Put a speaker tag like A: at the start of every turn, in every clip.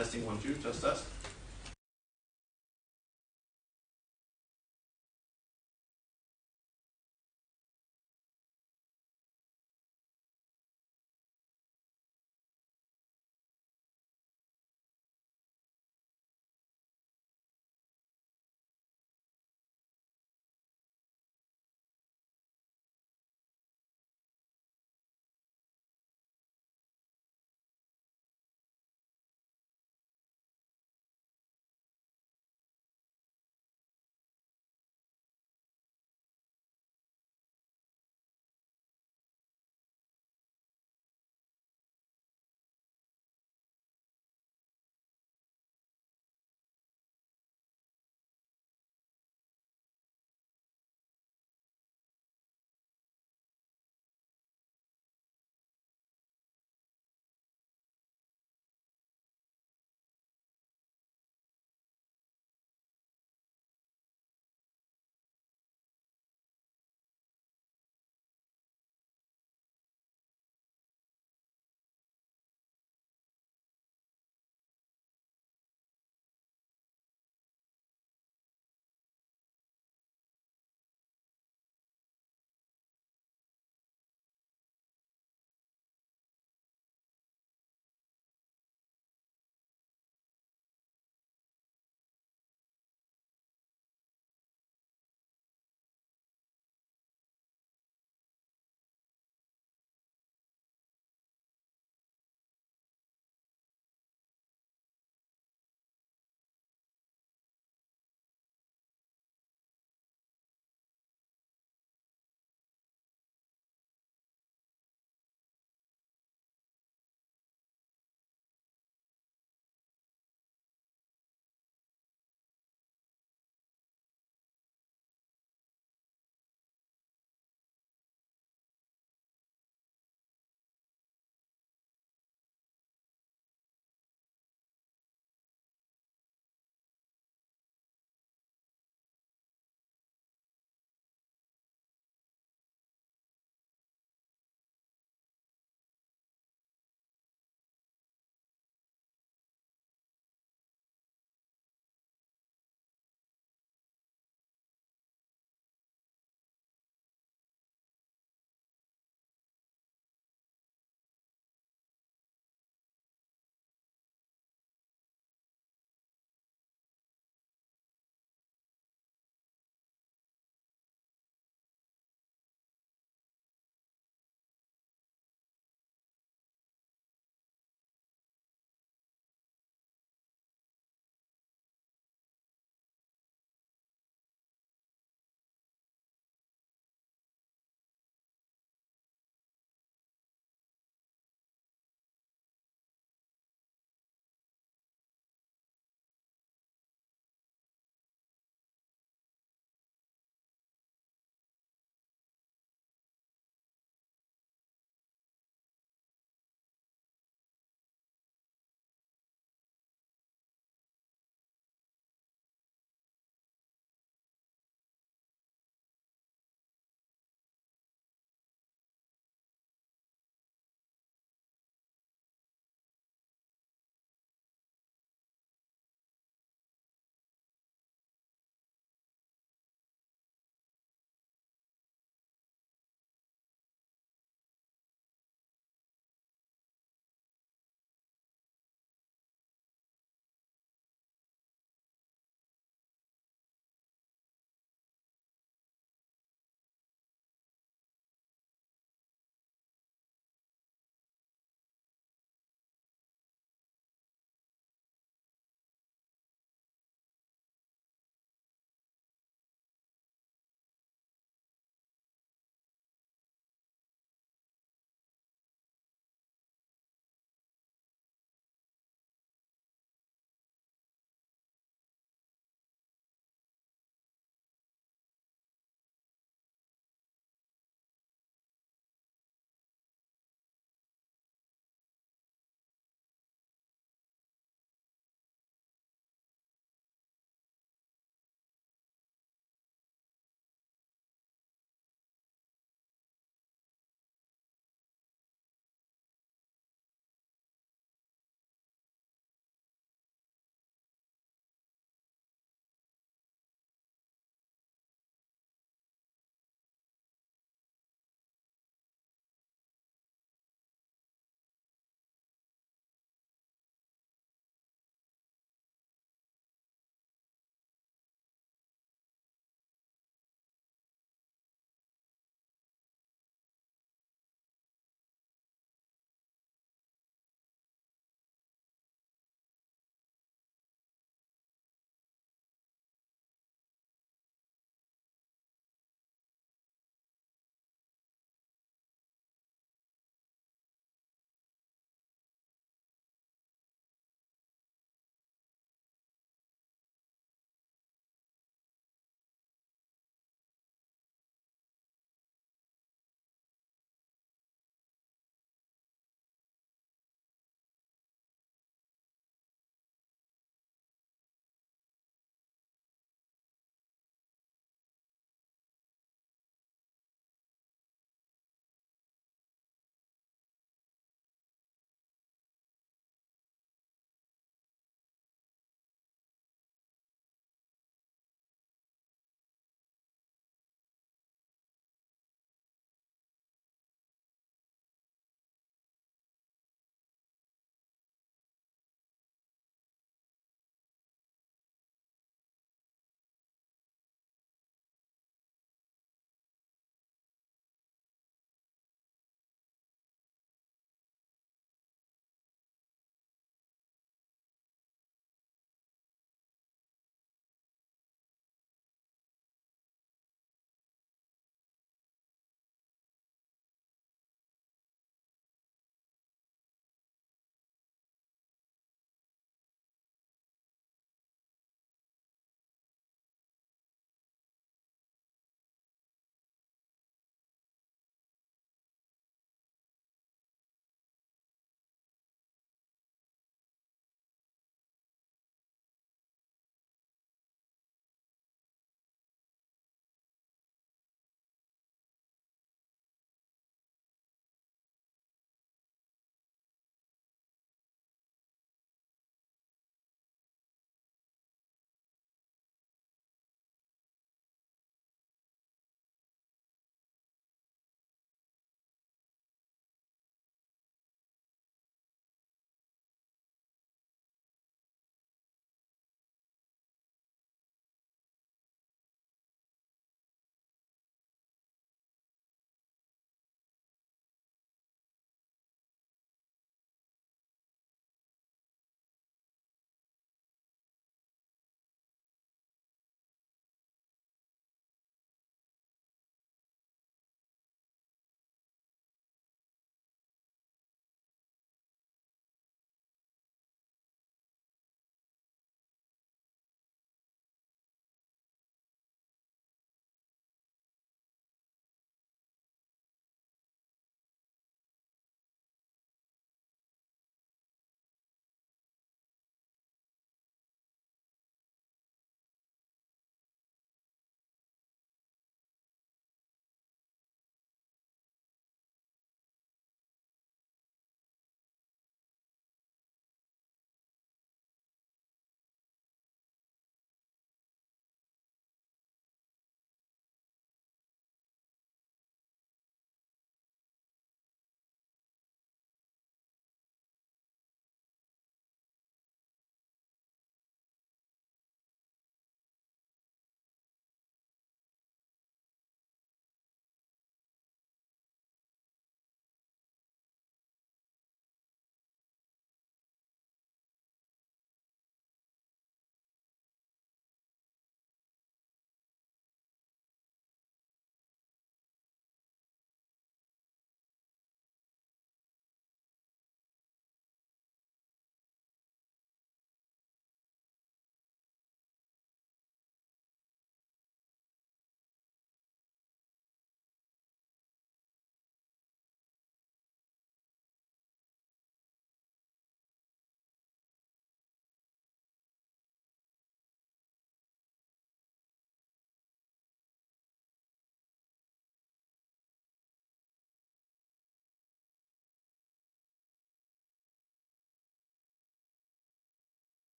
A: Testing 1 2. Test.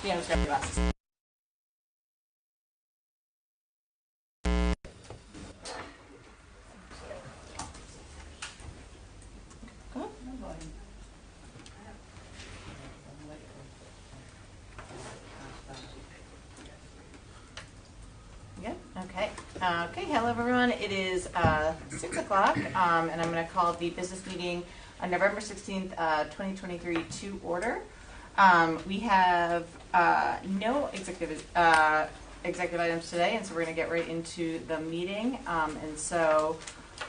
A: Yeah, let's grab your glasses. Yeah. Okay. Okay. Hello, everyone. It is 6 o'clock, and I'm going to call the business meeting on November 16th, 2023 to order. We have no executive items today, and so we're going to get right into the meeting. And so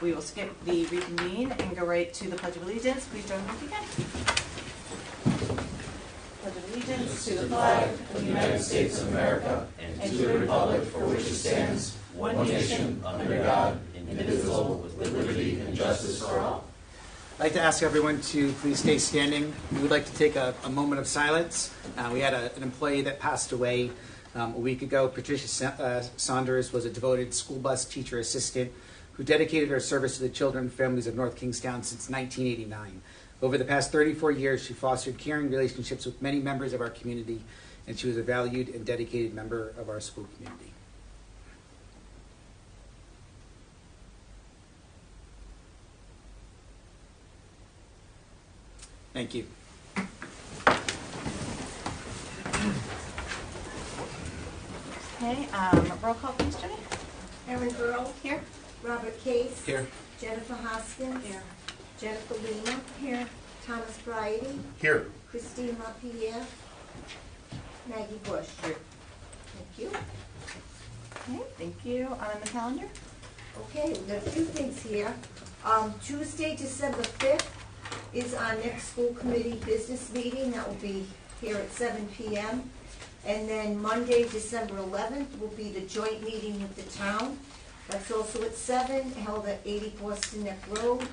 A: we will skip the reconvene and go right to the Pledge of Allegiance. Please join me if you can. Pledge of Allegiance to the flag of the United States of America and to the republic for which it stands, one nation, under God, indivisible, with liberty and justice for all.
B: I'd like to ask everyone to please stay standing. We would like to take a moment of silence. We had an employee that passed away a week ago. Patricia Saunders was a devoted school bus teacher assistant who dedicated her service to the children and families of North Kingstown since 1989. Over the past 34 years, she fostered caring relationships with many members of our community, and she was a valued and dedicated member of our school community. Thank you.
A: Okay, roll call, please, Jenny.
C: Erin Earl.
A: Here.
C: Robert Case.
B: Here.
C: Jennifer Hoskins.
A: Here.
C: Jennifer Lima.
A: Here.
C: Thomas Bridey.
D: Here.
C: Christine LaPierre. Maggie Bush.
A: Here.
C: Thank you.
A: Okay, thank you. On the calendar?
C: Okay, we've got a few things here. Tuesday, December 5th is our next school committee business meeting. That will be here at 7 p.m. And then Monday, December 11th will be the joint meeting with the town. That's also at 7, held at 80 Boston Neck Road.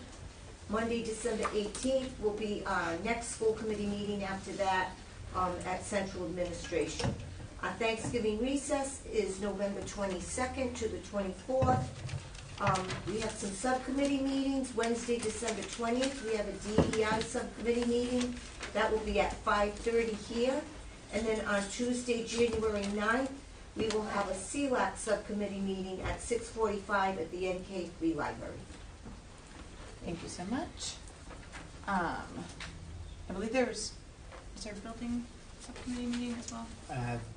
C: Monday, December 18th will be our next school committee meeting after that at Central Administration. Our Thanksgiving recess is November 22nd to the 24th. We have some subcommittee meetings. Wednesday, December 20th, we have a DEI subcommittee meeting. That will be at 5:30 here. And then on Tuesday, January 9th, we will have a CLAC subcommittee meeting at 6:45 at the NK3 library.
A: Thank you so much. I believe is there a building subcommittee meeting as well?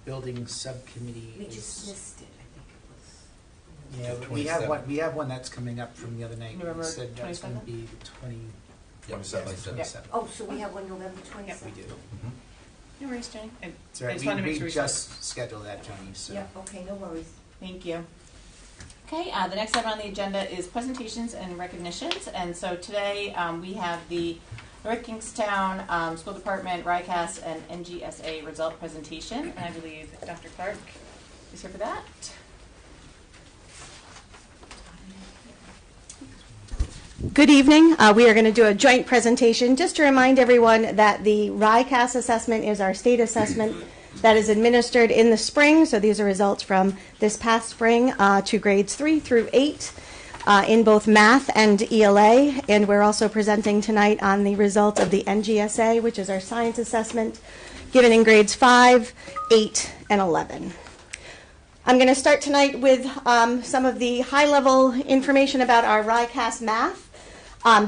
B: Building subcommittee.
C: We just missed it, I think it was.
B: Yeah, we have one. We have one that's coming up from the other night.
A: November
B: We said that's going to
A: 27th?
B: be the
D: 27th.
B: Yes,
C: Oh, so we have one November 27th?
B: Yep, we do.
A: No worries, Jenny.
B: It's all right.
A: I just wanted to make sure
B: we just scheduled that, Johnny. So.
C: Yeah, okay, no worries.
A: Thank you. Okay, the next item on the agenda is presentations and recognitions. And so today we have the North Kingstown School Department, RICAS, and NGSA result presentation. And I believe Dr. Clark is here for that.
E: Good evening. We are going to do a joint presentation just to remind everyone that the RICAS assessment is our state assessment that is administered in the spring. So these are results from this past spring to grades 3 through 8 in both math and ELA. And we're also presenting tonight on the results of the NGSA, which is our science assessment, given in grades 5, 8, and 11. I'm going to start tonight with some of the high-level information about our RICAS math.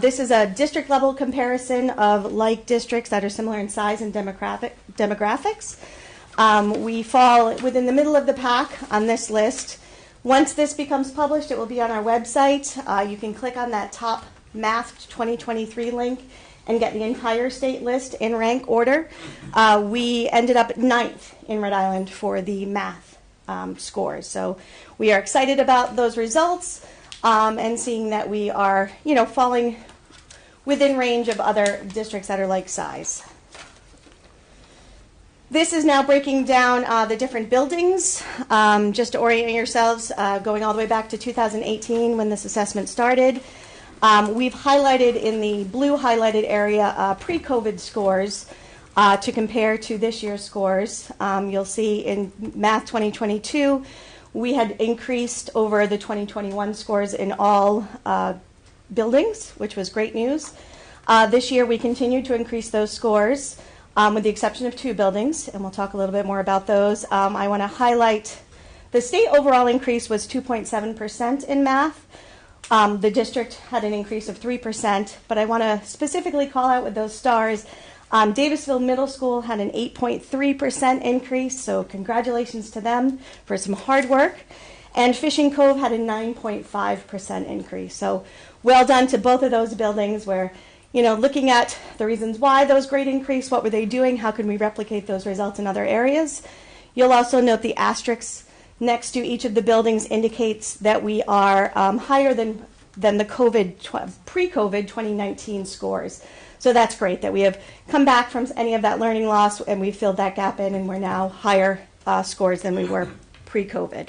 E: This is a district-level comparison of like districts that are similar in size and demographics. We fall within the middle of the pack on this list. Once this becomes published, it will be on our website. You can click on that top Math 2023 link and get the entire state list in rank order. We ended up 9th in Rhode Island for the math scores. So we are excited about those results. And seeing that we are, falling within range of other districts that are like size. This is now breaking down the different buildings, just to orient yourselves, going all the way back to 2018 when this assessment started. We've highlighted in the blue highlighted area pre-COVID scores to compare to this year's scores. You'll see in Math 2022, we had increased over the 2021 scores in all buildings, which was great news. This year, we continue to increase those scores. with the exception of 2 buildings, and we'll talk a little bit more about those. I want to highlight the state overall increase was 2.7% in math. The district had an increase of 3%, but I want to specifically call out with those stars. Davisville Middle School had an 8.3% increase, so congratulations to them for some hard work. And Fishing Cove had a 9.5% increase. So well done to both of those buildings where, looking at the reasons why those grade increased, what were they doing, how can we replicate those results in other areas. You'll also note the asterisks next to each of the buildings indicates that we are higher than the pre-COVID 2019 scores. So that's great that we have come back from any of that learning loss and we filled that gap in and we're now higher scores than we were pre-COVID.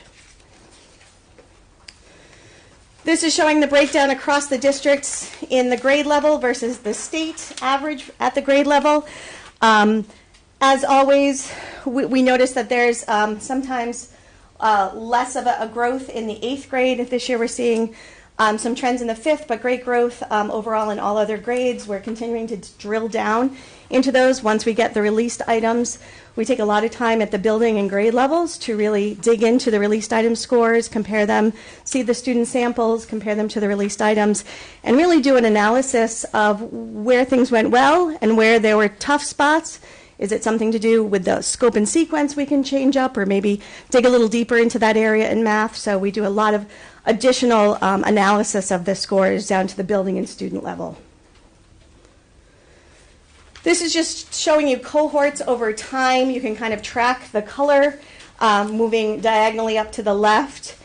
E: This is showing the breakdown across the districts in the grade level versus the state average at the grade level. As always, we notice that there's sometimes less of a growth in the 8th grade. This year we're seeing some trends in the 5th, but great growth overall in all other grades. We're continuing to drill down into those once we get the released items. We take a lot of time at the building and grade levels to really dig into the released item scores, compare them, see the student samples, compare them to the released items, and really do an analysis of where things went well and where there were tough spots. Is it something to do with the scope and sequence we can change up or maybe dig a little deeper into that area in math? So we do a lot of additional analysis of the scores down to the building and student level. This is just showing you cohorts over time. You can kind of track the color moving diagonally up to the left.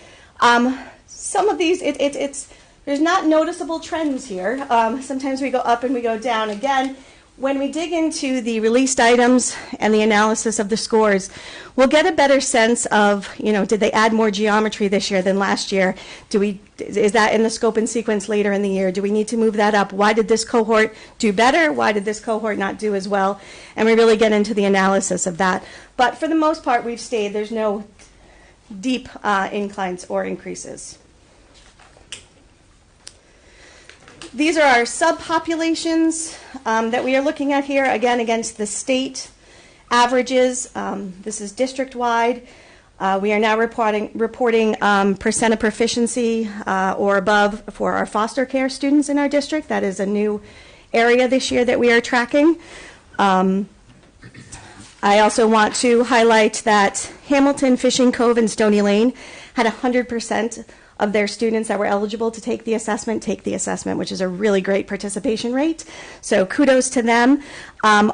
E: Some of these, there's not noticeable trends here. Sometimes we go up and we go down. Again, when we dig into the released items and the analysis of the scores, we'll get a better sense of, did they add more geometry this year than last year? Is that in the scope and sequence later in the year? Do we need to move that up? Why did this cohort do better? Why did this cohort not do as well? And we really get into the analysis of that. But for the most part, we've stayed. There's no deep inclines or increases. These are our subpopulations that we are looking at here, again, against the state averages. This is district-wide. We are now reporting percent of proficiency or above for our foster care students in our district. That is a new area this year that we are tracking. I also want to highlight that Hamilton, Fishing Cove, and Stony Lane had 100% of their students that were eligible to take the assessment, which is a really great participation rate. So kudos to them.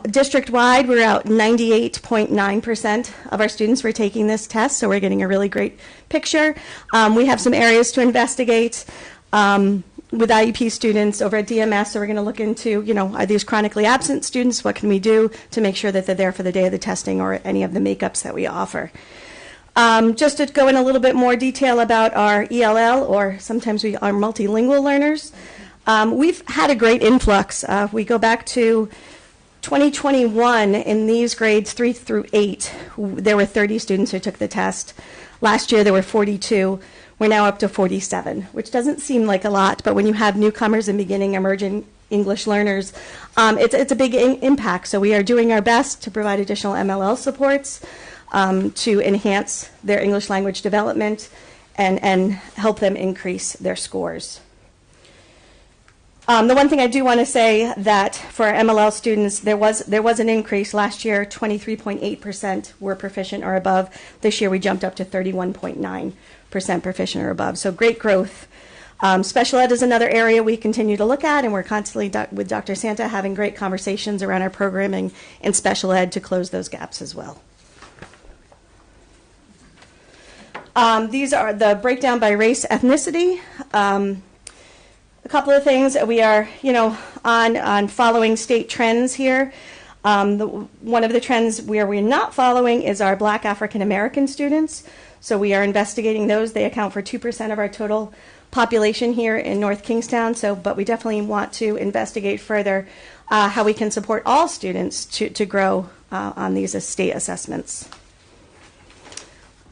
E: District-wide, we're out 98.9% of our students were taking this test, so we're getting a really great picture. We have some areas to investigate with IEP students over at DMS, so we're going to look into, are these chronically absent students? What can we do to make sure that they're there for the day of the testing or any of the makeups that we offer? Just to go in a little bit more detail about our ELL, or sometimes we are multilingual learners, we've had a great influx. We go back to 2021 in these grades 3 through 8, there were 30 students who took the test. Last year there were 42. We're now up to 47, which doesn't seem like a lot, but when you have newcomers and beginning emerging English learners, it's a big impact. So we are doing our best to provide additional MLL supports to enhance their English language development and help them increase their scores. The one thing I do want to say that for our MLL students, there was an increase. Last year, 23.8% were proficient or above. This year, we jumped up to 31.9% proficient or above. So great growth. Special ed is another area we continue to look at, and we're constantly with Dr. Santa having great conversations around our programming in special ed to close those gaps as well. These are the breakdown by race, ethnicity. A couple of things we are, on following state trends here. One of the trends where we're not following is our Black African American students. So we are investigating those. They account for 2% of our total population here in North Kingstown. But we definitely want to investigate further how we can support all students to grow on these state assessments.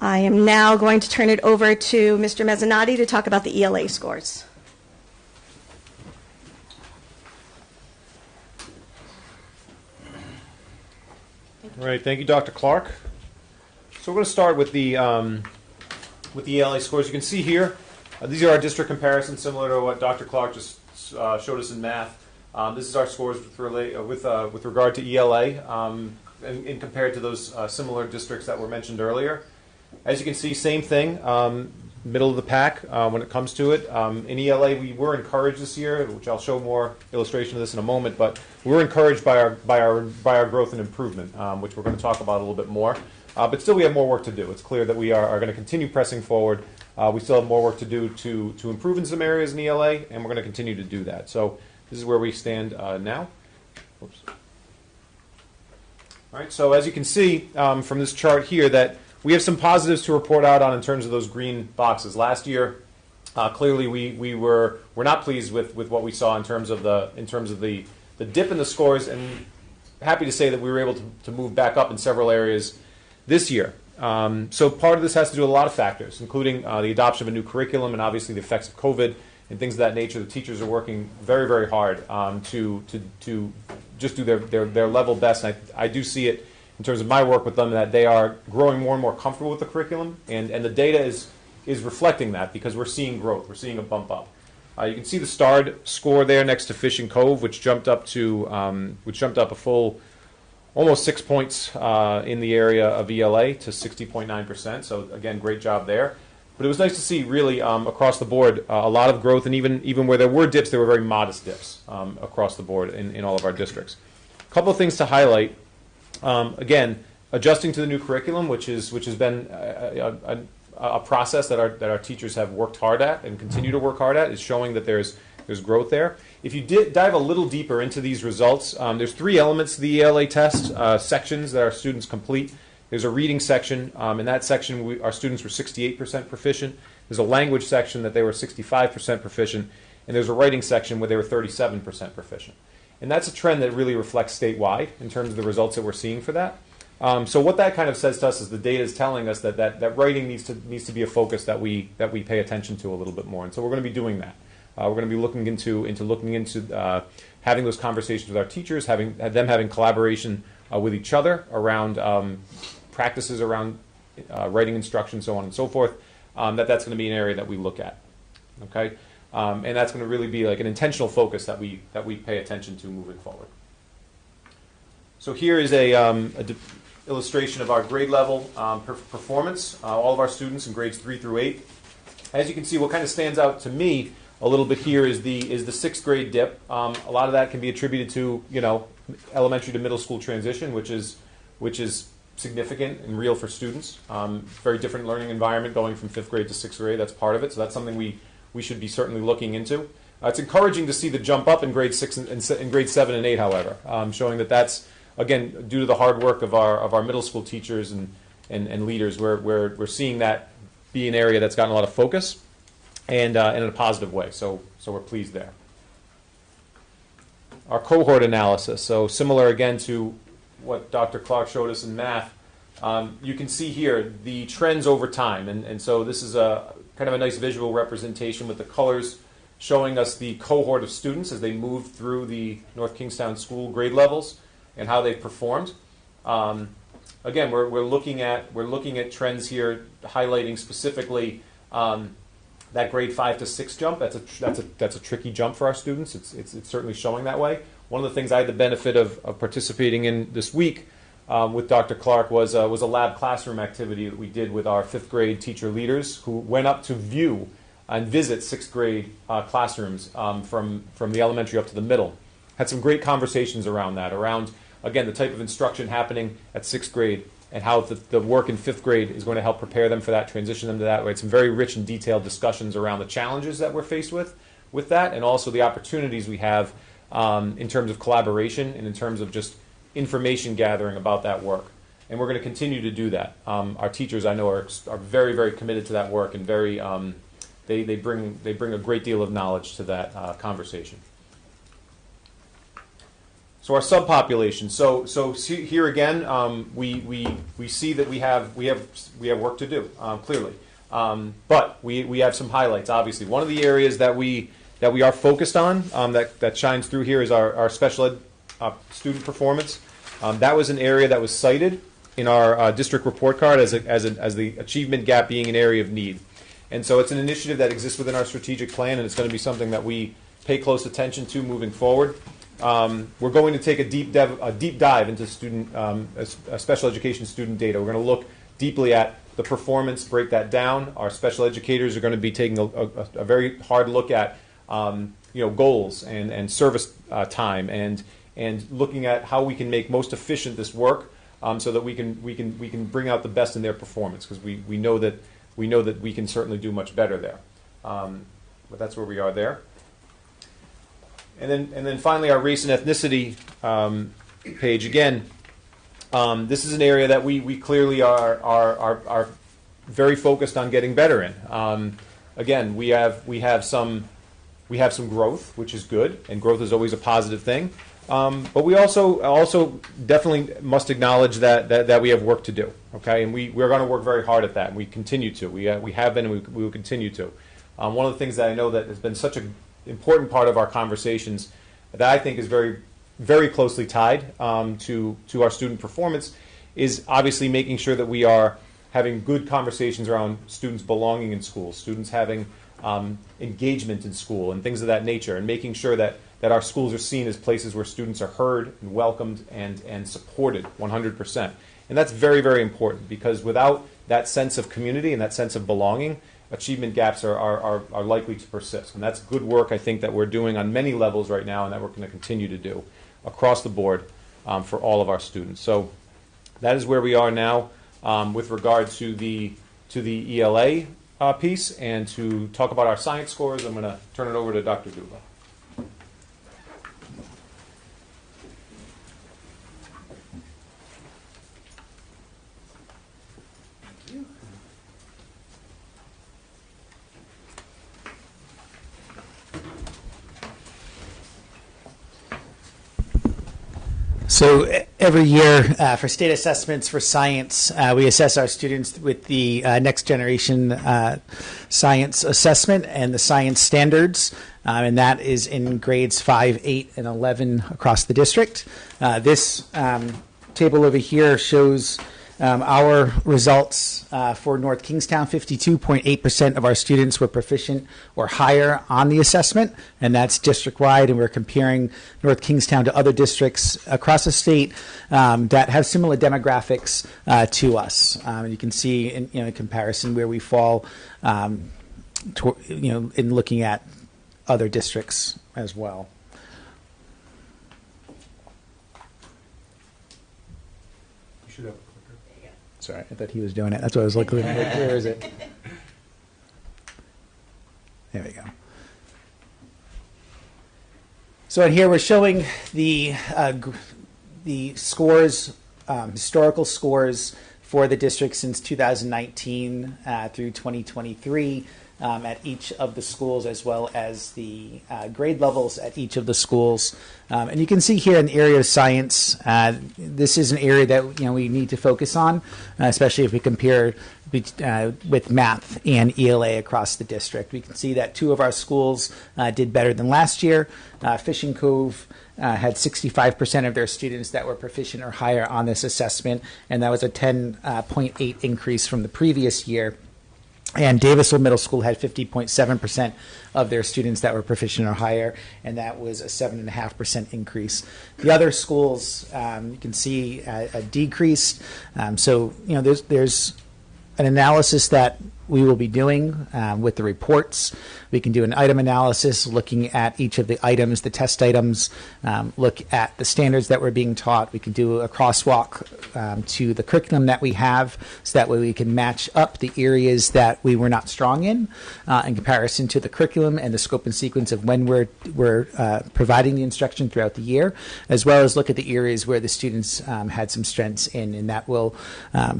E: I am now going to turn it over to Mr. Mezzanotte to talk about the ELA scores.
F: All right, thank you, Dr. Clark. So we're going to start with the ELA scores. You can see here, these are our district comparisons, similar to what Dr. Clark just showed us in math. This is our scores with regard to ELA, and compared to those similar districts that were mentioned earlier. As you can see, same thing, middle of the pack when it comes to it. In ELA, we were encouraged this year, which I'll show more illustration of this in a moment. But we were encouraged by our growth and improvement, which we're going to talk about a little bit more. But still, we have more work to do. It's clear that we are going to continue pressing forward. We still have more work to do to improve in some areas in ELA, and we're going to continue to do that. So this is where we stand now. Oops. All right. So as you can see from this chart here, that we have some positives to report out on in terms of those green boxes. Last year, clearly we were not pleased with what we saw in terms of the dip in the scores, and happy to say that we were able to move back up in several areas this year. So part of this has to do with a lot of factors, including the adoption of a new curriculum and obviously the effects of COVID and things of that nature. The teachers are working very, very hard to just do their level best. And I do see it in terms of my work with them, that they are growing more and more comfortable with the curriculum, and the data is reflecting that, because we're seeing growth, we're seeing a bump up. You can see the starred score there next to Fishing Cove, which jumped up a full almost 6 points in the area of ELA to 60.9%. So again, great job there. But it was nice to see really across the board a lot of growth, and even where there were dips, there were very modest dips across the board in all of our districts. A couple of things to highlight. Again, adjusting to the new curriculum, which has been a process that our teachers have worked hard at and continue to work hard at, is showing that there's growth there. If you dive a little deeper into these results, there's 3 elements to the ELA test, sections that our students complete. There's a reading section. In that section, our students were 68% proficient. There's a language section that they were 65% proficient. And there's a writing section where they were 37% proficient. And that's a trend that really reflects statewide in terms of the results that we're seeing for that. So what that kind of says to us is the data is telling us that writing needs to be a focus that we pay attention to a little bit more. And so we're going to be doing that. We're going to be looking into having those conversations with our teachers, having collaboration with each other around practices around writing instruction, so on and so forth. That's going to be an area that we look at. Okay. And that's going to really be like an intentional focus that we pay attention to moving forward. So here is a illustration of our grade level performance. All of our students in grades 3 through 8. As you can see, what kind of stands out to me a little bit here is the 6th grade dip. A lot of that can be attributed to elementary to middle school transition, which is significant and real for students. Very different learning environment going from 5th grade to 6th grade. That's part of it. So that's something we should be certainly looking into. It's encouraging to see the jump up in grade 6 and grade 7 and 8, however, showing that's again due to the hard work of our middle school teachers and leaders. We're seeing that be an area that's gotten a lot of focus and in a positive way. So we're pleased there. Our cohort analysis. So similar again to what Dr. Clark showed us in math. You can see here the trends over time, and so this is a kind of a nice visual representation with the colors showing us the cohort of students as they move through the North Kingstown school grade levels and how they've performed. Again, we're looking at trends here, highlighting specifically that grade 5 to 6 jump. That's a tricky jump for our students. It's certainly showing that way. One of the things I had the benefit of participating in this week with Dr. Clark was a lab classroom activity that we did with our 5th grade teacher leaders, who went up to view and visit 6th grade classrooms from the elementary up to the middle. Had some great conversations around that, again, the type of instruction happening at 6th grade and how the work in 5th grade is going to help prepare them for that, transition them to that. We had some very rich and detailed discussions around the challenges that we're faced with that, and also the opportunities we have in terms of collaboration and in terms of just information gathering about that work. And we're going to continue to do that. Our teachers, I know, are very, very committed to that work, and very they bring a great deal of knowledge to that conversation. So our subpopulation. So here again, we see that we have work to do, clearly, but we have some highlights. Obviously, one of the areas that we are focused on that shines through here is our special ed student performance. That was an area that was cited in our district report card as the achievement gap being an area of need. And so it's an initiative that exists within our strategic plan, and it's going to be something that we pay close attention to moving forward. We're going to take a deep dive into special education student data. We're going to look deeply at the performance, break that down. Our special educators are going to be taking a very hard look at goals and service time and looking at how we can make most efficient this work, so that we can bring out the best in their performance, because we know that we can certainly do much better there. But that's where we are there. And then finally, our race and ethnicity page again. This is an area that we clearly are very focused on getting better in. Again, we have some growth, which is good, and growth is always a positive thing. But we also definitely must acknowledge that we have work to do. Okay, and we're going to work very hard at that, and we continue to. We have been, and we will continue to. One of the things that I know that has been such an important part of our conversations that I think is very, very closely tied to our student performance is obviously making sure that we are having good conversations around students belonging in school, students having engagement in school and things of that nature, and making sure that our schools are seen as places where students are heard and welcomed and supported 100%. And that's very, very important, because without that sense of community and that sense of belonging, achievement gaps are likely to persist. And that's good work, I think, that we're doing on many levels right now, and that we're going to continue to do across the board for all of our students. So that is where we are now with regard to the ELA piece. And to talk about our science scores, I'm going to turn it over to Dr. Duba.
B: So every year for state assessments for science, we assess our students with the next generation science assessment and the science standards, and that is in grades 5, 8, and 11 across the district. This table over here shows our results for North Kingstown. 52.8% of our students were proficient or higher on the assessment, and that's district-wide, and we're comparing North Kingstown to other districts across the state that have similar demographics to us. You can see in comparison where we fall in looking at other districts as well.
F: You should have.
B: Sorry, I thought he was doing it. That's what I was looking at. Where is it? There we go. So in here we're showing the scores, historical scores for the district since 2019 through 2023 at each of the schools, as well as the grade levels at each of the schools. And you can see here in the area of science, this is an area that we need to focus on, especially if we compare with math and ELA across the district. We can see that 2 of our schools did better than last year. Fishing Cove had 65% of their students that were proficient or higher on this assessment, and that was a 10.8 increase from the previous year. And Davisville Middle School had 50.7% of their students that were proficient or higher, and that was a 7.5% increase. The other schools, you can see a decrease. So there's an analysis that we will be doing with the reports. We can do an item analysis looking at each of the items, the test items, look at the standards that we're being taught. We can do a crosswalk to the curriculum that we have, so that way we can match up the areas that we were not strong in comparison to the curriculum and the scope and sequence of when we're providing the instruction throughout the year, as well as look at the areas where the students had some strengths in, and that will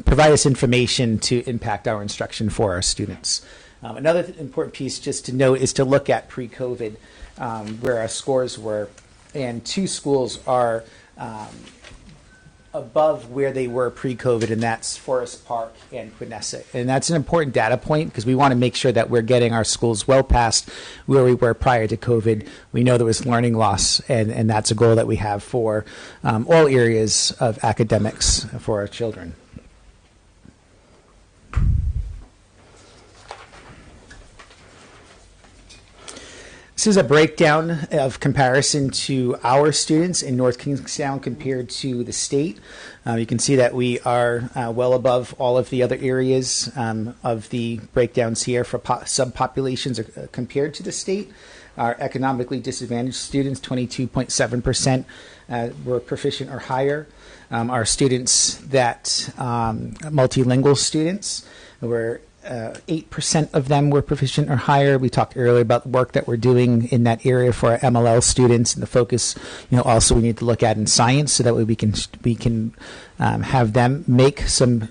B: provide us information to impact our instruction for our students. Another important piece just to note is to look at pre-COVID where our scores were, and 2 schools are above where they were pre-COVID, and that's Forest Park and Quinessa. And that's an important data point because we want to make sure that we're getting our schools well past where we were prior to COVID. We know there was learning loss, and that's a goal that we have for all areas of academics for our children. This is a breakdown of comparison to our students in North Kingstown compared to the state. You can see that we are well above all of the other areas of the breakdowns here for subpopulations compared to the state. Our economically disadvantaged students, 22.7%, were proficient or higher. Our students that multilingual students were 8% of them were proficient or higher. We talked earlier about the work that we're doing in that area for our MLL students, and the focus, also we need to look at in science, so that way we can have them make some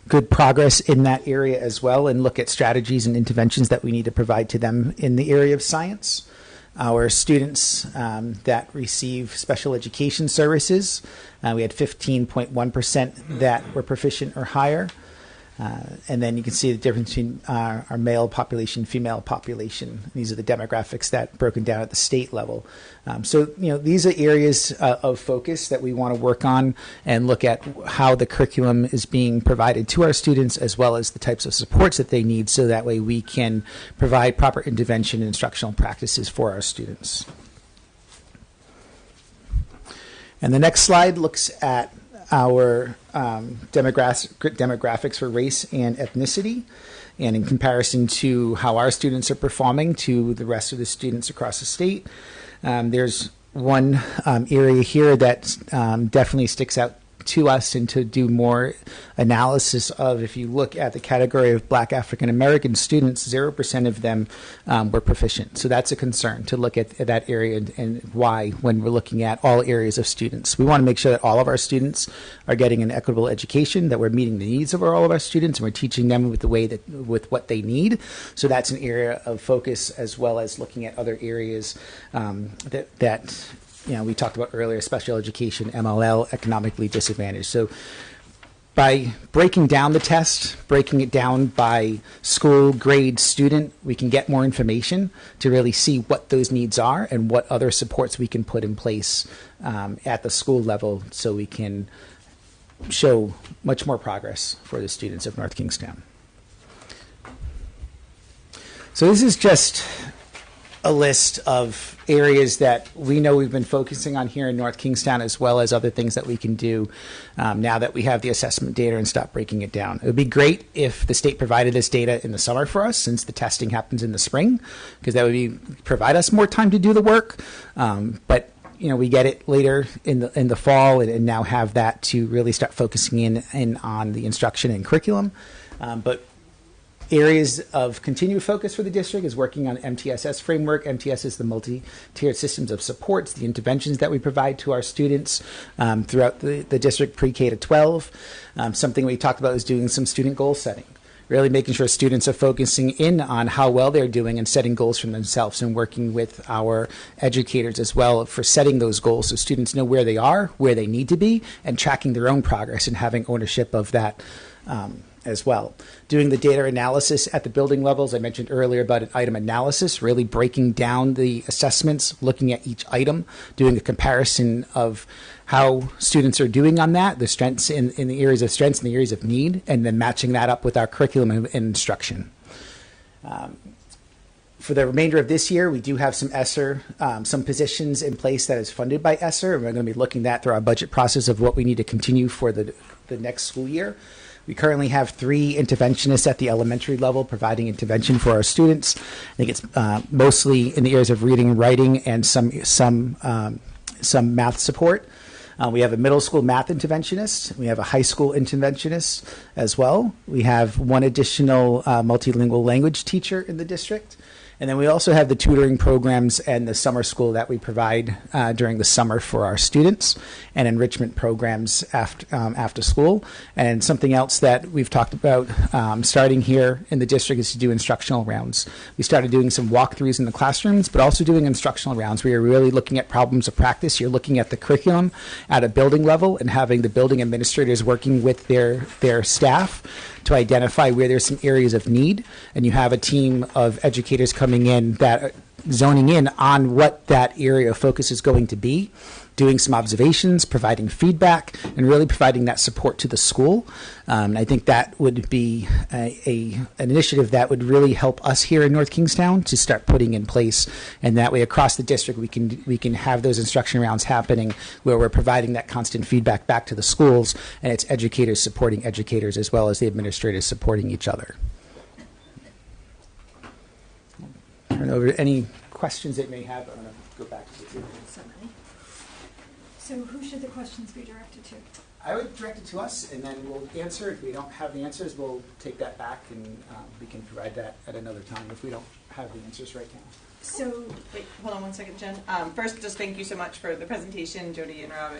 B: good progress in that area as well, and look at strategies and interventions that we need to provide to them in the area of science. Our students that receive special education services, we had 15.1% that were proficient or higher. And then you can see the difference between our male population, female population. These are the demographics that broken down at the state level. So these are areas of focus that we want to work on and look at how the curriculum is being provided to our students, as well as the types of supports that they need, so that way we can provide proper intervention and instructional practices for our students. And the next slide looks at our demographics for race and ethnicity, and in comparison to how our students are performing to the rest of the students across the state. There's one area here that definitely sticks out to us, and to do more analysis of. If you look at the category of Black African American students, 0% of them were proficient. So that's a concern to look at that area, and why, when we're looking at all areas of students. We want to make sure that all of our students are getting an equitable education, that we're meeting the needs of all of our students, and we're teaching them with what they need. So that's an area of focus, as well as looking at other areas that we talked about earlier: special education, MLL, economically disadvantaged. So by breaking down the test, breaking it down by school, grade, student, we can get more information to really see what those needs are and what other supports we can put in place at the school level, so we can show much more progress for the students of North Kingstown. So this is just a list of areas that we know we've been focusing on here in North Kingstown, as well as other things that we can do now that we have the assessment data and stop breaking it down. It would be great if the state provided this data in the summer for us, since the testing happens in the spring, because that would provide us more time to do the work. But we get it later in the fall, and now have that to really start focusing in on the instruction and curriculum. But areas of continued focus for the district is working on MTSS framework. MTS is the multi-tiered systems of supports, the interventions that we provide to our students throughout the district, pre-K to 12. Something we talked about is doing some student goal setting, really making sure students are focusing in on how well they're doing and setting goals for themselves, and working with our educators as well for setting those goals, so students know where they are, where they need to be, and tracking their own progress and having ownership of that as well. Doing the data analysis at the building levels. I mentioned earlier about an item analysis, really breaking down the assessments, looking at each item, doing a comparison of how students are doing on that, the strengths in the areas of strengths and the areas of need, and then matching that up with our curriculum and instruction. For the remainder of this year, we do have some ESSER, some positions in place that is funded by ESSER, and we're going to be looking at through our budget process of what we need to continue for the next school year. We currently have 3 interventionists at the elementary level providing intervention for our students. I think it's mostly in the areas of reading and writing, and some math support. We have a middle school math interventionist. We have a high school interventionist as well. We have 1 additional multilingual language teacher in the district. And then we also have the tutoring programs and the summer school that we provide during the summer for our students, and enrichment programs after school. And something else that we've talked about starting here in the district is to do instructional rounds. We started doing some walkthroughs in the classrooms, but also doing instructional rounds where you're really looking at problems of practice. You're looking at the curriculum at a building level and having the building administrators working with their staff to identify where there's some areas of need, and you have a team of educators coming in that zoning in on what that area of focus is going to be, doing some observations, providing feedback, and really providing that support to the school. And I think that would be an initiative that would really help us here in North Kingstown to start putting in place. And that way, across the district, we can have those instruction rounds happening where we're providing that constant feedback back to the schools, and it's educators supporting educators as well as the administrators supporting each other. Turn over to any questions that you may have. I'm going to go back to the table.
G: So who should the questions be directed to?
B: I would direct it to us, and then we'll answer. If we don't have the answers, we'll take that back, and we can provide that at another time if we don't have the answers right now.
G: So,
A: Wait, hold on one second, Jen. First, just thank you so much for the presentation, Jody and Rob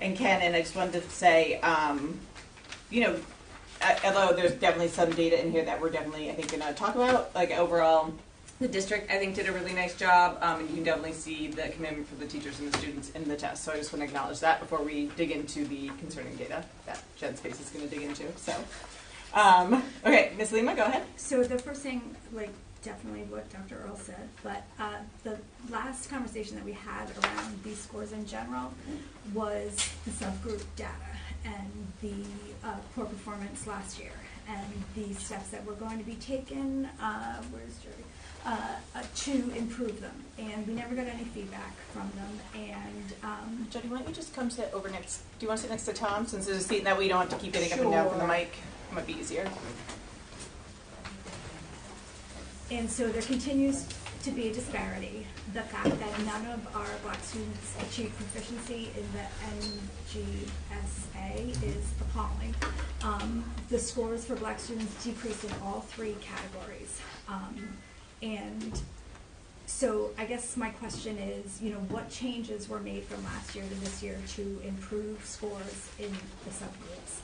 A: and Ken. And I just wanted to say, although there's definitely some data in here that we're definitely, I think, going to talk about, like overall, the district, I think, did a really nice job, and you can definitely see the commitment for the teachers and the students in the test. So I just want to acknowledge that before we dig into the concerning data that Jen's Space is going to dig into. So, okay, Ms. Lima, go ahead.
G: so the first thing, definitely what Dr. Earl said, but the last conversation that we had around these scores in general was the subgroup data and the poor performance last year and the steps that were going to be taken, where's Jody? To improve them, and we never got any feedback from them. And
A: Jody, why don't you just come sit over next? Do you want to sit next to Tom, since there's a seat that we don't have to keep getting up and down from the mic? It might be easier.
G: And so there continues to be a disparity. The fact that none of our Black students achieve proficiency in the NGSA is appalling. The scores for Black students decreased in all three categories. And so I guess my question is, what changes were made from last year to this year to improve scores in the subgroups?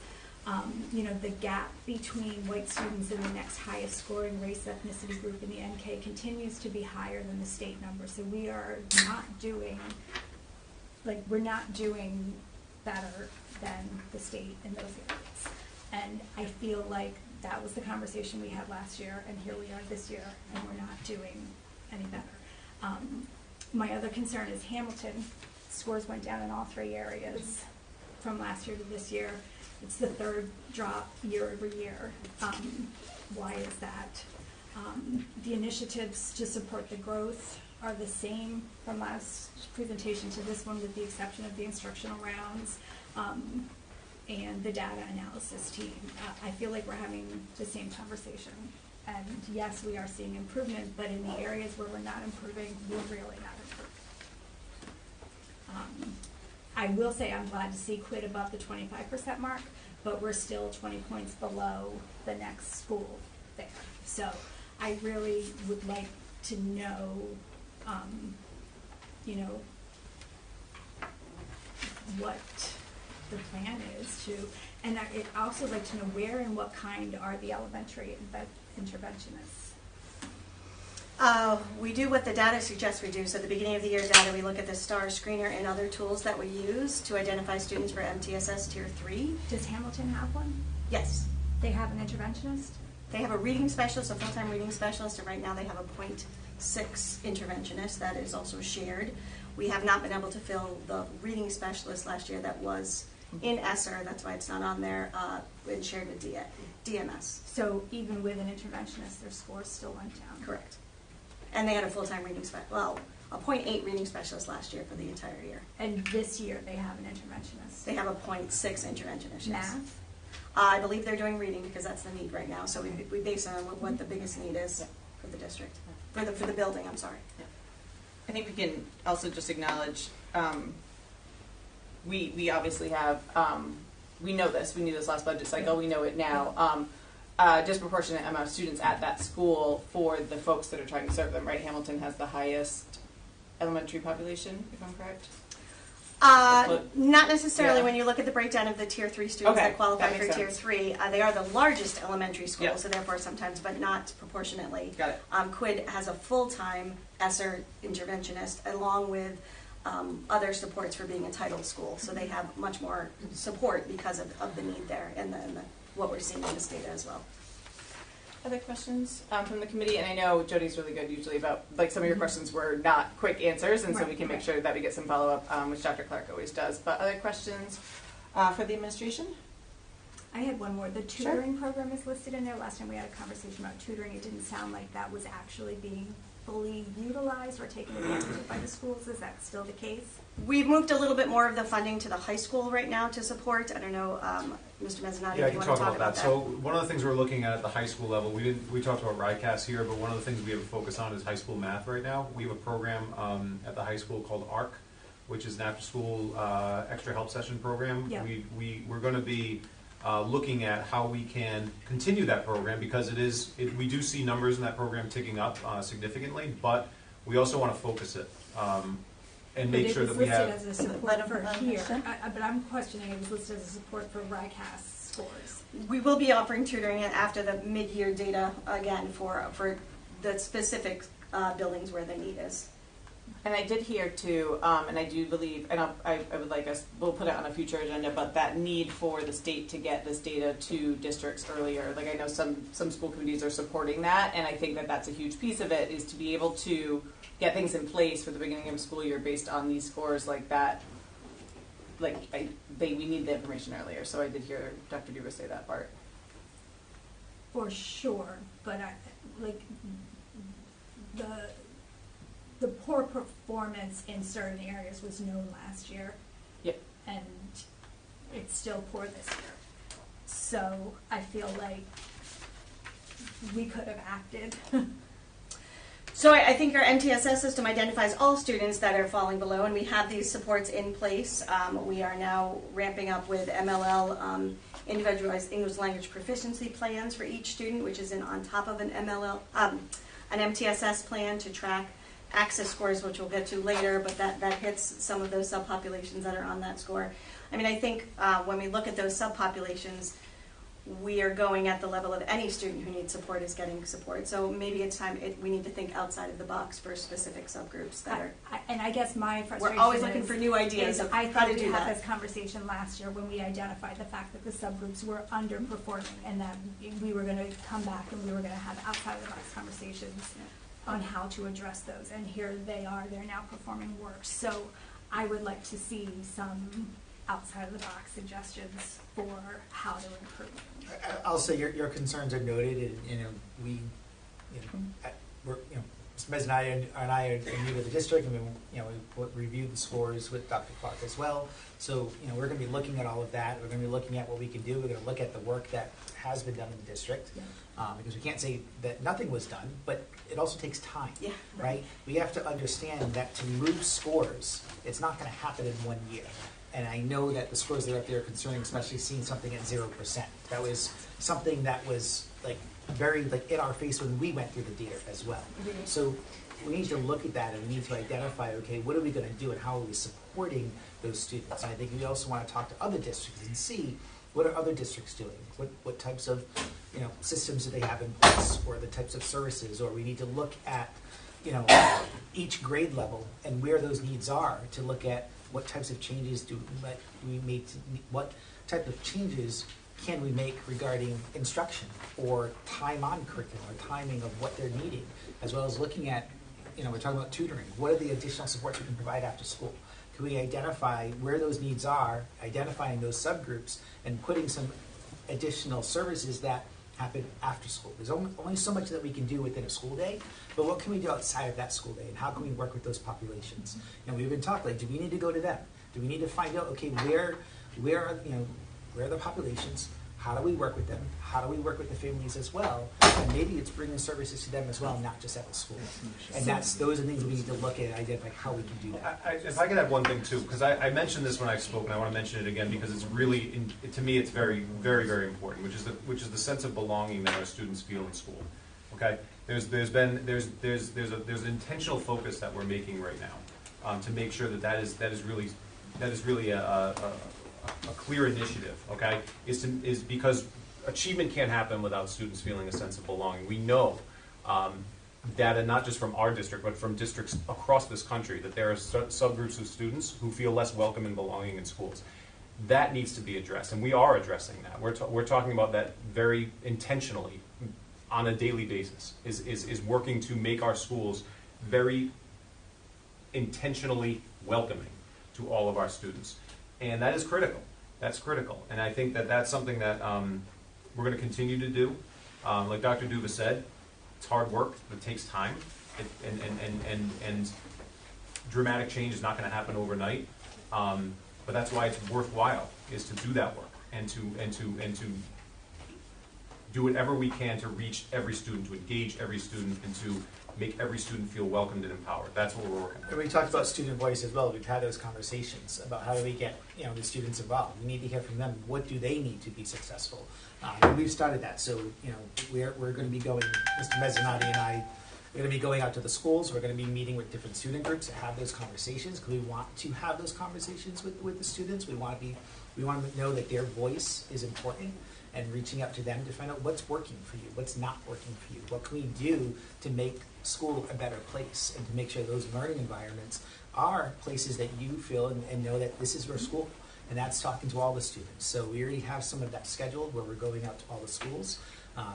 G: The gap between white students in the next highest scoring race ethnicity group in the NK continues to be higher than the state number. So we are not doing, we're not doing better than the state in those areas. And I feel like that was the conversation we had last year, and here we are this year, and we're not doing any better. My other concern is Hamilton. Scores went down in all three areas from last year to this year. It's the third drop year over year. Why is that? The initiatives to support the growth are the same from last presentation to this one, with the exception of the instructional rounds and the data analysis team. I feel like we're having the same conversation. And yes, we are seeing improvement, but in the areas where we're not improving, we're really not improving. I will say I'm glad to see quit above the 25% mark, but we're still 20 points below the next school there. So I really would like to know, what the plan is to, and I'd also like to know where and what kind are the elementary interventionists.
H: We do what the data suggests we do. So at the beginning of the year data, we look at the STAR screener and other tools that we use to identify students for MTSS Tier 3.
G: Does Hamilton have one?
H: Yes.
G: They have an interventionist?
H: They have a reading specialist, a full-time reading specialist, and right now they have a .6 interventionist that is also shared. We have not been able to fill the reading specialist last year that was in ESSER, that's why it's not on there, and shared with DMS.
G: So even with an interventionist, their scores still went down?
H: Correct. And they had a full-time reading specialist, a .8 reading specialist last year for the entire year.
G: And this year they have an interventionist?
H: They have a .6 interventionist, yes.
G: Math?
H: I believe they're doing reading because that's the need right now. So we base it on what the biggest need is for the district, for the building, I'm sorry.
A: Yeah. I think we can also just acknowledge, we obviously have, we know this, we knew this last budget cycle, we know it now. disproportionate amount of students at that school for the folks that are trying to serve them, right? Hamilton has the highest elementary population, if I'm correct.
H: Not necessarily
A: Yeah.
H: when you look at the breakdown of the Tier 3 students
A: Okay,
H: that qualify
A: that
H: for
A: makes
H: Tier
A: sense.
H: 3. They are the largest elementary school,
A: Yep.
H: so therefore sometimes, but not proportionately.
A: Got it.
H: Quid has a full-time ESSER interventionist along with other supports for being a titled school. So they have much more support because of the need there and what we're seeing in this data as well.
A: Other questions from the committee? And I know Jody's really good usually about, like, some of your questions were not quick answers, and so we can make sure that we get some follow-up, which Dr. Clark always does. But other questions for the administration?
G: I had one more. The tutoring program is listed in there. Last time we had a conversation about tutoring, it didn't sound like that was actually being fully utilized or taken advantage of by the schools. Is that still the case?
H: We've moved a little bit more of the funding to the high school right now to support. I don't know, Mr. Mezzanotte,
D: Yeah, I
H: if you
D: can
H: want to
D: talk about that.
H: that.
D: So one of the things we're looking at the high school level, we talked about RICAS here, but one of the things we have a focus on is high school math right now. We have a program at the high school called ARC, which is an after-school extra help session program.
G: Yeah.
D: We're going to be looking at how we can continue that program because we do see numbers in that program ticking up significantly, but we also want to focus it. And make sure that we have.
G: But it was listed as a support for here, but I'm questioning it was listed as a support for RICAS scores.
H: We will be offering tutoring after the mid-year data again for the specific buildings where the need is.
A: And I did hear too, and I do believe, and I would like us, we'll put it on a future agenda, but that need for the state to get this data to districts earlier. Like, I know some school committees are supporting that, and I think that that's a huge piece of it, is to be able to get things in place for the beginning of the school year based on these scores like that. Like, we need the information earlier, so I did hear Dr. Duba say that part.
G: For sure, but the poor performance in certain areas was known last year.
A: Yep.
G: And it's still poor this year. So I feel like we could have acted.
H: So I think our MTSS system identifies all students that are falling below, and we have these supports in place. We are now ramping up with MLL, individualized English language proficiency plans for each student, which is on top of an MTSS plan to track access scores, which we'll get to later, but that hits some of those subpopulations that are on that score. I mean, I think when we look at those subpopulations, we are going at the level of any student who needs support is getting support. So maybe it's time we need to think outside of the box for specific subgroups that are.
G: And I guess my frustration
H: We're always looking for new ideas of
G: I
H: how
G: thought
H: to
G: we
H: do
G: had
H: that.
G: this conversation last year when we identified the fact that the subgroups were underperforming and that we were going to come back and we were going to have outside of the box conversations on how to address those. And here they are, they're now performing worse. So I would like to see some outside of the box suggestions for how to improve.
B: I'll say your concerns are noted, and we're Mr. Mez and I are new to the district, and we reviewed the scores with Dr. Clark as well. So we're going to be looking at all of that. We're going to be looking at what we can do. We're going to look at the work that has been done in the district, because we can't say that nothing was done, but it also takes time.
H: Yeah.
B: Right? We have to understand that to move scores, it's not going to happen in 1 year. And I know that the scores that are up there are concerning, especially seeing something at 0%. That was something that was very in our face when we went through the data as well.
H: Mm-hmm.
B: So we need to look at that and we need to identify, okay, what are we going to do and how are we supporting those students? And I think we also want to talk to other districts and see what are other districts doing? What types of systems do they have in place, or the types of services? Or we need to look at each grade level and where those needs are to look at what types of changes what type of changes can we make regarding instruction or time on curriculum or timing of what they're needing, as well as looking at, we're talking about tutoring. What are the additional supports we can provide after school? Can we identify where those needs are, identifying those subgroups, and putting some additional services that happen after school? There's only so much that we can do within a school day, but what can we do outside of that school day, and how can we work with those populations? We've been talking, do we need to go to them? Do we need to find out, okay, where are the populations? How do we work with them? How do we work with the families as well? And maybe it's bringing services to them as well, not just at the school. And those are things we need to look at and identify how we can do that.
D: If I could add one thing too, because I mentioned this when I spoke, and I want to mention it again because it's really, to me, it's very, very, very important, which is the sense of belonging that our students feel in school. Okay, there's an intentional focus that we're making right now to make sure that is really a clear initiative. Okay, is because achievement can't happen without students feeling a sense of belonging. We know data not just from our district, but from districts across this country, that there are subgroups of students who feel less welcome and belonging in schools. That needs to be addressed, and we are addressing that. We're talking about that very intentionally on a daily basis, is working to make our schools very intentionally welcoming to all of our students. And that is critical. That's critical. And I think that that's something that we're going to continue to do. Like Dr. Duva said, it's hard work. It takes time. And dramatic change is not going to happen overnight. But that's why it's worthwhile, is to do that work and to do whatever we can to reach every student, to engage every student, and to make every student feel welcomed and empowered. That's what we're working on.
B: And we talked about student voice as well. We've had those conversations about how do we get the students involved. We need to hear from them. What do they need to be successful? And we've started that. So we're going to be going, Mr. Mezzanotte and I, we're going to be going out to the schools. We're going to be meeting with different student groups to have those conversations, because we want to have those conversations with the students. We want to know that their voice is important, and reaching out to them to find out what's working for you, what's not working for you, what can we do to make school a better place, and to make sure those learning environments are places that you feel and know that this is your school. And that's talking to all the students. So we already have some of that scheduled, where we're going out to all the schools,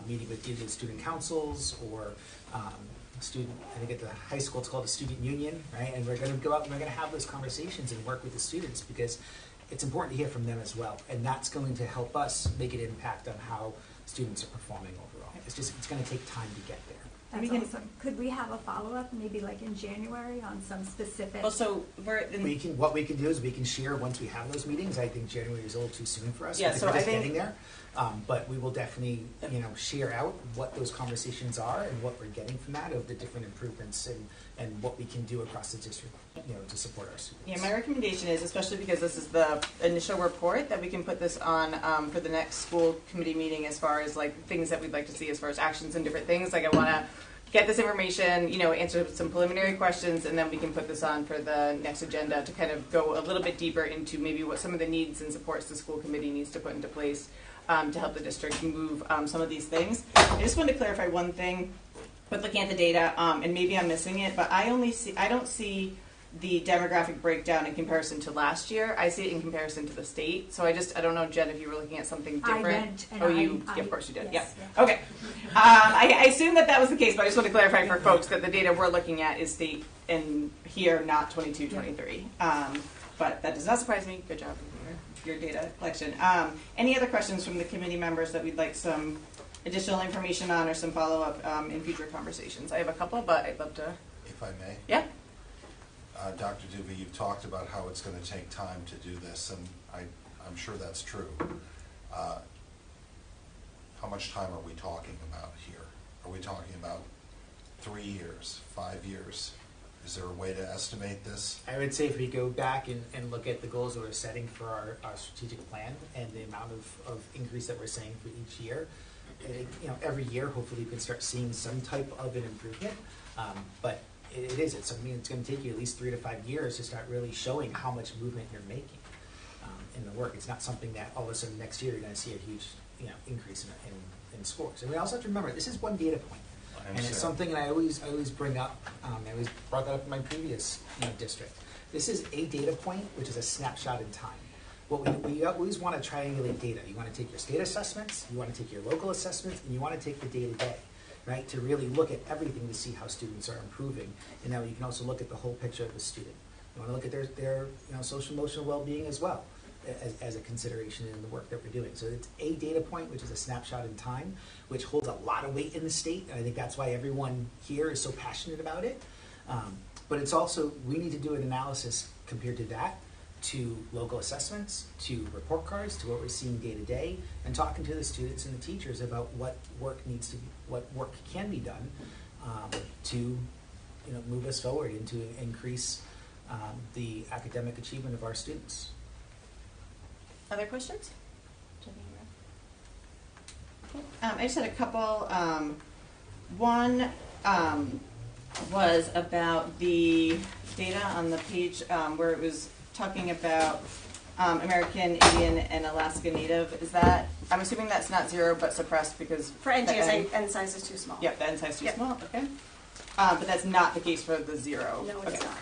B: meeting with either student councils or I think at the high school it's called a student union, right? And we're going to go out and we're going to have those conversations and work with the students, because it's important to hear from them as well. And that's going to help us make an impact on how students are performing overall. It's going to take time to get there.
G: That's awesome. Could we have a follow-up, maybe like in January, on some specific?
A: Well, so
B: What we can do is we can share once we have those meetings. I think January is a little too soon for us.
A: Yeah,
B: because
A: so
B: we're
A: I
B: just
A: think
B: getting there. But we will definitely, share out what those conversations are and what we're getting from that, of the different improvements and what we can do across the district, to support our students.
A: Yeah, my recommendation is, especially because this is the initial report, that we can put this on for the next school committee meeting, as far as like things that we'd like to see as far as actions and different things. Like, I want to get this information, answer some preliminary questions, and then we can put this on for the next agenda to kind of go a little bit deeper into maybe what some of the needs and supports the school committee needs to put into place to help the district move some of these things. I just wanted to clarify one thing with looking at the data, and maybe I'm missing it, but I don't see the demographic breakdown in comparison to last year. I see it in comparison to the state. So I don't know, Jen, if you were looking at something different.
G: I went, and
A: of course you did.
G: Yes,
A: Yeah. Okay. I assume that was the case, but I just want to clarify for folks that the data we're looking at is state and here, not 22, 23. But that does not surprise me. Good job with your data collection. Any other questions from the committee members that we'd like some additional information on, or some follow-up in future conversations? I have a couple, but I'd love to.
I: If I may.
A: Yeah.
I: Dr. Duva, you've talked about how it's going to take time to do this, and I'm sure that's true. How much time are we talking about here? Are we talking about 3 years, 5 years? Is there a way to estimate this?
B: I would say if we go back and look at the goals that we're setting for our strategic plan, and the amount of increase that we're saying for each year, every year hopefully we can start seeing some type of an improvement. But it's something that's going to take you at least 3 to 5 years to start really showing how much movement you're making in the work. It's not something that all of a sudden next year you're going to see a huge increase in scores. And we also have to remember, this is one data point. And it's something that I always bring up. I always brought that up in my previous district. This is a data point, which is a snapshot in time. What we always want to triangulate data. You want to take your state assessments, you want to take your local assessments, and you want to take the day-to-day. Right, to really look at everything to see how students are improving. And now you can also look at the whole picture of the student. You want to look at their social emotional well-being as well, as a consideration in the work that we're doing. So it's a data point, which is a snapshot in time, which holds a lot of weight in the state, and I think that's why everyone here is so passionate about it. But it's also, we need to do an analysis compared to that, to local assessments, to report cards, to what we're seeing day to day, and talking to the students and the teachers about what work can be done to move us forward and to increase the academic achievement of our students.
A: Other questions? I just had a couple. One was about the data on the page where it was talking about American Indian and Alaska Native. Is that, I'm assuming that's not 0 but suppressed because
H: For NGS, N size is too small.
A: Yep, the N size too
H: Yep.
A: small. Okay, but that's not the case for the 0.
H: No, it's
A: Okay.
H: not.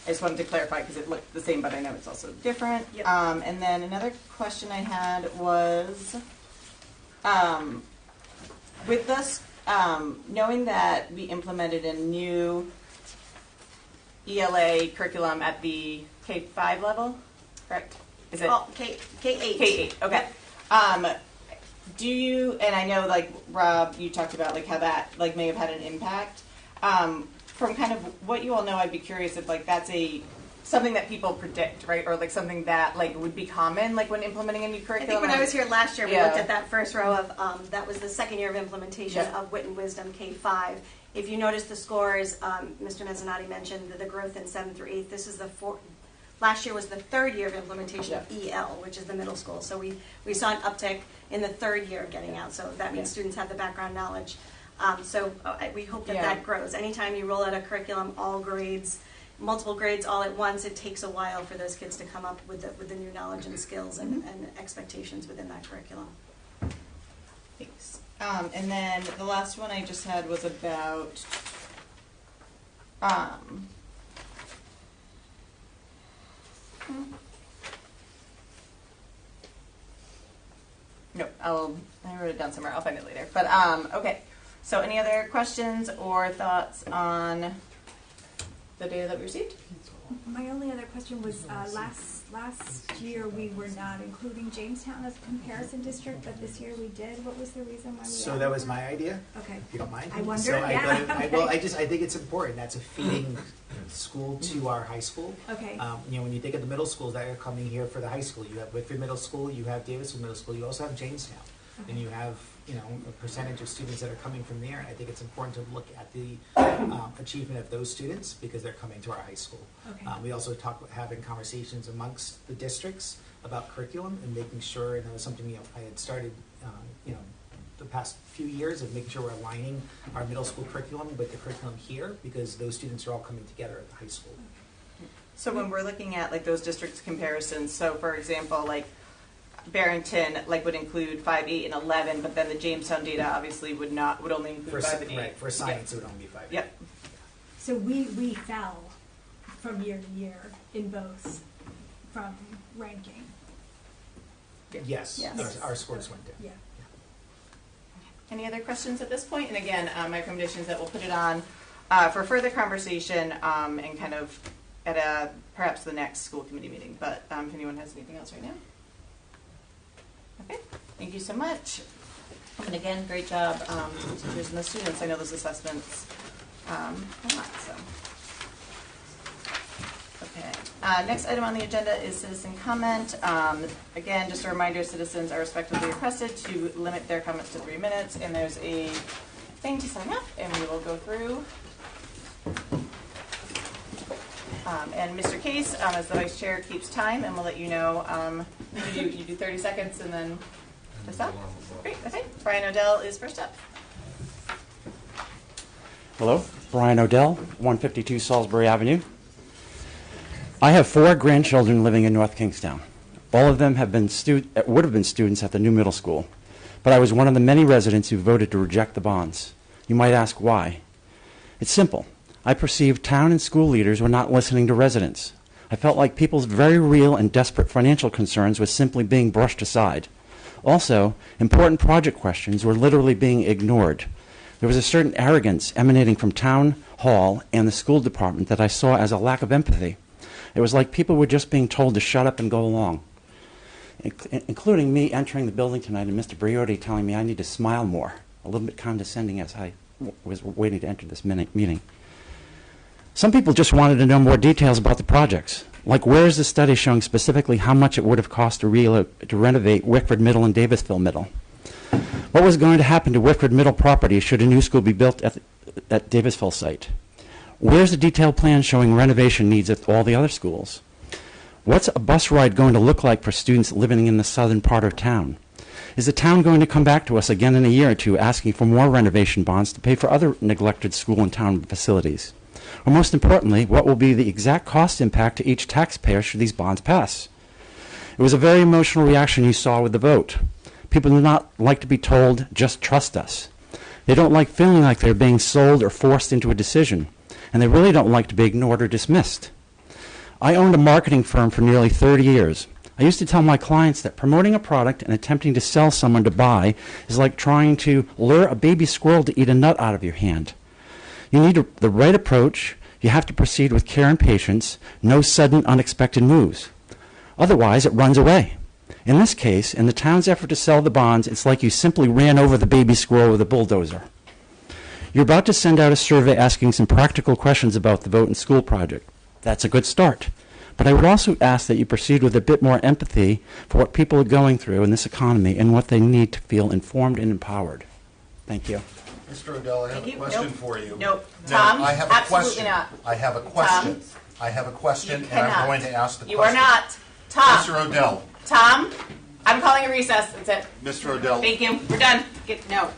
A: I just wanted to clarify because it looked the same, but I know it's also different.
H: Yep.
A: And then another question I had was, with this, knowing that we implemented a new ELA curriculum at the K-5 level, correct? Is it
H: K8.
A: K-8? Okay. Do you, and I know like Rob, you talked about like how that like may have had an impact. From kind of what you all know, I'd be curious if like that's something that people predict, right? Or like something that like would be common like when implementing a new
H: I
A: curriculum.
H: think when I was here last year, we
A: Yeah.
H: looked at that first row of, that was the second year of implementation
A: Yeah.
H: of Wit and Wisdom K-5. If you notice the scores, Mr. Mezzanotte mentioned the growth in 7th through 8th. This is last year was the third year of implementation of EL, which is the middle school. So we saw an uptick in the third year of getting out. So that means students have the background knowledge. We hope that that grows. Anytime you roll out a curriculum, all grades, multiple grades all at once, it takes a while for those kids to come up with the new knowledge and skills and expectations within that curriculum.
A: Thanks. And then the last one I just had was about no, I wrote it down somewhere. I'll find it later. But okay. So any other questions or thoughts on the data that we received?
G: My only other question was, last year we were not including Jamestown as a comparison district, but this year we did. What was the reason why we
B: So
G: added
B: that was my idea,
G: Okay.
B: if you don't mind.
G: I wondered,
B: So
G: yeah.
B: I think it's important. That's a feeding school to our high school.
G: Okay.
B: When you think of the middle schools that are coming here for the high school, you have Whitford Middle School, you have Davisville Middle School, you also have Jamestown. And you have, a percentage of students that are coming from there. And I think it's important to look at the achievement of those students because they're coming to our high school.
G: Okay.
B: We also having conversations amongst the districts about curriculum and making sure, and that was something I had started, the past few years of making sure we're aligning our middle school curriculum with the curriculum here because those students are all coming together at the high school.
A: So when we're looking at like those districts comparisons, so for example, like Barrington would include 5, 8, and 11, but then the Jamestown data obviously would only include 5 and 8.
B: Right, for science it would only be 5.
A: Yep.
G: So we fell from year to year in both from ranking.
B: Yes,
H: Yes.
B: our scores went down.
G: Yeah.
A: Any other questions at this point? And again, my recommendation is that we'll put it on for further conversation and kind of at perhaps the next school committee meeting. But if anyone has anything else right now. Okay, thank you so much. And again, great job to the teachers and the students. I know those assessments a lot, so. Okay, next item on the agenda is citizen comment. Again, just a reminder, citizens are respectfully requested to limit their comments to 3 minutes, and there's a thing to sign up, and we will go through. And Mr. Case, as the vice chair, keeps time, and we'll let you know. You do 30 seconds, and then to stop. Great. Okay. Brian Odell is first up.
J: Hello, Brian Odell, 152 Salisbury Avenue. I have 4 grandchildren living in North Kingstown. All of them would have been students at the new middle school, but I was one of the many residents who voted to reject the bonds. You might ask why. It's simple. I perceived town and school leaders were not listening to residents. I felt like people's very real and desperate financial concerns were simply being brushed aside. Also, important project questions were literally being ignored. There was a certain arrogance emanating from town hall and the school department that I saw as a lack of empathy. It was like people were just being told to shut up and go along, including me entering the building tonight and Mr. Briotti telling me I need to smile more, a little bit condescending as I was waiting to enter this meeting. Some people just wanted to know more details about the projects. Like, where is the study showing specifically how much it would have cost to renovate Wickford Middle and Davisville Middle? What was going to happen to Wickford Middle property should a new school be built at Davisville site? Where's the detailed plan showing renovation needs at all the other schools? What's a bus ride going to look like for students living in the southern part of town? Is the town going to come back to us again in a year or two asking for more renovation bonds to pay for other neglected school and town facilities? Or most importantly, what will be the exact cost impact to each taxpayer should these bonds pass? It was a very emotional reaction you saw with the vote. People do not like to be told, just trust us. They don't like feeling like they're being sold or forced into a decision, and they really don't like to be ignored or dismissed. I owned a marketing firm for nearly 30 years. I used to tell my clients that promoting a product and attempting to sell someone to buy is like trying to lure a baby squirrel to eat a nut out of your hand. You need the right approach. You have to proceed with care and patience, no sudden, unexpected moves. Otherwise, it runs away. In this case, in the town's effort to sell the bonds, it's like you simply ran over the baby squirrel with a bulldozer. You're about to send out a survey asking some practical questions about the vote and school project. That's a good start. But I would also ask that you proceed with a bit more empathy for what people are going through in this economy and what they need to feel informed and empowered. Thank you.
I: Mr. Odell, I have a question for you.
A: Nope.
I: Now,
A: Tom,
I: I have a
A: absolutely
I: question.
A: not.
I: I have a question.
A: Tom,
I: I have a question,
A: you
I: and I'm
A: cannot.
I: going to ask the
A: You
I: question.
A: are not. Tom.
I: Mr. Odell.
A: Tom, I'm calling a recess. That's it.
I: Mr. Odell.
A: Thank you. We're done. No.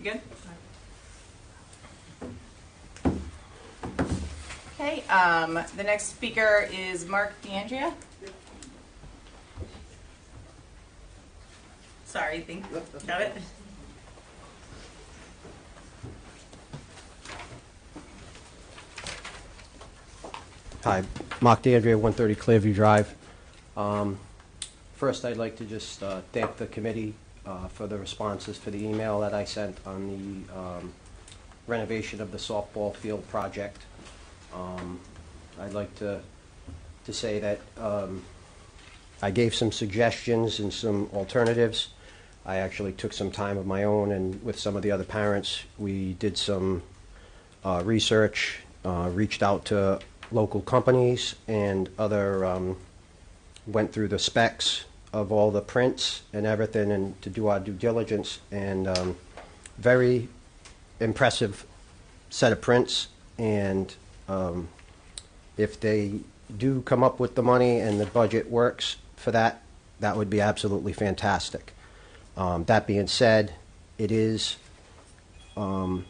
A: You good? Okay, the next speaker is Mark DeAndrea. Sorry, got it?
K: Hi, Mark DeAndrea, 130 Clearview Drive. First, I'd like to just thank the committee for the responses for the email that I sent on the renovation of the softball field project. I'd like to say that I gave some suggestions and some alternatives. I actually took some time of my own, and with some of the other parents, we did some research, reached out to local companies and other, went through the specs of all the prints and everything, and to do our due diligence, and very impressive set of prints. And if they do come up with the money and the budget works for that, that would be absolutely fantastic. That being said, it is more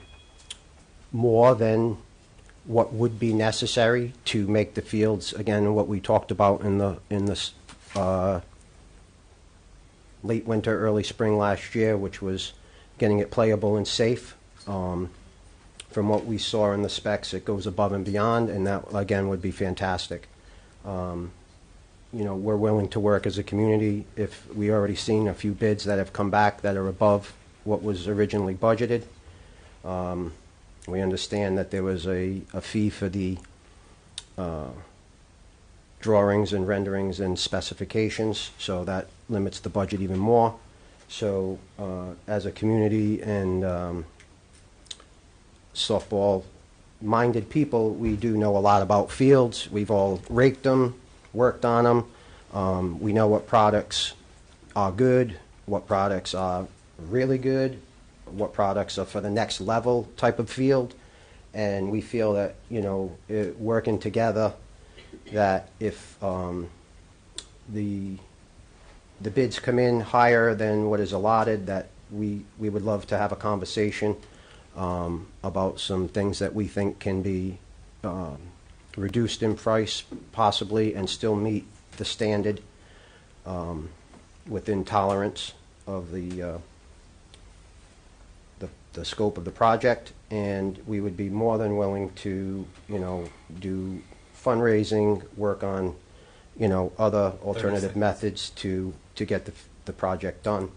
K: than what would be necessary to make the fields, again, what we talked about in the late winter, early spring last year, which was getting it playable and safe. From what we saw in the specs, it goes above and beyond, and that, again, would be fantastic. You know, we're willing to work as a community. If we already seen a few bids that have come back that are above what was originally budgeted. We understand that there was a fee for the drawings and renderings and specifications, so that limits the budget even more. So as a community and softball-minded people, we do know a lot about fields. We've all raked them, worked on them. We know what products are good, what products are really good, what products are for the next level type of field. And we feel that, working together, that if the bids come in higher than what is allotted, that we would love to have a conversation about some things that we think can be reduced in price possibly and still meet the standard within tolerance of the scope of the project. And we would be more than willing to, do fundraising, work on, other alternative methods to get the project done.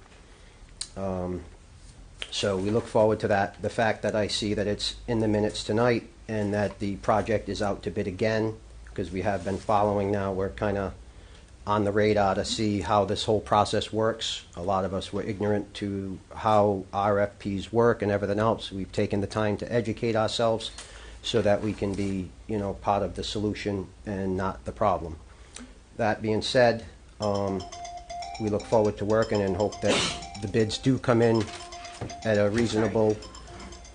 K: So we look forward to that. The fact that I see that it's in the minutes tonight and that the project is out to bid again, because we have been following now, we're kind of on the radar to see how this whole process works. A lot of us were ignorant to how RFPs work and everything else. We've taken the time to educate ourselves so that we can be, part of the solution and not the problem. That being said, we look forward to working and hope that the bids do come in at a reasonable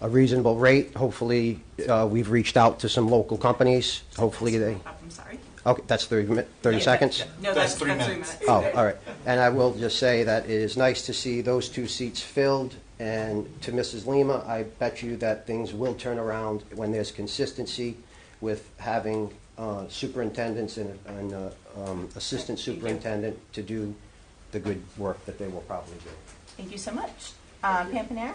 K: rate. Hopefully, we've reached out to some local companies. Hopefully they...
A: I'm sorry.
K: Okay, that's 30 seconds?
A: No, that's 3 minutes.
K: Oh, all right. And I will just say that it is nice to see those 2 seats filled. And to Mrs. Lima, I bet you that things will turn around when there's consistency with having superintendents and assistant superintendent to do the good work that they will probably do.
A: Thank you so much. Pam Panera?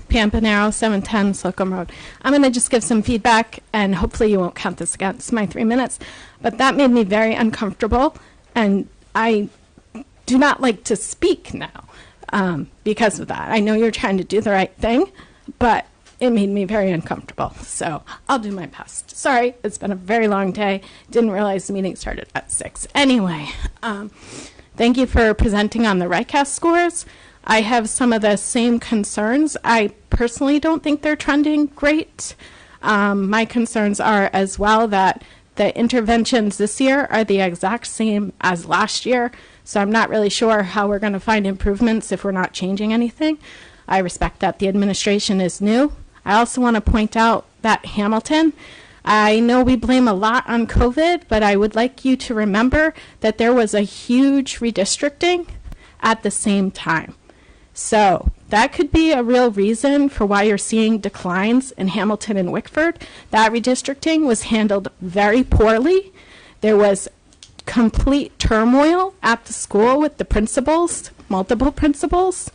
L: Pam Panero, 710 Slocum Road. I'm going to just give some feedback, and hopefully you won't count this against my 3 minutes. But that made me very uncomfortable, and I do not like to speak now because of that. I know you're trying to do the right thing, but it made me very uncomfortable. So I'll do my best. Sorry, it's been a very long day. Didn't realize the meeting started at 6. Anyway, thank you for presenting on the RICAS scores. I have some of the same concerns. I personally don't think they're trending great. My concerns are as well that the interventions this year are the exact same as last year, so I'm not really sure how we're going to find improvements if we're not changing anything. I respect that the administration is new. I also want to point out that Hamilton, I know we blame a lot on COVID, but I would like you to remember that there was a huge redistricting at the same time. So that could be a real reason for why you're seeing declines in Hamilton and Wickford. That redistricting was handled very poorly. There was complete turmoil at the school with the principals, multiple principals.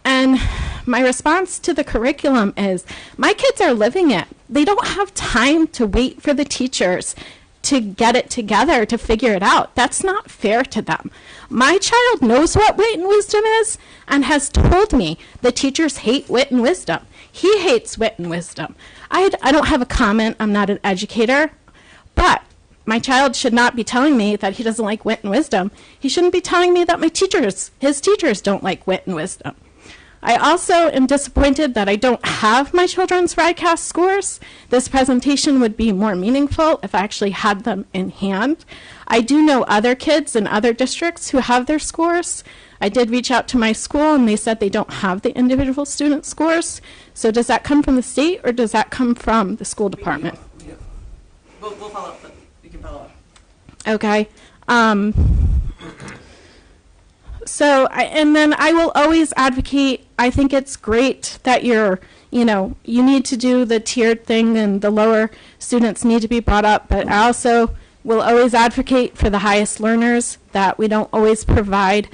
L: And my response to the curriculum is, my kids are living it. They don't have time to wait for the teachers to get it together, to figure it out. That's not fair to them. My child knows what wit and wisdom is and has told me the teachers hate wit and wisdom. He hates wit and wisdom. I don't have a comment. I'm not an educator. But my child should not be telling me that he doesn't like wit and wisdom. He shouldn't be telling me that his teachers don't like wit and wisdom. I also am disappointed that I don't have my children's RICAS scores. This presentation would be more meaningful if I actually had them in hand. I do know other kids in other districts who have their scores. I did reach out to my school and they said they don't have the individual student scores. So does that come from the state or does that come from the school department?
A: We'll follow up. We can follow up.
L: Okay. And then I will always advocate, I think it's great that you need to do the tiered thing and the lower students need to be brought up, but I also will always advocate for the highest learners, that we don't always provide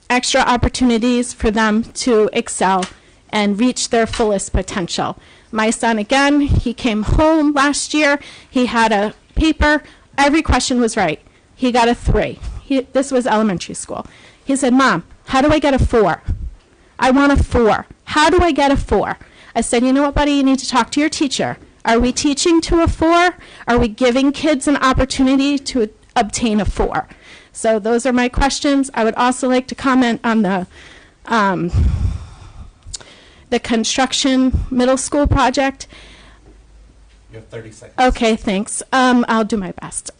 L: extra opportunities for them to excel and reach their fullest potential. My son, again, he came home last year, he had a paper, every question was right. He got a 3. This was elementary school. He said, Mom, how do I get a 4? I want a 4. How do I get a 4? I said, you know what, buddy, you need to talk to your teacher. Are we teaching to a 4? Are we giving kids an opportunity to obtain a 4? So those are my questions. I would also like to comment on the construction middle school project.
B: You have 30 seconds.
L: Okay, thanks. I'll do my best.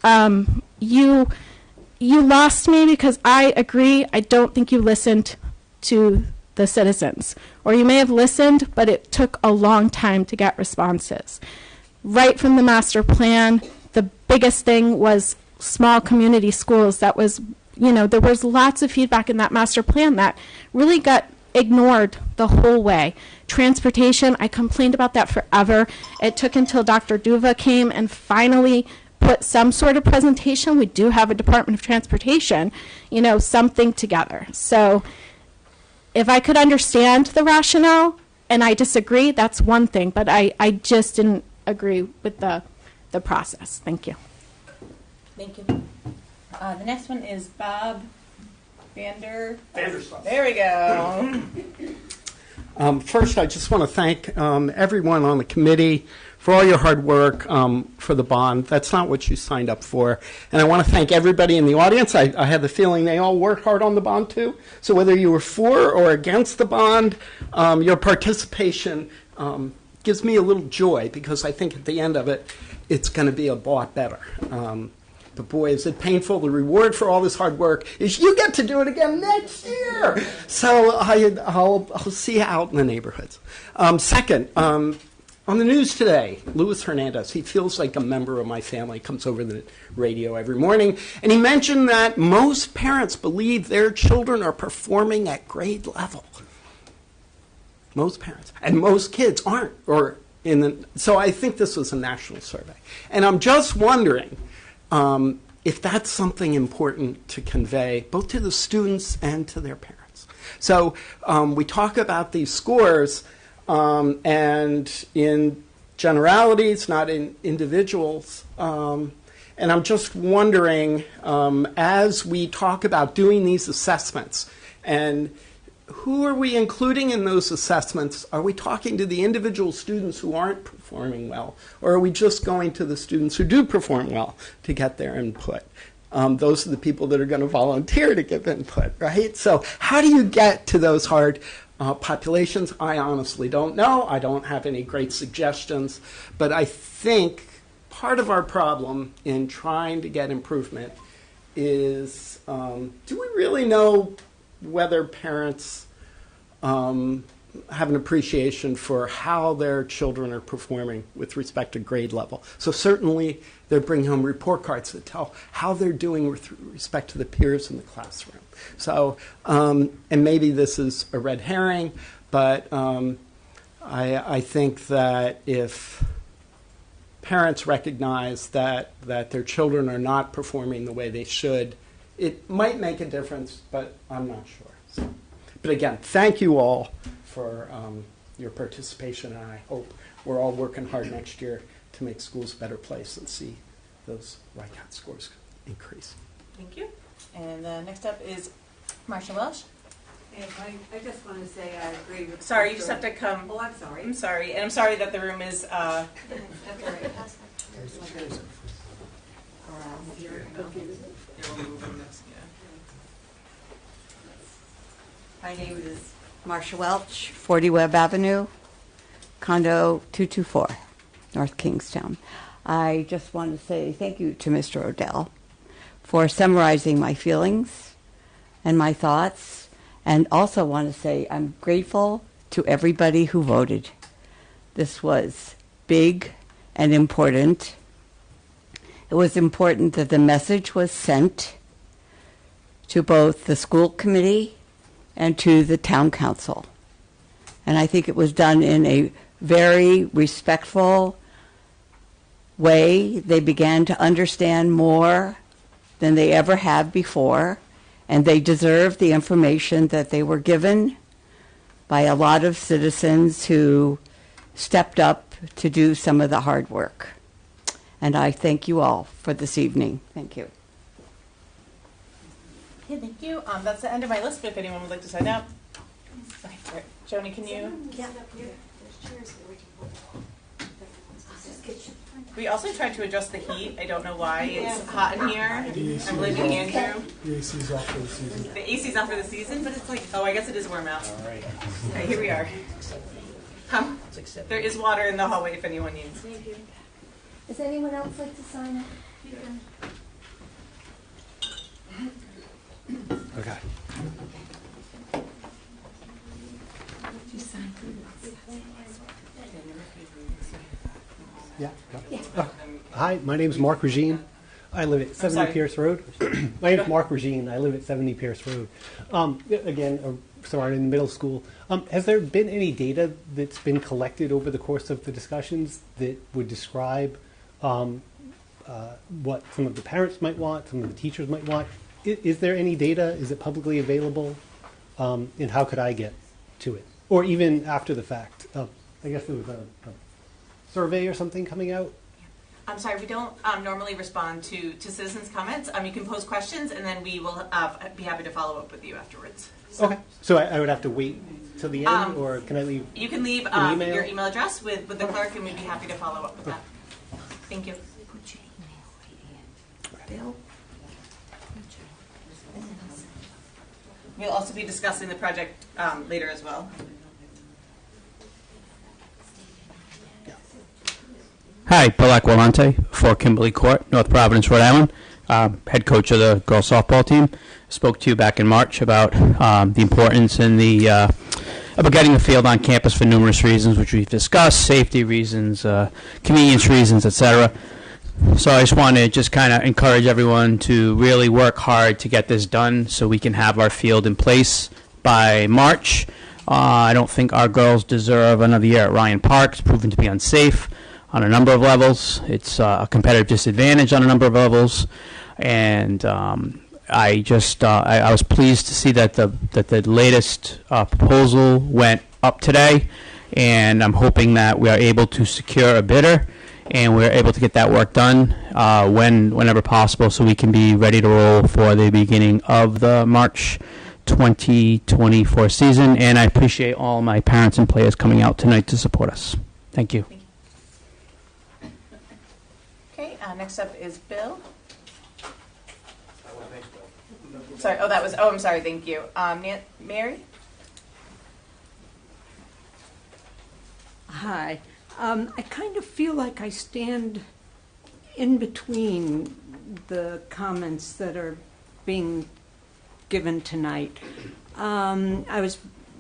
L: You lost me because I agree. I don't think you listened to the citizens. Or you may have listened, but it took a long time to get responses. Right from the master plan, the biggest thing was small community schools. That was, there was lots of feedback in that master plan that really got ignored the whole way. Transportation, I complained about that forever. It took until Dr. Duva came and finally put some sort of presentation. We do have a Department of Transportation, something together. So if I could understand the rationale and I disagree, that's one thing, but I just didn't agree with the process. Thank you.
A: Thank you. The next one is Bob
M: Vandersloot.
A: There we go.
M: First, I just want to thank everyone on the committee for all your hard work for the bond. That's not what you signed up for. And I want to thank everybody in the audience. I had the feeling they all worked hard on the bond too. So whether you were for or against the bond, your participation gives me a little joy because I think at the end of it, it's going to be a lot better. But boy, is it painful. The reward for all this hard work is you get to do it again next year. So I'll see you out in the neighborhoods. Second, on the news today, Luis Hernandez, he feels like a member of my family, comes over the radio every morning, and he mentioned that most parents believe their children are performing at grade level. Most parents. And most kids aren't. So I think this was a national survey. And I'm just wondering if that's something important to convey both to the students and to their parents. So we talk about these scores and in generalities, not in individuals. And I'm just wondering, as we talk about doing these assessments, and who are we including in those assessments? Are we talking to the individual students who aren't performing well? Or are we just going to the students who do perform well to get their input? Those are the people that are going to volunteer to give input, right? So how do you get to those hard populations? I honestly don't know. I don't have any great suggestions. But I think part of our problem in trying to get improvement is, do we really know whether parents have an appreciation for how their children are performing with respect to grade level? So certainly they bring home report cards that tell how they're doing with respect to the peers in the classroom. So, and maybe this is a red herring, but I think that if parents recognize that their children are not performing the way they should, it might make a difference, but I'm not sure. So, but again, thank you all for your participation, and I hope we're all working hard next year to make schools a better place and see those RICAT scores increase.
A: Thank you. And next up is Marsha Welsh.
N: And I just want to say I agree with...
A: Sorry, you just have to come.
N: Oh, I'm sorry.
A: I'm sorry. And I'm sorry that the room is...
N: That's all right. My name is Marsha Welch, 40 Webb Avenue, condo 224, North Kingstown. I just want to say thank you to Mr. Odell for summarizing my feelings and my thoughts, and also want to say I'm grateful to everybody who voted. This was big and important. It was important that the message was sent to both the school committee and to the town council. And I think it was done in a very respectful way. They began to understand more than they ever have before, and they deserve the information that they were given by a lot of citizens who stepped up to do some of the hard work. And I thank you all for this evening. Thank you.
A: Okay, thank you. That's the end of my list, but if anyone would like to sign up. Okay. All right, Joni, can you?
C: Yeah.
A: We also tried to adjust the heat. I don't know why it's hot in here. I'm blaming Andrew.
O: The AC's off for the season.
A: The AC's on for the season, but it's like, oh, I guess it is warm out. All right, here we are. There is water in the hallway if anyone needs.
C: Does anyone else like to sign up?
O: Okay. Yeah. Hi, my name's Mark Regine. I live at 70
A: sorry.
O: Pierce Road. My name's Mark Regine. I live at 70 Pierce Road. Again, sorry, in middle school. Has there been any data that's been collected over the course of the discussions that would describe what some of the parents might want, some of the teachers might want? Is there any data? Is it publicly available? And how could I get to it? Or even after the fact? I guess there was a survey or something coming out?
A: I'm sorry, we don't normally respond to citizens' comments. You can pose questions, and then we will be happy to follow up with you afterwards.
O: Okay. So I would have to wait till the end, or can I leave?
A: You can leave
O: an email?
A: your email address with the clerk, and we'd be happy to follow up with that. Thank you.
C: Bill?
A: We'll also be discussing the project later as well.
P: Hi, Bill Aquilante for Kimberly Court, North Providence, Rhode Island, head coach of the girls softball team. Spoke to you back in March about the importance and about getting a field on campus for numerous reasons, which we've discussed, safety reasons, convenience reasons, etc. So I just want to just kind of encourage everyone to really work hard to get this done so we can have our field in place by March. I don't think our girls deserve another year at Ryan Park. It's proven to be unsafe on a number of levels. It's a competitive disadvantage on a number of levels. And I was pleased to see that the latest proposal went up today. And I'm hoping that we are able to secure a bidder and we're able to get that work done whenever possible so we can be ready to roll for the beginning of the March 2024 season. And I appreciate all my parents and players coming out tonight to support us. Thank you.
A: Okay, next up is Bill. Sorry, I'm sorry, thank you. Mary?
Q: Hi. I kind of feel like I stand in between the comments that are being given tonight. I was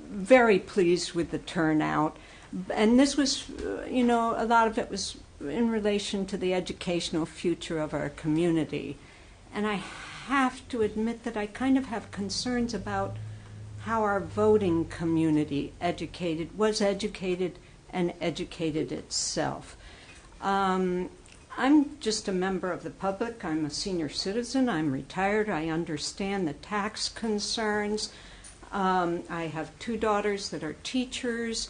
Q: very pleased with the turnout, and this was, a lot of it was in relation to the educational future of our community. And I have to admit that I kind of have concerns about how our voting community was educated and educated itself. I'm just a member of the public. I'm a senior citizen. I'm retired. I understand the tax concerns. I have 2 daughters that are teachers.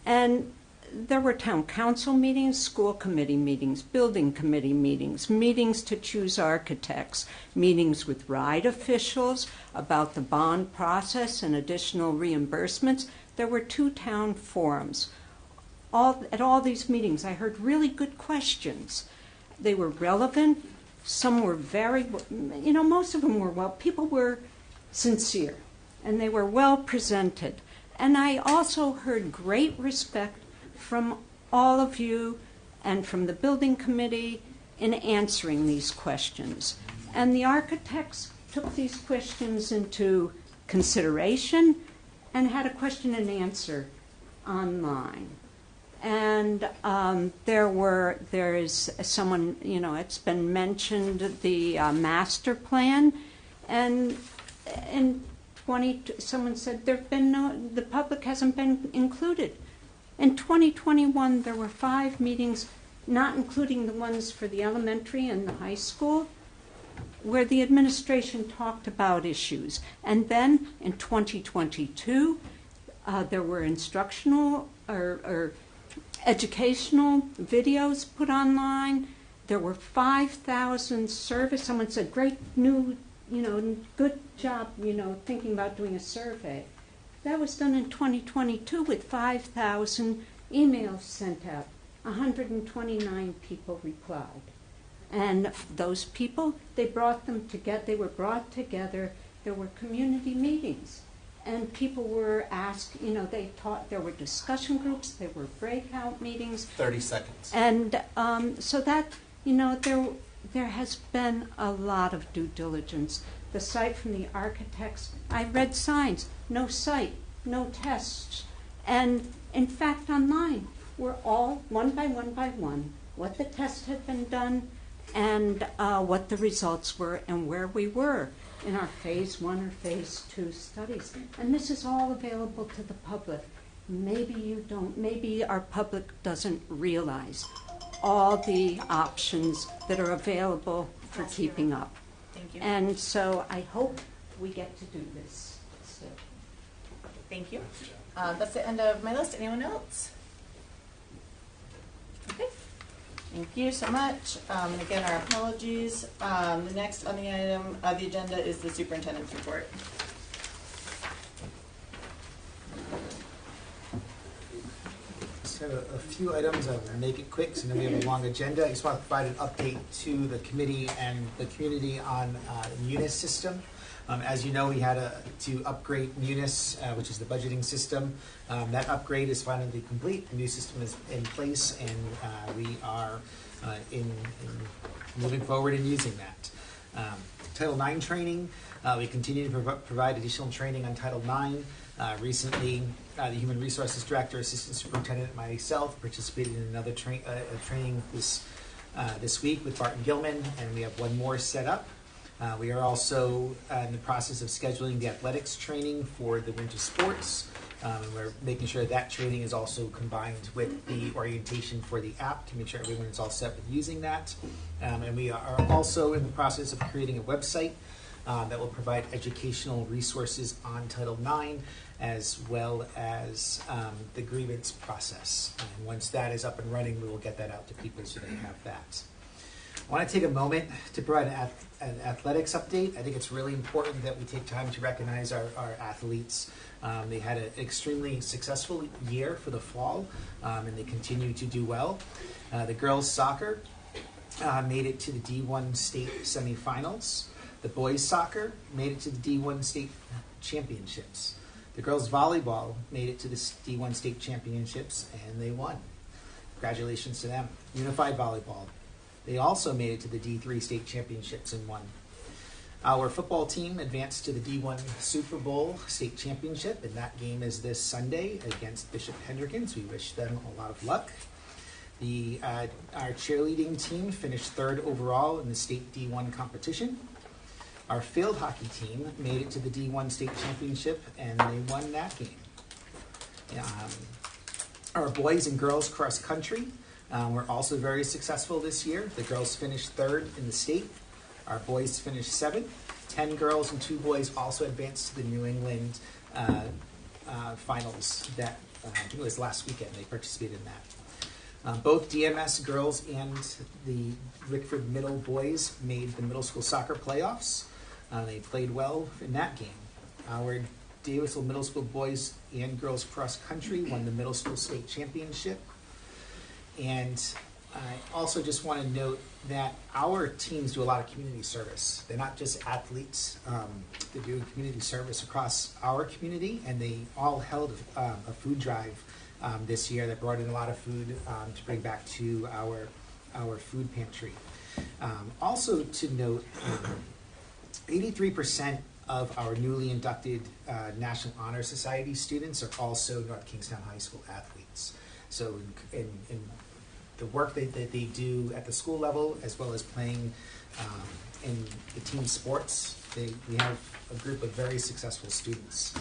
Q: And there were town council meetings, school committee meetings, building committee meetings, meetings to choose architects, meetings with RIDE officials about the bond process and additional reimbursements. There were 2 town forums. At all these meetings, I heard really good questions. They were relevant. Some were most of them were people were sincere, and they were well presented. And I also heard great respect from all of you and from the building committee in answering these questions. And the architects took these questions into consideration and had a question and answer online. And there is someone, it's been mentioned, the master plan, and someone said the public hasn't been included. In 2021, there were 5 meetings, not including the ones for the elementary and the high school, where the administration talked about issues. And then in 2022, there were instructional or educational videos put online. There were 5,000 surveys. Someone said, great new, good job, thinking about doing a survey. That was done in 2022 with 5,000 emails sent out. 129 people replied. And those people, they brought them together, they were brought together, there were community meetings. And people were asked, they taught, there were discussion groups, there were breakout meetings.
B: 30 seconds.
Q: And so that, there has been a lot of due diligence. The site from the architects, I read signs, no site, no tests. And in fact, online, we're all one by one, what the test had been done and what the results were and where we were in our phase 1 or phase 2 studies. And this is all available to the public. Maybe our public doesn't realize all the options that are available for keeping up.
A: Thank you.
Q: And so I hope we get to do this still.
A: Thank you. That's the end of my list. Anyone else? Okay. Thank you so much. And again, our apologies. The next on the item the agenda is the superintendent's report.
B: Just have a few items. I'll make it quick, so then we have a long agenda. I just want to provide an update to the committee and the community on the Munis system. As you know, we had to upgrade Munis, which is the budgeting system. That upgrade is finally complete. The new system is in place, and we are moving forward in using that. Title IX training, we continue to provide additional training on Title IX. Recently, the Human Resources Director, Assistant Superintendent, and myself participated in another training this week with Barton Gilman, and we have one more set up. We are also in the process of scheduling the athletics training for the winter sports. And we're making sure that training is also combined with the orientation for the app to make sure everyone is all set with using that. And we are also in the process of creating a website that will provide educational resources on Title IX as well as the grievance process. And once that is up and running, we will get that out to people so they have that. I want to take a moment to provide an athletics update. I think it's really important that we take time to recognize our athletes. They had an extremely successful year for the fall, and they continue to do well. The girls' soccer made it to the D1 state semifinals. The boys' soccer made it to the D1 state championships. The girls' volleyball made it to the D1 state championships, and they won. Congratulations to them. Unified volleyball. They also made it to the D3 state championships and won. Our football team advanced to the D1 Super Bowl state championship, and that game is this Sunday against Bishop Hendrickens. We wish them a lot of luck. Our cheerleading team finished 3rd overall in the state D1 competition. Our field hockey team made it to the D1 state championship, and they won that game. Our boys and girls cross country were also very successful this year. The girls finished 3rd in the state. Our boys finished 7th. 10 girls and 2 boys also advanced to the New England finals. That I think it was last weekend. They participated in that. Both DMS girls and the Rickford Middle boys made the middle school soccer playoffs. They played well in that game. Our Davisville Middle School boys and girls cross country won the middle school state championship. And I also just want to note that our teams do a lot of community service. They're not just athletes. They do community service across our community, and they all held a food drive this year that brought in a lot of food to bring back to our food pantry. Also to note, 83% of our newly inducted National Honor Society students are also North Kingstown High School athletes. So in the work that they do at the school level, as well as playing in the team sports, we have a group of very successful students.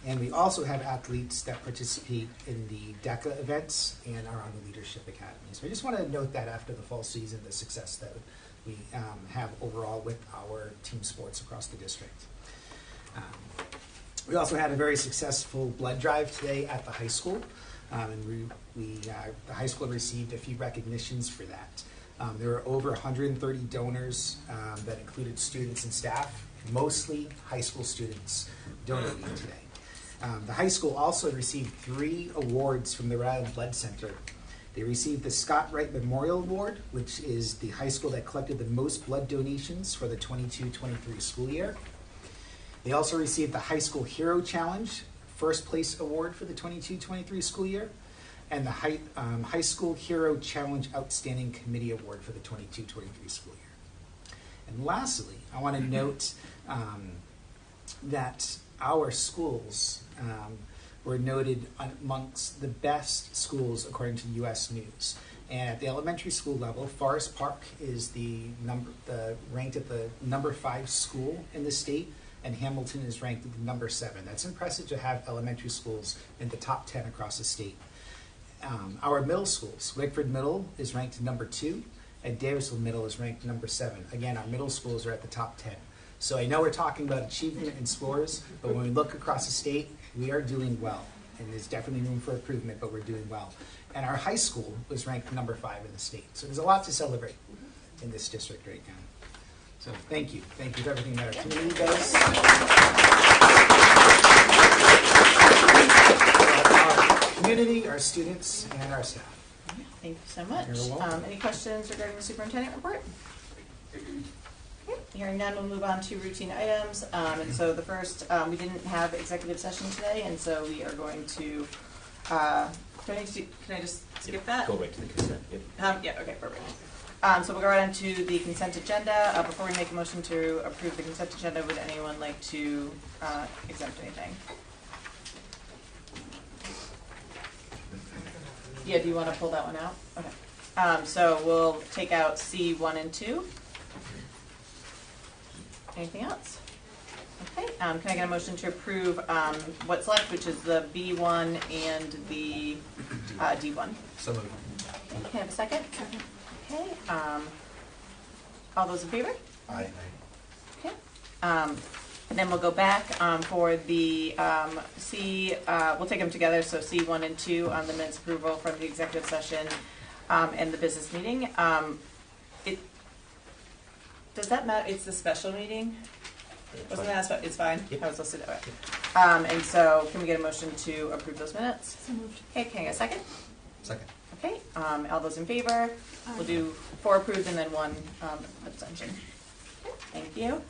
B: And we also have athletes that participate in the DECA events and are on the Leadership Academy. So I just want to note that after the fall season, the success that we have overall with our team sports across the district. We also had a very successful blood drive today at the high school. And the high school received a few recognitions for that. There were over 130 donors that included students and staff, mostly high school students donating today. The high school also received 3 awards from the Rhode Island Blood Center. They received the Scott Wright Memorial Award, which is the high school that collected the most blood donations for the 22-23 school year. They also received the High School Hero Challenge, first place award for the 22-23 school year, and the High School Hero Challenge Outstanding Committee Award for the 22-23 school year. And lastly, I want to note that our schools were noted amongst the best schools according to U.S. News. And at the elementary school level, Forest Park is ranked at the number 5 school in the state, and Hamilton is ranked at the number 7. That's impressive to have elementary schools in the top 10 across the state. Our middle schools, Wickford Middle is ranked number 2, and Davisville Middle is ranked number 7. Again, our middle schools are at the top 10. So I know we're talking about achievement and scores, but when we look across the state, we are doing well. And there's definitely room for improvement, but we're doing well. And our high school was ranked number 5 in the state. So there's a lot to celebrate in this district right now. So thank you. Thank you for everything that our community does. Our community, our students, and our staff.
A: Thank you so much.
B: You're welcome.
A: Any questions regarding the superintendent report? Hearing none, we'll move on to routine items. And so the first, we didn't have executive session today, and so we are going to, can I just skip that?
R: Go right to the consent. Yep.
A: Yeah, okay, perfect. So we'll go right on to the consent agenda. Before we make a motion to approve the consent agenda, would anyone like to exempt anything? Yeah, do you want to pull that one out? Okay. So we'll take out C1 and 2. Anything else? Okay. Can I get a motion to approve what's left, which is the B1 and the D1?
R: So moved.
A: Okay, can I have a second? Second. Okay. All those in favor?
I: Aye.
A: Okay. And then we'll go back for the we'll take them together, so C1 and 2 on the minutes approval from the executive session and the business meeting. Does that matter? It's the special meeting? Wasn't that it's fine? Yep. I was listed that way. And so can we get a motion to approve those minutes?
G: So moved.
A: Okay, can I get a second?
R: Second.
A: Okay, all those in favor? We'll do 4 approved and then 1 abstention. Okay, thank you.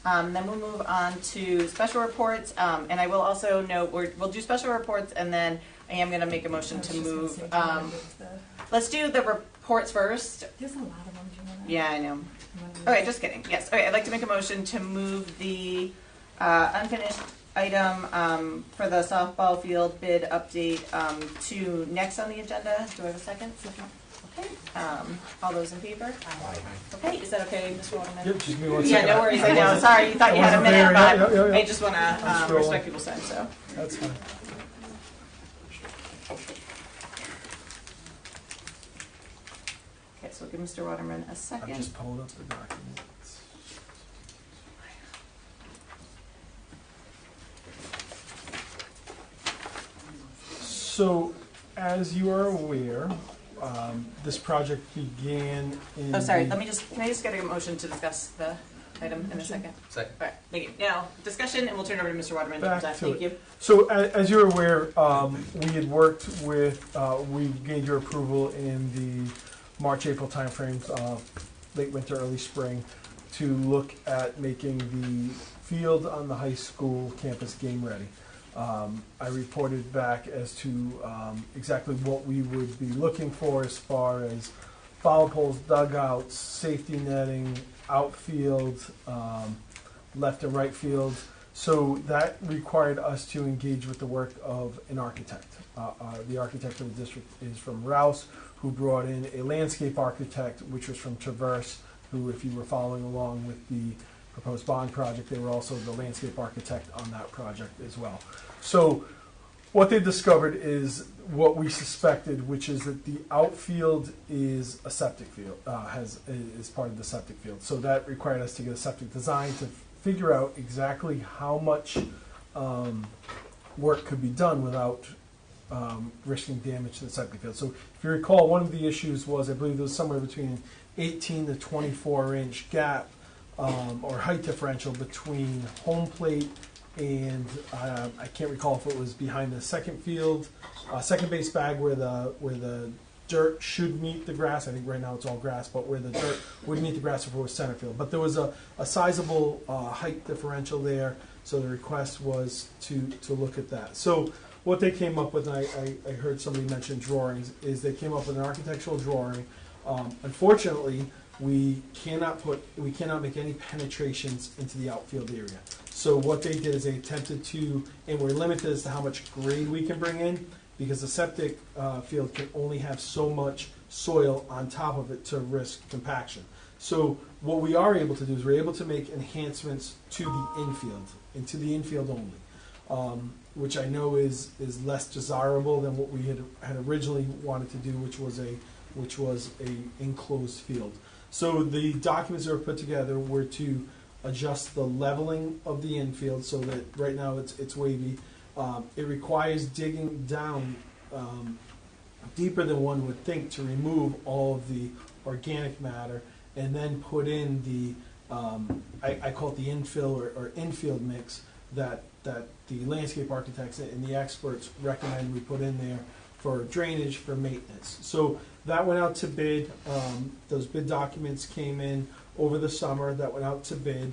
A: Then we'll move on to special reports. And I will also note, we'll do special reports and then I am going to make a motion to move. Let's do the reports first.
G: There's a lot of them. Do you want to?
A: Yeah, I know. Okay, just kidding. Yes. Okay, I'd like to make a motion to move the unfinished item for the softball field bid update to next on the agenda. Do I have a second? Second. Okay. All those in favor? Aye. Okay, is that okay, Mr. Waterman?
F: Yep, just give me 1
A: Yeah,
F: second.
A: no worries. I know. Sorry, you thought you had a minute, but I just want to respect people's time. So
F: That's fine.
A: okay, so we'll give Mr. Waterman a second.
F: I'm just pulling up the documents. So, as you are aware, this project began in.
A: Oh, sorry.
F: the-
A: Can I just get a motion to discuss the item in a second?
R: Second.
A: All right. Thank you. Now, discussion, and we'll turn it over to Mr. Waterman.
F: Back to
A: Thank
F: it.
A: you.
F: So, as you're aware, we had worked with, we gained your approval in the March, April timeframes, late winter, early spring, to look at making the field on the high school campus game ready. I reported back as to exactly what we would be looking for as far as foul poles, dugouts, safety netting, outfield, left and right field. So that required us to engage with the work of an architect. The architect of the district is from Rouse, who brought in a landscape architect, which was from Traverse, who, if you were following along with the proposed bond project, they were also the landscape architect on that project as well. So what they discovered is what we suspected, which is that the outfield is a septic field, is part of the septic field. So that required us to get a septic design to figure out exactly how much work could be done without risking damage to the septic field. So if you recall, one of the issues was, I believe there was somewhere between an 18 to 24 inch gap or height differential between home plate
R: and I can't recall if it was behind the second field, second base bag where the dirt should meet the grass. I think right now it's all grass, but where the dirt would meet the grass if it was center field. But there was a sizable height differential there, so the request was to look at that. So what they came up with, and I heard somebody mention drawings, is they came up with an architectural drawing. Unfortunately, we cannot make any penetrations into the outfield area. So what they did is they attempted to, and we're limited as to how much grade we can bring in, because the septic field can only have so much soil on top of it to risk compaction. So what we are able to do is we're able to make enhancements to the infield, and to the infield only, which I know is less desirable than what we had originally wanted to do, which was a enclosed field. So the documents that were put together were to adjust the leveling of the infield so that right now it's wavy. It requires digging down deeper than one would think to remove all of the organic matter, and then put in the I call it the infill or infield mix that the landscape architects and the experts recommend we put in there for drainage, for maintenance. So that went out to bid. Those bid documents came in over the summer. That went out to bid.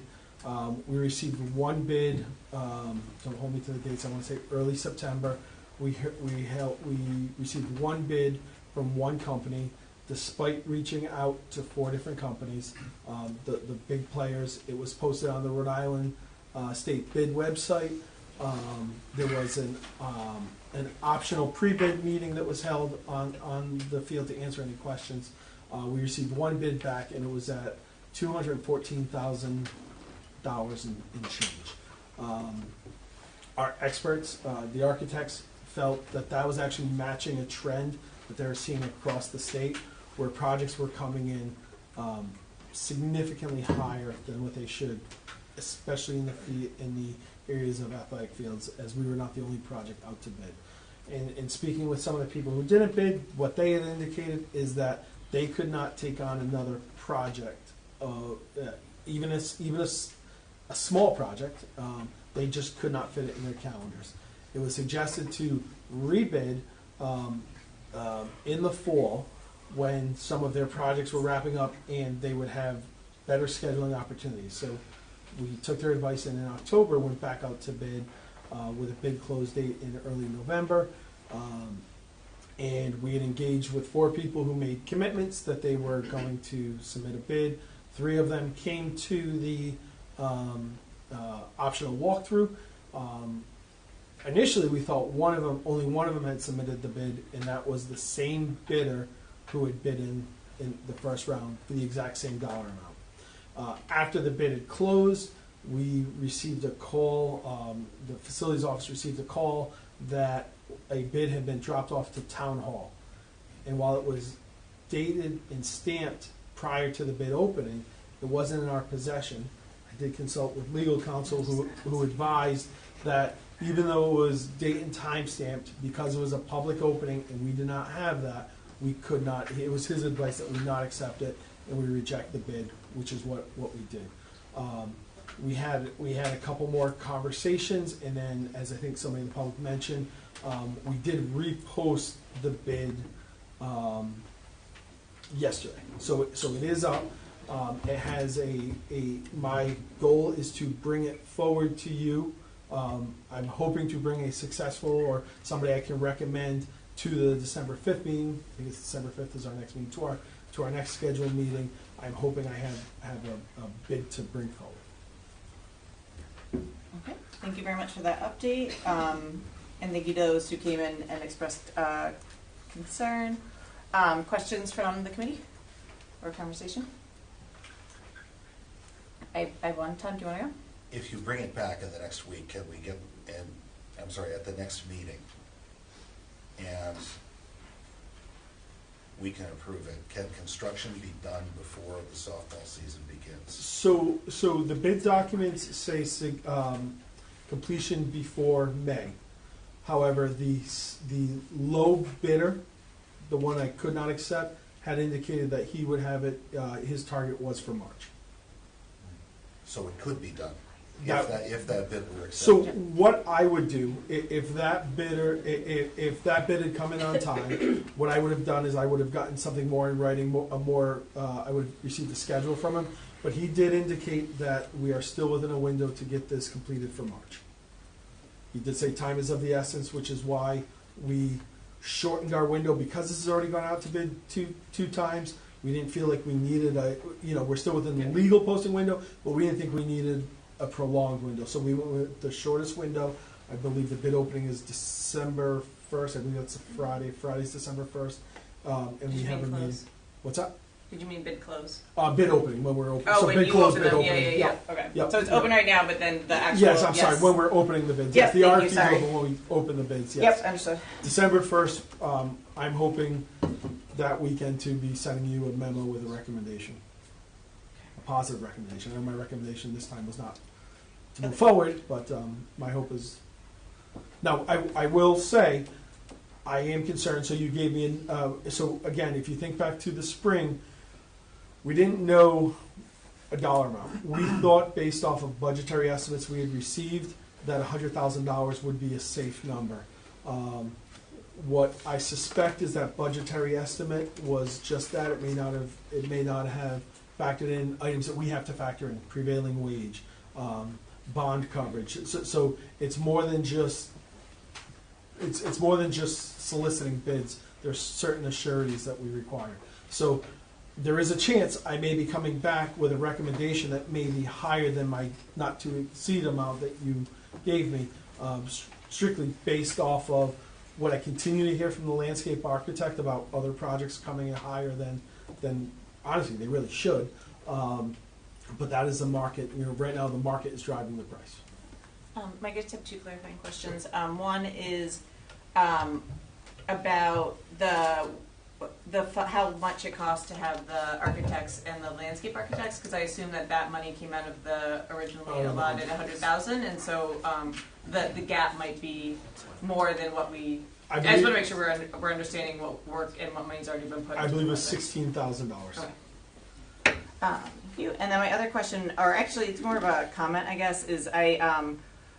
R: We received one bid. Don't hold me to the dates. I want to say early September. We received one bid from one company, despite reaching out to 4 different companies. The big players. It was posted on the Rhode Island State bid website. There was an optional pre-bid meeting that was held on the field to answer any questions. We received one bid back, and it was at $214,000 in change. Our experts, the architects, felt that was actually matching a trend that they were seeing across the state, where projects were coming in significantly higher than what they should, especially in the areas of athletic fields, as we were not the only project out to bid. And speaking with some of the people who didn't bid, what they had indicated is that they could not take on another project, even a small project. They just could not fit it in their calendars. It was suggested to rebid in the fall, when some of their projects were wrapping up and they would have better scheduling opportunities. So we took their advice, and in October went back out to bid with a bid close date in early November. And we had engaged with 4 people who made commitments that they were going to submit a bid. 3 of them came to the optional walkthrough. Initially, we thought only one of them had submitted the bid, and that was the same bidder who had bid in the first round for the exact same dollar amount. After the bid had closed, we received a call, the facilities office received a call that a bid had been dropped off to Town Hall. And while it was dated and stamped prior to the bid opening, it wasn't in our possession. I did consult with legal counsel who advised that even though it was date and time stamped, because it was a public opening and we did not have that, we could not, it was his advice that we not accept it and we reject the bid, which is what we did. We had a couple more conversations, and then, as I think somebody in the public mentioned, we did repost the bid yesterday. So it is up. It has my goal is to bring it forward to you. I'm hoping to bring a successful, or somebody I can recommend, to the December 5th meeting. I think it's December 5th is our next meeting, to our next scheduled meeting. I'm hoping I have a bid to bring forward.
A: Okay, thank you very much for that update. And thank you to those who came in and expressed concern. Questions from the committee or conversation? I have one. Tom, do you want to go?
I: If you bring it back in the next week, can we get, at the next meeting, and we can approve it, can construction be done before the softball season begins?
R: So the bid documents say completion before May. However, the low bidder, the one I could not accept, had indicated that he would have it, his target was for March.
I: So it could be done? If that bid were
R: So
I: accepted.
R: what I would do, if that bid had come in on time, what I would have done is I would have gotten something more in writing, I would have received a schedule from him. But he did indicate that we are still within a window to get this completed for March. He did say time is of the essence, which is why we shortened our window, because this has already gone out to bid two times. We didn't feel like we needed we're still within the legal posting window, but we didn't think we needed a prolonged window. So we went with the shortest window. I believe the bid opening is December 1st. I believe that's a Friday. Friday's December 1st. And we have a meeting. What's that?
A: Did you mean bid close?
R: Bid opening, when we're open.
A: Oh,
R: so
A: when
R: bid
A: you
R: close,
A: open
R: bid
A: them,
R: opening.
A: yeah. Okay.
R: Yep.
A: So it's open right now, but then the actual.
R: Yes, I'm sorry, when we're opening the bids.
A: Yes,
R: The
A: thank you,
R: RFP's
A: sorry.
R: open when we open the bids, yes.
A: Yep, understood.
R: December 1st, I'm hoping that weekend to be sending you a memo with a recommendation. A positive recommendation. I know my recommendation this time was not to move forward, but my hope is. Now, I will say, I am concerned, so you gave me, so again, if you think back to the spring, we didn't know a dollar amount. We thought, based off of budgetary estimates we had received, that $100,000 would be a safe number. What I suspect is that budgetary estimate was just that. It may not have factored in items that we have to factor in: prevailing wage, bond coverage. So it's more than just soliciting bids. There's certain assurities that we require. So there is a chance I may be coming back with a recommendation that may be higher than my not to exceed amount that you gave me, strictly based off of what I continue to hear from the landscape architect about other projects coming in higher than honestly they really should. But that is the market. Right now the market is driving the price.
A: Mike, I just have two clarifying questions. One is about how much it costs to have the architects and the landscape architects, because I assume that money came out of the originally allotted $100,000, and so the gap might be more than what we. I just want to make sure we're understanding what work and what money's already been put.
R: I believe it was $16,000.
A: Okay. Thank you. And then my other question, or actually it's more of a comment, I guess, is I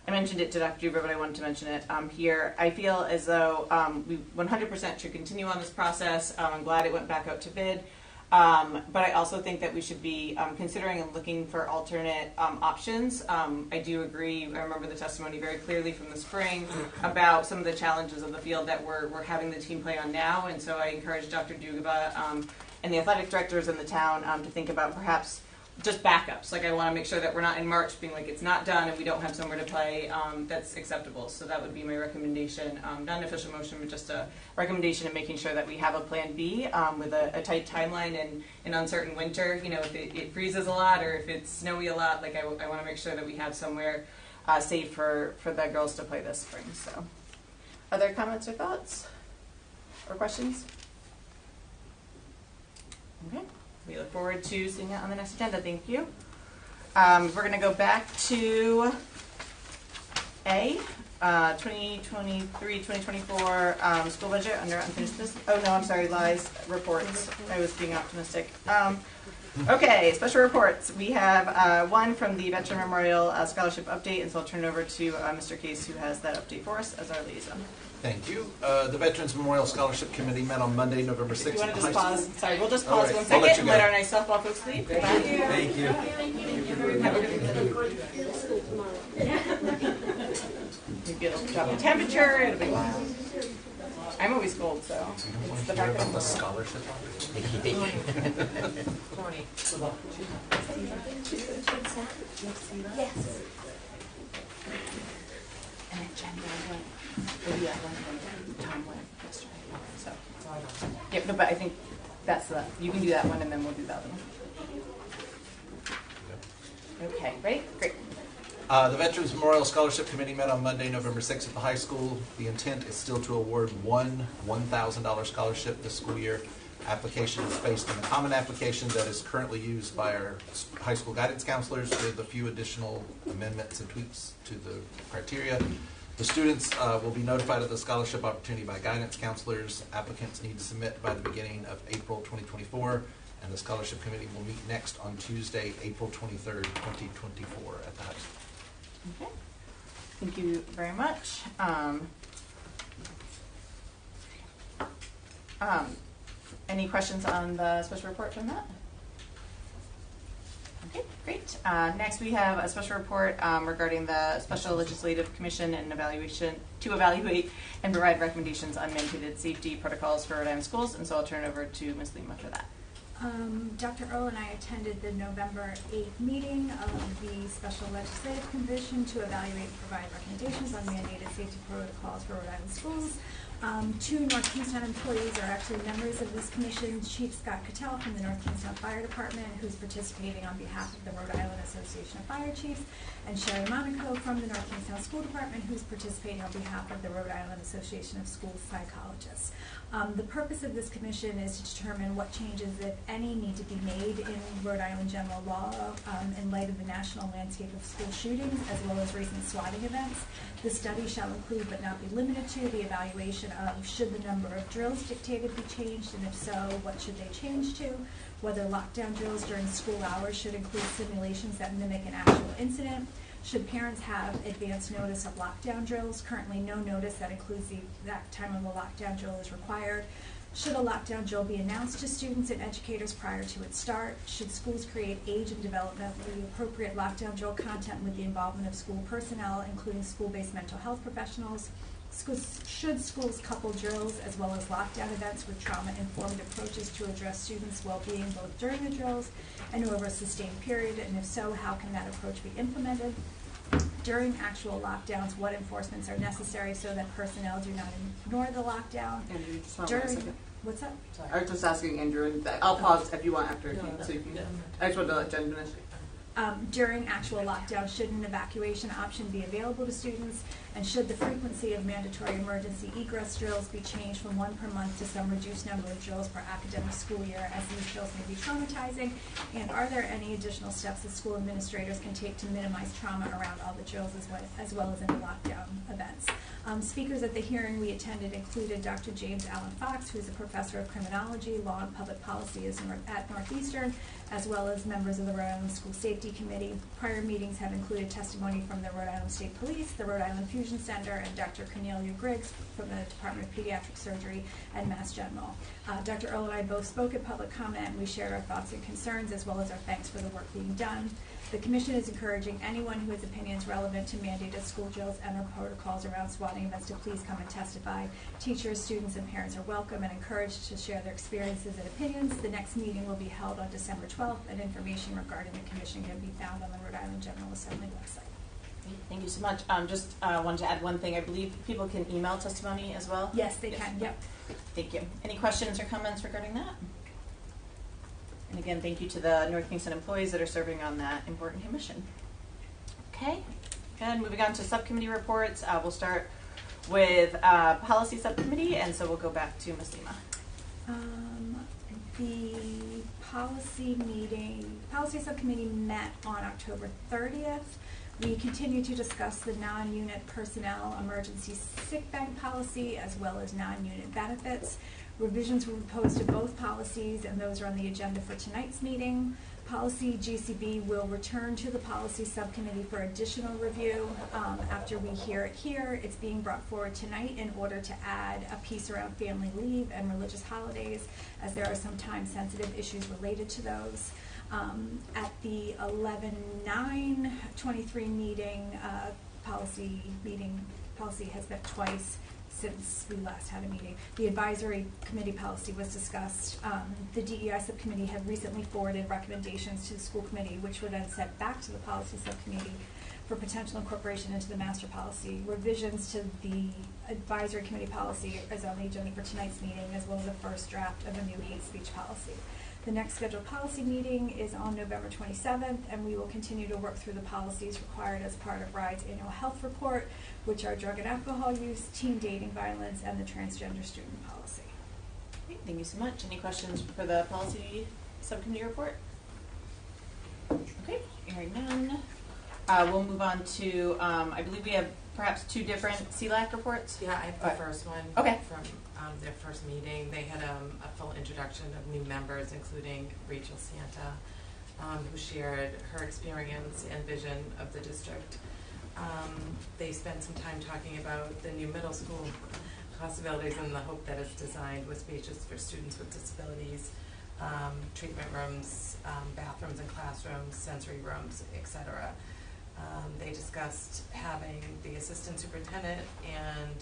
A: mentioned it to Dr. Duber, but I wanted to mention it here. I feel as though we 100% should continue on this process. I'm glad it went back out to bid. But I also think that we should be considering and looking for alternate options. I do agree. I remember the testimony very clearly from the spring about some of the challenges of the field that we're having the team play on now. And so I encourage Dr. Dugaba and the athletic directors in the town to think about perhaps just backups. Like, I want to make sure that we're not in March being like it's not done and we don't have somewhere to play that's acceptable. So that would be my recommendation. Not an official motion, but just a recommendation in making sure that we have a plan B with a tight timeline and an uncertain winter. If it freezes a lot or if it's snowy a lot, like I want to make sure that we have somewhere safe for the girls to play this spring. So, other comments or thoughts or questions? Okay. We look forward to seeing it on the next agenda. Thank you. We're going to go back to A, 2023-2024 school budget under unfinished business. Oh, no, I'm sorry, lies, reports. I was being optimistic. Okay, special reports. We have one from the Veteran Memorial Scholarship Update, and so I'll turn it over to Mr. Case, who has that update for us as our liaison.
S: Thank you. The Veterans Memorial Scholarship Committee met on Monday, November 6th.
A: You want to just
S: High
A: pause?
S: School.
A: Sorry, we'll just pause
S: Right.
A: 1 second and
S: go.
A: let our nice softball folks leave.
S: Thank you. Thank you.
A: Maybe it'll drop the temperature. It'll be wild. I'm always cold, so it's the fact that I'm
S: the scholarship.
A: Yes. And then Jen went. We'll be at one when Tom went yesterday. So, yep. No, but I think that's the. You can do that one, and then we'll do that one. Okay. Right. Great.
S: The Veterans Memorial Scholarship Committee met on Monday, November 6th at the high school. The intent is still to award one $1,000 scholarship this school year. Application is based on the common application that is currently used by our high school guidance counselors with a few additional amendments and tweaks to the criteria. The students will be notified of the scholarship opportunity by guidance counselors. Applicants need to submit by the beginning of April 2024, and the scholarship committee will meet next on Tuesday, April 23rd, 2024 at the high school.
A: Okay. Thank you very much. Any questions on the special report from that? Okay, great. Next, we have a special report regarding the Special Legislative Commission and evaluation to evaluate and provide recommendations on mandated safety protocols for Rhode Island schools. And so I'll turn it over to Ms. Lima for that.
G: Dr. Earl and I attended the November 8th meeting of the Special Legislative Commission to evaluate and provide recommendations on mandated safety protocols for Rhode Island schools. Two North Kingstown employees are actually members of this commission. Chief Scott Cattell from the North Kingstown Fire Department, who's participating on behalf of the Rhode Island Association of Fire Chiefs, and Sherry Monaco from the North Kingstown School Department, who's participating on behalf of the Rhode Island Association of School Psychologists. The purpose of this commission is to determine what changes, if any, need to be made in Rhode Island general law in light of the national landscape of school shootings, as well as recent swatting events. The study shall include, but not be limited to, the evaluation of should the number of drills dictated be changed, and if so, what should they change to, whether lockdown drills during school hours should include simulations that mimic an actual incident, should parents have advance notice of lockdown drills? Currently, no notice that includes the exact time of the lockdown drill is required. Should a lockdown drill be announced to students and educators prior to its start? Should schools create age and developmentally appropriate lockdown drill content with the involvement of school personnel, including school-based mental health professionals? Should schools couple drills as well as lockdown events with trauma-informed approaches to address students' well-being both during the drills and over a sustained period? And if so, how can that approach be implemented? During actual lockdowns, what enforcements are necessary so that personnel do not ignore the lockdown?
T: Andrew, just one second.
G: What's up?
T: Sorry. I was just asking Andrew, and I'll pause if you want after. So you can, I just wanted to let Jen finish.
G: During actual lockdown, should an evacuation option be available to students? And should the frequency of mandatory emergency egress drills be changed from one per month to some reduced number of drills per academic school year, as these drills may be traumatizing? And are there any additional steps that school administrators can take to minimize trauma around all the drills as well as in the lockdown events? Speakers at the hearing we attended included Dr. James Allen Fox, who's a professor of criminology, law, and public policy at Northeastern, as well as members of the Rhode Island School Safety Committee. Prior meetings have included testimony from the Rhode Island State Police, the Rhode Island Fusion Center, and Dr. Cornelia Griggs from the Department of Pediatric Surgery and Mass General. Dr. Earl and I both spoke at public comment, and we shared our thoughts and concerns, as well as our thanks for the work being done. The Commission is encouraging anyone who has opinions relevant to mandated school drills and or protocols around swatting events to please come and testify. Teachers, students, and parents are welcome and encouraged to share their experiences and opinions. The next meeting will be held on December 12th, and information regarding the Commission can be found on the Rhode Island General Assembly website.
A: Thank you so much. Just wanted to add one thing. I believe people can email testimony as well.
G: Yes, they can. Yep.
A: Thank you. Any questions or comments regarding that? And again, thank you to the North Kingston employees that are serving on that important commission. Okay, good. Moving on to subcommittee reports. We'll start with policy subcommittee, and so we'll go back to Ms. Lima.
G: The policy subcommittee met on October 30th. We continue to discuss the non-unit personnel emergency sick bank policy as well as non-unit benefits. Revisions were proposed to both policies, and those are on the agenda for tonight's meeting. Policy GCB will return to the policy subcommittee for additional review after we hear it here. It's being brought forward tonight in order to add a piece around family leave and religious holidays, as there are some time-sensitive issues related to those. At the 11/9/23 meeting, policy has met twice since we last had a meeting. The advisory committee policy was discussed. The DEI subcommittee had recently forwarded recommendations to the school committee, which were then sent back to the policy subcommittee for potential incorporation into the master policy. Revisions to the advisory committee policy is on the agenda for tonight's meeting, as well as a first draft of a new hate speech policy. The next scheduled policy meeting is on November 27th, and we will continue to work through the policies required as part of RIDE's annual health report, which are drug and alcohol use, teen dating violence, and the transgender student policy.
A: Great, thank you so much. Any questions for the policy subcommittee report? Okay, hearing none. We'll move on to, I believe we have perhaps two different CLAC reports.
U: Yeah, I have the first one.
A: Okay.
U: From their first meeting. They had a full introduction of new members, including Rachel Santa, who shared her experience and vision of the district. They spent some time talking about the new middle school possibilities and the hope that it's designed with spaces for students with disabilities, treatment rooms, bathrooms and classrooms, sensory rooms, etc. They discussed having the assistant superintendent and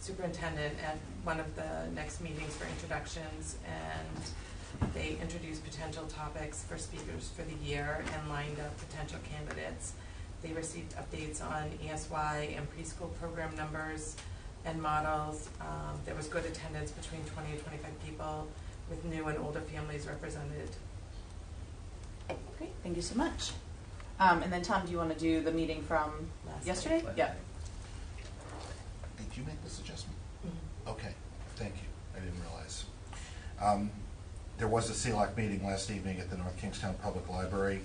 U: superintendent at one of the next meetings for introductions, and they introduced potential topics for speakers for the year and lined up potential candidates. They received updates on ESY and preschool program numbers and models. There was good attendance between 20 and 25 people, with new and older families represented.
A: Great, thank you so much. And then Tom, do you want to do the meeting from yesterday? Yeah.
I: Did you make this adjustment?
U: Mm-hmm.
I: Okay, thank you. I didn't realize. There was a CELAC meeting last evening at the North Kingstown Public Library.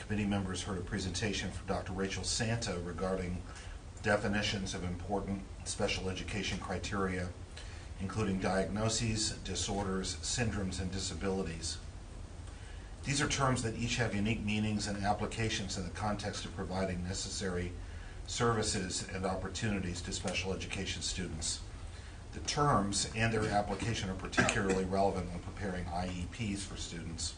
I: Committee members heard a presentation from Dr. Rachel Santa regarding definitions of important special education criteria, including diagnoses, disorders, syndromes, and disabilities. These are terms that each have unique meanings and applications in the context of providing necessary services and opportunities to special education students. The terms and their application are particularly relevant when preparing IEPs for students.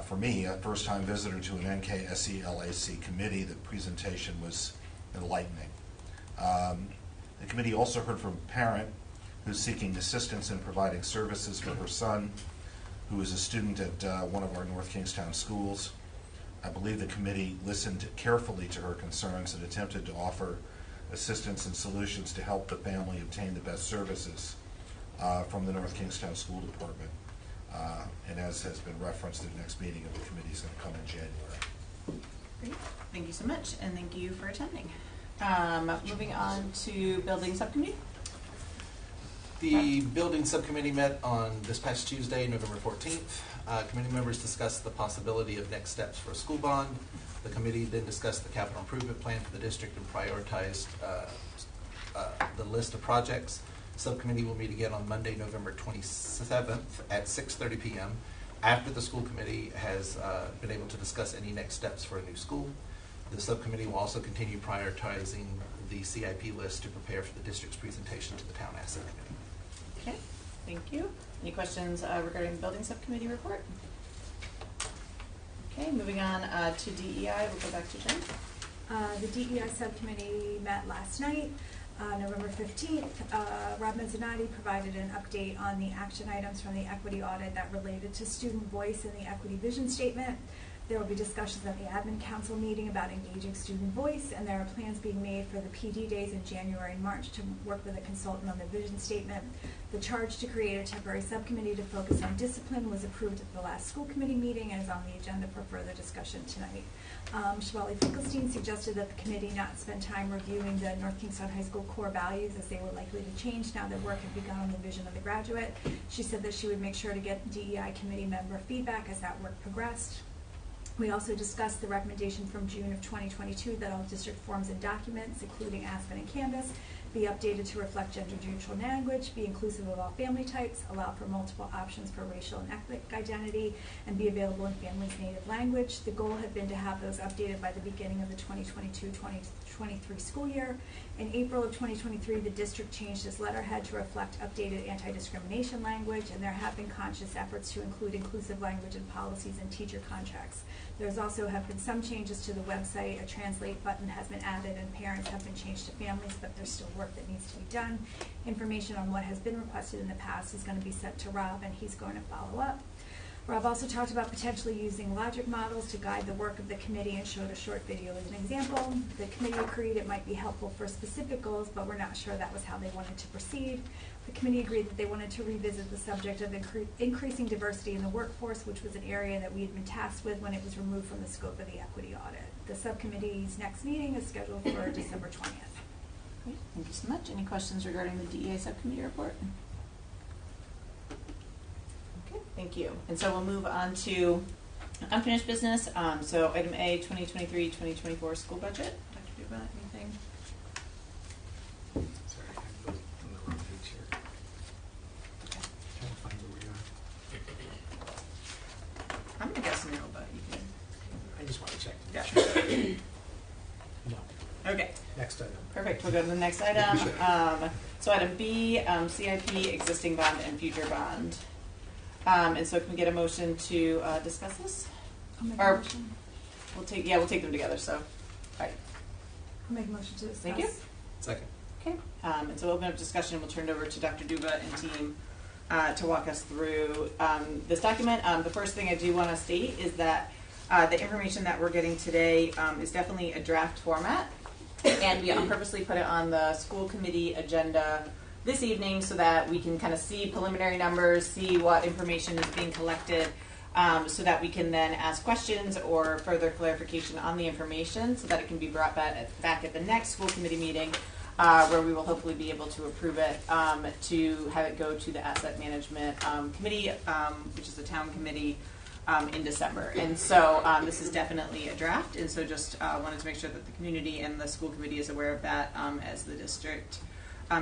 I: For me, a first-time visitor to an NKSE-LAC committee, the presentation was enlightening. The committee also heard from a parent who's seeking assistance in providing services for her son, who is a student at one of our North Kingstown schools. I believe the committee listened carefully to her concerns and attempted to offer assistance and solutions to help the family obtain the best services from the North Kingstown School Department. And as has been referenced, the next meeting of the committee is going to come in January.
A: Great, thank you so much, and thank you for attending. Moving on to building subcommittee.
S: The building subcommittee met on this past Tuesday, November 14th. Committee members discussed the possibility of next steps for a school bond. The committee then discussed the capital improvement plan for the district and prioritized the list of projects. Subcommittee will meet again on Monday, November 27th at 6:30 p.m. after the school committee has been able to discuss any next steps for a new school. The subcommittee will also continue prioritizing the CIP list to prepare for the district's presentation to the town asset committee.
A: Okay, thank you. Any questions regarding the building subcommittee report? Okay, moving on to DEI, we'll go back to Jen.
G: The DEI subcommittee met last night, November 15th. Rob Mezzanotte provided an update on the action items from the equity audit that related to student voice in the equity vision statement. There will be discussions at the admin council meeting about engaging student voice, and there are plans being made for the PD days in January and March to work with a consultant on the vision statement. The charge to create a temporary subcommittee to focus on discipline was approved at the last school committee meeting and is on the agenda for further discussion tonight. Shwali Finkelstein suggested that the committee not spend time reviewing the North Kingstown High School core values, as they were likely to change now that work had begun on the vision of the graduate. She said that she would make sure to get DEI committee member feedback as that work progressed. We also discussed the recommendation from June of 2022 that all district forms and documents, including Aspen and Canvas, be updated to reflect gender-neutral language, be inclusive of all family types, allow for multiple options for racial and ethnic identity, and be available in families' native language. The goal had been to have those updated by the beginning of the 2022-2023 school year. In April of 2023, the district changed its letterhead to reflect updated anti-discrimination language, and there have been conscious efforts to include inclusive language in policies and teacher contracts. There's also have been some changes to the website. A translate button has been added, and parents have been changed to families, but there's still work that needs to be done. Information on what has been requested in the past is going to be sent to Rob, and he's going to follow up. Rob also talked about potentially using logic models to guide the work of the committee and showed a short video as an example. The committee agreed it might be helpful for specific goals, but we're not sure that was how they wanted to proceed. The committee agreed that they wanted to revisit the subject of increasing diversity in the workforce, which was an area that we had been tasked with when it was removed from the scope of the equity audit. The subcommittee's next meeting is scheduled for December 20th.
A: Great, thank you so much. Any questions regarding the DEI subcommittee report? Okay, thank you. And so we'll move on to unfinished business. So item A, 2023-2024 school budget. Dr. Duba, anything?
B: Sorry, I was on the wrong page here. Trying to find where we are.
A: I'm going to guess no, but you can.
B: I just want to check.
A: Yeah.
B: No.
A: perfect. We'll go to the next item. So item B, CIP, existing bond and future bond. And so can we get a motion to discuss this?
G: I'll make a
A: Or
G: motion.
A: we'll take them together. So, all right.
G: I'll make a motion to discuss.
A: Thank you.
S: Second.
A: Okay. And so we'll open up discussion. We'll turn it over to Dr. Duba and team to walk us through this document. The first thing I do want to state is that the information that we're getting today is definitely a draft format. And we purposely put it on the school committee agenda this evening so that we can kind of see preliminary numbers, see what information is being collected, so that we can then ask questions or further clarification on the information so that it can be brought back at the next school committee meeting, where we will hopefully be able to approve it, to have it go to the asset management committee, which is the town committee, in December. And so this is definitely a draft, and so just wanted to make sure that the community and the school committee is aware of that, as the district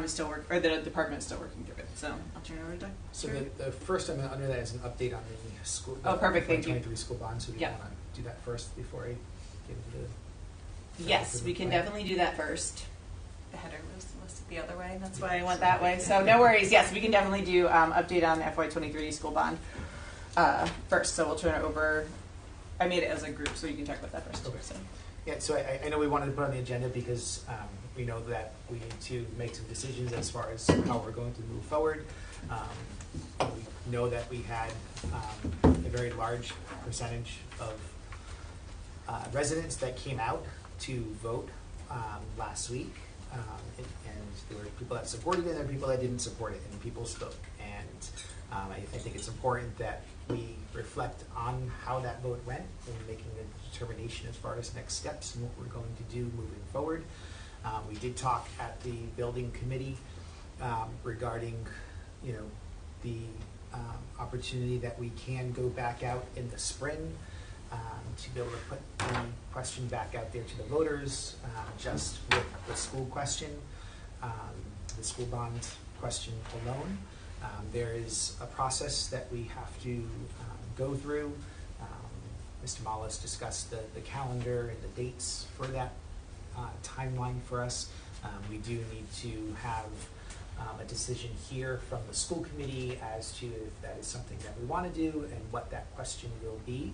A: is still the department is still working through it. So I'll turn it over to Doug.
B: So the first item under that is an update on the school.
A: Oh, perfect, thank you.
B: 2023 school bond. So do you
A: Yeah.
B: want to do that first before I get into the?
A: Yes, we can definitely do that first. The header was listed the other way, that's why I went that way. So no worries. Yes, we can definitely do update on FY23 school bond first. So we'll turn it over. I made it as a group, so you can talk about that first.
B: Okay.
A: So.
B: Yeah, so I know we wanted to put on the agenda because we know that we need to make some decisions as far as how we're going to move forward. We know that we had a very large percentage of residents that came out to vote last week. And there were people that supported it and people that didn't support it, and people spoke. And I think it's important that we reflect on how that vote went and making a determination as far as next steps and what we're going to do moving forward. We did talk at the building committee regarding, the opportunity that we can go back out in the spring to be able to put the question back out there to the voters, just with the school question, the school bond question alone. There is a process that we have to go through. Mr. Mollis discussed the calendar and the dates for that timeline for us. We do need to have a decision here from the school committee as to if that is something that we want to do and what that question will be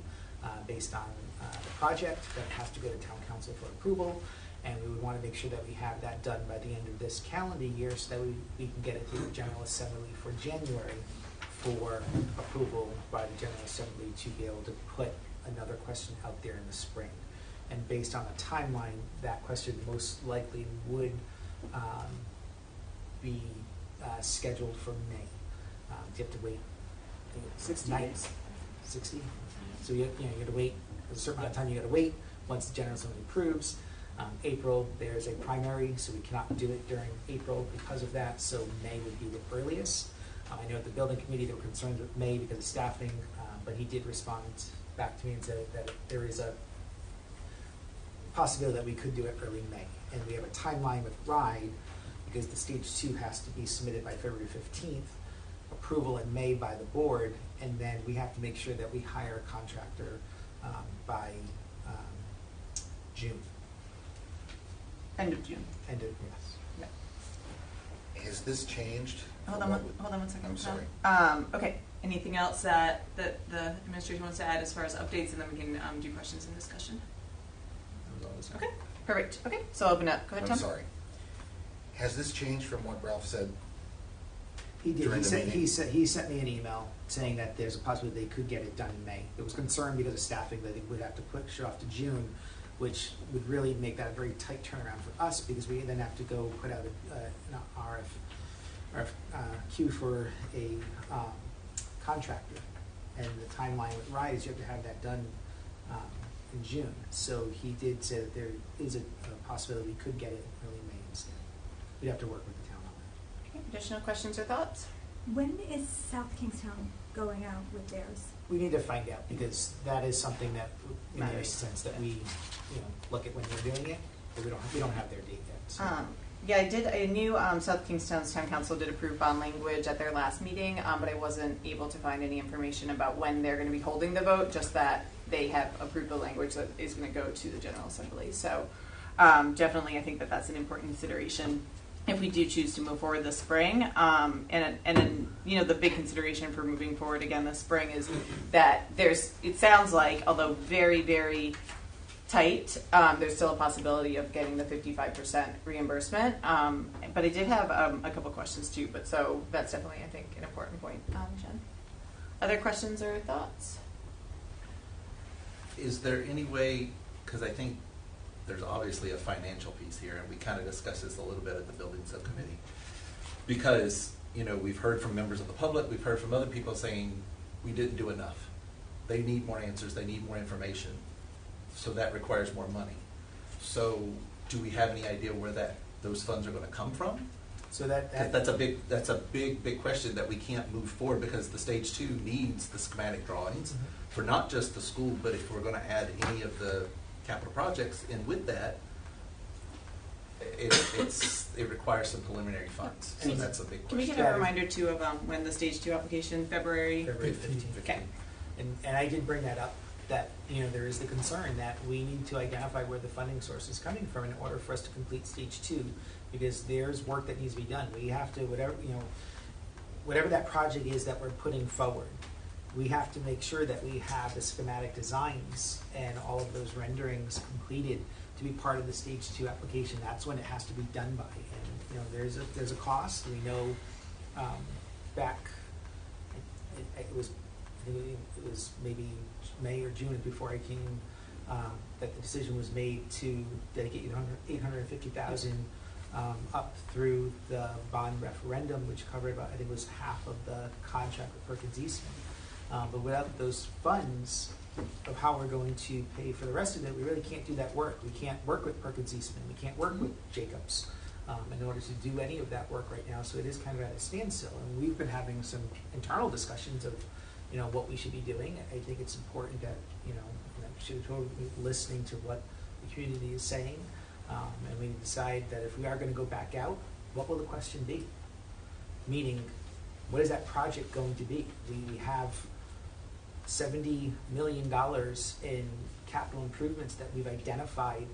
B: based on the project that has to go to town council for approval. And we would want to make sure that we have that done by the end of this calendar year so that we can get it to the General Assembly for January for approval by the General Assembly to be able to put another question out there in the spring. And based on the timeline, that question most likely would be scheduled for May. You have to wait
A: 60
B: days. 60? So you got to wait a certain amount of time. You got to wait once the General Assembly approves. April, there's a primary, so we cannot do it during April because of that. So May would be the earliest. I know at the building committee they were concerned with May because of staffing, but he did respond back to me and said that there is a possibility that we could do it early May. And we have a timeline with RIDE because the stage 2 has to be submitted by February 15th, approval in May by the board, and then we have to make sure that we hire a contractor by June.
A: End of June.
B: End of, yes.
A: Yeah.
I: Has this changed?
A: Hold on one second.
I: I'm sorry.
A: Okay. Anything else that the administration wants to add as far as updates, and then we can do questions and discussion? Okay. Perfect. Okay. So I'll open up. Go ahead, Tom.
I: I'm sorry. Has this changed from what Ralph said?
B: He did.
I: During the meeting?
B: He sent me an email saying that there's a possibility they could get it done in May. There was concern because of staffing that they would have to push it off to June, which would really make that a very tight turnaround for us because we then have to go put out an RFQ for a contractor. And the timeline with RIDE is you have to have that done in June. So he did say that there is a possibility we could get it in early May instead. We'd have to work with the town on that.
A: Okay. Additional questions or thoughts?
G: When is South Kingstown going out with theirs?
B: We need to find out because that is something that makes sense that we, look at when they're doing it, but we don't have their date yet. So.
A: Yeah, I knew South Kingstown's town council did approve bond language at their last meeting, but I wasn't able to find any information about when they're going to be holding the vote. Just that they have approved the language that is going to go to the General Assembly. So definitely I think that that's an important consideration if we do choose to move forward this spring. And then, you know, the big consideration for moving forward again this spring is that it sounds like, although very, very tight, there's still a possibility of getting the 55% reimbursement. But I did have a couple questions too, but so that's definitely, I think, an important point. Jen? Other questions or thoughts?
S: Is there any way, because I think there's obviously a financial piece here, and we kind of discussed this a little bit at the building subcommittee, because, you know, we've heard from members of the public, we've heard from other people saying we didn't do enough. They need more answers, they need more information, so that requires more money. So do we have any idea where those funds are going to come from?
B: So that's
S: a big question that we can't move forward, because the stage 2 needs the schematic drawings for not just the school, but if we're going to add any of the capital projects in with that, it requires some preliminary funds. So that's a big question.
A: Can we get a reminder too of when the stage 2 application, February
B: 15th.
A: Okay.
B: And I did bring that up, that, you know, there is the concern that we need to identify where the funding source is coming from in order for us to complete stage 2, because there's work that needs to be done. We have to, whatever that project is that we're putting forward, we have to make sure that we have the schematic designs and all of those renderings completed to be part of the stage 2 application. That's when it has to be done by. And, you know, there's a cost. We know back, it was maybe May or June before I came, that the decision was made to dedicate $850,000 up through the bond referendum, which covered about, I think it was half of the contract with Perkins Eastman. But without those funds of how we're going to pay for the rest of it, we really can't do that work. We can't work with Perkins Eastman. We can't work with Jacobs in order to do any of that work right now. So it is kind of at a standstill. And we've been having some internal discussions of, you know, what we should be doing. I think it's important that, you know, we should totally be listening to what the community is saying. And we decide that if we are going to go back out, what will the question be? Meaning, what is that project going to be? We have $70 million in capital improvements that we've identified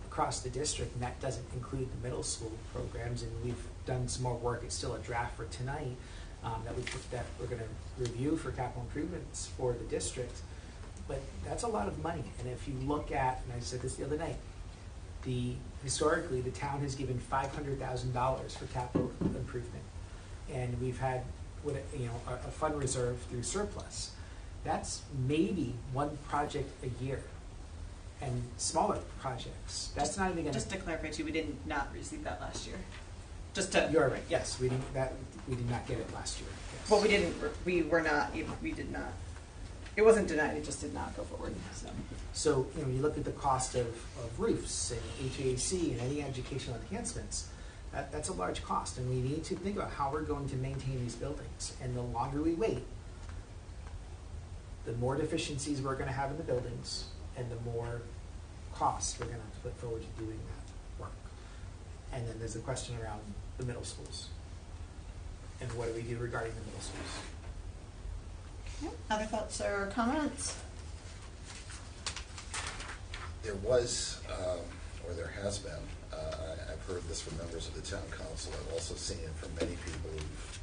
B: across the district, and that doesn't include the middle school programs. And we've done some more work. It's still a draft for tonight that we're going to review for capital improvements for the district. But that's a lot of money. And if you look at, and I said this the other night, historically the town has given $500,000 for capital improvement, and we've had a fund reserve through surplus. That's maybe one project a year, and smaller projects. That's not even going to.
A: Just to clarify too, we did not receive that last year.
B: You're right. Yes, we did not get it last year. Yes.
A: Well, we didn't. We did not. It wasn't denied. It just did not go forward.
B: So you look at the cost of roofs and HVAC and any educational enhancements. That's a large cost, and we need to think about how we're going to maintain these buildings. And the longer we wait, the more deficiencies we're going to have in the buildings, and the more costs we're going to have to put forward to doing that work. And then there's the question around the middle schools, and what do we do regarding the middle schools?
A: Okay. Other thoughts or comments?
I: There was, or there has been, I've heard this from members of the town council. I've also seen it from many people who've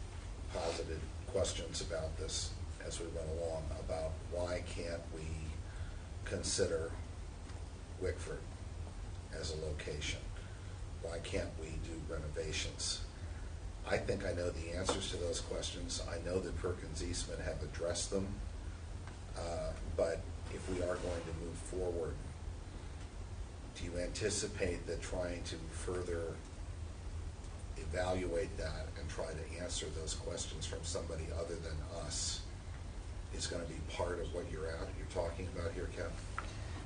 I: posited questions about this as we went along, about why can't we consider Wickford as a location? Why can't we do renovations? I think I know the answers to those questions. I know that Perkins Eastman have addressed them, but if we are going to move forward, do you anticipate that trying to further evaluate that and try to answer those questions from somebody other than us is going to be part of what you're talking about here, Ken?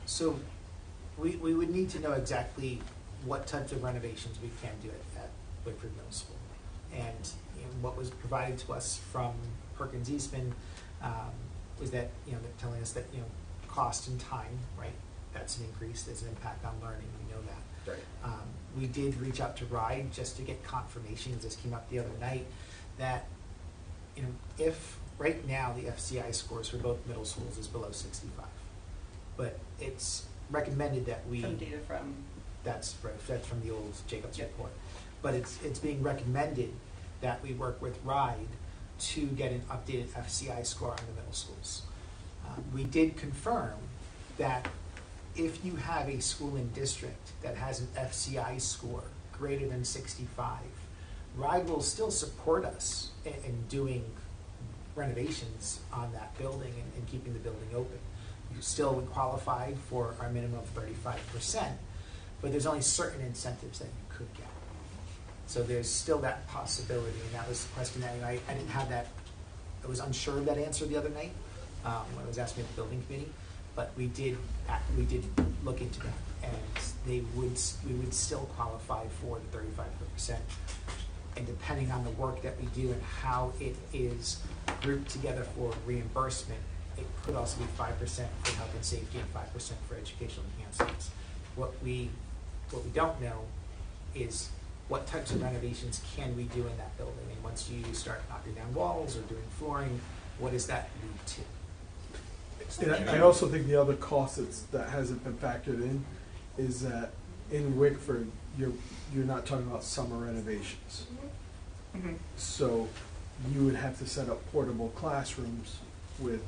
B: So we would need to know exactly what types of renovations we can do at Wickford Middle School. And what was provided to us from Perkins Eastman was that they're telling us that cost and time, right? That's an increase. There's an impact on learning. We know that.
I: Right.
B: We did reach out to RIDE just to get confirmation. This came up the other night that if right now the FCI scores for both middle schools is below 65, but it's recommended that we
A: Some data from
B: That's from the old Jacobs report. But it's being recommended that we work with RIDE to get an updated FCI score on the middle schools. We did confirm that if you have a school in district that has an FCI score greater than 65, RIDE will still support us in doing renovations on that building and keeping the building open. You still would qualify for our minimum of 35%, but there's only certain incentives that you could get. So there's still that possibility, and that was the question that I didn't have that. I was unsure of that answer the other night when I was asking at the building committee, but we did look into that, and we would still qualify for the 35%. And depending on the work that we do and how it is grouped together for reimbursement, it could also be 5% for health and safety and 5% for educational enhancements. What we don't know is what types of renovations can we do in that building, and once you start knocking down walls or doing flooring, what does that lead to?
R: And I also think the other cost that hasn't been factored in is that in Wickford, you're not talking about summer renovations.
A: Mm-hmm.
R: So you would have to set up portable classrooms with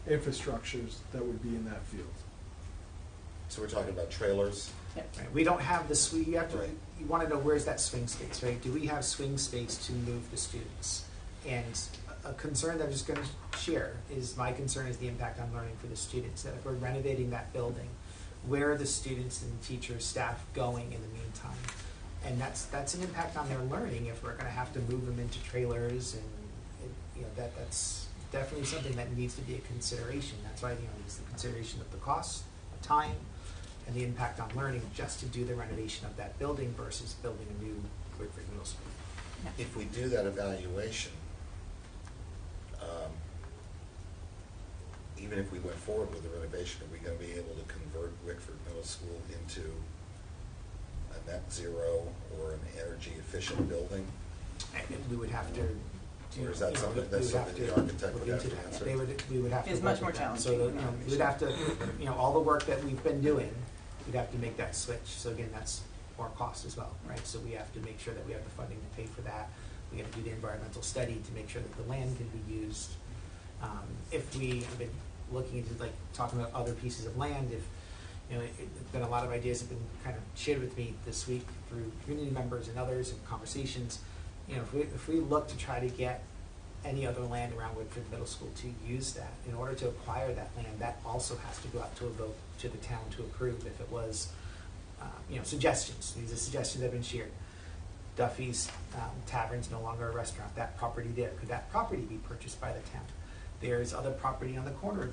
R: infrastructures that would be in that field.
I: So we're talking about trailers?
B: Right. We don't have the swing. You want to know where's that swing space, right? Do we have swing space to move the students? And a concern that I'm just going to share is my concern is the impact on learning for the students. That if we're renovating that building, where are the students and teachers, staff going in the meantime? And that's an impact on their learning if we're going to have to move them into trailers, and that's definitely something that needs to be a consideration. That's why it's the consideration of the cost, of time, and the impact on learning just to do the renovation of that building versus building a new Wickford Middle School.
I: If we do that evaluation, even if we went forward with the renovation, are we going to be able to convert Wickford Middle School into a net zero or an energy efficient building?
B: And we would have to.
I: Or is that something the architect would have to answer?
B: We would have to.
U: It's much more challenging.
B: So we'd have to, all the work that we've been doing, we'd have to make that switch. So again, that's more cost as well, right? So we have to make sure that we have the funding to pay for that. We have to do the environmental study to make sure that the land can be used. If we have been looking into talking about other pieces of land, if there's been a lot of ideas have been kind of shared with me this week through community members and others and conversations. If we look to try to get any other land around Wickford Middle School to use that, in order to acquire that land, that also has to go out to a vote to the town to approve. If it was, suggestions. These are suggestions that have been shared. Duffy's Tavern's no longer a restaurant. That property there, could that property be purchased by the town? There's other property on the corner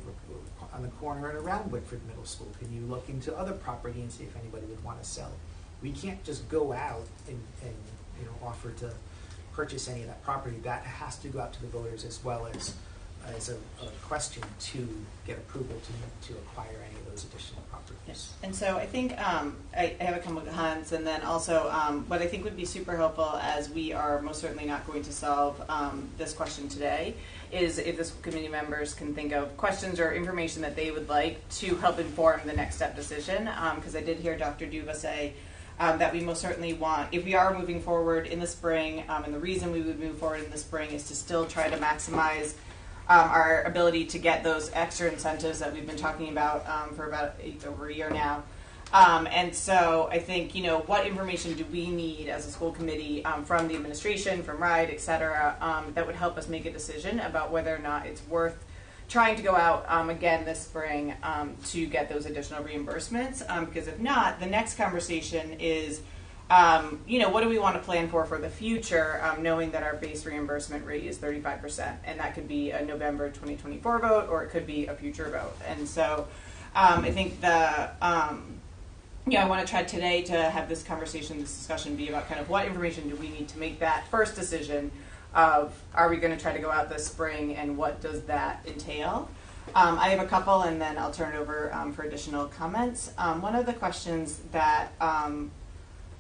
B: and around Wickford Middle School. Can you look into other property and see if anybody would want to sell? We can't just go out and offer to purchase any of that property. That has to go out to the voters as well as a question to get approval to acquire any of those additional properties.
A: Yes. And so I think I have a couple of comments, and then also what I think would be super helpful, as we are most certainly not going to solve this question today, is if the school committee members can think of questions or information that they would like to help inform the next step decision. Because I did hear Dr. Duva say that we most certainly want, if we are moving forward in the spring, and the reason we would move forward in the spring is to still try to maximize our ability to get those extra incentives that we've been talking about for about over a year now. And so I think, what information do we need as a school committee from the administration, from RIDE, et cetera, that would help us make a decision about whether or not it's worth trying to go out again this spring to get those additional reimbursements. Because if not, the next conversation is, what do we want to plan for the future, knowing that our base reimbursement rate is 35%, and that could be a November 2024 vote, or it could be a future vote. And so I think I want to try today to have this conversation, this discussion be about kind of what information do we need to make that first decision of, are we going to try to go out this spring, and what does that entail? I have a couple, and then I'll turn it over for additional comments. One of the questions that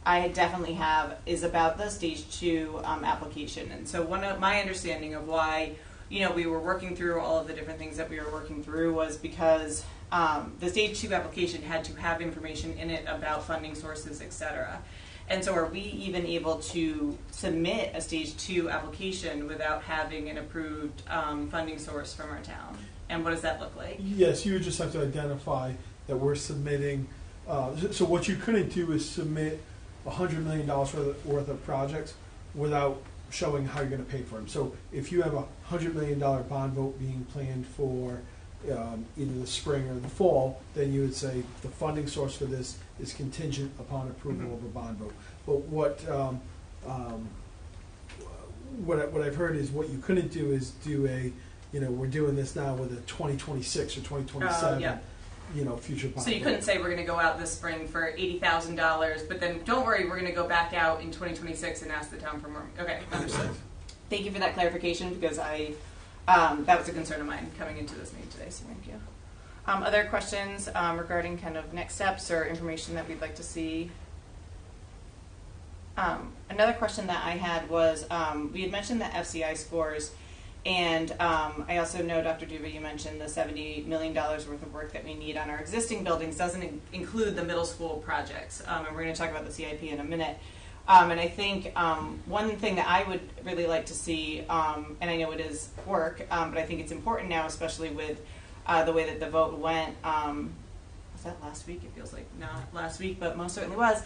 A: I definitely have is about the stage 2 application. And so my understanding of why we were working through all of the different things that we were working through was because the stage 2 application had to have information in it about funding sources, et cetera. And so are we even able to submit a stage 2 application without having an approved funding source from our town? And what does that look like?
R: Yes, you would just have to identify that we're submitting. So what you couldn't do is submit $100 million worth of projects without showing how you're going to pay for them. So if you have a $100 million bond vote being planned for either the spring or the fall, then you would say the funding source for this is contingent upon approval of a bond vote. But what I've heard is what you couldn't do is do a, we're doing this now with a 2026 or 2027.
A: Yeah.
R: Future bond.
A: So you couldn't say we're going to go out this spring for $80,000, but then don't worry, we're going to go back out in 2026 and ask the town for more. Okay, understood. Thank you for that clarification because that was a concern of mine coming into this meeting today. So thank you. Other questions regarding kind of next steps or information that we'd like to see? Another question that I had was we had mentioned the FCI scores. And I also know, Dr. Duva, you mentioned the $70 million worth of work that we need on our existing buildings doesn't include the middle school projects. And we're going to talk about the CIP in a minute. And I think one thing that I would really like to see, and I know it is work, but I think it's important now, especially with the way that the vote went, was that last week? It feels like not last week, but most certainly was,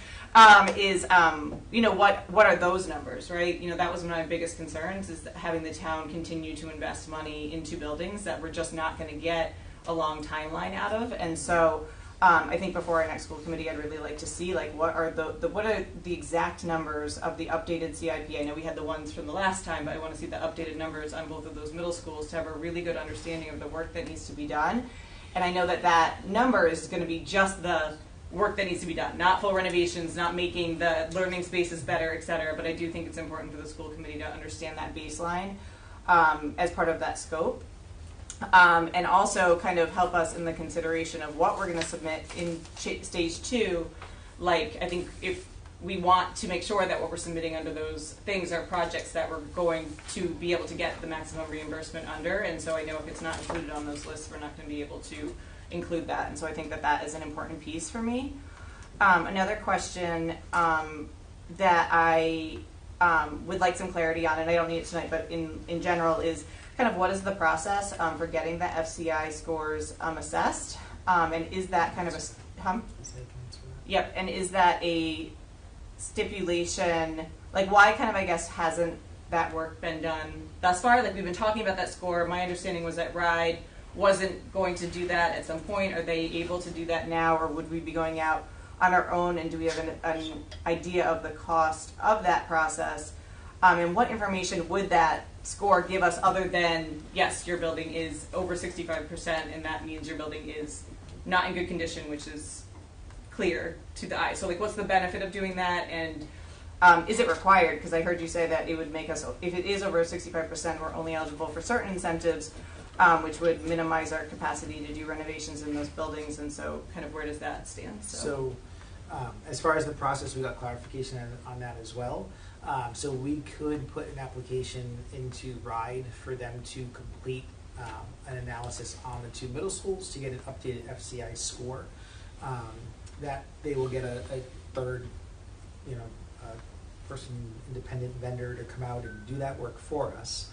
A: is, what are those numbers, right? That was one of my biggest concerns is that having the town continue to invest money into buildings that we're just not going to get a long timeline out of. And so I think before our next school committee, I'd really like to see what are the exact numbers of the updated CIP. I know we had the ones from the last time, but I want to see the updated numbers on both of those middle schools to have a really good understanding of the work that needs to be done. And I know that number is going to be just the work that needs to be done, not full renovations, not making the learning spaces better, et cetera. But I do think it's important for the school committee to understand that baseline as part of that scope. And also kind of help us in the consideration of what we're going to submit in stage 2. I think if we want to make sure that what we're submitting under those things are projects that we're going to be able to get the maximum reimbursement under. And so I know if it's not included on those lists, we're not going to be able to include that. And so I think that is an important piece for me. Another question that I would like some clarity on, and I don't need it tonight, but in general, is kind of what is the process for getting the FCI scores assessed? And is that kind of a... Yep, and is that a stipulation, why kind of, I guess, hasn't that work been done thus far? We've been talking about that score. My understanding was that RIDE wasn't going to do that at some point. Are they able to do that now, or would we be going out on our own, and do we have an idea of the cost of that process? And what information would that score give us other than, yes, your building is over 65%, and that means your building is not in good condition, which is clear to the eye. So what's the benefit of doing that, and is it required? Because I heard you say that it would make us, if it is over 65%, we're only eligible for certain incentives, which would minimize our capacity to do renovations in those buildings. And so kind of where does that stand?
B: So as far as the process, we got clarification on that as well. So we could put an application into RIDE for them to complete an analysis on the 2 middle schools to get an updated FCI score. That they will get a third, person, independent vendor to come out and do that work for us.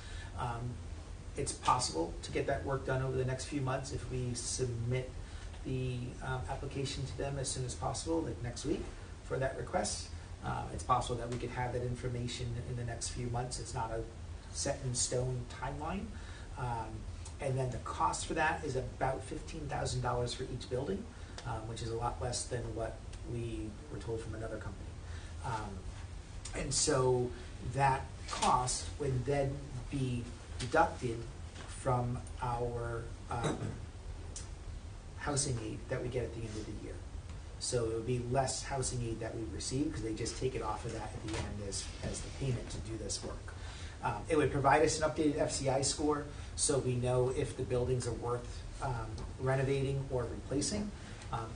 B: It's possible to get that work done over the next few months if we submit the application to them as soon as possible, next week, for that request. It's possible that we could have that information in the next few months. It's not a set in stone timeline. And then the cost for that is about $15,000 for each building, which is a lot less than what we were told from another company. And so that cost would then be deducted from our housing aid that we get at the end of the year. So it would be less housing aid that we receive because they just take it off of that at the end as the payment to do this work. It would provide us an updated FCI score so we know if the buildings are worth renovating or replacing.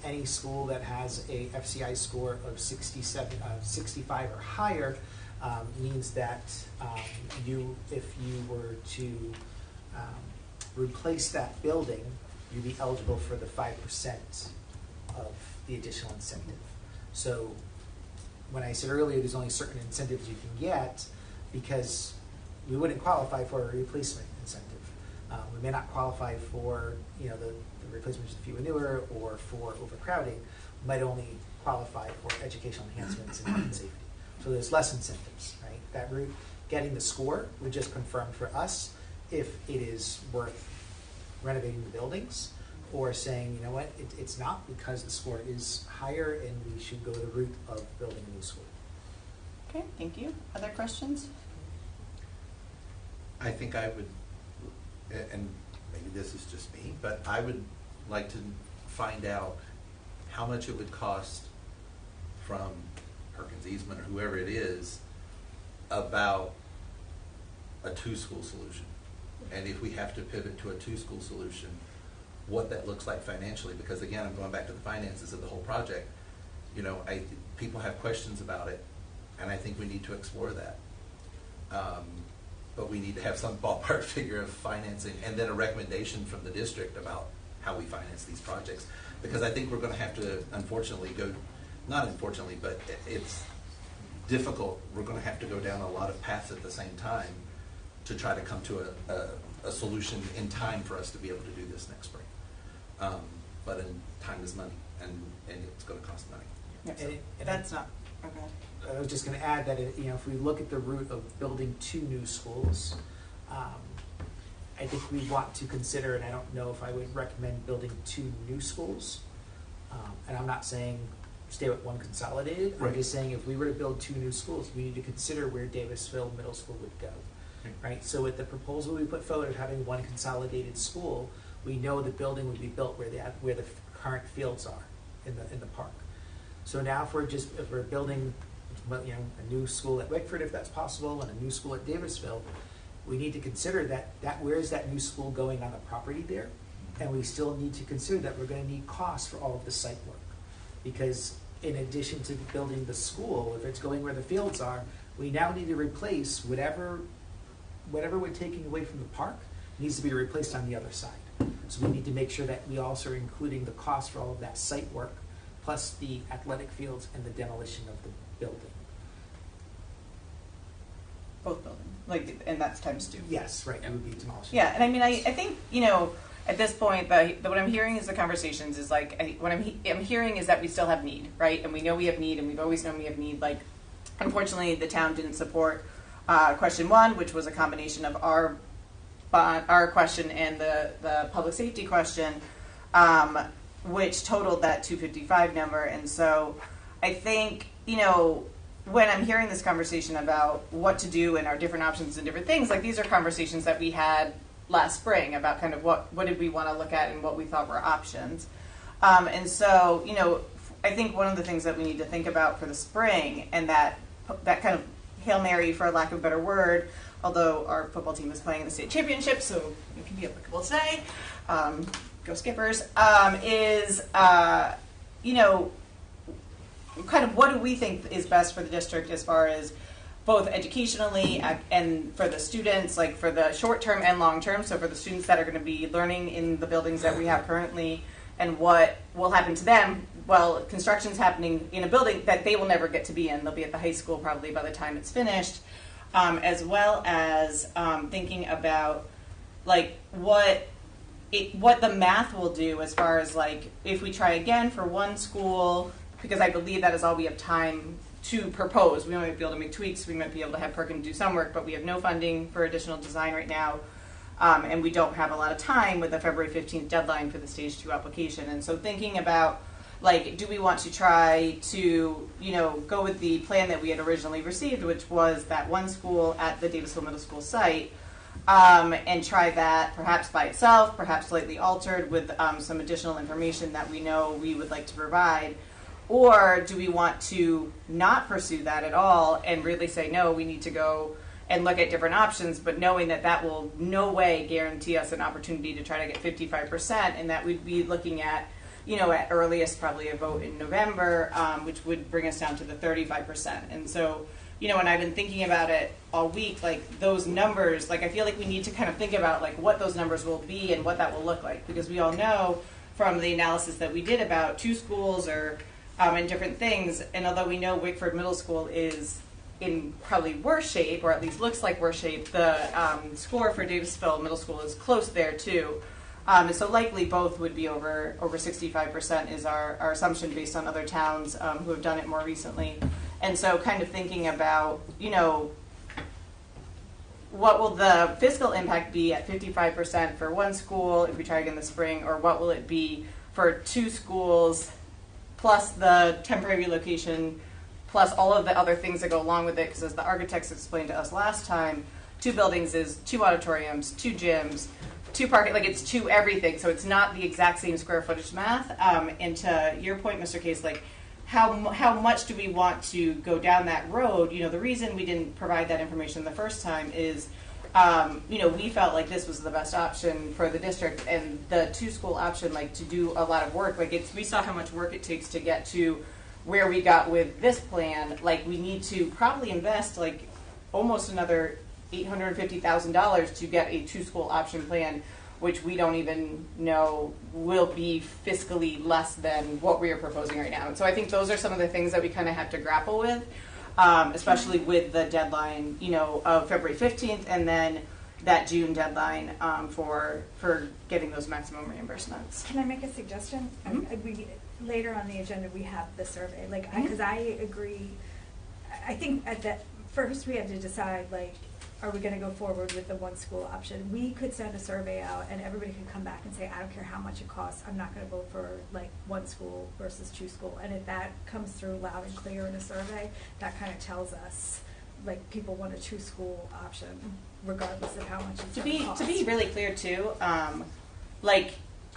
B: Any school that has a FCI score of 65 or higher means that if you were to replace that building, you'd be eligible for the 5% of the additional incentive. So when I said earlier there's only certain incentives you can get, because we wouldn't qualify for a replacement incentive. We may not qualify for the replacement of fewer newer or for overcrowding. We might only qualify for educational enhancements and health and safety. So there's less incentives, right? That route, getting the score would just confirm for us if it is worth renovating the buildings, or saying, you know what, it's not, because the score is higher and we should go the route of building a new school.
A: Okay, thank you. Other questions?
S: I think I would, and maybe this is just me, but I would like to find out how much it would cost from Perkins Eastman or whoever it is about a two-school solution. And if we have to pivot to a two-school solution, what that looks like financially, because again, I'm going back to the finances of the whole project. People have questions about it, and I think we need to explore that. But we need to have some ballpark figure of financing, and then a recommendation from the district about how we finance these projects. Because I think we're going to have to, unfortunately, not unfortunately, but it's difficult. We're going to have to go down a lot of paths at the same time to try to come to a solution in time for us to be able to do this next spring. But time is money, and it's going to cost money.
A: And that's not, okay.
B: I was just going to add that if we look at the route of building 2 new schools, I think we want to consider, and I don't know if I would recommend building 2 new schools. And I'm not saying stay with one consolidated.
S: Right.
B: I'm just saying if we were to build 2 new schools, we need to consider where Davisville Middle School would go. Right. So with the proposal we put forward of having one consolidated school, we know the building would be built where the current fields are in the park. So now if we're building a new school at Wickford, if that's possible, and a new school at Davisville, we need to consider that where is that new school going on the property there, and we still need to consider that we're going to need costs for all of the site work, because in addition to building the school, if it's going where the fields are, we now need to replace whatever we're taking away from the park needs to be replaced on the other side. So we need to make sure that we also are including the cost for all of that site work, plus the athletic fields and the demolition of the building.
A: Both buildings, and that's times 2.
B: Yes, right, it would be demolished.
A: Yeah, and I mean, I think, at this point, what I'm hearing is the conversations is what I'm hearing is that we still have need, right? And we know we have need, and we've always known we have need. Unfortunately, the town didn't support question 1, which was a combination of our question and the public safety question, which totaled that 255 number. And so I think, when I'm hearing this conversation about what to do and our different options and different things, these are conversations that we had last spring about kind of what did we want to look at and what we thought were options. And so, I think one of the things that we need to think about for the spring, and that kind of Hail Mary, for lack of a better word, although our football team is playing in the state championship, so it can be applicable today, go Skippers, is, kind of what do we think is best for the district as far as both educationally and for the students, for the short term and long term, so for the students that are going to be learning in the buildings that we have currently, and what will happen to them. Well, construction's happening in a building that they will never get to be in. They'll be at the high school probably by the time it's finished, as well as thinking about what the math will do as far as if we try again for one school, because I believe that is all we have time to propose. We might be able to make tweaks. We might be able to have Perkins do some work, but we have no funding for additional design right now. And we don't have a lot of time with the February 15th deadline for the Stage 2 application. And so thinking about, do we want to try to, go with the plan that we had originally received, which was that one school at the Davisville Middle School site, and try that perhaps by itself, perhaps slightly altered with some additional information that we know we would like to provide? Or do we want to not pursue that at all and really say, no, we need to go and look at different options, but knowing that will no way guarantee us an opportunity to try to get 55%, and that we'd be looking at, at earliest probably a vote in November, which would bring us down to the 35%. And so and I've been thinking about it all week, like those numbers, like I feel like we need to kind of think about like what those numbers will be and what that will look like, because we all know from the analysis that we did about 2 schools or and different things, and although we know Wickford Middle School is in probably worse shape, or at least looks like worse shape, the score for Davisville Middle School is close there too. And so likely both would be over 65% is our assumption based on other towns who have done it more recently. And so kind of thinking about, what will the fiscal impact be at 55% for one school if we try again this spring, or what will it be for 2 schools plus the temporary relocation plus all of the other things that go along with it, because as the architects explained to us last time, 2 buildings is 2 auditoriums, 2 gyms, 2 parking, like it's 2 everything, so it's not the exact same square footage math. And to your point, Mr. Case, like how much do we want to go down that road? The reason we didn't provide that information the first time is, we felt like this was the best option for the district, and the 2 school option, like to do a lot of work, like we saw how much work it takes to get to where we got with this plan. Like we need to probably invest like almost another $850,000 to get a 2 school option plan, which we don't even know will be fiscally less than what we are proposing right now. And so I think those are some of the things that we kind of have to grapple with, especially with the deadline, of February 15th, and then that June deadline for getting those maximum reimbursements.
G: Can I make a suggestion? Later on the agenda, we have the survey. Because I agree. I think at that first we have to decide, are we going to go forward with the 1 school option? We could send a survey out, and everybody could come back and say, I don't care how much it costs, I'm not going to vote for 1 school versus 2 school. And if that comes through loud and clear in a survey, that kind of tells us people want a 2 school option, regardless of how much it's going to cost.
A: To be really clear too,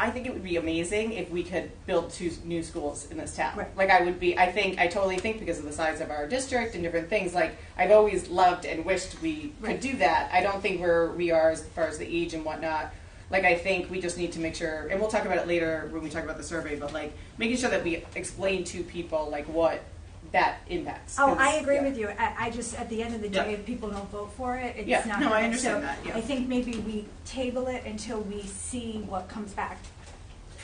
A: I think it would be amazing if we could build 2 new schools in this town. Right. I totally think because of the size of our district and different things, I've always loved and wished we could do that. I don't think we are as far as the age and whatnot. I think we just need to make sure, and we'll talk about it later when we talk about the survey, but making sure that we explain to people what that impacts.
G: Oh, I agree with you. I just, at the end of the day, if people don't vote for it, it's not.
A: No, I understand that.
G: I think maybe we table it until we see what comes back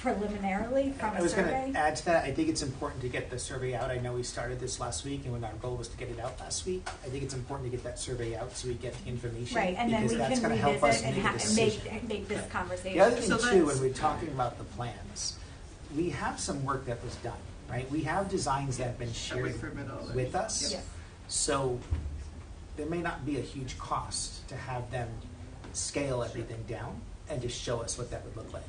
G: preliminarily from
B: I
G: a
B: was
G: survey.
B: going to add to that. I think it's important to get the survey out. I know we started this last week, and our goal was to get it out last week. I think it's important to get that survey out so we get the information.
G: Right, and then we
B: that's
G: can
B: going to help us
G: revisit
B: make a decision.
G: and make this conversation.
B: The other thing too, when we're talking about the plans, we have some work that was done, right? We have designs that have been shared with us.
G: Yes.
B: So there may not be a huge cost to have them scale everything down and just show us what that would look like.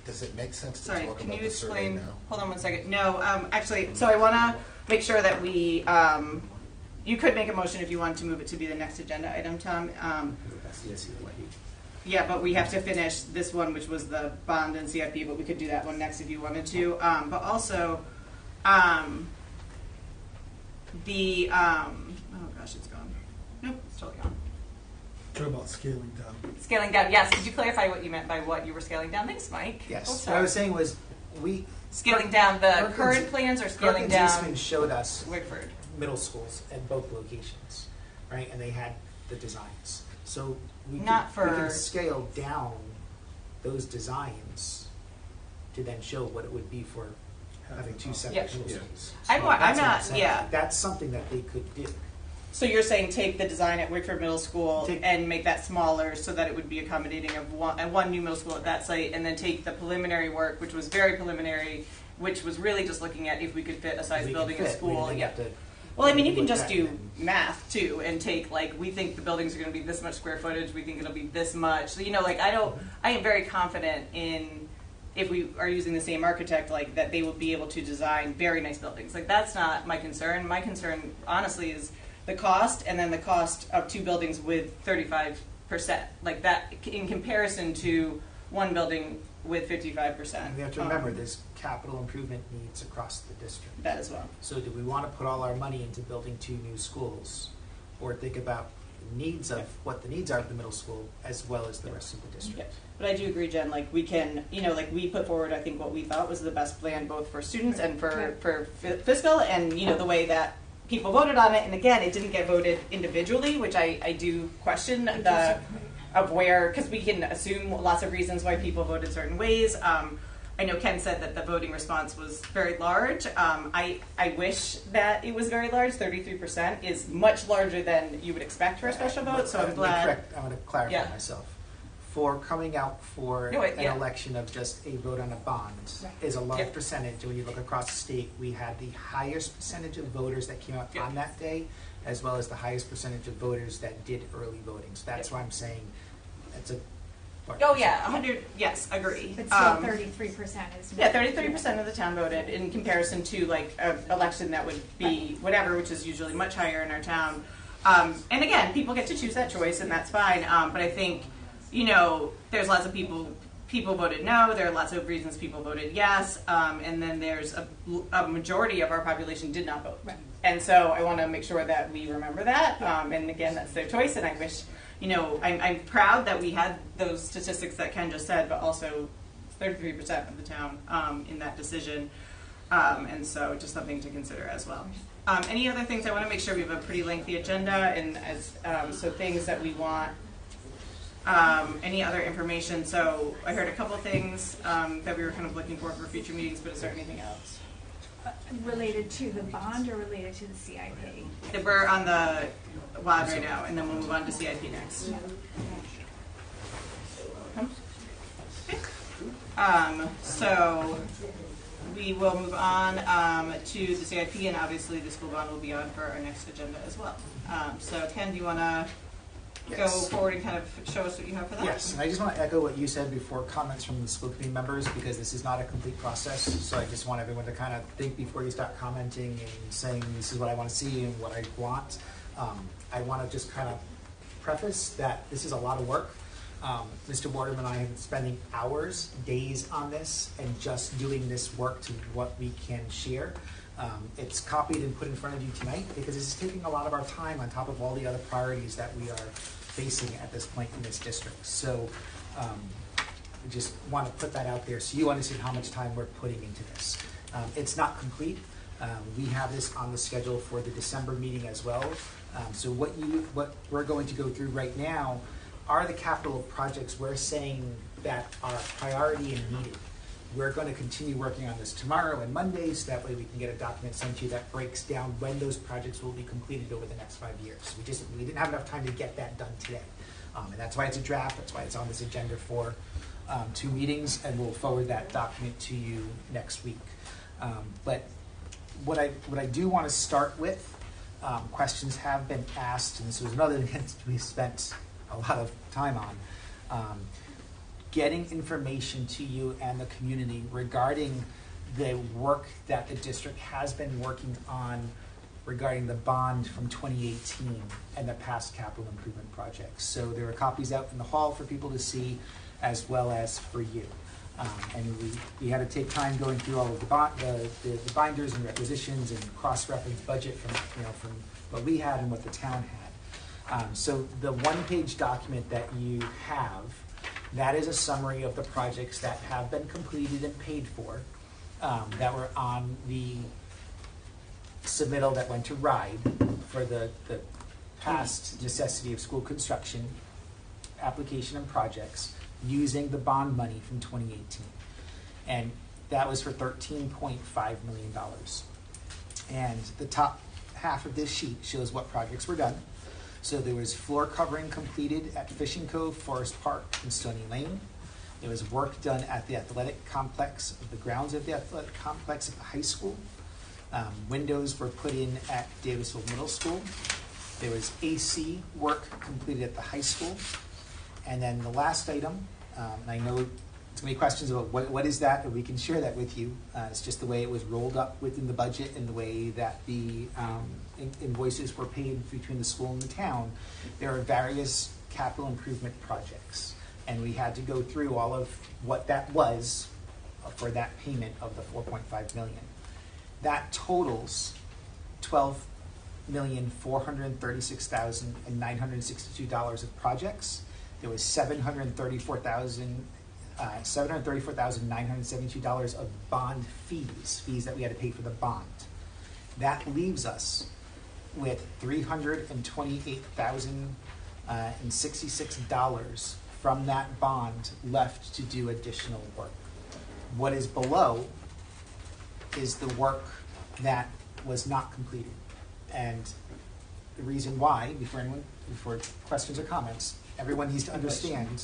I: Does it make sense to
A: Sorry,
I: talk
A: can
I: about
A: you
I: the survey
A: explain?
I: now?
A: Hold on one second. No, actually, so I want to make sure that we, you could make a motion if you wanted to move it to be the next agenda item, Tom. Yeah, but we have to finish this one, which was the bond and CIP, but we could do that one next if you wanted to. But also, oh gosh, it's gone. Nope, it's totally gone.
R: Talk about scaling down.
A: Scaling down, yes. Could you clarify what you meant by what you were scaling down? Thanks, Mike.
B: Yes.
A: Oh,
B: What
A: sorry.
B: I was saying was
A: Scaling down the
B: Perkins-
A: current plans or scaling
B: Perkins
A: down
B: Eastman showed us
A: Wickford?
B: middle schools at both locations, right? And they had the designs. So we
A: Not
B: can, we
A: for-
B: can scale down those designs to then show what it would be for having 2 separate
A: Yeah.
B: middle
A: Yeah.
B: schools.
A: I'm
B: That's what
A: not-
B: saying.
A: yeah.
B: That's something that they could do.
A: So you're saying take the design at Wickford Middle School and make that smaller so that it would be accommodating of one new middle school at that site, and then take the preliminary work, which was very preliminary, which was really just looking at if we could fit a size
B: We
A: building
B: can
A: in
B: fit.
A: school.
B: We
A: Yeah.
B: have to
A: Well, I mean, you can
B: look
A: just
B: at
A: do
B: it.
A: math too, and take we think the buildings are going to be this much square footage. We think it'll be this much. So I am very confident in if we are using the same architect, that they will be able to design very nice buildings. That's not my concern. My concern, honestly, is the cost, and then the cost of 2 buildings with 35%. That in comparison to 1 building with 55%.
B: And we have to remember there's capital improvement needs across the district.
A: That as well.
B: So do we want to put all our money into building 2 new schools, or think about needs of what the needs are of the middle school as well as the rest of the district?
A: Yeah. But I do agree, Jen, we can, we put forward, I think, what we thought was the best plan both for students and for fiscal, and, the way that people voted on it, and again, it didn't get voted individually, which I do question of where, because we can assume lots of reasons why people voted certain ways. I know Ken said that the voting response was very large. I wish that it was very large. 33% is much larger than you would expect for a special vote, so I'm glad.
B: I'm going to clarify myself. For coming out for an election of just a vote on a bond is a large percentage. When you look across the state, we had the highest percentage of voters that came out on that day, as well as the highest percentage of voters that did early voting. So that's why I'm saying it's a
A: Oh yeah, 100. Yes, agree.
G: But still, 33% is.
A: Yeah, 33% of the town voted in comparison to like an election that would be whatever, which is usually much higher in our town. And again, people get to choose that choice, and that's fine. But I think, you know, there's lots of people voted no. There are lots of reasons people voted yes, and then there's a majority of our population did not vote.
G: Right.
A: And so I want to make sure that we remember that. And again, that's their choice, and I wish. You know, I'm proud that we had those statistics that Ken just said, but also 33% of the town in that decision. And so just something to consider as well. Any other things? I want to make sure we have a pretty lengthy agenda, and so things that we want, any other information. So I heard a couple things that we were kind of looking for future meetings, but is there anything else?
G: Related to the bond or related to the CIP?
A: We're on the WAD right now, and then we'll move on to CIP next. So we will move on to the CIP, and obviously the school bond will be on for our next agenda as well. So Ken, do you want to go forward and kind of show us what you have for that?
B: Yes, and I just want to echo what you said before, comments from the school committee members, because this is not a complete process. So I just want everyone to kind of think before you start commenting and saying this is what I want to see and what I want. I want to just kind of preface that this is a lot of work. Mr. Waterman and I have been spending hours, days on this, and just doing this work to what we can share. It's copied and put in front of you tonight because this is taking a lot of our time on top of all the other priorities that we are facing at this point in this district. So we just want to put that out there so you understand how much time we're putting into this. It's not complete. We have this on the schedule for the December meeting as well. So what we're going to go through right now are the capital projects we're saying that are priority and needed. We're going to continue working on this tomorrow and Monday, so that way we can get a document sent to you that breaks down when those projects will be completed over the next 5 years. We didn't have enough time to get that done today. And that's why it's a draft, that's why it's on this agenda for 2 meetings, and we'll forward that document to you next week. But what I do want to start with, questions have been asked, and this was another thing we spent a lot of time on. Getting information to you and the community regarding the work that the district has been working on regarding the bond from 2018 and the past capital improvement projects. So there are copies out in the hall for people to see, as well as for you. And we had to take time going through all of the binders and requisitions and cross-reference budget from what we had and what the town had. So the one-page document that you have, that is a summary of the projects that have been completed and paid for, that were on the submittal that went to RIDE for the past necessity of school construction application and projects using the bond money from 2018. And that was for $13.5 million. And the top half of this sheet shows what projects were done. So there was floor covering completed at Fishing Cove, Forest Park, and Stony Lane. There was work done at the athletic complex, the grounds of the athletic complex at the high school. Windows were put in at Davisville Middle School. There was AC work completed at the high school. And then the last item, and I know too many questions about what is that, and we can share that with you. It's just the way it was rolled up within the budget and the way that the invoices were paid between the school and the town. There are various capital improvement projects, and we had to go through all of what that was for that payment of the $4.5 million. That totals $12,436,962 of projects. There was $734,972 of bond fees that we had to pay for the bond. That leaves us with $328,066 from that bond left to do additional work. What is below is the work that was not completed. And the reason why, before questions or comments, everyone needs to understand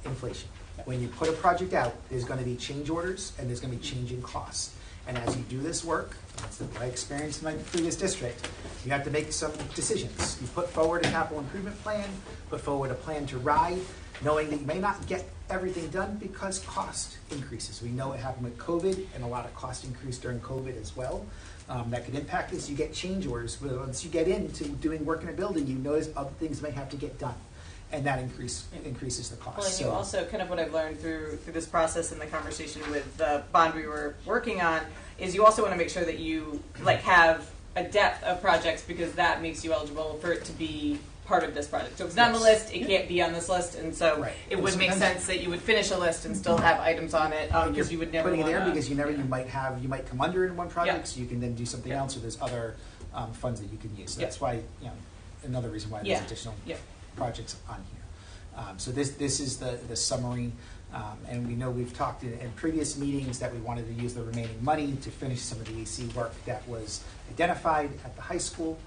B: inflation. When you put a project out, there's going to be change orders and there's going to be changing costs. And as you do this work, that's what I experienced in my previous district, you have to make some decisions. You put forward a capital improvement plan, put forward a plan to ride, knowing that you may not get everything done because cost increases. We know it happened with COVID, and a lot of cost increase during COVID as well. That could impact this. You get change orders. Once you get into doing work in a building, you notice other things may have to get done, and that increases the cost.
A: Well, and you also, kind of what I've learned through this process and the conversation with the bond we were working on, is you also want to make sure that you have a depth of projects, because that makes you eligible for it to be part of this project. So if it's not on the list, it can't be on this list, and so it would make sense that you would finish a list and still have items on it, because you would never
B: putting it there
A: wanna,
B: because you might come under in one project, so you can then do something else, or there's other funds that you can use. So that's why, another reason why there's additional projects on here. So this is the summary, and we know we've talked in previous meetings that we wanted to use the remaining money to finish some of the AC work that was identified at the high school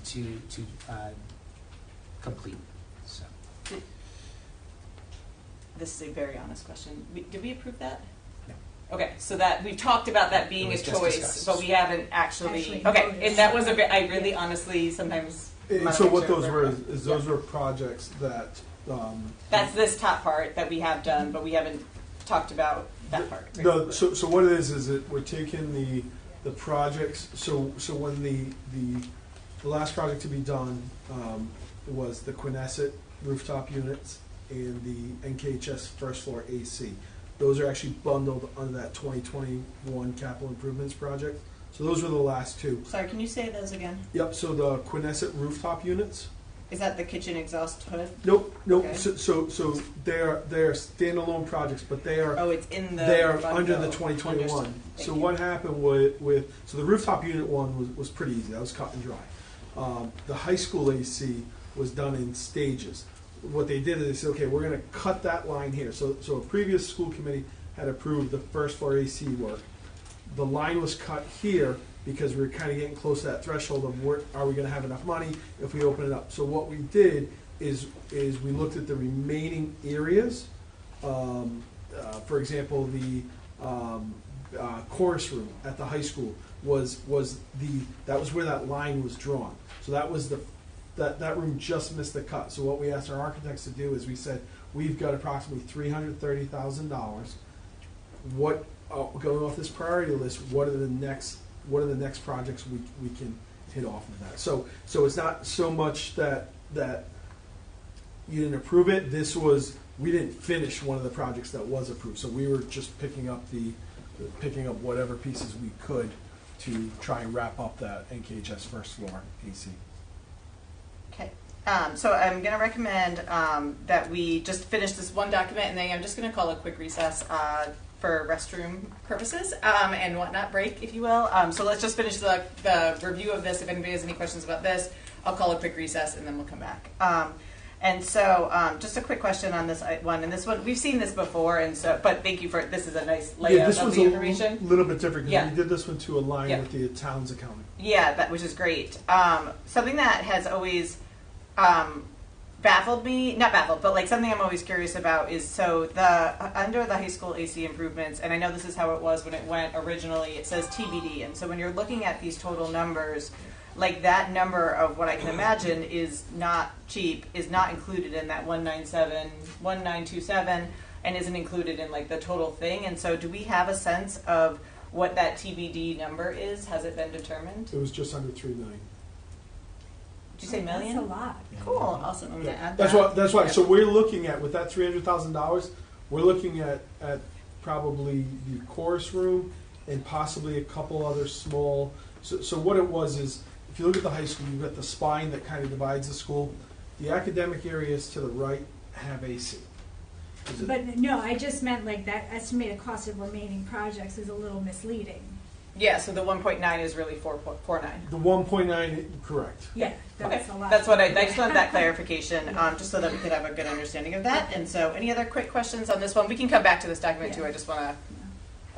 B: to complete. So
A: this is a very honest question. Did we approve that?
B: No.
A: Okay, so that we've talked about that being a choice,
B: discussed.
A: but we haven't actually okay, and that was I really honestly sometimes.
R: So what those were is those were projects that.
A: That's this top part that we have done, but we haven't talked about that part.
R: No, so what it is that we're taking the projects. So when the last project to be done was the Quinnesset rooftop units and the NKHS first floor AC. Those are actually bundled under that 2021 capital improvements project. So those were the last two.
A: Sorry, can you say those again?
R: Yep. So the Quinnesset rooftop units.
A: Is that the kitchen exhaust hood?
R: Nope.
A: Okay.
R: So they're standalone projects, but they are.
A: Oh, it's in the.
R: They are
A: bundle.
R: under the 2021. So what happened with so the rooftop unit one was pretty easy. That was cut and dry. The high school AC was done in stages. What they did is they said, okay, we're going to cut that line here. So a previous school committee had approved the first floor AC work. The line was cut here because we were kind of getting close to that threshold of where are we going to have enough money if we open it up. So what we did is we looked at the remaining areas. For example, the chorus room at the high school was where that line was drawn. So that was that room just missed the cut. So what we asked our architects to do is we said we've got approximately $330,000. What going off this priority list? What are the next projects we can hit off of that? So it's not so much that you didn't approve it. This was we didn't finish one of the projects that was approved. So we were just picking up whatever pieces we could to try and wrap up that NKHS first floor AC.
A: Okay. So I'm going to recommend that we just finish this one document, and then I'm just going to call a quick recess for restroom purposes and whatnot, break, if you will. So let's just finish the review of this. If anybody has any questions about this, I'll call a quick recess, and then we'll come back. And so just a quick question on this one. And this one, we've seen this before, and so, but thank you for, this is a nice layout of the information.
R: This was a little bit different because we did this one to align with the town's accounting.
A: Yeah, which is great. Something that has always baffled me, not baffled, but like something I'm always curious about is, so under the high school AC improvements, and I know this is how it was when it went originally, it says TBD. And so when you're looking at these total numbers, like that number of what I can imagine is not cheap, is not included in that 1927, and isn't included in like the total thing. And so do we have a sense of what that TBD number is? Has it been determined?
R: It was just under $3 million.
A: Did you say million?
G: That's a lot.
A: Cool, awesome. I'm going to add
R: That's
A: that.
R: That's why. So we're looking at, with that $300,000, we're looking at probably the chorus room and possibly a couple other small. So what it was is, if you look at the high school, you've got the spine that kind of divides the school. The academic areas to the right have AC.
G: But no, I just meant like that estimated cost of remaining projects is a little misleading.
A: Yeah, so the 1.9 is really 4.49.
R: The 1.9, correct.
G: Yeah,
A: Okay,
G: that's a lot.
A: that's what I just wanted that clarification, just so that we could have a good understanding of that. And so, any other quick questions on this one? We can come back to this document too. I just want to.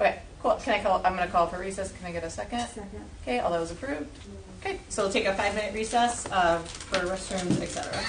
A: Okay, cool. I'm going to call for recess. Can I get a second?
G: Second.
A: Okay, all those approved. Okay, so we'll take a 5-minute recess for restrooms, etc.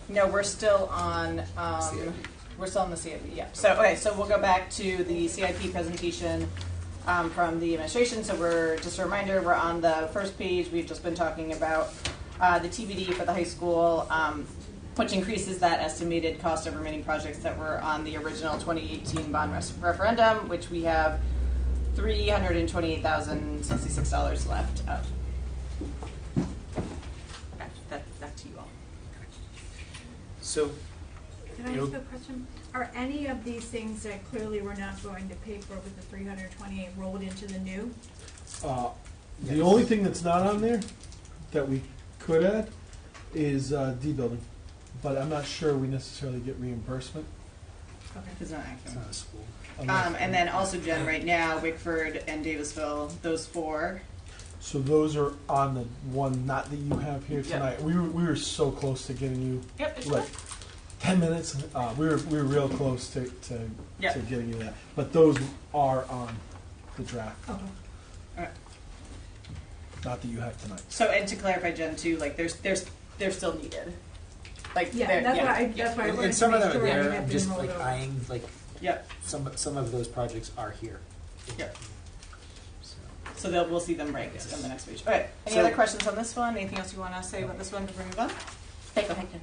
A: No, we're still on the CIP, yeah. So, okay, so we'll go back to the CIP presentation from the administration. So just a reminder, we're on the first page. We've just been talking about the TBD for the high school, which increases that estimated cost of remaining projects that were on the original 2018 bond referendum, which we have $328,066 left of. Back to you all.
B: So,
G: Can I ask a question? Are any of these things that clearly we're not going to pay for with the 328 rolled into the new?
R: The only thing that's not on there that we could add is D building, but I'm not sure we necessarily get reimbursement.
A: Okay. It's not active.
B: It's not a school.
A: And then also, Jen, right now, Wickford and Davisville, those four.
R: So those are on the one, not that you have here tonight.
A: Yep.
R: We were so close to getting you.
A: Yep, it's
R: like 10 minutes. We were real close to
A: Yep.
R: getting you that. But those are on the draft.
A: Okay. All right.
R: Not that you have tonight.
A: So, and to clarify, Jen, too, like they're still needed. Like
G: Yeah,
A: they're-
G: that's
A: yeah.
G: why I wanted
B: And
G: to
B: some of
G: make
B: them
G: sure
B: are
G: I
B: there.
G: have
B: I'm
G: been
B: just
G: rolled
B: like
G: over.
B: eyeing like
A: Yep.
B: some of those projects are here.
A: Yep. So we'll see them ranked on the next page. All right. Any
B: So-
A: other questions on this one? Anything else you want to say about this one before we move on? Hey, go ahead, Jen.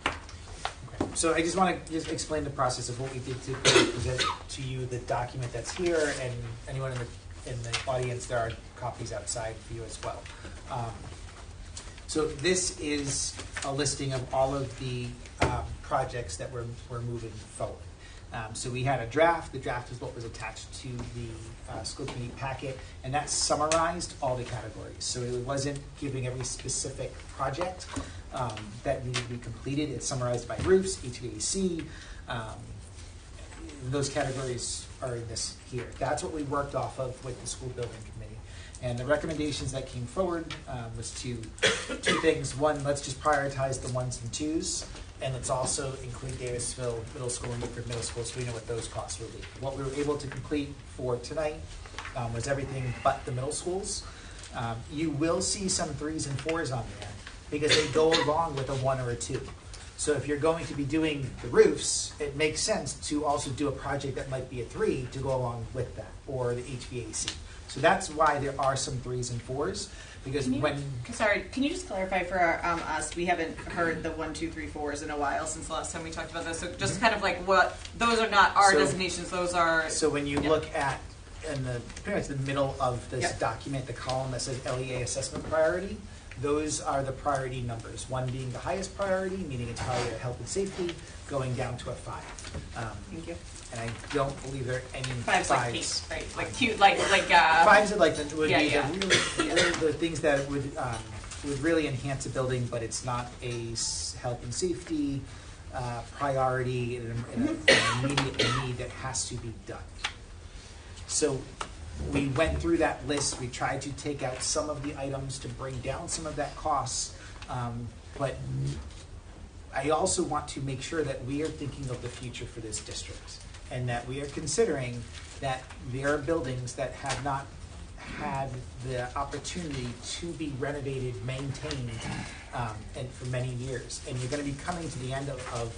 B: So I just want to explain the process of what we did to present to you the document that's here, and anyone in the audience, there are copies outside for you as well. So this is a listing of all of the projects that we're moving forward. So we had a draft. The draft is what was attached to the school committee packet, and that summarized all the categories. So it wasn't giving every specific project that needed to be completed. It's summarized by roofs, HVAC. Those categories are in this here. That's what we worked off of with the school building committee. And the recommendations that came forward was two things. One, let's just prioritize the ones and twos. And let's also include Davisville Middle School and Woodford Middle School, so we know what those costs will be. What we were able to complete for tonight was everything but the middle schools. You will see some 3s and 4s on there because they go along with a 1 or a 2. So if you're going to be doing the roofs, it makes sense to also do a project that might be a 3 to go along with that, or the HVAC. So that's why there are some 3s and 4s. Because can you just clarify for us? We haven't heard the 1, 2, 3, 4s in a while since the last time we talked about this. So just kind of like what those are not our designations; those are. So when you look at in the pretty much the middle of this document, the column that says LEA assessment priority, those are the priority numbers. 1 being the highest priority, meaning it's probably health and safety, going down to a 5.
A: Thank you.
B: And I don't believe there are any
A: 5's like cute, right? Like cute, like
B: 5's would would be
A: the
B: the things that would really enhance a building, but it's not a health and safety priority and an immediate need that has to be done. So we went through that list. We tried to take out some of the items to bring down some of that cost, but I also want to make sure that we are thinking of the future for this district, and that we are considering that there are buildings that have not had the opportunity to be renovated, maintained, and for many years. And you're going to be coming to the end of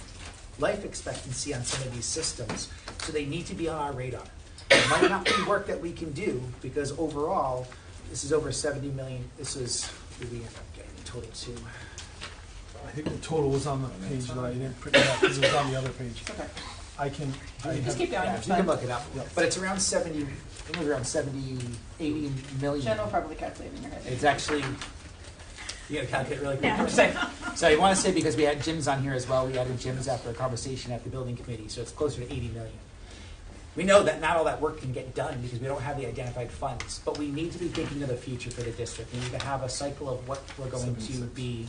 B: life expectancy on some of these systems, so they need to be on our radar. It might not be work that we can do, because overall, this is over 70 million. This is, what did we end up getting total to?
R: I think the total was on the page that I didn't print it out because it was on the other page.
A: Okay.
R: Just
A: keep going.
B: Yeah, you can look it up. Yep. But it's around 70, I think it was around 70, 80 million.
A: Jen will probably calculate in your head.
B: It's actually, you gotta calculate really quick. So I want to say, because we had gyms on here as well, we added gyms after a conversation at the building committee, so it's closer to 80 million. We know that not all that work can get done because we don't have the identified funds, but we need to be thinking of the future for the district. We need to have a cycle of what we're going to be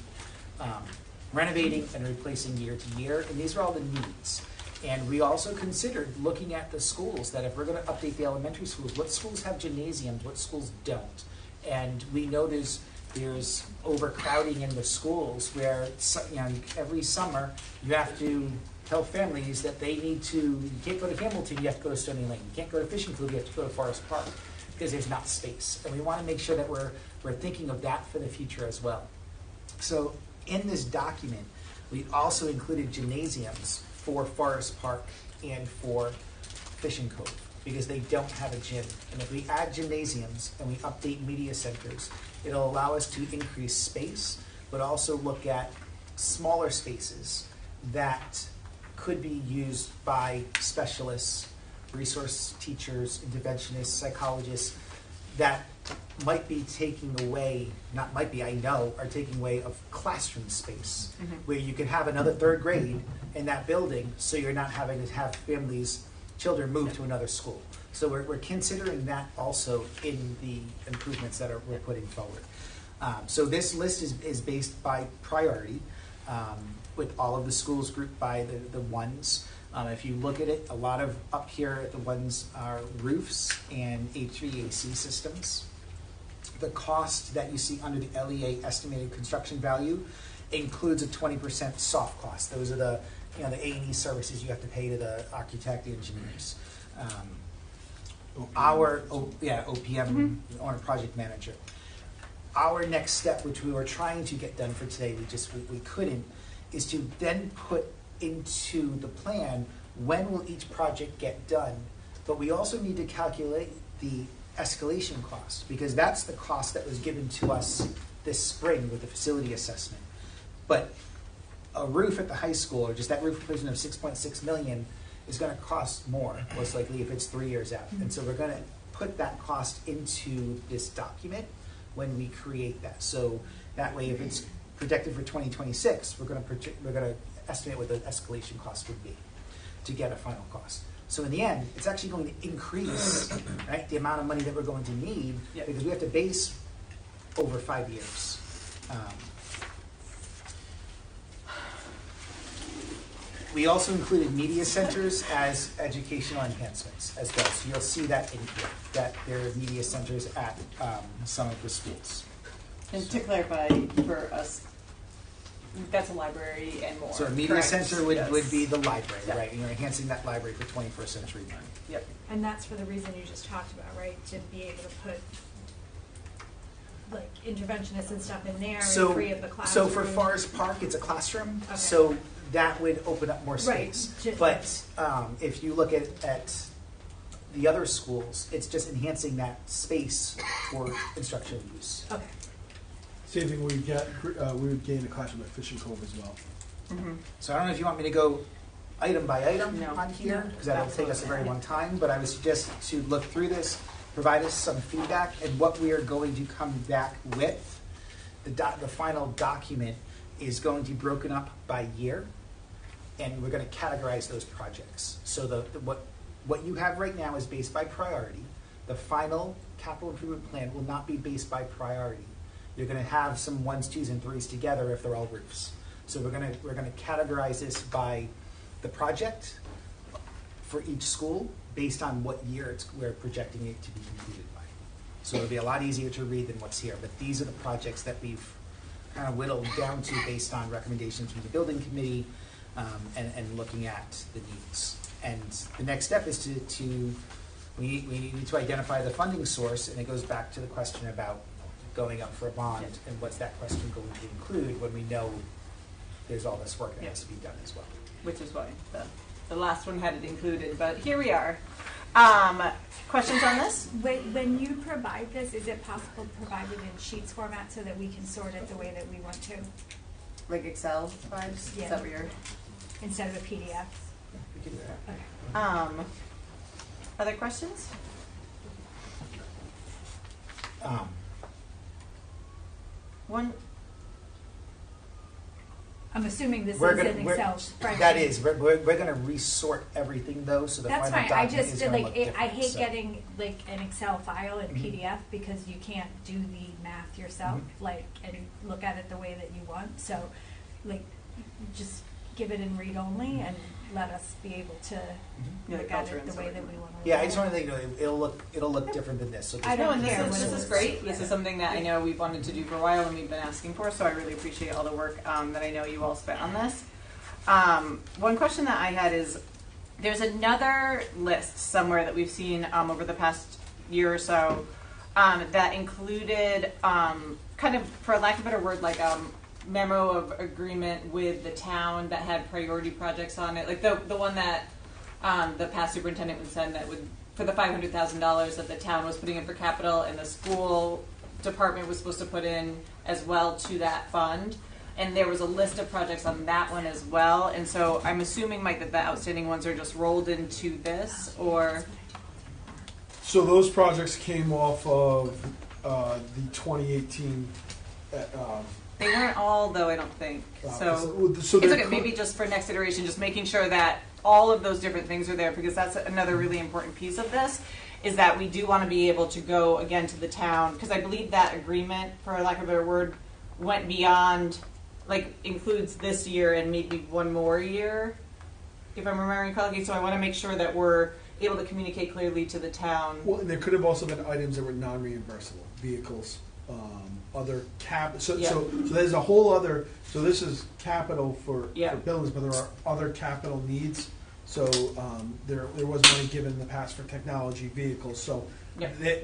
B: renovating and replacing year to year, and these are all the needs. And we also considered looking at the schools, that if we're going to update the elementary schools, what schools have gymnasiums, what schools don't. And we know there's overcrowding in the schools where, you know, every summer you have to tell families that they need to, you can't go to Hamilton, you have to go to Stony Lane. You can't go to Fishing Field, you have to go to Forest Park. because there's not space. And we want to make sure that we're thinking of that for the future as well. So in this document, we also included gymnasiums for Forest Park and for Fishing Cove, because they don't have a gym. And if we add gymnasiums and we update media centers, it'll allow us to increase space, but also look at smaller spaces that could be used by specialists, resource teachers, interventionists, psychologists, that might be taking away, not might be, I know, are taking away of classroom space, where you can have another third grade in that building, so you're not having to have families, children move to another school. So we're considering that also in the improvements that we're putting forward. So this list is based by priority, with all of the schools grouped by the ones. If you look at it, a lot of up here, the ones are roofs and HVAC systems. The cost that you see under the LEA estimated construction value includes a 20% soft cost. Those are the the A&E services you have to pay to the architect, the engineers. OPM, owner project manager. Our next step, which we were trying to get done for today, we couldn't, is to then put into the plan when will each project get done. But we also need to calculate the escalation cost, because that's the cost that was given to us this spring with the facility assessment. But a roof at the high school, or just that roof replacement of $6.6 million, is going to cost more, most likely, if it's 3 years out. And so we're going to put that cost into this document when we create that. So that way, if it's projected for 2026, we're going to estimate what the escalation cost would be to get a final cost. So in the end, it's actually going to increase right, the amount of money that we're going to need, because we have to base over 5 years. We also included media centers as educational enhancements as well. So you'll see that in here, that there are media centers at some of the schools.
A: And to clarify for us, that's a library and more.
B: So a media
A: correct?
B: center would be the library,
A: Yep.
B: right? You're enhancing that library for 21st century learning.
A: Yep.
G: And that's for the reason you just talked about, right? To be able to put like interventionists and stuff in there and free up the classroom.
B: So for Forest Park, it's a classroom.
G: Okay.
B: So that would open up more
G: Right.
B: space. But if you look at the other schools, it's just enhancing that space for instructional use.
G: Okay.
R: Same thing, we would gain a classroom at Fishing Cove as well.
B: So I don't know if you want me to go item by item
A: No.
B: on here,
A: No,
B: because that'll take us a very
A: absolutely.
B: long time, but I would suggest to look through this, provide us some feedback, and what we are going to come back with. The final document is going to be broken up by year, and we're going to categorize those projects. So what you have right now is based by priority. The final capital improvement plan will not be based by priority. You're going to have some 1s, 2s, and 3s together if they're all roofs. So we're going to categorize this by the project for each school based on what year we're projecting it to be completed by. So it'll be a lot easier to read than what's here. But these are the projects that we've kind of whittled down to based on recommendations from the building committee and looking at the needs. And the next step is we need to identify the funding source, and it goes back to the question about going up for a bond, and what's that question going to include when we know there's all this work that has to be done as well.
A: Which is why the last one had it included, but here we are. Questions on this?
G: When you provide this, is it possible to provide it in sheets format so that we can sort it the way that we want to?
A: Like Excel vibes?
G: Yeah.
A: Is that what you're...
G: Instead of a PDF?
B: We can do that.
G: Okay.
A: Other questions? One.
G: I'm assuming this is
B: We're gonna-
G: an
B: we're-
G: Excel spreadsheet.
B: That is. We're going to resort everything, though, so the
G: That's
B: final
G: fine. I
B: document
G: just
B: is
G: did
B: going to
G: like
B: look
G: I
B: different.
G: hate
B: so.
G: getting like an Excel file in
B: Mhm.
G: PDF because you can't do the math yourself, like and look at it the way that you want. So, like, just give it in read only and let us be able to
A: Yeah,
G: look
A: the
G: at
A: culture
G: it the
A: and
G: way
A: sort
G: that
A: of-
G: we want to.
B: Yeah, I just want to let you know it'll look different than this. So
G: I don't
A: No, and
G: care.
A: this is great. This is something that I know we've wanted to do for a while and we've been asking for, so I really appreciate all the work that I know you all spent on this. One question that I had is, there's another list somewhere that we've seen over the past year or so, that included, kind of, for lack of a better word, like memo of agreement with the town that had priority projects on it, like the one that the past superintendent would send that would, for the $500,000 that the town was putting in for capital and the school department was supposed to put in as well to that fund. And there was a list of projects on that one as well. And so I'm assuming, Mike, that the outstanding ones are just rolled into this, or?
R: So those projects came off of the 2018.
A: They weren't all, though, I don't think. So
R: so
A: it's okay, maybe just for next iteration, just making sure that all of those different things are there, because that's another really important piece of this, is that we do want to be able to go, again, to the town, because I believe that agreement, for lack of a better word, went beyond, like, includes this year and maybe one more year, if I'm remembering correctly. So I want to make sure that we're able to communicate clearly to the town.
R: Well, and there could have also been items that were non-reimbursable, vehicles, other cap. So there's a whole other. So this is capital for buildings, but there are other capital needs. So there was money given in the past for technology, vehicles. So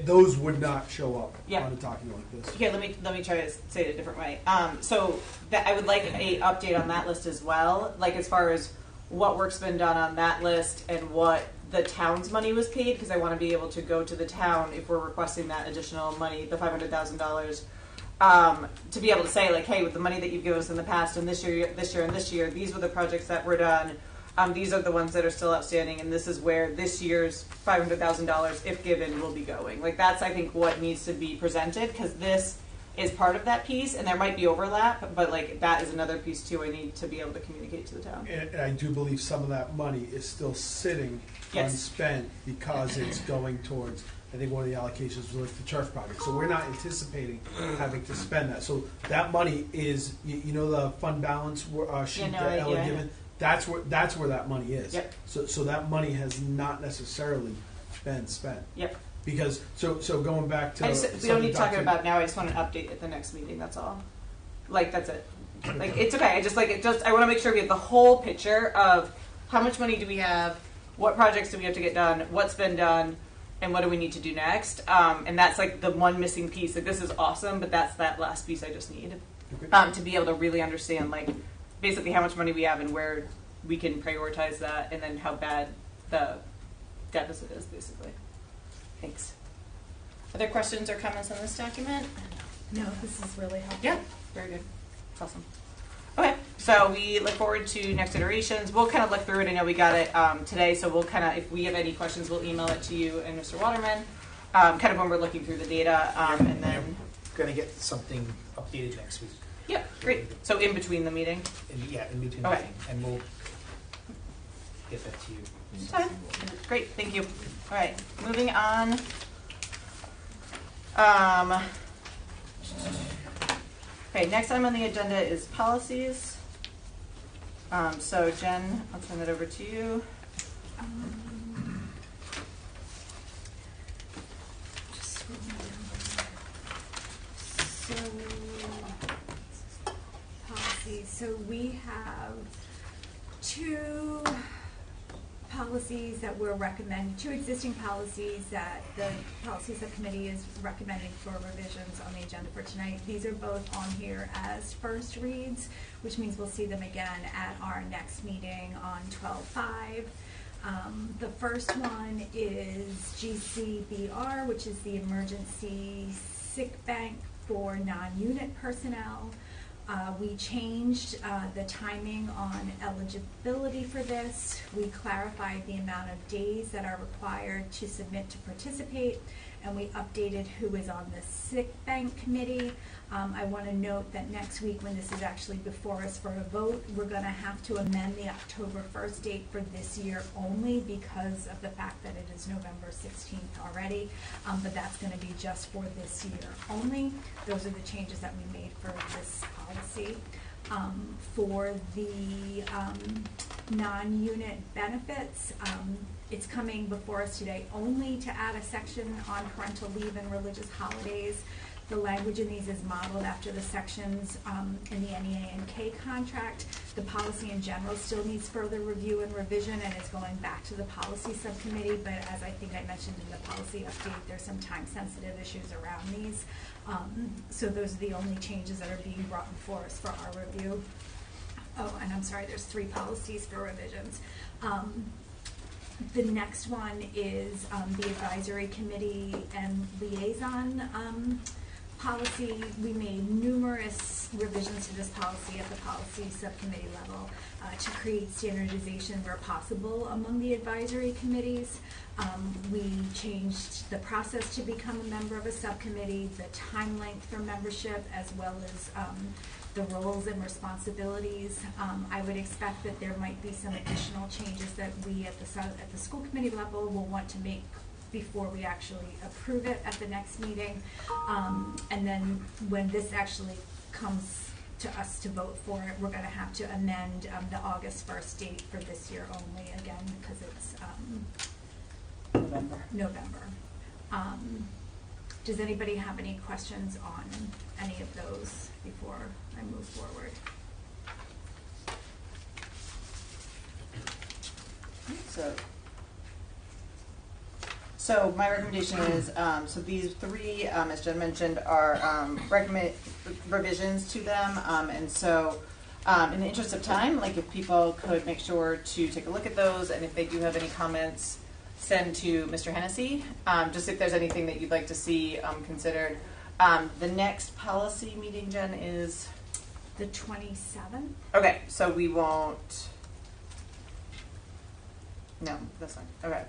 R: those would not show up on a document like this.
A: Here, let me try to say it a different way. So that I would like a update on that list as well, like as far as what work's been done on that list and what the town's money was paid, because I want to be able to go to the town if we're requesting that additional money, the $500,000, to be able to say, like, hey, with the money that you've given us in the past and this year, and this year, these were the projects that were done. These are the ones that are still outstanding, and this is where this year's $500,000, if given, will be going. Like, that's, I think, what needs to be presented, because this is part of that piece, and there might be overlap, but, like, that is another piece, too, I need to be able to communicate to the town.
R: And I do believe some of that money is still sitting unspent because it's going towards, I think one of the allocations was like the turf project. So we're not anticipating having to spend that. So that money is, you know, the fund balance sheet that Ella given? That's where that money is.
A: Yep.
R: So that money has not necessarily been spent.
A: Yep.
R: Because so going back to
A: we don't need to talk about it now. I just want an update at the next meeting. That's all. Like, that's it. Like, it's okay. I want to make sure we have the whole picture of how much money do we have, what projects do we have to get done, what's been done, and what do we need to do next. And that's like the one missing piece. Like, this is awesome, but that's that last piece I just need to be able to really understand, like, basically how much money we have and where we can prioritize that, and then how bad the deficit is, basically. Thanks. Other questions or comments on this document?
G: No, this is really helpful.
A: Yeah, very good. That's awesome. Okay, so we look forward to next iterations. We'll kind of look through it. I know we got it today, so we'll kind of, if we have any questions, we'll email it to you and Mr. Waterman, kind of when we're looking through the data, and then
B: going to get something updated next week.
A: Yeah, great. So in between the meeting?
B: In between the
A: Okay.
B: meeting, and we'll get that to you.
A: Okay. Great, thank you. All right, moving on. Okay, next item on the agenda is policies. So Jen, I'll turn that over to you.
G: Just scrolling down. So, policies. So we have two policies that we're recommending, two existing policies that the policy subcommittee is recommending for revisions on the agenda for tonight. These are both on here as first reads, which means we'll see them again at our next meeting on 12/5. The first one is GCBR, which is the emergency sick bank for non-unit personnel. We changed the timing on eligibility for this. We clarified the amount of days that are required to submit to participate, and we updated who is on the sick bank committee. I want to note that next week, when this is actually before us for a vote, we're going to have to amend the October 1st date for this year only because of the fact that it is November 16th already, but that's going to be just for this year only. Those are the changes that we made for this policy. For the non-unit benefits, it's coming before us today only to add a section on parental leave and religious holidays. The language in these is modeled after the sections in the NEA and K contract. The policy in general still needs further review and revision, and it's going back to the policy subcommittee, but as I think I mentioned in the policy update, there's some time-sensitive issues around these. So those are the only changes that are being brought before us for our review. Oh, and I'm sorry, there's 3 policies for revisions. The next one is the advisory committee and liaison policy. We made numerous revisions to this policy at the policy subcommittee level to create standardization where possible among the advisory committees. We changed the process to become a member of a subcommittee, the time length for membership, as well as the roles and responsibilities. I would expect that there might be some additional changes that we at the school committee level will want to make before we actually approve it at the next meeting. And then when this actually comes to us to vote for it, we're going to have to amend the August 1st date for this year only, again, because it's November. Does anybody have any questions on any of those before I move forward?
A: So my recommendation is, so these 3, as Jen mentioned, are recommend revisions to them, and so in the interest of time, like if people could make sure to take a look at those, and if they do have any comments, send to Mr. Hennessy, just if there's anything that you'd like to see considered. The next policy meeting, Jen, is?
G: The 27th.
A: Okay, so we won't, no, that's fine, okay.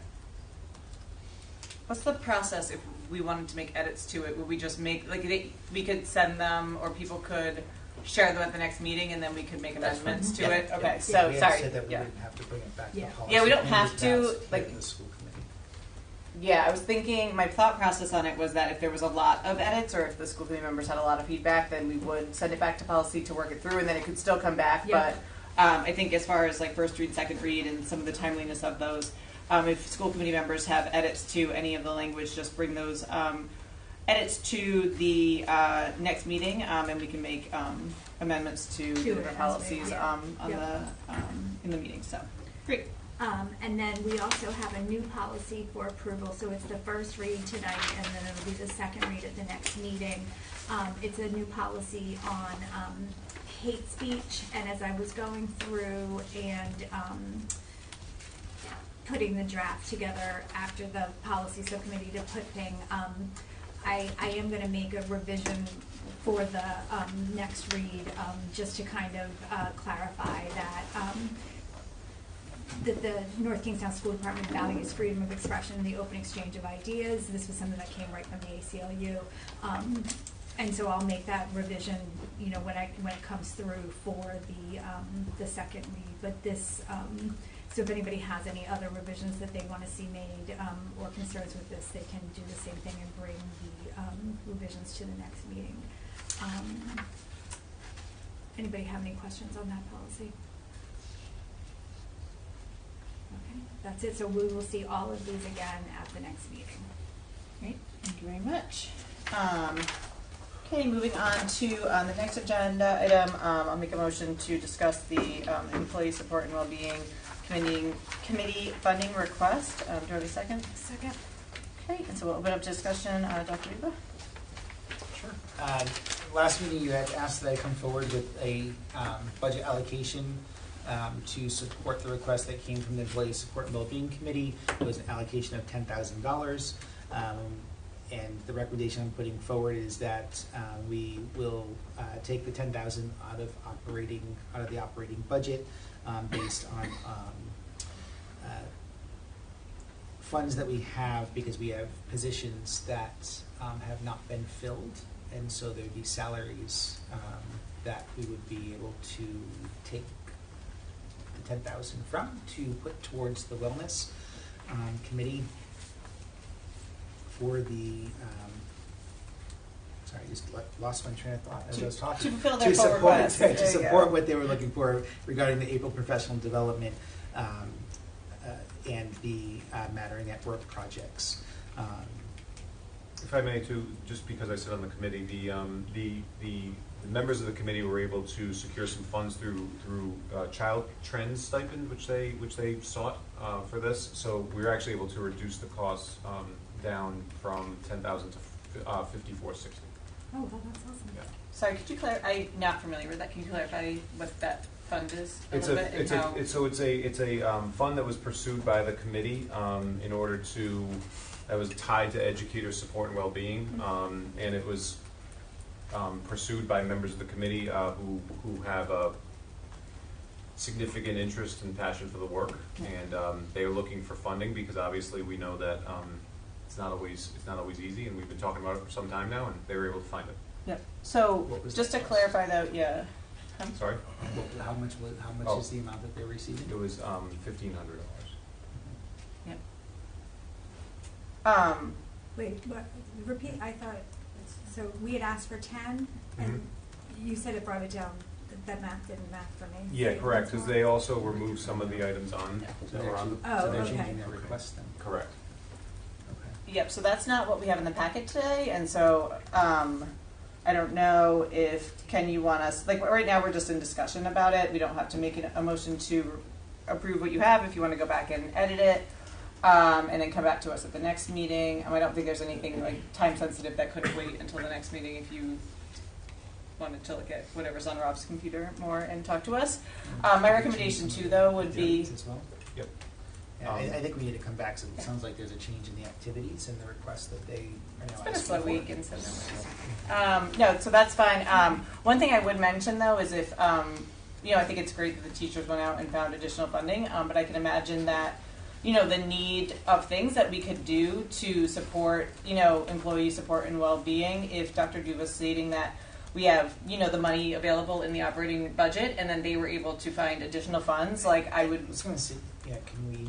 A: What's the process if we wanted to make edits to it? Would we just make, like, we could send them, or people could share them at the next meeting, and then we could make amendments to it? Okay, so,
B: We had
A: sorry.
B: said that we didn't have to bring it back to policy.
A: Yeah, we don't
B: It
A: have
B: was
A: to,
B: passed
A: like,
B: in the school committee.
A: Yeah, I was thinking, my thought process on it was that if there was a lot of edits, or if the school committee members had a lot of feedback, then we would send it back to policy to work it through, and then it could still come back.
G: Yeah.
A: But I think as far as like first read, second read, and some of the timeliness of those, if school committee members have edits to any of the language, just bring those edits to the next meeting, and we can make amendments to the different policies in the meeting. So, great.
G: And then we also have a new policy for approval, so it's the first read tonight, and then it'll be the second read at the next meeting. It's a new policy on hate speech, and as I was going through and putting the draft together after the policy subcommittee to put thing, I am going to make a revision for the next read, just to kind of clarify that that the North Kingstown School Department values freedom of expression and the open exchange of ideas. This was something that came right from the ACLU. And so I'll make that revision, you know, when it comes through for the second read. But this, so if anybody has any other revisions that they want to see made or concerns with this, they can do the same thing and bring the revisions to the next meeting. Anybody have any questions on that policy? Okay, that's it. So we will see all of these again at the next meeting.
A: Great, thank you very much. Okay, moving on to the next agenda item. I'll make a motion to discuss the employee support and well-being committee funding request. Do I have a second?
G: Second.
A: Okay, and so we'll open up discussion. Dr. Reba?
B: Sure. Last meeting, you had asked that I come forward with a budget allocation to support the request that came from the Employee Support and Wellbeing Committee. It was an allocation of $10,000. And the recommendation I'm putting forward is that we will take the $10,000 out of the operating budget based on funds that we have, because we have positions that have not been filled, and so there'd be salaries that we would be able to take the $10,000 from to put towards the wellness committee for the sorry, I just lost my train of thought as I was talking.
A: To fulfill their full request.
B: To support what they were looking for regarding the April professional development and the Mattering at Work projects.
D: if I may, too, just because I sit on the committee, the members of the committee were able to secure some funds through child trends stipend, which they sought for this. So we were actually able to reduce the costs down from 10,000 to 5460.
G: Oh, well, that's awesome.
D: Yeah.
A: Sorry, could you clarify? I'm not familiar with that. Can you clarify what that fund is a
D: It's
A: little bit? And how-
D: it's a fund that was pursued by the committee in order to, that was tied to educator support and well-being, and it was pursued by members of the committee who have a significant interest and passion for the work, and they are looking for funding because obviously we know that it's not always easy, and we've been talking about it for some time now, and they were able to find it.
A: Yep. So just to clarify though, yeah.
D: Sorry?
B: How much is the amount that they're receiving?
D: It was $1,500.
A: Yep.
G: Wait, what, repeat, I thought, so we had asked for 10, and you said it brought it down, that math didn't math for me.
D: Yeah, correct, because they also removed some of the items on that were on the.
G: Oh,
B: So they're
G: okay.
B: changing their request then?
D: Correct.
A: Yep, so that's not what we have in the packet today, and so I don't know if, Ken, you want us, like right now we're just in discussion about it. We don't have to make a motion to approve what you have if you want to go back and edit it, and then come back to us at the next meeting. I don't think there's anything like time sensitive that could wait until the next meeting if you wanted to look at whatever's on Rob's computer more and talk to us. My recommendation too, though, would be.
B: As well?
D: Yep.
B: Yeah, I think we need to come back, so it sounds like there's a change in the activities and the request that they are now
A: It's been a
B: asking
A: slow
B: for.
A: week, and so no, so that's fine. One thing I would mention though is if I think it's great that the teachers went out and found additional funding, but I can imagine that the need of things that we could do to support employee support and well-being. If Dr. Du was stating that we have the money available in the operating budget, and then they were able to find additional funds, like I was
B: going to say, can we?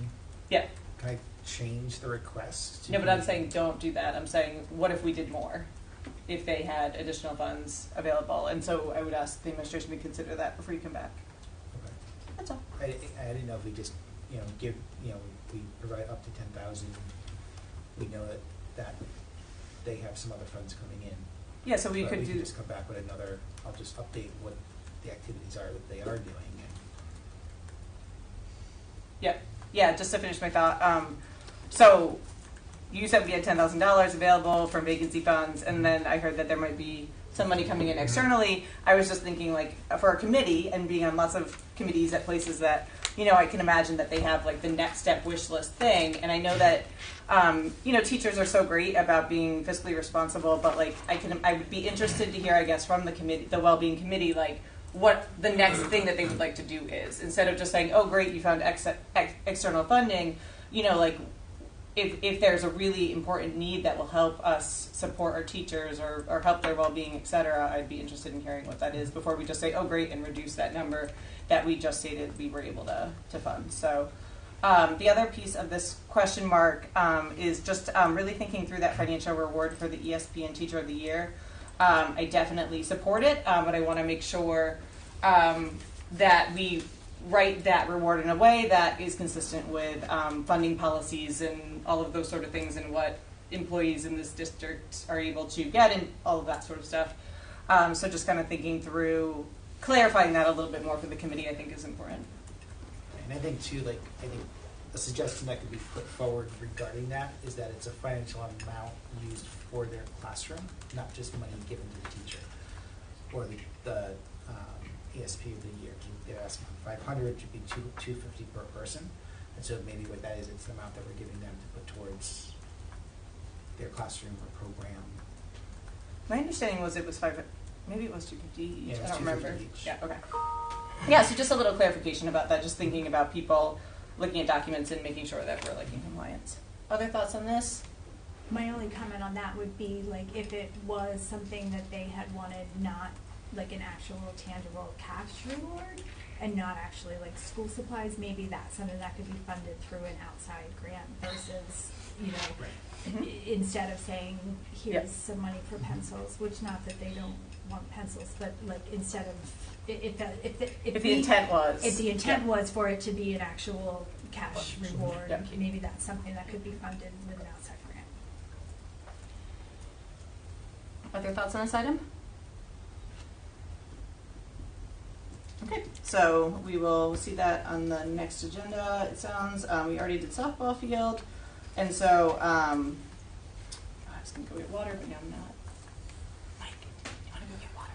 A: Yeah.
B: Can I change the request?
A: No, but I'm saying don't do that. I'm saying what if we did more? If they had additional funds available. And so I would ask the administration to consider that before you come back.
B: Okay.
A: That's all.
B: I didn't know if we just, give, we provide up to 10,000. We know that they have some other funds coming in.
A: Yeah, so we
B: But
A: could
B: we
A: do.
B: just come back with another. I'll just update what the activities are that they are doing.
A: Yeah, just to finish my thought. So you said we had $10,000 available from vacancy funds, and then I heard that there might be some money coming in externally. I was just thinking, like, for a committee and being on lots of committees at places that, I can imagine that they have like the next step wish list thing. And I know that, teachers are so great about being fiscally responsible, but like I would be interested to hear, I guess, from the committee, the well-being committee, like what the next thing that they would like to do is, instead of just saying, oh great, you found external funding, like if there's a really important need that will help us support our teachers or help their well-being, et cetera, I'd be interested in hearing what that is before we just say, oh great, and reduce that number that we just stated we were able to fund. So the other piece of this question mark is just really thinking through that financial reward for the ESPN Teacher of the Year. I definitely support it, but I want to make sure that we write that reward in a way that is consistent with funding policies and all of those sort of things and what employees in this district are able to get and all of that sort of stuff. So just kind of thinking through, clarifying that a little bit more for the committee, I think is important.
B: And I think too, a suggestion that could be put forward regarding that is that it's a financial amount used for their classroom, not just money given to the teacher or the ESP of the year. They're asking for 500, it should be $250 per person. And so maybe what that is, it's the amount that we're giving them to put towards their classroom or program.
A: My understanding was it was 500, maybe it was 250 each.
B: Yeah, it was
A: I don't remember.
B: 250 each.
A: Yeah, okay. Yeah, so just a little clarification about that, just thinking about people looking at documents and making sure that we're in compliance. Other thoughts on this?
G: My only comment on that would be like if it was something that they had wanted, not like an actual tangible cash reward and not actually like school supplies, maybe that's something that could be funded through an outside grant versus, instead of saying here's some money for pencils, which not that they don't want pencils, but like instead of if the intent was for it to be an actual cash reward, maybe that's something that could be funded with an outside grant.
A: Other thoughts on this item? Okay, so we will see that on the next agenda, it sounds. We already did softball field, and so I was going to go get water, but now I'm not. Mike, you want to go get water?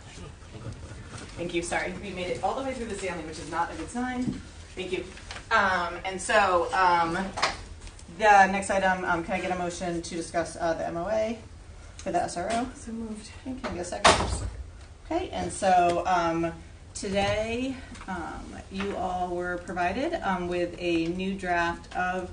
A: Thank you, sorry. We made it all the way through the sailing, which is not a good sign. Thank you. And so the next item, can I get a motion to discuss the MOA for the SRO?
G: So moved.
A: Okay, can I get a second? Okay, and so today you all were provided with a new draft of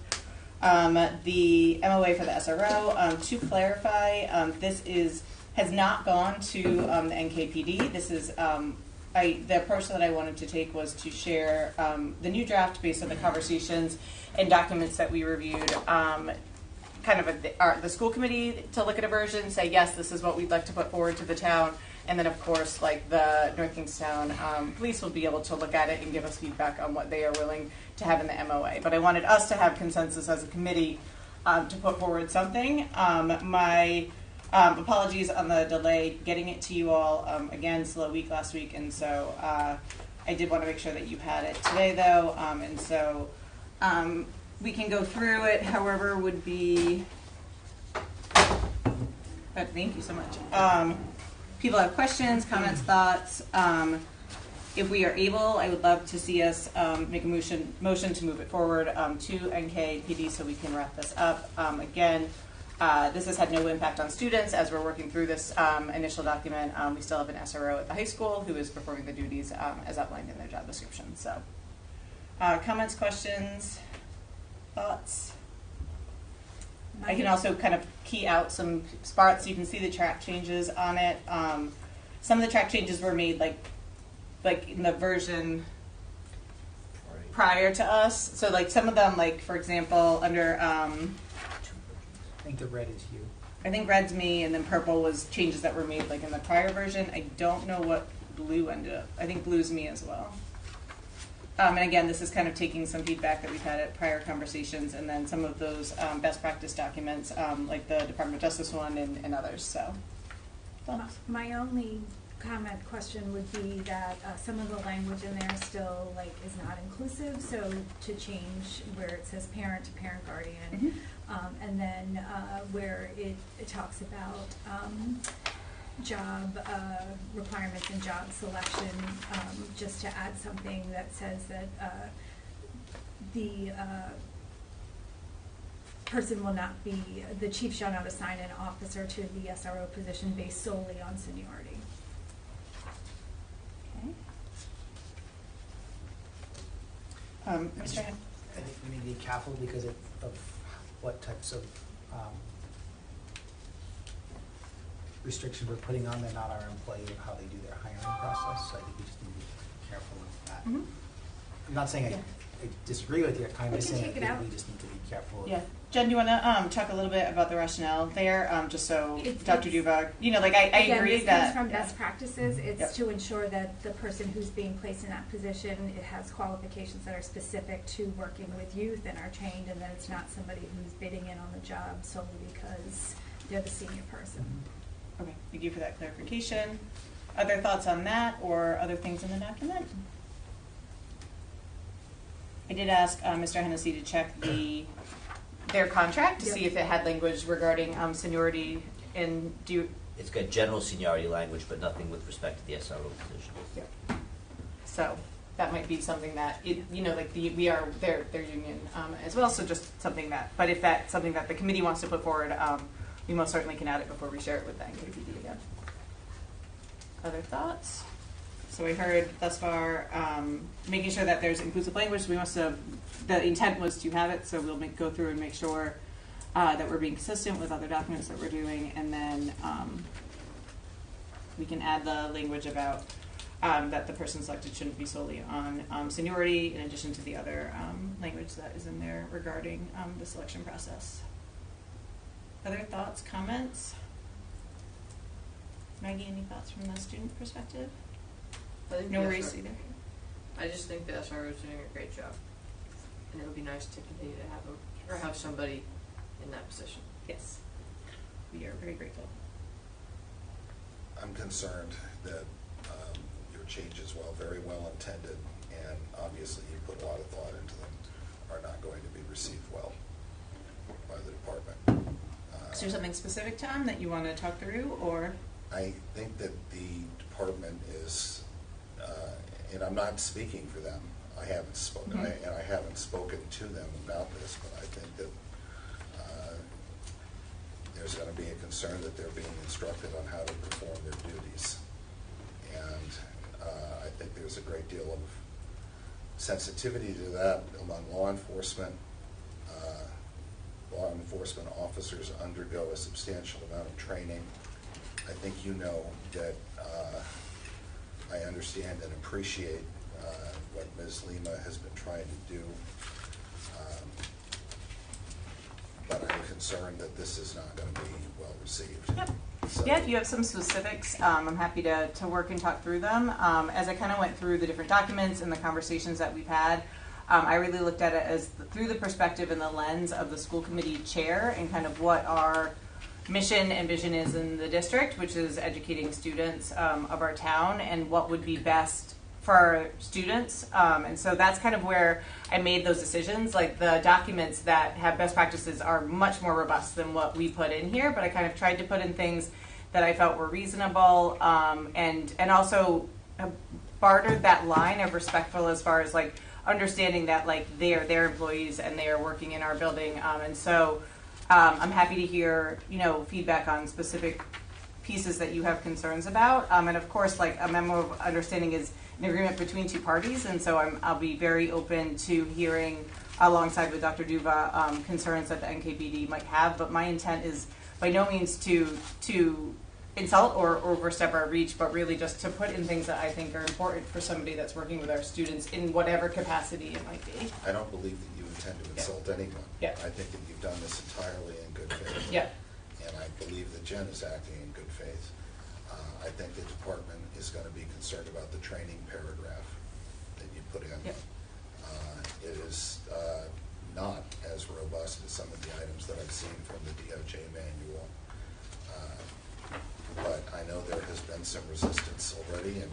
A: the MOA for the SRO. To clarify, this has not gone to the NKPD. This is the approach that I wanted to take was to share the new draft based on the conversations and documents that we reviewed. Kind of the school committee to look at a version, say yes, this is what we'd like to put forward to the town, and then of course, like the North Kingstown police will be able to look at it and give us feedback on what they are willing to have in the MOA. But I wanted us to have consensus as a committee to put forward something. My apologies on the delay getting it to you all. Again, slow week last week, and so I did want to make sure that you had it today, though. And so we can go through it. However, would be. Thank you so much. People have questions, comments, thoughts. If we are able, I would love to see us make a motion to move it forward to NKPD so we can wrap this up. Again. This has had no impact on students as we're working through this initial document. We still have an SRO at the high school who is performing the duties as outlined in their job description. So, comments, questions, thoughts? I can also kind of key out some spots so you can see the track changes on it. Some of the track changes were made like in the version prior to us. So like some of them, like for example, under
B: I think the red is you.
A: I think red's me, and then purple was changes that were made like in the prior version. I don't know what blue ended up. I think blue's me as well. And again, this is kind of taking some feedback that we've had at prior conversations, and then some of those best practice documents, like the Department of Justice one and others. So,
G: my only comment question would be that some of the language in there still is not inclusive. So to change where it says parent to parent guardian.
A: Mm-hmm.
G: And then where it talks about job requirements and job selection, just to add something that says that the person will not be, the chief shall not assign an officer to the SRO position based solely on seniority.
A: Okay.
B: I think we need to be careful because of what types of restrictions we're putting on. They're not our employee of how they do their hiring process, so I think we just need to be careful with that.
A: Mm-hmm.
B: I'm not saying I disagree with you, I'm just saying
A: take it
B: that
A: out.
B: we just need to be careful.
A: Yeah. Jen, do you want to talk a little bit about the rationale there, just so Dr. Duva, I
G: Again,
A: agree
G: this
A: that.
G: comes from best practices. It's
A: Yep.
G: to ensure that the person who's being placed in that position, it has qualifications that are specific to working with youth and are trained, and that it's not somebody who's bidding in on the job solely because they're the senior person.
A: Okay, thank you for that clarification. Other thoughts on that or other things in the document? I did ask Mr. Hennessy to check their contract to see if it had language regarding seniority and
E: It's got general seniority language, but nothing with respect to the SRO position.
A: Yep. So that might be something that we are their union as well. So just something that, but if that's something that the committee wants to put forward, we most certainly can add it before we share it with the NKPD again. Other thoughts? So we heard thus far making sure that there's inclusive language. We must have, the intent was to have it, so we'll go through and make sure that we're being consistent with other documents that we're doing, and then we can add the language about that the person selected shouldn't be solely on seniority, in addition to the other language that is in there regarding the selection process. Other thoughts, comments? Maggie, any thoughts from the student perspective? No worries either.
V: I just think the SRO is doing a great job, and it would be nice to continue to have them or have somebody in that position.
A: Yes, we are very grateful.
I: I'm concerned that your changes, while very well intended, and obviously you put a lot of thought into them, are not going to be received well by the department.
A: Is there something specific, Tom, that you want to talk through, or?
I: I think that the department is, and I'm not speaking for them. I haven't spoken,
A: Mm-hmm.
I: and I haven't spoken to them about this, but I think that there's going to be a concern that they're being instructed on how to perform their duties. And I think there's a great deal of sensitivity to that among law enforcement. Law enforcement officers undergo a substantial amount of training. I think you know that I understand and appreciate what Ms. Lima has been trying to do. But I'm concerned that this is not going to be well received.
A: Yep.
I: So,
A: Yeah, if you have some specifics, I'm happy to work and talk through them. As I kind of went through the different documents and the conversations that we've had, I really looked at it as through the perspective and the lens of the school committee chair and kind of what our mission and vision is in the district, which is educating students of our town and what would be best for our students. And so that's kind of where I made those decisions. Like the documents that have best practices are much more robust than what we put in here, but I kind of tried to put in things that I felt were reasonable and also bartered that line of respectful as far as like understanding that like they are their employees and they are working in our building. And so I'm happy to hear, feedback on specific pieces that you have concerns about. And of course, like a memo of understanding is an agreement between two parties. And so I'll be very open to hearing alongside with Dr. Duva concerns that the NKPD might have. But my intent is by no means to insult or overstep our reach, but really just to put in things that I think are important for somebody that's working with our students in whatever capacity it might be.
I: I don't believe that you intend to insult anyone.
A: Yeah.
I: I think that you've done this entirely in good faith.
A: Yeah.
I: And I believe that Jen is acting in good faith. I think the department is going to be concerned about the training paragraph that you put in.
A: Yep.
I: It is not as robust as some of the items that I've seen from the DOJ manual. But I know there has been some resistance already, and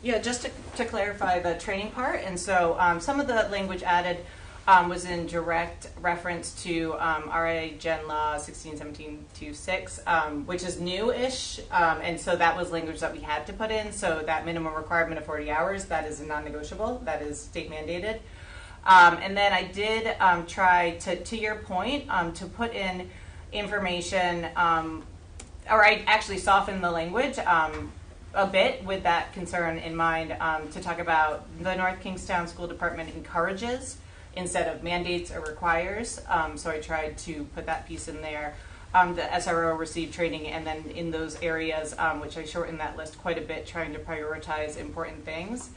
A: Yeah, just to clarify the training part, and so some of the language added was in direct reference to RA Gen Law 161726, which is new-ish, and so that was language that we had to put in, so that minimum requirement of 40 hours, that is non-negotiable, that is state mandated. And then I did try to your point, to put in information, or I actually softened the language a bit with that concern in mind, to talk about the North Kingstown School Department encourages instead of mandates or requires. So I tried to put that piece in there. The SRO received training, and then in those areas, which I shortened that list quite a bit, trying to prioritize important things.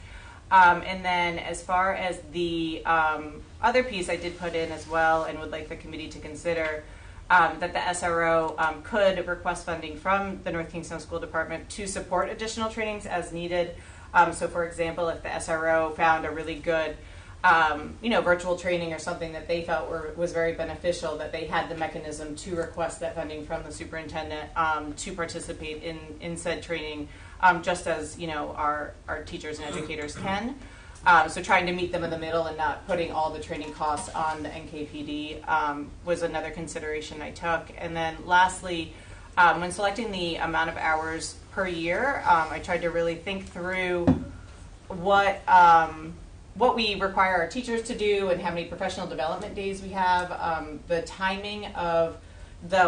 A: And then as far as the other piece I did put in as well, and would like the committee to consider, that the SRO could request funding from the North Kingstown School Department to support additional trainings as needed. So for example, if the SRO found a really good virtual training or something that they felt was very beneficial, that they had the mechanism to request that funding from the superintendent to participate in said training, just as our teachers and educators can. So trying to meet them in the middle and not putting all the training costs on the NKPD was another consideration I took. And then lastly, when selecting the amount of hours per year, I tried to really think through what we require our teachers to do and how many professional development days we have. The timing of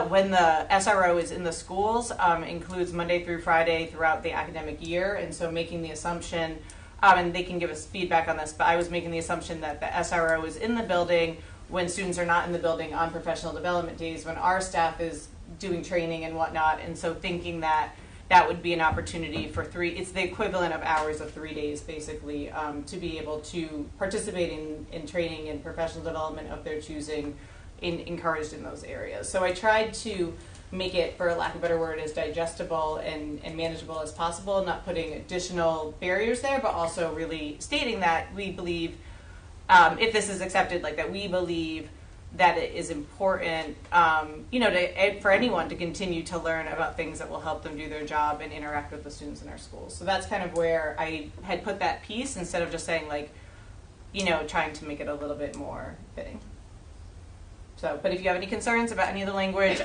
A: when the SRO is in the schools includes Monday through Friday throughout the academic year, and so making the assumption, and they can give us feedback on this, but I was making the assumption that the SRO is in the building when students are not in the building on professional development days, when our staff is doing training and whatnot, and so thinking that that would be an opportunity for it's the equivalent of hours of 3 days, basically, to be able to participate in training and professional development of their choosing, encouraged in those areas. So I tried to make it, for lack of a better word, as digestible and manageable as possible, not putting additional barriers there, but also really stating that we believe, if this is accepted, like that we believe that it is important, for anyone to continue to learn about things that will help them do their job and interact with the students in our schools. So that's kind of where I had put that piece instead of just saying trying to make it a little bit more fitting. So, but if you have any concerns about any of the language,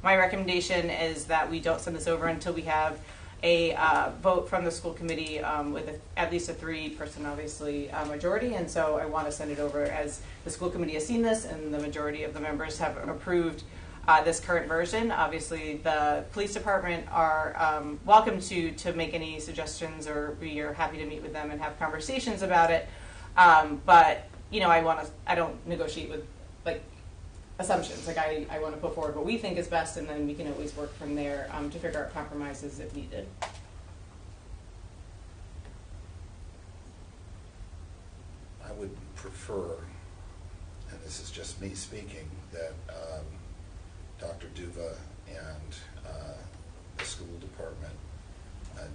A: my recommendation is that we don't send this over until we have a vote from the school committee with at least a 3-person, obviously, majority. And so I want to send it over as the school committee has seen this and the majority of the members have approved this current version. Obviously, the police department are welcome to make any suggestions, or we are happy to meet with them and have conversations about it. But I don't negotiate with assumptions. I want to put forward what we think is best, and then we can always work from there to figure out compromises if needed.
I: I would prefer, and this is just me speaking, that Dr. Duva and the school department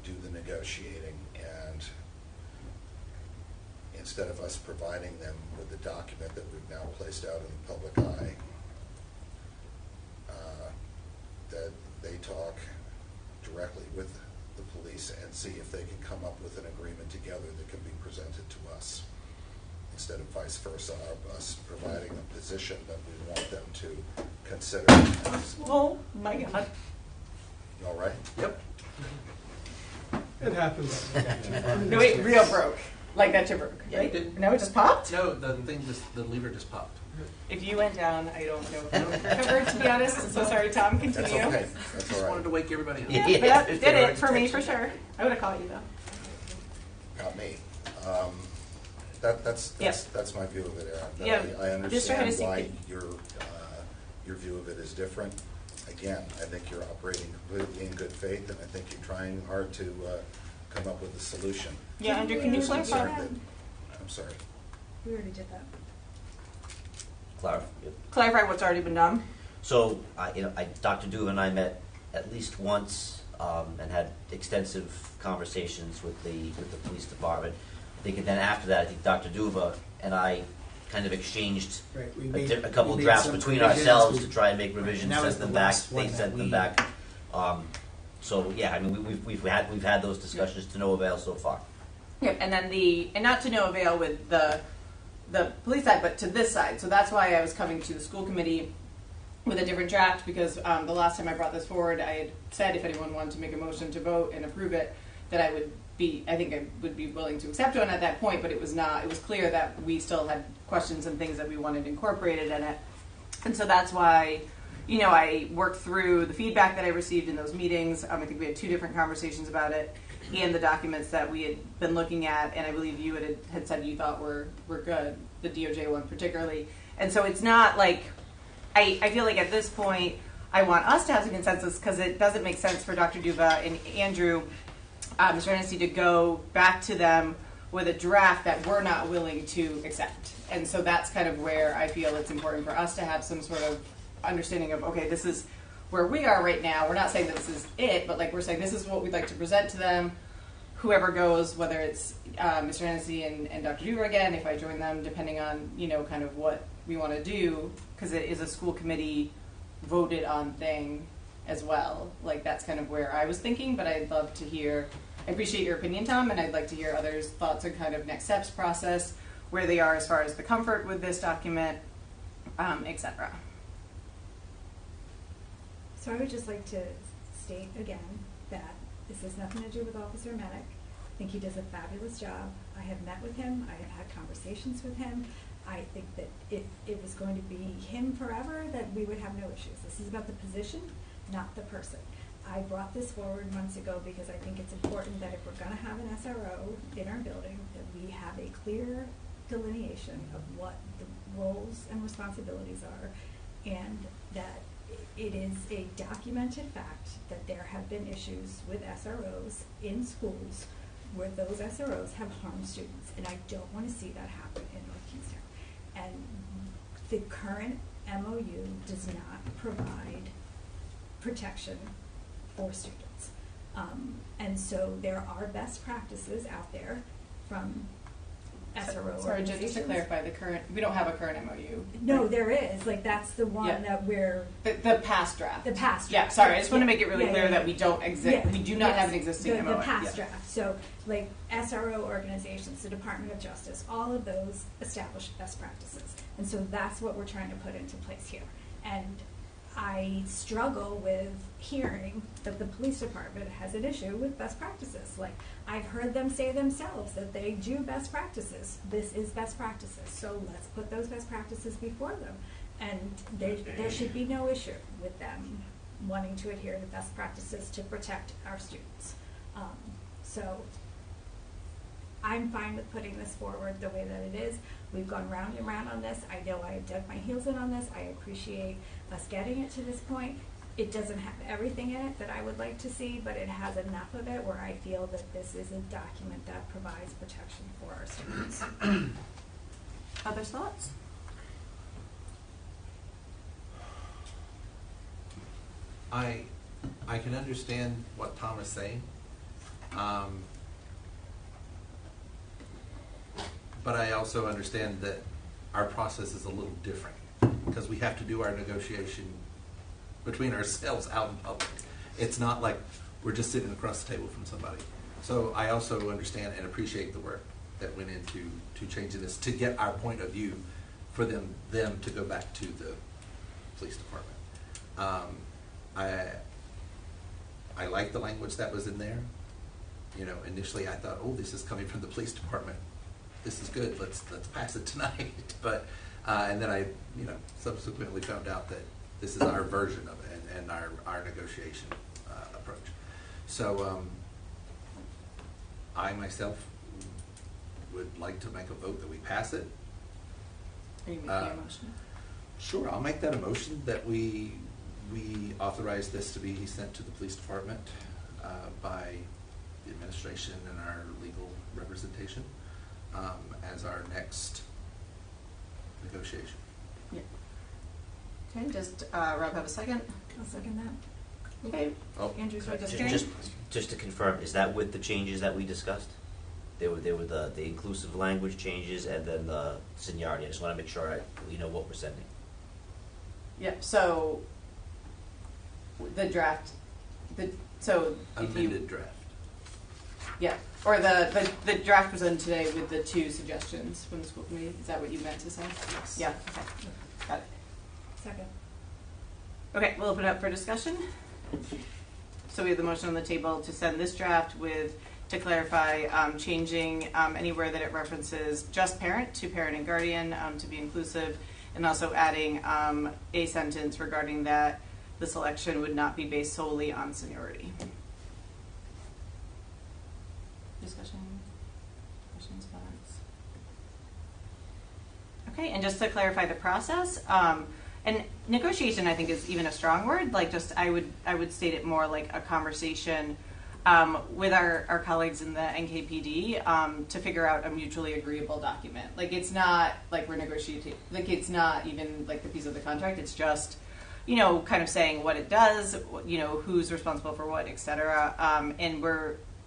I: do the negotiating, and instead of us providing them with the document that we've now placed out in the public eye, that they talk directly with the police and see if they can come up with an agreement together that can be presented to us, instead of vice versa, us providing a position that we want them to consider.
A: Oh my God.
I: You all right?
S: Yep.
R: It happens.
A: No, wait, real broke. Like that you broke, right? No, it just popped?
S: No, the lever just popped.
A: If you went down, I don't know if I would recover, to be honest. I'm so sorry, Tom. Continue.
I: That's okay. That's
S: Just
I: all right.
S: wanted to wake everybody up.
A: Yeah, but that did it for me, for sure. I would have called you, though.
I: Not me. That's my view of it, Aaron.
A: Yeah,
I: I understand
A: just
I: why your view of it is different. Again, I think you're operating completely in good faith, and I think you're trying hard to come up with a solution.
A: Yeah, Andrew, can you clarify?
I: I'm sorry.
G: We already did that.
A: Clarify what's already been done.
E: So, Dr. Duva and I met at least once and had extensive conversations with the police department. I think, and then after that, I think Dr. Duva and I kind of exchanged a couple of drafts between ourselves to try and make revisions, sent them back. They sent them back. So yeah, I mean, we've had those discussions to no avail so far.
A: Yep, and then not to no avail with the police side, but to this side. So that's why I was coming to the school committee with a different draft, because the last time I brought this forward, I had said if anyone wanted to make a motion to vote and approve it, that I would be willing to accept one at that point, but it was not. It was clear that we still had questions and things that we wanted incorporated in it. And so that's why, I worked through the feedback that I received in those meetings. I think we had 2 different conversations about it, and the documents that we had been looking at, and I believe you had said you thought were good, the DOJ one particularly. And so it's not like, I feel like at this point, I want us to have some consensus, because it doesn't make sense for Dr. Duva and Andrew, Mr. Hennessy, to go back to them with a draft that we're not willing to accept. And so that's kind of where I feel it's important for us to have some sort of understanding of, okay, this is where we are right now. We're not saying that this is it, but we're saying this is what we'd like to present to them. Whoever goes, whether it's Mr. Hennessy and Dr. Duva again, if I join them, depending on, kind of what we want to do, because it is a school committee voted on thing as well. That's kind of where I was thinking, but I'd love to hear, I appreciate your opinion, Tom, and I'd like to hear others' thoughts on kind of next steps process, where they are as far as the comfort with this document, etc.
G: So I would just like to state again that this has nothing to do with Officer Medic. I think he does a fabulous job. I have met with him. I have had conversations with him. I think that if it was going to be him forever, that we would have no issues. This is about the position, not the person. I brought this forward months ago because I think it's important that if we're going to have an SRO in our building, that we have a clear delineation of what the roles and responsibilities are, and that it is a documented fact that there have been issues with SROs in schools where those SROs have harmed students, and I don't want to see that happen in North Kingstown. And the current MOU does not provide protection for students. And so there are best practices out there from SRO
A: Sorry, just to
G: organizations.
A: clarify, we don't have a current MOU.
G: No,
A: right?
G: there is. Like, that's the one
A: Yeah.
G: that we're...
A: The past draft.
G: The past
A: Yeah,
G: draft.
A: sorry, I just want to make it really
G: Yeah,
A: clear
G: yeah,
A: that we don't
G: yeah.
A: we do not
G: Yes.
A: have an existing
G: the
A: MOU.
G: past
A: Yeah.
G: draft. So, like, SRO organizations, the Department of Justice, all of those establish best practices. And so that's what we're trying to put into place here. And I struggle with hearing that the police department has an issue with best practices. Like, I've heard them say themselves that they do best practices. This is best practices, so let's put those best practices before them. And there should be no issue with them wanting to adhere to best practices to protect our students. So I'm fine with putting this forward the way that it is. We've gone round and round on this. I know I have dug my heels in on this. I appreciate us getting it to this point. It doesn't have everything in it that I would like to see, but it has enough of it where I feel that this is a document that provides protection for our students.
A: Other thoughts?
H: I can understand what Tom is saying. But I also understand that our process is a little different because we have to do our negotiation between ourselves out in public. It's not like we're just sitting across the table from somebody. So I also understand and appreciate the work that went into changing this to get our point of view for them to go back to the police department. I like the language that was in there. You know, initially I thought, oh, this is coming from the police department. This is good. Let's pass it tonight. But and then I, subsequently found out that this is our version of it and our negotiation approach. So I myself would like to make a vote that we pass it.
A: Are you making a motion?
H: Sure, I'll make that a motion that we authorize this to be sent to the police department by the administration and our legal representation as our next negotiation.
A: Yeah. Okay, just Rob have a second?
G: I'll second that.
A: Okay.
H: Oh,
A: Andrew's
H: okay.
A: registering.
E: Just to confirm, is that with the changes that we discussed? There were the inclusive language changes and then the seniority. I just want to make sure we know what we're sending.
A: Yeah, so the draft,
H: Amended draft.
A: Yeah, or the draft presented today with the two suggestions from the school committee. Is that what you meant to say?
H: Yes.
A: Yeah, okay, got it.
G: Second.
A: Okay, we'll open it up for discussion. So we have the motion on the table to send this draft to clarify changing anywhere that it references just parent to parent and guardian to be inclusive, and also adding a sentence regarding that the selection would not be based solely on seniority. Discussion, questions, comments? Okay, and just to clarify the process, and negotiation I think is even a strong word, like just I would state it more like a conversation with our colleagues in the NKPD to figure out a mutually agreeable document. Like it's not like we're negotiating, like it's not even like the piece of the contract, it's just, kind of saying what it does, who's responsible for what, et cetera. And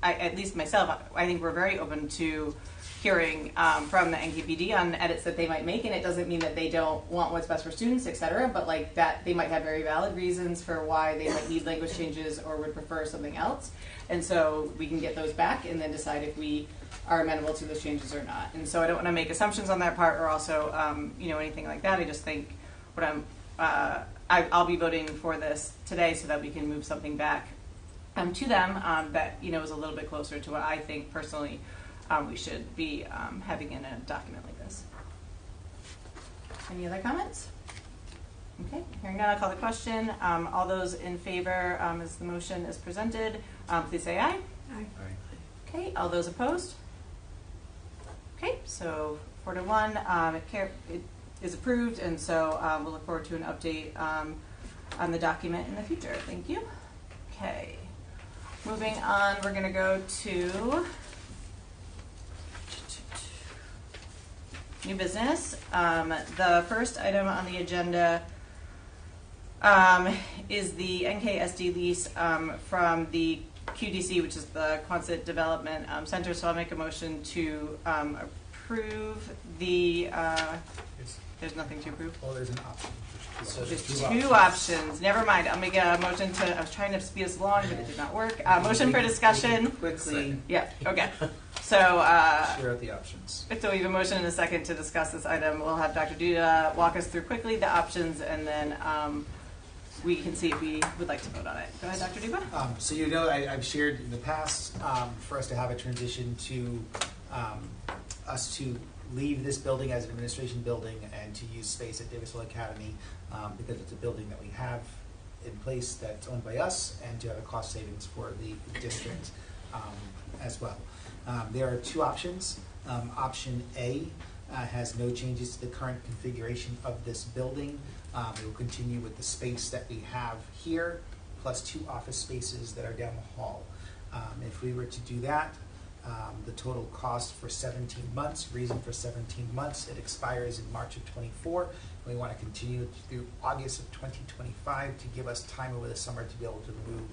A: at least myself, I think we're very open to hearing from the NKPD on edits that they might make, and it doesn't mean that they don't want what's best for students, et cetera, but like that they might have very valid reasons for why they might need language changes or would prefer something else. And so we can get those back and then decide if we are amenable to those changes or not. And so I don't want to make assumptions on that part or also, anything like that. I just think what I'll be voting for this today so that we can move something back to them that is a little bit closer to what I think personally we should be having in a document like this. Any other comments? Okay, hearing none, I'll call the question. All those in favor as the motion is presented, please say aye.
G: Aye.
A: Okay, all those opposed? Okay, so 4-1, it is approved, and so we'll look forward to an update on the document in the future. Thank you. Okay, moving on, we're going to go to new business. The first item on the agenda is the NKSD lease from the QDC, which is the Quonset Development Center. So I'll make a motion to approve the, there's nothing to approve?
B: Well, there's an option.
A: So there's two options. Never mind. I'll make a motion to, I was trying to speed us along, but it did not work. Motion for discussion.
B: Quickly.
A: Yeah, okay. So,
B: Share out the options.
A: so we have a motion and a second to discuss this item. We'll have Dr. Duda walk us through quickly the options, and then we can see if we would like to vote on it. Go ahead, Dr. Duba.
B: So you know, I've shared in the past for us to have a transition to us to leave this building as an administration building and to use space at Davisville Academy because it's a building that we have in place that's owned by us, and to have a cost savings for the district as well. There are two options. Option A has no changes to the current configuration of this building. It will continue with the space that we have here, plus 2 office spaces that are down the hall. If we were to do that, the total cost for 17 months, reason for 17 months, it expires in March of 24. We want to continue through August of 2025 to give us time over the summer to be able to move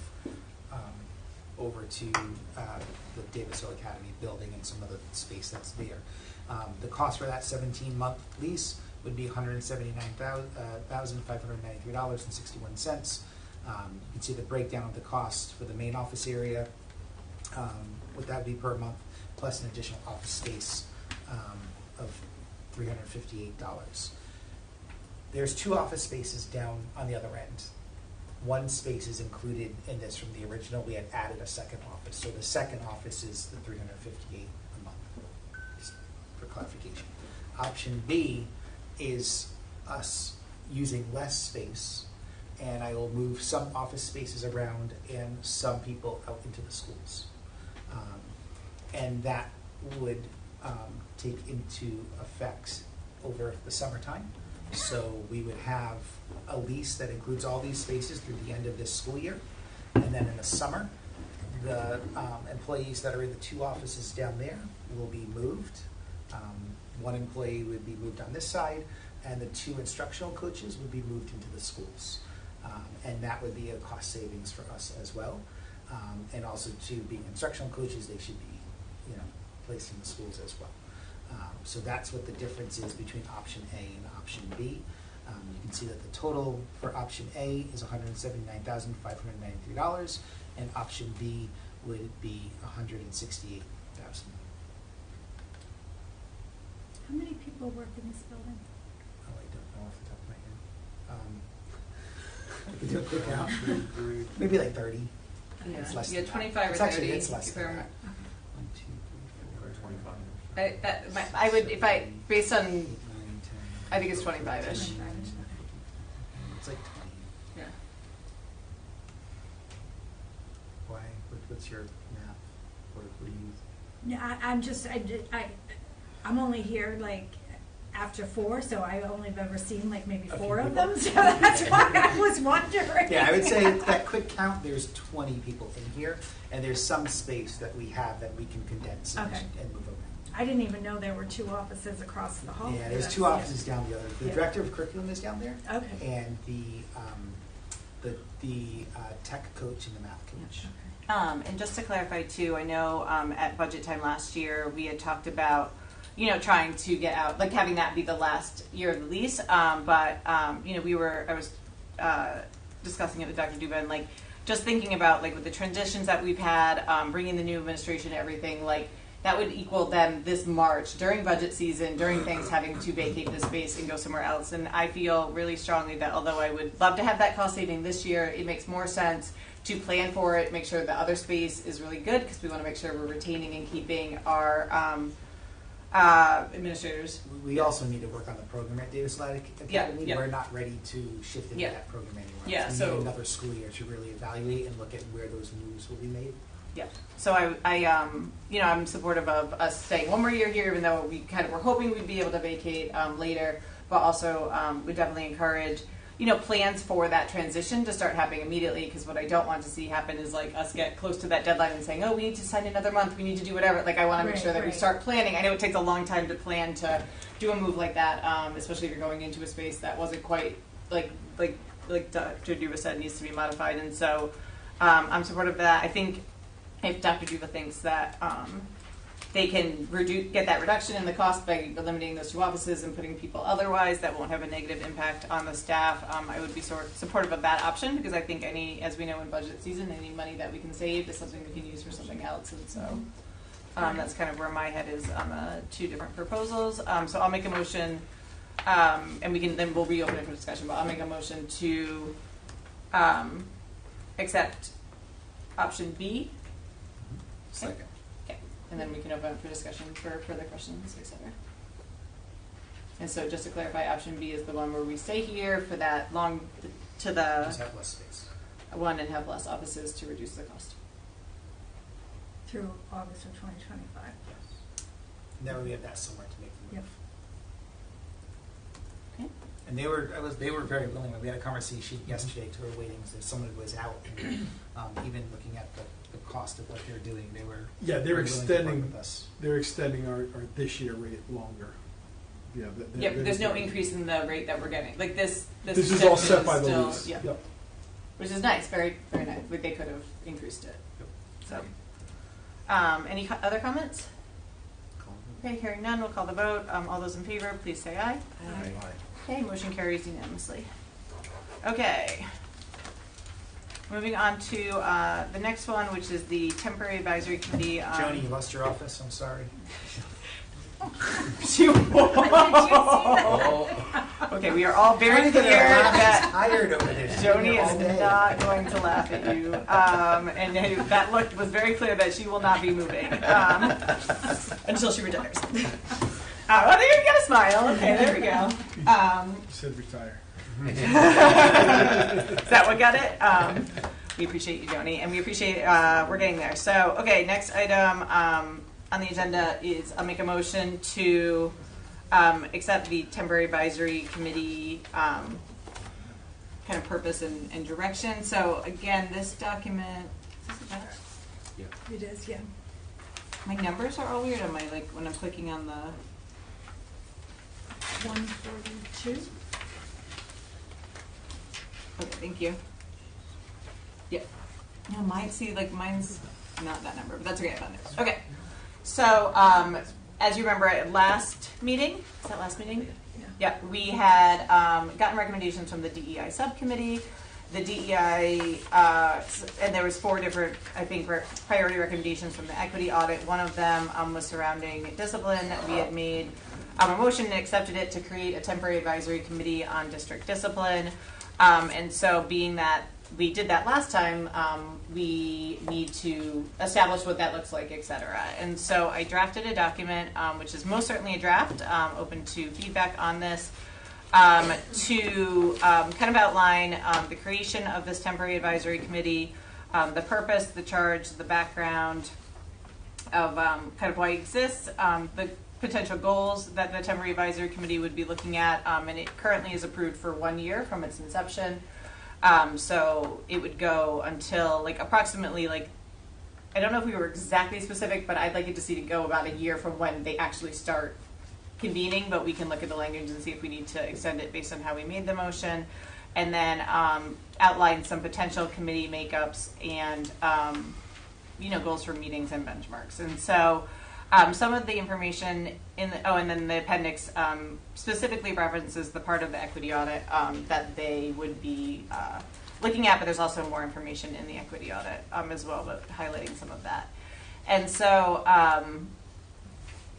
B: over to the Davisville Academy building and some of the space that's there. The cost for that 17-month lease would be $179,593.61. You can see the breakdown of the cost for the main office area, what that would be per month, plus an additional office space of $358. There's 2 office spaces down on the other end. 1 space is included in this from the original. We had added a second office. So the second office is the $358 a month, just for clarification. Option B is us using less space, and I will move some office spaces around and some people out into the schools. And that would take into effect over the summertime. So we would have a lease that includes all these spaces through the end of this school year. And then in the summer, the employees that are in the 2 offices down there will be moved. 1 employee would be moved on this side, and the 2 instructional coaches would be moved into the schools. And that would be a cost savings for us as well. And also, to being instructional coaches, they should be, placed in the schools as well. So that's what the difference is between option A and option B. You can see that the total for option A is $179,593, and option B would be $168,000.
G: How many people work in this building?
B: Oh, I don't know off the top of my head. I can do a quick count. Maybe like 30.
T: Yeah,
B: It's less
T: yeah,
B: than
T: 25
B: that.
T: or
B: It's actually,
T: 30.
B: it's less than that. 1, 2, 3, 4,
D: 25.
A: I would, if I, based on,
B: 9, 10.
A: I think it's 25-ish.
B: It's like 20.
A: Yeah.
B: Why? What's your math? What do you use?
G: No, I'm only here like after 4, so I only have ever seen like maybe 4 of them. So that's why I was wondering.
B: Yeah, I would say that quick count, there's 20 people in here, and there's some space that we have that we can condense and move around.
G: I didn't even know there were 2 offices across the hall.
B: Yeah, there's 2 offices down the other. The director of curriculum is down there.
G: Okay.
B: And the tech coach and the math coach.
A: And just to clarify too, I know at budget time last year, we had talked about, trying to get out, like having that be the last year of the lease. But I was discussing it with Dr. Duba, and like just thinking about like with the transitions that we've had, bringing the new administration and everything, like that would equal them this March during budget season, during things having to vacate this space and go somewhere else. And I feel really strongly that although I would love to have that cost saving this year, it makes more sense to plan for it, make sure the other space is really good, because we want to make sure we're retaining and keeping our administrators.
B: We also need to work on the program at Davis Academy.
A: Yeah.
B: We're not ready to shift into that program anymore.
A: Yeah,
B: so we need another school year to really evaluate and look at where those moves will be made.
A: Yeah. So I'm supportive of us staying 1 more year here, even though we kind of were hoping we'd be able to vacate later, but also we definitely encourage plans for that transition to start happening immediately, because what I don't want to see happen is like us get close to that deadline and saying, oh, we need to sign another month, we need to do whatever. Like I want to make sure that we start planning. I know it takes a long time to plan to do a move like that, especially if you're going into a space that wasn't quite like Dr. Duba said, needs to be modified. And so I'm supportive of that. I think if Dr. Duba thinks that they can get that reduction in the cost by eliminating those 2 offices and putting people otherwise that won't have a negative impact on the staff. I would be supportive of that option because I think as we know in budget season, any money that we can save is something we can use for something else. And so that's kind of where my head is on the 2 different proposals. So I'll make a motion, and we'll reopen it for discussion, but I'll make a motion to accept option B.
B: Second.
A: And then we can open up for discussion for further questions, et cetera. And so just to clarify, option B is the one where we stay here for that
B: Just have less space.
A: one and have less offices to reduce the cost.
G: Through August of 2025.
B: And then we have that somewhere to make the move.
A: Yep. Okay.
B: And they were very willing. We had a conversation yesterday to our waitings if someone was out, and even looking at the cost of what they're doing, they were
R: they're
B: willing to work
R: extending
B: with us.
R: they're extending our this year rate longer. Yeah.
A: There's no increase in the rate that we're getting. Like this
R: is all set by the lease.
A: Yeah.
R: Yep.
A: Which is nice, very, very nice. But they could have increased it.
B: Yep.
A: So, any other comments? Okay, hearing none, we'll call the vote. All those in favor, please say aye.
B: Aye.
A: Okay, motion carries unanimously. Okay. Moving on to the next one, which is the temporary advisory committee.
B: Joni, you lost your office. I'm sorry.
A: Okay, we are all very clear that
B: tired over there.
A: Joni is not going to laugh at you, and that look was very clear that she will not be moving until she retires. Well, there you got a smile. Okay, there we go.
R: You said retire.
A: Is that what got it? We appreciate you, Joni, and we appreciate we're getting there. So, okay, next item on the agenda is I'll make a motion to accept the temporary advisory committee kind of purpose and direction. So again, this document. Is this attached?
G: Yeah. It is, yeah.
A: My numbers are all weird. Am I like when I'm clicking on the
G: 142.
A: Okay, thank you. Yeah. No, mine's not that number, but that's okay. I found it. Okay. So, as you remember, at last meeting, is that last meeting? Yeah. We had gotten recommendations from the DEI subcommittee. The DEI, and there was 4 different, I think, priority recommendations from the equity audit. One of them was surrounding discipline. We had made a motion and accepted it to create a temporary advisory committee on district discipline. And so being that we did that last time, we need to establish what that looks like, et cetera. And so I drafted a document, which is most certainly a draft, open to feedback on this, to kind of outline the creation of this temporary advisory committee, the purpose, the charge, the background of kind of why it exists, the potential goals that the temporary advisory committee would be looking at, and it currently is approved for 1 year from its inception. So it would go until approximately I don't know if we were exactly specific, but I'd like it to see to go about a year from when they actually start convening, but we can look at the language and see if we need to extend it based on how we made the motion, and then outline some potential committee makeups and goals for meetings and benchmarks. And so some of the information in the and then the appendix specifically references the part of the equity audit that they would be looking at, but there's also more information in the equity audit as well, but highlighting some of that. And so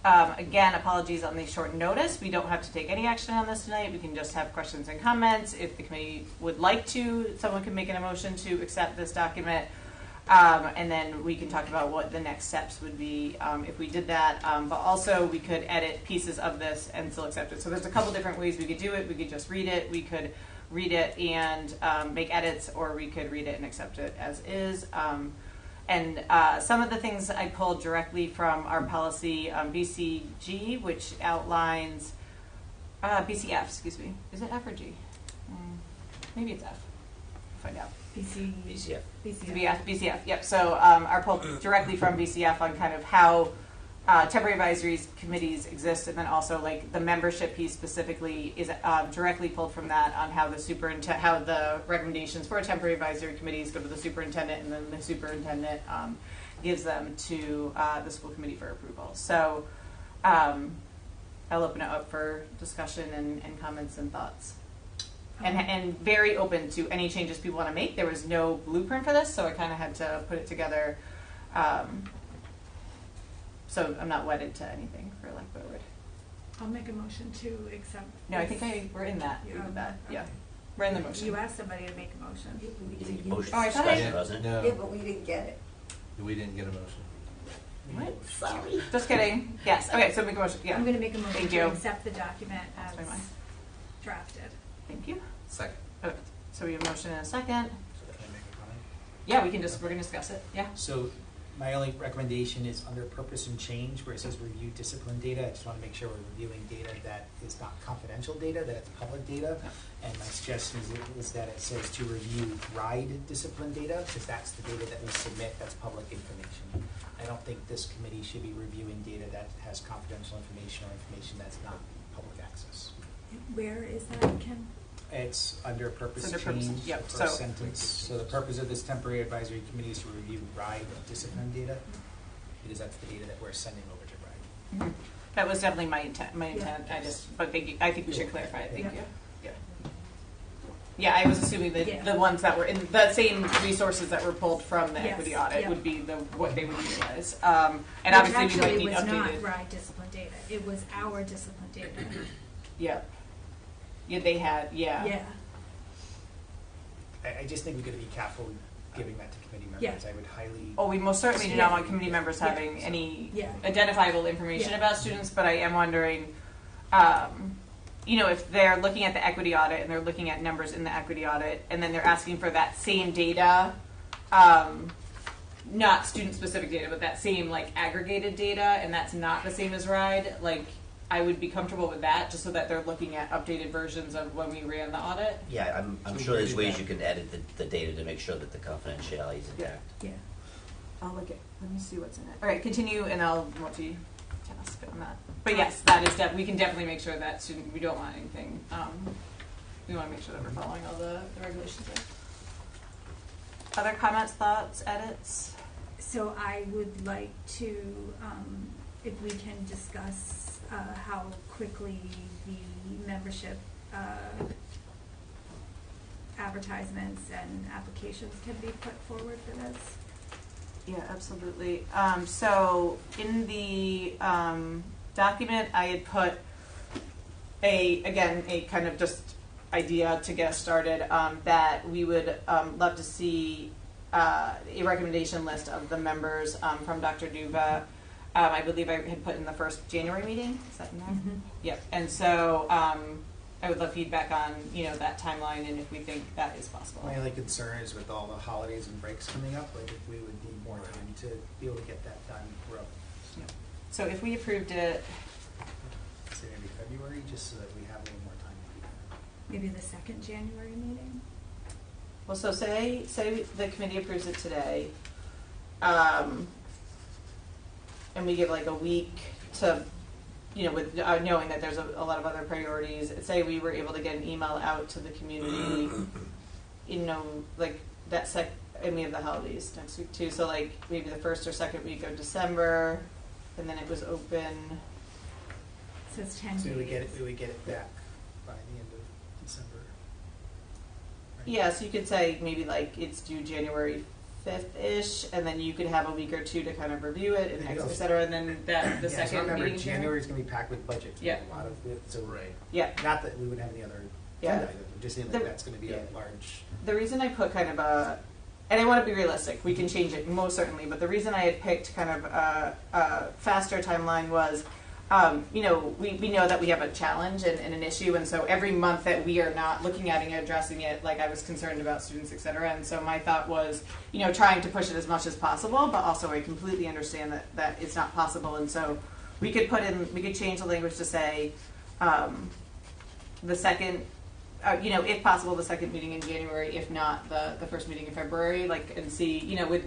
A: again, apologies on the short notice. We don't have to take any action on this tonight. We can just have questions and comments. If the committee would like to, someone can make an motion to accept this document. And then we can talk about what the next steps would be if we did that. But also we could edit pieces of this and still accept it. So there's a couple different ways we could do it. We could just read it. We could read it and make edits, or we could read it and accept it as is. And some of the things I pulled directly from our policy BCG, which outlines BCF, excuse me. Is it F or G? Maybe it's F. Find out.
E: BCF.
A: BCF, yep. So our pull directly from BCF on kind of how temporary advisories committees exist, and then also like the membership piece specifically is directly pulled from that on how how the recommendations for temporary advisory committees go to the superintendent, and then the superintendent gives them to the school committee for approval. So I'll open it up for discussion and comments and thoughts. And very open to any changes people want to make. There was no blueprint for this, so I kind of had to put it together. So I'm not wedded to anything, for lack of a word.
G: I'll make a motion to accept.
A: No, I think we're in that. We did that. Yeah, we're in the motion.
G: You asked somebody to make a motion.
E: Motion
A: Oh, I thought I
E: discussion, wasn't it?
S: No,
C: Yeah, but we didn't get it.
S: we didn't get a motion.
A: What? Sorry. Just kidding. Yes. Okay. So make a motion. Yeah.
G: I'm going to make a motion
A: Thank
G: to
A: you.
G: accept the document as
A: Sorry, Mike.
G: drafted.
A: Thank you.
S: Second.
A: Okay. So we have a motion and a second.
B: Can I make a comment?
A: Yeah, we're gonna discuss it. Yeah.
B: So my only recommendation is under purpose and change, where it says review discipline data. I just want to make sure we're reviewing data that is not confidential data, that it's public data. And my suggestion is that it says to review RIDE discipline data, because that's the data that we submit, that's public information. I don't think this committee should be reviewing data that has confidential information or information that's not public access.
G: Where is that, Ken?
B: It's under purpose
A: It's under
B: change,
A: purpose, yep.
B: the first sentence. So the purpose of this temporary advisory committee is to review RIDE discipline data, because that's the data that we're sending over to RIDE.
A: Mm-hmm. That was definitely my intent. But thank you. I think we should clarify it. Thank you. Yeah. Yeah, I was assuming that the ones that were in the same resources that were pulled from the equity audit would be what they would utilize. And
G: Which
A: obviously we might need
G: was
A: updated.
G: not RIDE discipline data. It was our discipline data.
A: Yeah. Yeah, they had. Yeah.
G: Yeah.
B: I just think we've got to be careful giving that to committee members. I would highly.
A: Oh, we most certainly do not want committee members having any identifiable information about students, but I am wondering, if they're looking at the equity audit and they're looking at numbers in the equity audit, and then they're asking for that same data, not student-specific data, but that same aggregated data, and that's not the same as RIDE, I would be comfortable with that, just so that they're looking at updated versions of when we ran the audit.
E: Yeah, I'm sure there's ways you can edit the data to make sure that the confidentiality is intact.
A: Yeah. I'll look at. Let me see what's in it. All right, continue, and I'll multitask on that. But yes, that is we can definitely make sure that we don't want anything. We want to make sure that we're following all the regulations there. Other comments, thoughts, edits?
G: So I would like to, if we can discuss how quickly the membership advertisements and applications can be put forward for this.
A: Yeah, absolutely. So in the document, I had put a kind of just idea to get us started, that we would love to see a recommendation list of the members from Dr. Duva. I believe I had put in the first January meeting. Is that in there?
G: Mm-hmm.
A: Yep. And so I would love feedback on that timeline and if we think that is possible.
B: My only concern is with all the holidays and breaks coming up, if we would need more time to be able to get that done.
A: Yeah. So if we approved it,
B: say maybe February, just so that we have a little more time to do that.
G: Maybe the second January meeting.
A: well, so say the committee approves it today, and we give a week to, with knowing that there's a lot of other priorities. Say we were able to get an email out to the community, and we have the holidays next week too. So maybe the first or second week of December, and then it was open.
G: So it's 10
B: So
G: days.
B: we would get it back by the end of December. Right?
A: Yeah, so you could say maybe it's due January 5th-ish, and then you could have a week or two to kind of review it, and et cetera, and then the
B: So
A: second
B: remember,
A: meeting.
B: January is going to be packed with budget.
A: Yeah.
B: A lot of it. So
A: Yeah.
B: Not that we would have any other.
A: Yeah.
B: agenda item, just saying that's going to be a large.
A: The reason I put kind of and I want to be realistic, we can change it most certainly, but the reason I had picked kind of a faster timeline was, we know that we have a challenge and an issue, and so every month that we are not looking at it and addressing it, I was concerned about students, et cetera, and so my thought was, trying to push it as much as possible, but also I completely understand that it's not possible, and so we could change the language to say, the second, if possible, the second meeting in January, if not the first meeting in February, and see, with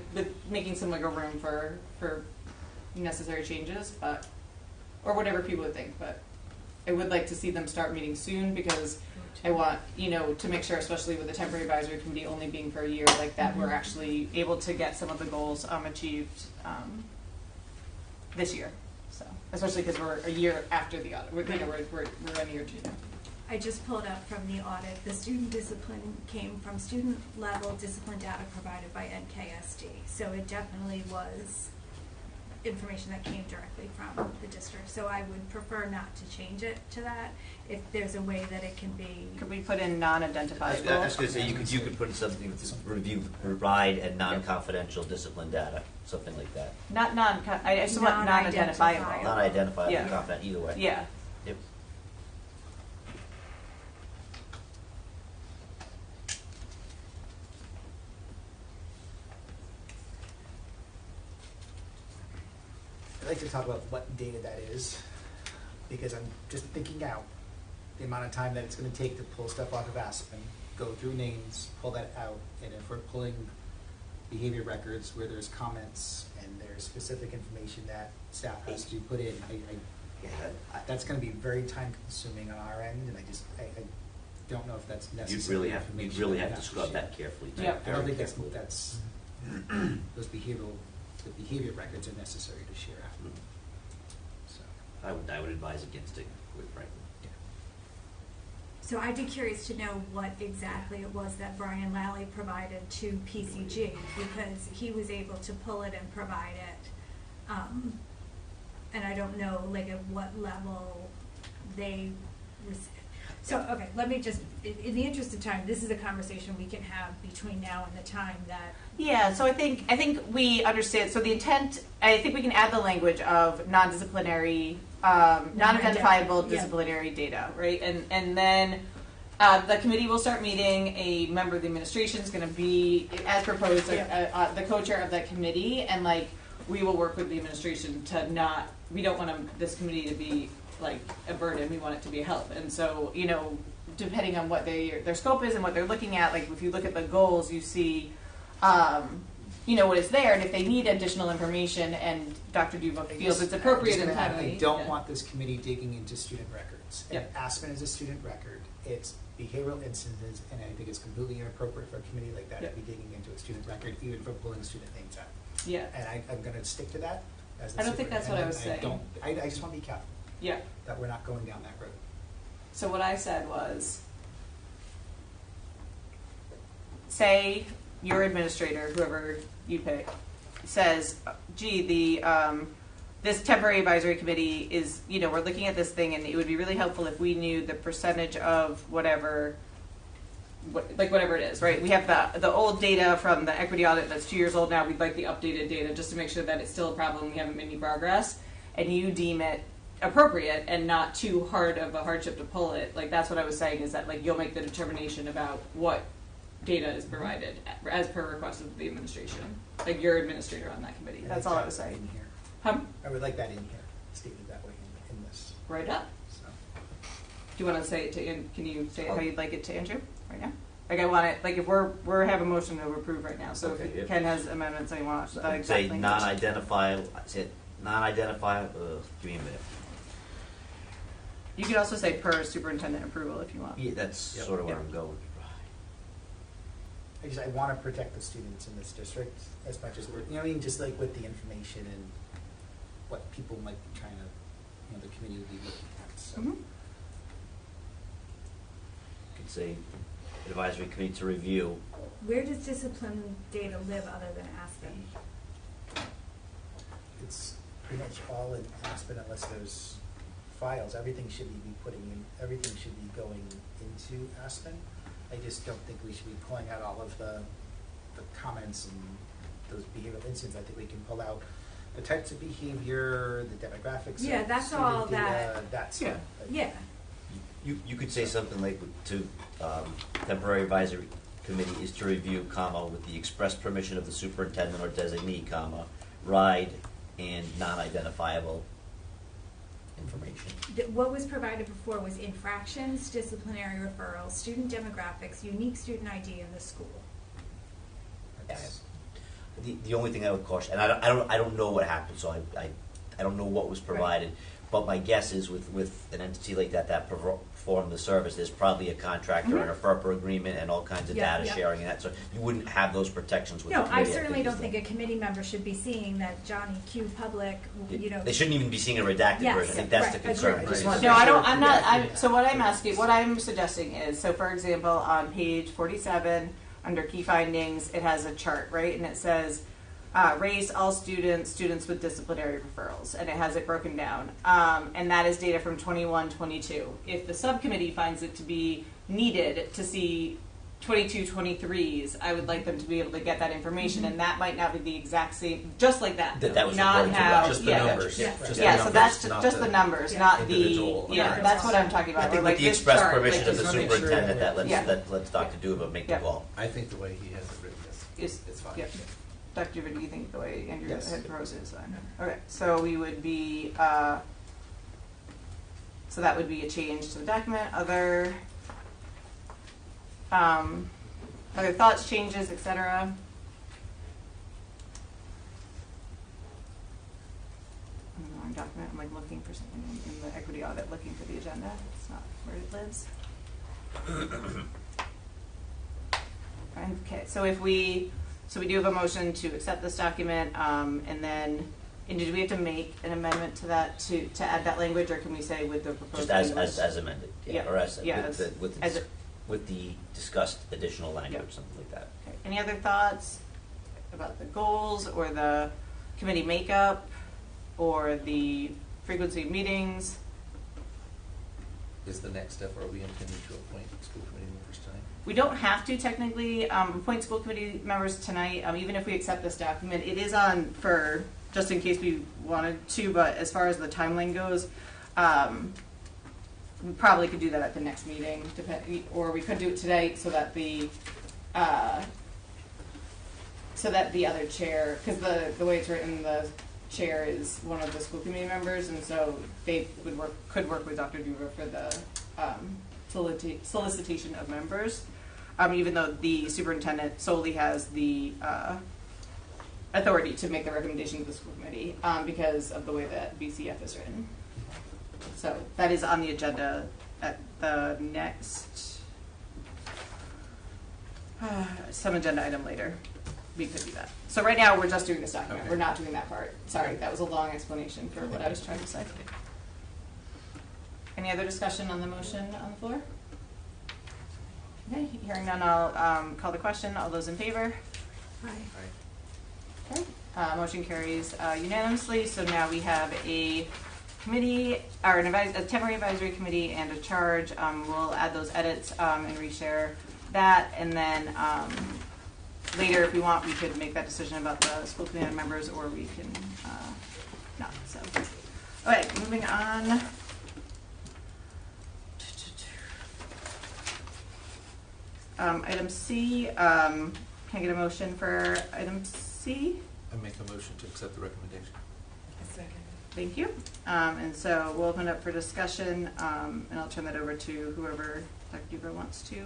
A: making some wiggle room for necessary changes, but, or whatever people would think, but I would like to see them start meeting soon, because I want, to make sure, especially with the temporary advisory committee only being for a year, like that we're actually able to get some of the goals achieved this year. So, especially because we're a year after the audit. We're in year 2 now.
G: I just pulled up from the audit, the student discipline came from student level discipline data provided by NKSD. So it definitely was information that came directly from the district. So I would prefer not to change it to that. If there's a way that it can be.
A: Could we put in non-identifiable?
E: I was going to say you could put in something review, provide, and non-confidential discipline data, something like that.
A: Not I just want non-identifiable.
E: Non-identifiable,
A: Yeah.
E: confident, either way.
A: Yeah.
E: Yep.
B: I'd like to talk about what data that is, because I'm just thinking out the amount of time that it's going to take to pull stuff off of Aspen, go through names, pull that out, and if we're pulling behavior records where there's comments and there's specific information that staff has to put in, that's going to be very time consuming on our end, and I don't know if that's necessary.
E: You'd really have to scrub that carefully. Too.
B: Yeah, I don't think that's those the behavior records are necessary to share after. So
E: I would advise against it, quite frankly.
B: Yeah.
G: So I'd be curious to know what exactly it was that Brian Lally provided to PCG, because he was able to pull it and provide it. And I don't know, like, at what level they received. So, okay, let me just, in the interest of time, this is a conversation we can have between now and the time that.
A: Yeah, so I think we understand, so the intent, I think we can add the language of non-disciplinary, non-identifiable disciplinary data, right? And then the committee will start meeting, a member of the administration is gonna be, as proposed, the co-chair of that committee, and like, we will work with the administration to not, we don't want this committee to be like a burden, we want it to be a help. And so, depending on what their scope is and what they're looking at, like if you look at the goals, you see, what is there, and if they need additional information and Dr. Duva feels it's appropriate and timely.
B: I don't want this committee digging into student records. And Aspen is a student record. It's behavioral instances, and I think it's completely inappropriate for a committee like that to be digging into a student record, even for pulling student names out.
A: Yeah.
B: And I'm going to stick to that. As the
A: I don't think that's what I was saying.
B: I just want to be careful.
A: Yeah.
B: That we're not going down that road.
A: So what I said was, say your administrator, whoever you pick, says, gee, this temporary advisory committee is, we're looking at this thing, and it would be really helpful if we knew the percentage of whatever it is, right? We have the old data from the equity audit that's 2 years old now. We'd like the updated data just to make sure that it's still a problem. We haven't made any progress, and you deem it appropriate and not too hard of a hardship to pull it. Like, that's what I was saying, is that like you'll make the determination about what data is provided as per request of the administration, like your administrator on that committee. That's all I was saying.
B: In here.
A: I
B: would like that in here, stated that way in this.
A: Right up.
B: So.
A: Do you want to say it to? Can you say it how you'd like it to Andrew right now? Like, I want it. Like, if we're have a motion to approve right now. So
E: Okay,
A: if Ken has amendments that he wants, that
E: I'd
A: exactly.
E: say non-identifiable. I said non-identifiable. Give me a minute.
A: You could also say per superintendent approval if you want.
E: Yeah, that's sort of where I'm going.
B: I want to protect the students in this district as much as we're, just like with the information and what people might be trying to, the committee would be looking at. So.
A: Mm-hmm.
E: Could say advisory committee to review.
G: Where does discipline data live other than Aspen?
B: It's pretty much all in Aspen unless there's files. Everything should everything should be going into Aspen. I just don't think we should be pulling out all of the comments and those behavioral incidents. I think we can pull out the types of behavior, the demographics.
G: Yeah, that's all
B: data,
G: that.
B: stuff.
G: Yeah.
E: You could say something like to temporary advisory committee is to review, comma, with the express permission of the superintendent or designee, comma, RIDE and non-identifiable information.
G: What was provided before was infractions, disciplinary referrals, student demographics, unique student ID in the school.
E: The only thing I would caution, and I don't know what happened, so I don't know what was provided, but my guess is with an entity like that perform the service, there's probably a contractor and a FERPA agreement and all kinds of data sharing and that. So you wouldn't have those protections with
G: No,
E: the
G: I
E: committee
G: certainly don't
E: activities
G: think a committee member should be seeing that Johnny Q Public, you know.
E: They shouldn't even be seeing a redacted
G: Yes,
E: version. I think that's
G: right,
E: the concern.
G: agreed.
A: No, I don't, I'm not, so what I'm asking, what I'm suggesting is, so for example, on page 47, under key findings, it has a chart, right? And it says, race, all students, students with disciplinary referrals, and it has it broken down. And that is data from 21-22. If the subcommittee finds it to be needed to see 22-23s, I would like them to be able to get that information, and that might not be the exact same, just like that.
E: That was
A: not
E: reported to
A: how,
E: just
H: the
A: yeah,
H: numbers.
A: Yeah,
H: Just
A: yeah,
H: the
A: so
H: numbers,
A: that's
H: not
A: just
H: the
A: the numbers, not the,
H: individual
A: yeah,
H: amounts.
A: that's what I'm talking about.
E: I think
A: or
E: with
A: like
E: the
A: this
E: express
A: chart,
E: permission
A: like
E: of the
A: this-
E: superintendent, that
A: Yeah.
E: lets Dr. Duva make the call.
H: I think the way he has it written it's fine.
A: Yeah. Dr. Duva, do you think the way Andrew
H: Yes.
A: had proposed it is fine? Okay, so we would be, so that would be a change to the document. Other thoughts, changes, etc. I'm in the wrong document. I'm like looking for something in the equity audit, looking for the agenda. It's not where it lives. Okay, so if we do have a motion to accept this document, and then, and did we have to make an amendment to that to add that language, or can we say with the proposed
E: Just
A: language?
E: as amended,
A: Yeah.
E: or as
A: Yeah,
E: with the discussed additional language, something like that.
A: Okay. Any other thoughts about the goals or the committee makeup or the frequency of meetings?
H: Is the next step, are we intending to appoint school committee members tonight?
A: We don't have to technically appoint school committee members tonight, even if we accept this document. It is on for, just in case we wanted to, but as far as the timeline goes, we probably could do that at the next meeting, or we could do it today so that the other chair, because the way it's written, the chair is one of the school committee members, and so they could work with Dr. Duva for the solicitation of members, even though the superintendent solely has the authority to make the recommendation to the school committee because of the way that BCF is written. So that is on the agenda at the next some agenda item later. We could do that. So right now we're just doing this document.
H: Okay.
A: We're not doing that part. Sorry, that was a long explanation for what I was trying to say. Any other discussion on the motion on the floor? Okay, hearing none, I'll call the question. All those in favor?
G: Aye.
A: Okay, motion carries unanimously. So now we have a committee, or a temporary advisory committee and a charge. We'll add those edits and reshare that, and then later, if we want, we could make that decision about the school committee members, or we can not. So, all right, moving on. Item C. Can I get a motion for item C?
H: I make a motion to accept the recommendation.
A: Thank you. And so we'll open it up for discussion, and I'll turn that over to whoever Dr. Duva wants to.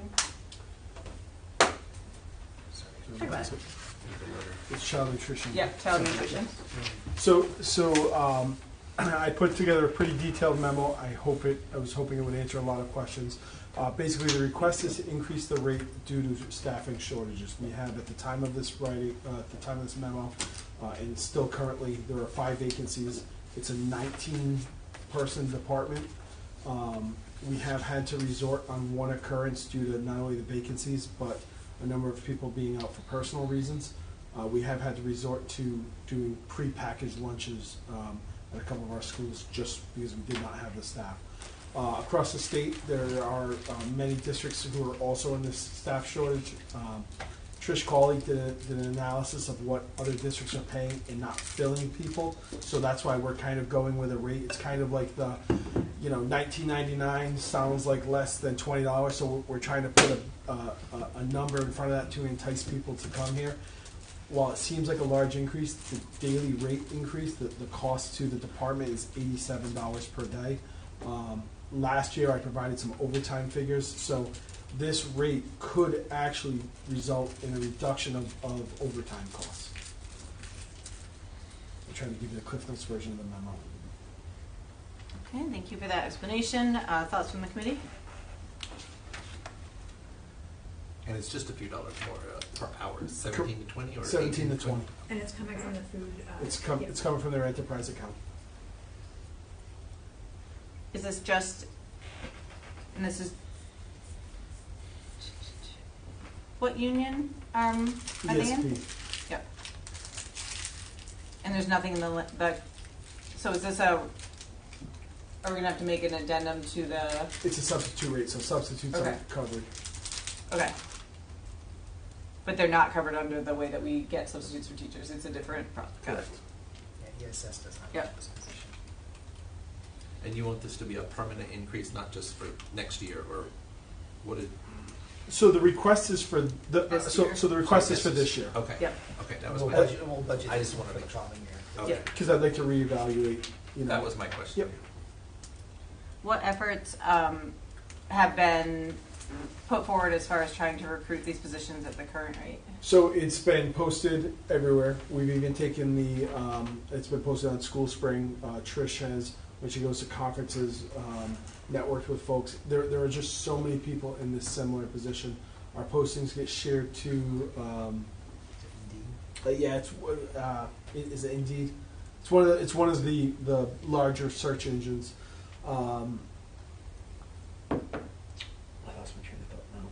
A: Talk about it.
R: It's child nutrition.
A: Yeah, child nutrition.
R: So I put together a pretty detailed memo. I was hoping it would answer a lot of questions. Basically, the request is to increase the rate due to staffing shortages. We have at the time of this writing, at the time of this memo, and still currently, there are 5 vacancies. It's a 19-person department. We have had to resort on one occurrence due to not only the vacancies, but a number of people being out for personal reasons. We have had to resort to doing pre-packaged lunches at a couple of our schools just because we did not have the staff. Across the state, there are many districts who are also in this staff shortage. Trish Cawley did an analysis of what other districts are paying and not filling people, so that's why we're kind of going with a rate. It's kind of like the, $19.99 sounds like less than $20, so we're trying to put a number in front of that to entice people to come here. While it seems like a large increase, the daily rate increase, the cost to the department is $87 per day. Last year I provided some overtime figures, so this rate could actually result in a reduction of overtime costs. I'm trying to give you the Cliff Notes version of the memo.
A: Okay, thank you for that explanation. Thoughts from the committee?
S: And it's just a few dollars more per hour, 17 to 20 or
R: 17 to 20.
G: And it's coming from the food.
R: It's coming from their enterprise account.
A: Is this just, and this is, what union are they in?
R: ESP.
A: Yep. And there's nothing in the, so is this are we gonna have to make an addendum to the?
R: It's a substitute rate, so substitutes
A: Okay.
R: are covered.
A: Okay. But they're not covered under the way that we get substitutes for teachers. It's a different process.
R: Correct.
B: Yeah, ESS does not
A: Yep.
B: have this position.
S: And you want this to be a permanent increase, not just for next year, or what is?
R: So the request is for the
A: This
R: so
A: year?
R: the request is for this year.
S: Okay.
A: Yep.
S: Okay, that was
B: We'll
S: my
B: budget, we'll budget
S: I just
B: for
S: wanted to
B: the
S: make sure.
B: following year.
S: Okay.
A: Yep.
R: Because I'd like to reevaluate. You know.
S: That was my question.
R: Yep.
A: What efforts have been put forward as far as trying to recruit these positions at the current rate?
R: So it's been posted everywhere. We've even taken the, it's been posted on School Spring. Trish has, when she goes to conferences, networked with folks. There are just so many people in this similar position. Our postings get shared to, yeah, is it Indeed? It's one of the larger search engines.
B: I lost my train of thought now.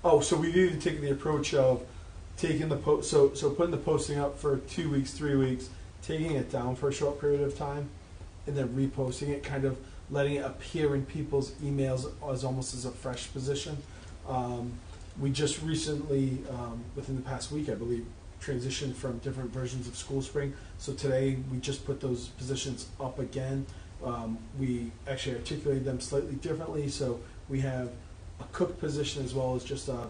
R: Oh, so we've even taken the approach of taking the post, so putting the posting up for 2 weeks, 3 weeks, taking it down for a short period of time, and then reposting it, kind of letting it appear in people's emails as almost as a fresh position. We just recently, within the past week, I believe, transitioned from different versions of School Spring. So today we just put those positions up again. We actually articulated them slightly differently. So we have a cook position as well as just a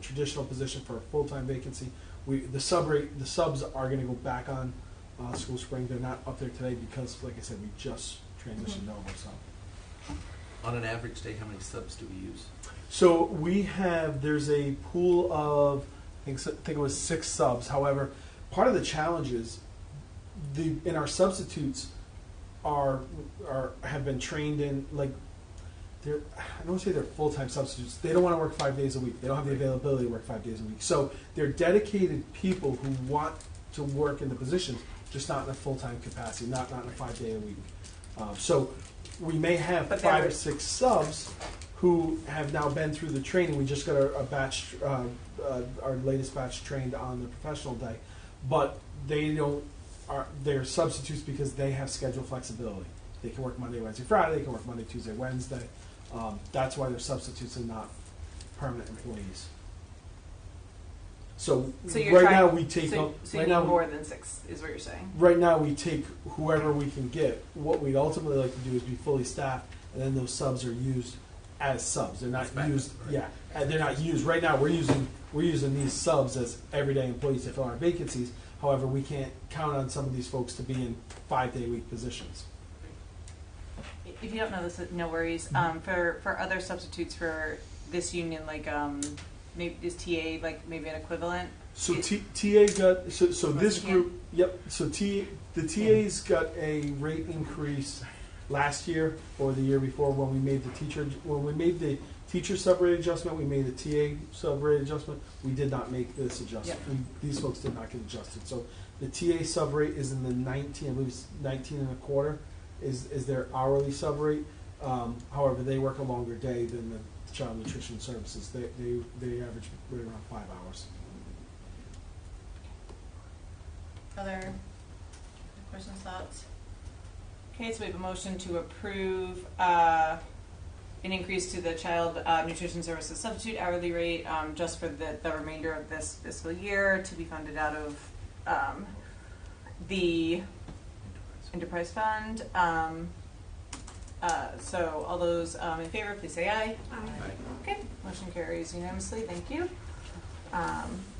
R: traditional position for a full-time vacancy. The subs are going to go back on School Spring. They're not up there today because, like I said, we just transitioned over. So
S: On an average day, how many subs do we use?
R: So there's a pool of, I think it was 6 subs. However, part of the challenge is in our substitutes have been trained in, like, I don't want to say they're full-time substitutes. They don't want to work 5 days a week. They don't have the availability to work 5 days a week. So they're dedicated people who want to work in the positions, just not in a full-time capacity, not in a 5-day a week. So we may have 5 or 6 subs who have now been through the training. We just got a batch, our latest batch trained on the professional day, but they're substitutes because they have schedule flexibility. They can work Monday, Wednesday, Friday. They can work Monday, Tuesday, Wednesday. That's why they're substitutes and not permanent employees. So right now we take
A: So you need more than 6, is what you're saying?
R: Right now we take whoever we can get. What we'd ultimately like to do is be fully staffed, and then those subs are used as subs. They're not used. Yeah, they're not used right now. We're using these subs as everyday employees to fill our vacancies. However, we can't count on some of these folks to be in 5-day-a-week positions.
A: If you don't know this, no worries. For other substitutes for this union, like maybe is TA like maybe an equivalent?
R: So TA got so this group. Yep. So the TA's got a rate increase last year or the year before when we made the teacher sub rate adjustment. We made the TA sub rate adjustment. We did not make this adjustment.
A: Yep.
R: These folks did not get adjusted. So the TA sub rate is in the 19. I believe it's 19 and a quarter. Is their hourly sub rate. However, they work a longer day than the child nutrition services. They average right around 5 hours.
A: Other questions, thoughts? Okay, so we have a motion to approve an increase to the child nutrition services substitute hourly rate just for the remainder of this fiscal year to be funded out of the enterprise fund. So all those in favor, please say aye.
G: Aye.
A: Okay, motion carries unanimously. Thank you.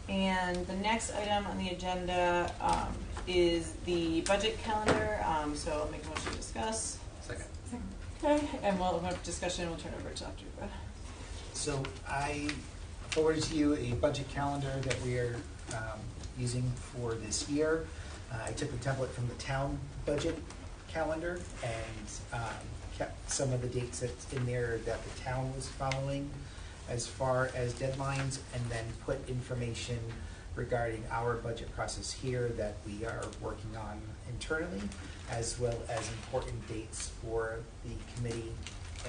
A: And the next item on the agenda is the budget calendar. So I'll make a motion to discuss.
S: Second.
A: Okay, and we'll have discussion. We'll turn over to Dr. Uva.
B: So I forwarded to you a budget calendar that we are using for this year. I took the template from the town budget calendar and kept some of the dates that's in there that the town was following as far as deadlines, and then put information regarding our budget process here that we are working on internally, as well as important dates for the committee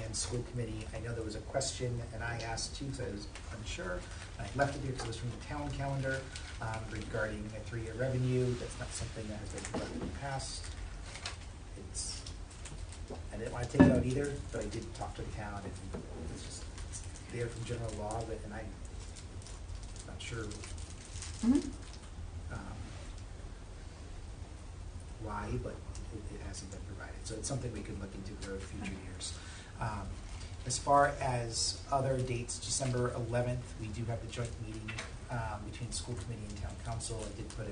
B: and school committee. I know there was a question, and I asked too, because I was unsure. I left it here because it was from the town calendar regarding a 3-year revenue. That's not something that has been conducted in the past. I didn't want to take it out either, but I did talk to the town, and it's there from general law, but, and I'm not sure why, but it hasn't been provided. So it's something we can look into for future years. As far as other dates, December 11th, we do have the joint meeting between school committee and town council. I did put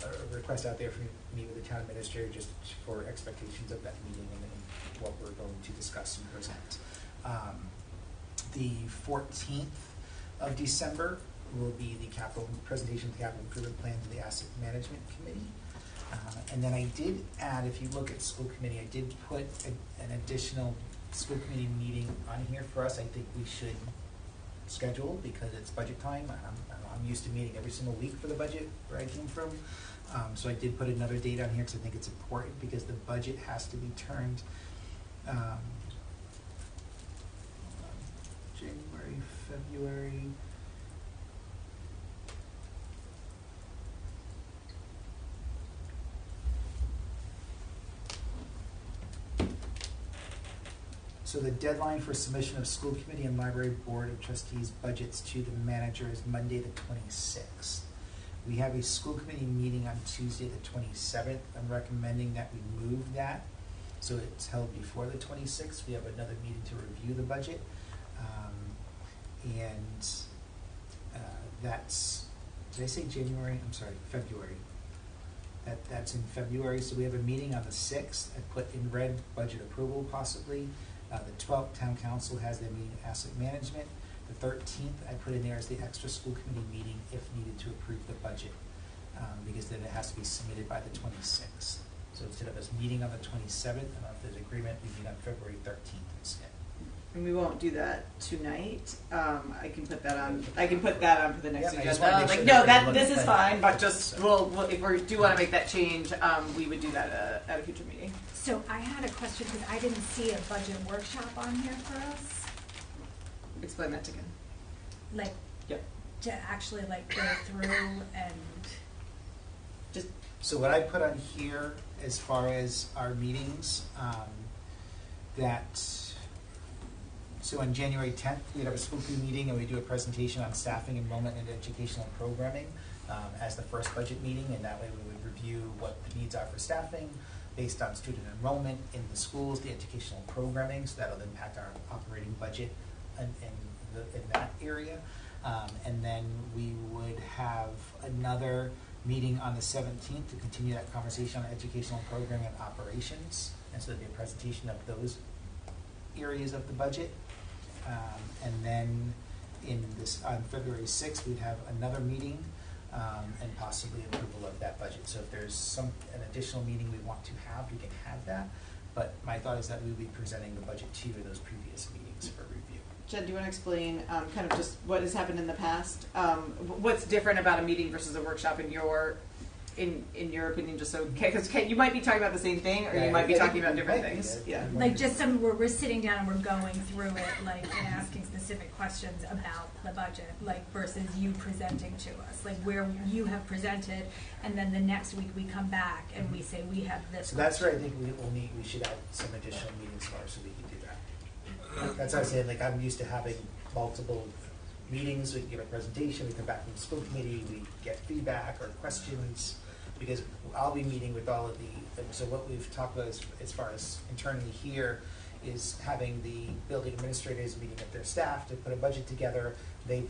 B: a request out there for me to meet with the town administrator just for expectations of that meeting and then what we're going to discuss and present. The 14th of December will be the presentation of the capital improvement plan to the asset management committee. And then I did add, if you look at school committee, I did put an additional school committee meeting on here for us. I think we should schedule because it's budget time. I'm used to meeting every single week for the budget where I came from. So I did put another date on here because I think it's important because the budget has to be turned January, February. So the deadline for submission of school committee and library board of trustees budgets to the manager is Monday the 26th. We have a school committee meeting on Tuesday the 27th. I'm recommending that we move that so it's held before the 26th. We have another meeting to review the budget. That's, did I say January? I'm sorry, February. That's in February. So we have a meeting on the 6th. I put in red budget approval possibly. The 12th, town council has their meeting asset management. The 13th, I put in there as the extra school committee meeting if needed to approve the budget, because then it has to be submitted by the 26th. So instead of us meeting on the 27th, and if there's agreement, we meet on February 13th instead.
T: And we won't do that tonight. I can put that on. I can put that on for the next
B: Yeah, I just
T: agenda.
B: wanna make sure
T: No,
B: that
T: that
B: we
T: this
B: look
T: is
B: at
T: fine. But just we'll if we do want to make that change, we would do that at a future meeting.
G: So I had a question because I didn't see a budget workshop on here for us.
T: Explain that again.
G: Like,
T: Yep.
G: to actually like go through and
T: just.
B: So what I put on here as far as our meetings, so on January 10th, we'd have a school committee meeting and we do a presentation on staffing, enrollment, and educational programming as the first budget meeting, and that way we would review what the needs are for staffing based on student enrollment in the schools, the educational programming, so that'll impact our operating budget in that area. And then we would have another meeting on the 17th to continue that conversation on educational programming and operations, and so there'd be a presentation of those areas of the budget. And then on February 6th, we'd have another meeting and possibly approval of that budget. So if there's an additional meeting we want to have, we can have that. But my thought is that we would be presenting the budget to you in those previous meetings for review.
T: Jen, do you want to explain kind of just what has happened in the past? What's different about a meeting versus a workshop in your opinion? Just so, because you might be talking about the same thing, or you might be talking about different things. Yeah.
G: like just we're sitting down and we're going through it, like, and asking specific questions about the budget, like versus you presenting to us, like where you have presented, and then the next week we come back and we say we have this.
B: So that's where I think we should add some additional meetings for so we can do that. That's what I was saying, like I'm used to having multiple meetings, we can give a presentation, we come back from the school committee, we get feedback or questions, because I'll be meeting with all of so what we've talked about as far as internally here is having the building administrators meeting with their staff to put a budget together. The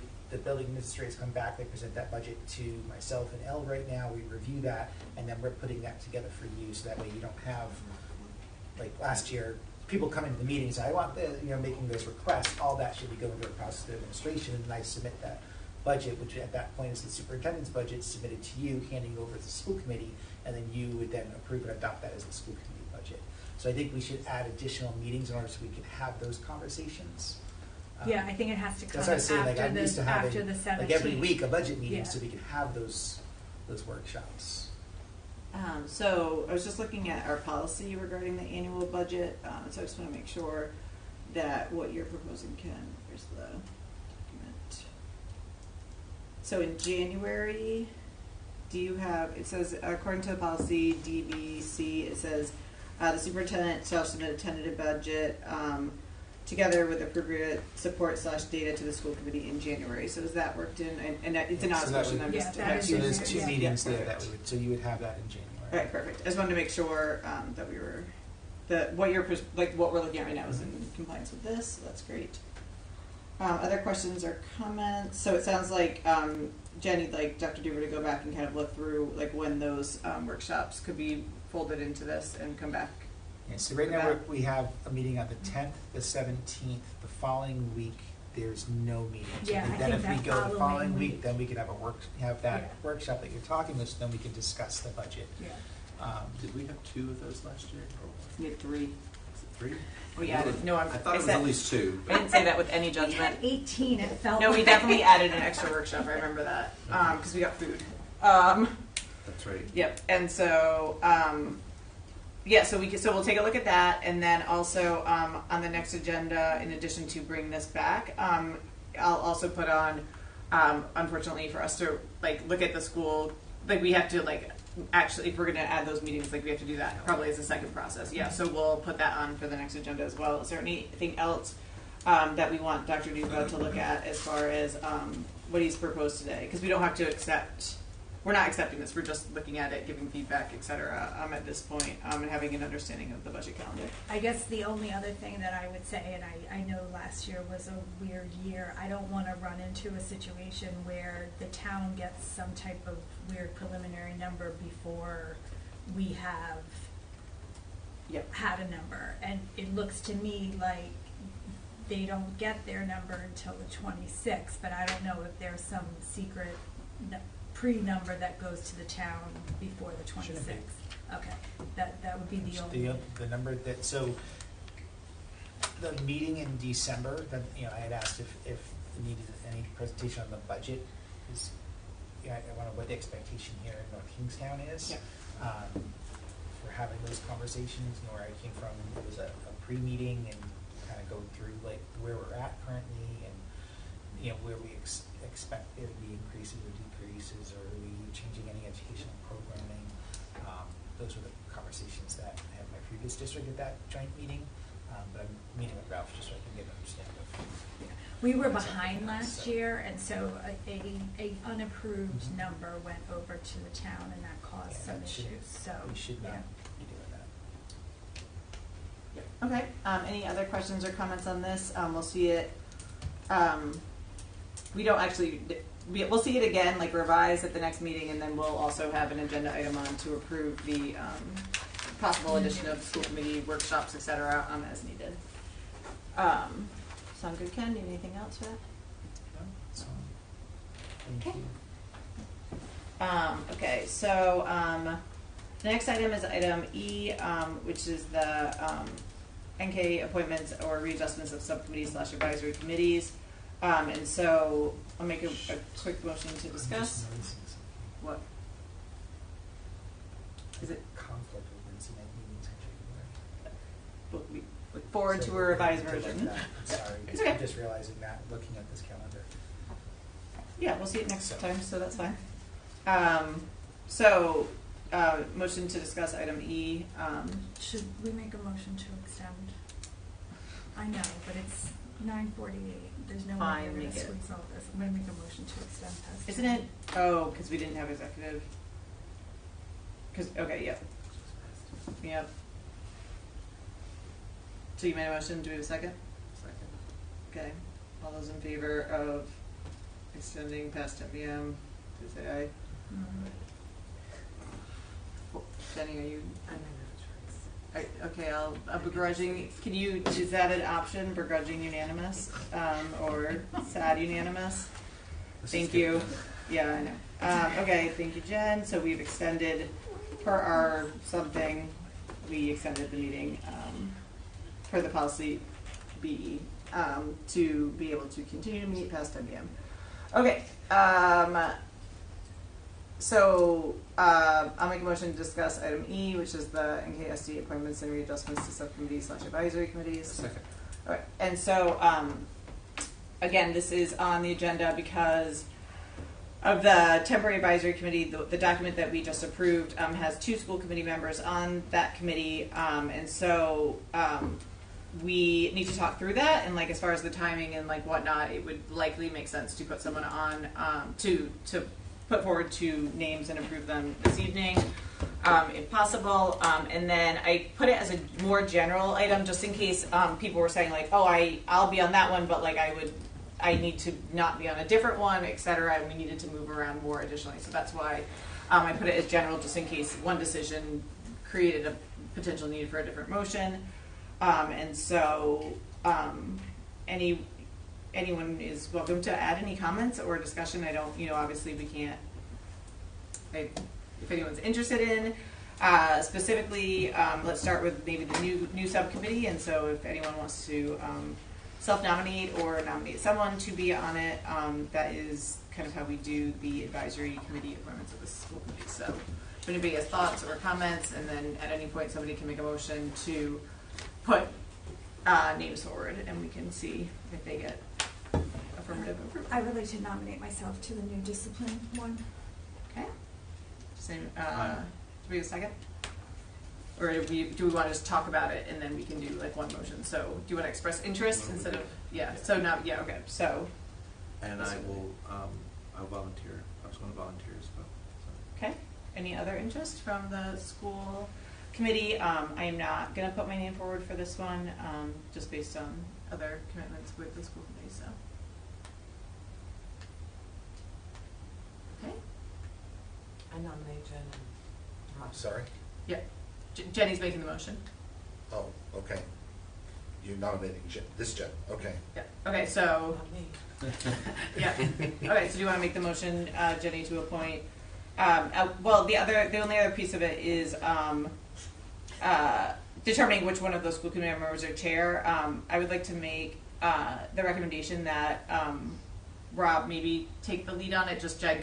B: building administrators come back, they present that budget to myself and Elle right now, we review that, and then we're putting that together for you, so that way you don't have, like last year, people come into the meeting and say, I want making those requests, all that should be going through a process of administration, and I submit that budget, which at that point is the superintendent's budget, submitted to you, handing over to the school committee, and then you would then approve and adopt that as the school committee budget. So I think we should add additional meetings in order so we can have those conversations.
G: Yeah, I think it has to come
B: That's what I was saying, like,
G: after
B: I'm used to
G: after the
B: having,
G: 17th.
B: like, every week a budget meeting,
G: Yeah.
B: so we can have those workshops.
T: So I was just looking at our policy regarding the annual budget, so I just want to make sure that what you're proposing, Ken, here's the document. So in January, do you have, it says, according to the policy DBC, it says, the superintendent shall submit a tentative budget, together with appropriate support / data to the school committee in January. So is that worked in? And it's an honest question. I'm just.
B: So there's 2 meetings there that we would, so you would have that in January.
T: All right, perfect. I just wanted to make sure that we were, that what you're, like what we're looking at right now is in compliance with this. So that's great. Other questions or comments? So it sounds like Jenny, like Dr. Duver, to go back and kind of look through like when those workshops could be folded into this and come back.
B: Yeah, so right now we have a meeting on the 10th, the 17th. The following week, there's no meeting. So
G: Yeah, I
B: then
G: think
B: if we
G: that
B: go the following
G: following
B: week,
G: week.
B: then we can have that workshop that you're talking about, so then we can discuss the budget.
G: Yeah.
H: Did we have 2 of those last year?
T: We had 3.
H: Is it 3?
T: We added, no,
H: I thought it was at least 2.
T: I didn't say that with any
G: We
T: judgment.
G: had 18, it felt
T: No, we
G: like.
T: definitely added an extra workshop. I remember that because we got food.
H: That's right.
T: Yep. And so, yeah. So we'll take a look at that, and then also on the next agenda, in addition to bring this back, I'll also put on, unfortunately for us to like look at the school, like we have to like actually, if we're going to add those meetings, like we have to do that probably as a second process. Yeah. So we'll put that on for the next agenda as well. Is there anything else that we want Dr. Duva to look at as far as what he's proposed today? Because we don't have to accept. We're not accepting this. We're just looking at it, giving feedback, et cetera, at this point, and having an understanding of the budget calendar.
G: I guess the only other thing that I would say, and I know last year was a weird year, I don't want to run into a situation where the town gets some type of weird preliminary number before we have had a number. And it looks to me like they don't get their number until the 26th, but I don't know if there's some secret pre-number that goes to the town before the 26th. Okay, that would be the only.
B: The number that, so the meeting in December, that, you know, I had asked if we needed any presentation on the budget, because I want to know what the expectation here in North Kingstown is. For having those conversations, you know, where I came from, it was a pre-meeting and kind of go through like where we're at currently and, you know, where we expect there to be increases or decreases, or are we changing any educational programming? Those were the conversations that I had in my previous district at that joint meeting, but I'm meeting with Ralph just so I can get an understanding of.
G: We were behind last year, and so a unapproved number went over to the town, and that caused some issues. So
B: we should not be doing that.
T: Okay. Any other questions or comments on this? We'll see it. We don't actually. We'll see it again, like revised at the next meeting, and then we'll also have an agenda item on to approve the possible addition of school committee workshops, et cetera, as needed. Sound good, Ken? Need anything else for that?
B: No, that's all. Thank you.
T: Okay, so the next item is item E, which is the NK appointments or readjustments of subcommittees / advisory committees. And so I'll make a quick motion to discuss. What? Is it?
B: Conflict with Wednesday night meetings in January.
T: We look forward to a revised version.
B: I'm sorry.
T: It's okay.
B: I'm just realizing that, looking at this calendar.
T: Yeah, we'll see it next time, so that's fine. Motion to discuss item E.
G: should we make a motion to extend? I know, but it's 9:48. There's no way
T: Fine,
G: we're going
T: make
G: to
T: it.
G: squeeze all this. I'm going to make a motion to extend past.
T: Isn't it? Oh, because we didn't have executive. Okay, yep. Yep. So you made a motion. Do we have a second?
H: Second.
T: Okay. All those in favor of extending past 10 p.m. please say aye. Jenny, are you? Okay, I'll begrudging. Can you? Is that an option? Begrudging unanimous, or sad unanimous?
A: Thank you. Yeah, I know. Okay, thank you, Jen. So we've extended, per our something, we extended the meeting per the policy BE to be able to continue to meet past 10 p.m. Okay. So I'll make a motion to discuss item E, which is the NKSD appointments and readjustments to subcommittees/advisory committees.
S: Second.
A: All right. And so again, this is on the agenda because of the temporary advisory committee. The document that we just approved has 2 school committee members on that committee, and so we need to talk through that. And like as far as the timing and like whatnot, it would likely make sense to put someone on to put forward 2 names and approve them this evening, if possible. And then I put it as a more general item, just in case people were saying like, oh, I'll be on that one, but like I need to not be on a different one, et cetera, and we needed to move around more additionally. So that's why I put it as general, just in case one decision created a potential need for a different motion. And so anyone is welcome to add any comments or discussion. I don't, obviously we can't, if anyone's interested in specifically, let's start with maybe the new subcommittee. And so if anyone wants to self-nominate or nominate someone to be on it, that is kind of how we do the advisory committee appointments of the school committee. So if anybody has thoughts or comments, and then at any point somebody can make a motion to put names forward, and we can see if they get affirmative approval.
G: I would like to nominate myself to the new discipline one.
A: Okay. Same. Do we have a second? Or do we want to just talk about it and then we can do like one motion? So do you want to express interest instead of, yeah, so now, yeah, okay, so.
S: And I will, I'll volunteer. I was going to volunteer as well. So.
A: Okay. Any other interest from the school committee? I am not going to put my name forward for this one, just based on other commitments with the school committee, so. Okay.
U: I nominate Jen and Rob.
I: Sorry?
A: Yeah. Jenny's making the motion.
I: Oh, okay. You're nominating this Jen, okay.
A: Yeah. Okay, so.
U: Not me.
A: Yeah. Okay, so do you want to make the motion, Jenny, to appoint? Well, the only other piece of it is determining which one of those school committee members are chair. I would like to make the recommendation that Rob maybe take the lead on it, just Jen,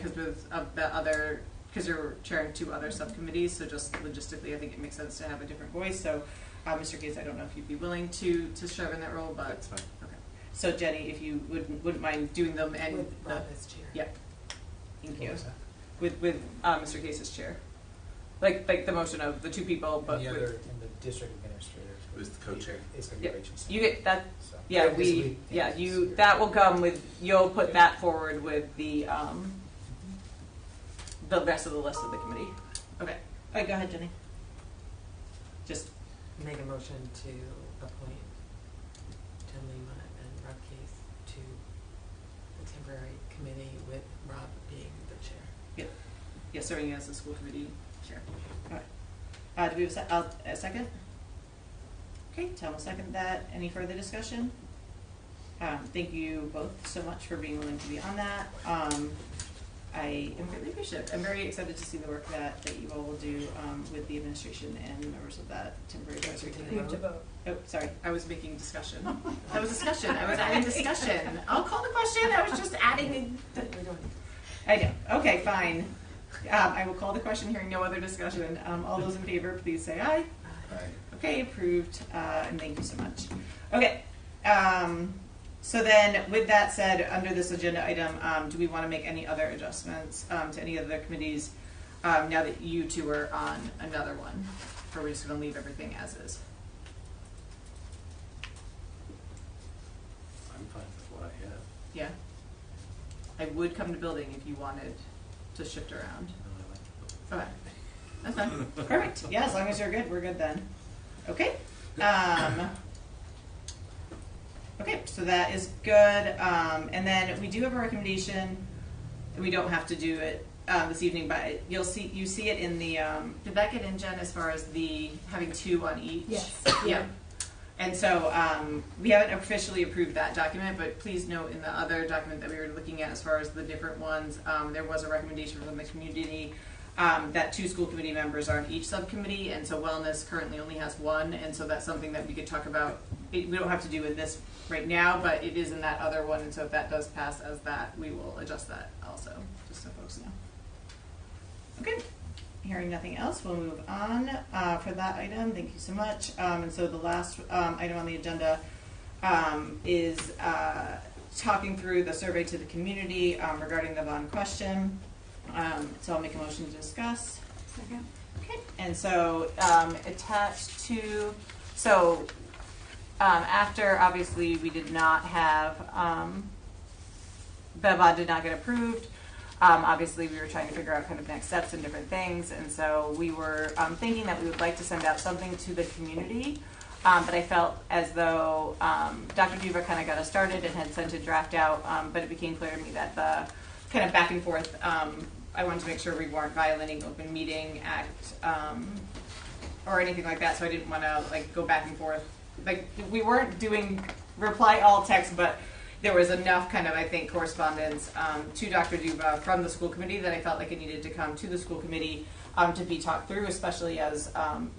A: because you're chairing 2 other subcommittees, so just logistically, I think it makes sense to have a different voice. So, Mr. Case, I don't know if you'd be willing to serve in that role, but
S: That's fine.
A: okay. So, Jenny, if you wouldn't mind doing them and
U: With Rob as chair.
A: Yeah. Thank you.
B: What was that?
A: With Mr. Case as chair, like the motion of the 2 people, but
B: And the
A: with,
B: other, and the district administrator.
S: Who's the co-chair?
B: Is going to
A: Yeah.
B: be Rachel.
A: you get that.
B: So,
A: Yeah,
B: basically,
A: that will come with, you'll put that forward with the rest of the list of the committee. Okay. All right, go ahead, Jenny. Just,
U: Make a motion to appoint Jen Lima and Rob Case to the temporary committee with Rob being the chair.
A: yeah, serving as the school committee chair. All right. Do we have a second? Okay, Tom will second that. Any further discussion? Thank you both so much for being willing to be on that. I am greatly appreciative. I'm very excited to see the work that you all will do with the administration and members of that temporary advisory committee. Oh, sorry. I was making discussion. That was discussion. I was adding discussion. I'll call the question. I was just adding I know. Okay, fine. I will call the question, hearing no other discussion. All those in favor, please say aye.
I: Aye.
A: Okay, approved, and thank you so much. Okay, so then with that said, under this agenda item, do we want to make any other adjustments to any other committees now that you 2 are on another one? Or are we just going to leave everything as is?
S: I'm fine with what I have.
A: Yeah? I would come to building if you wanted to shift around. Okay, that's fine. Perfect. Yeah, as long as you're good, we're good then. Okay. Okay, so that is good. And then we do have a recommendation. We don't have to do it this evening, but you see it in the. Did that get in, Jen, as far as the having 2 on each?
G: Yes.
A: Yeah. And so we haven't officially approved that document, but please note in the other document that we were looking at as far as the different ones, there was a recommendation from the community that 2 school committee members are on each subcommittee, and so wellness currently only has 1, and so that's something that we could talk about. We don't have to do in this right now, but it is in that other one, and so if that does pass as that, we will adjust that also, just so folks know. Okay. Hearing nothing else, we'll move on for that item. Thank you so much. And so the last item on the agenda is talking through the survey to the community regarding the bond question. So I'll make a motion to discuss.
G: Second.
A: Okay. And so attached to, so after obviously we did not have, the bond did not get approved. Obviously, we were trying to figure out kind of next steps and different things, and so we were thinking that we would like to send out something to the community, but I felt as though Dr. Duva kind of got us started and had sent a draft out, but it became clear to me that the kind of back and forth, I wanted to make sure we weren't violating Open Meeting Act or anything like that, so I didn't want to like go back and forth. Like we weren't doing reply all text, but there was enough kind of, I think, correspondence to Dr. Duva from the school committee that I felt like it needed to come to the school committee to be talked through, especially as,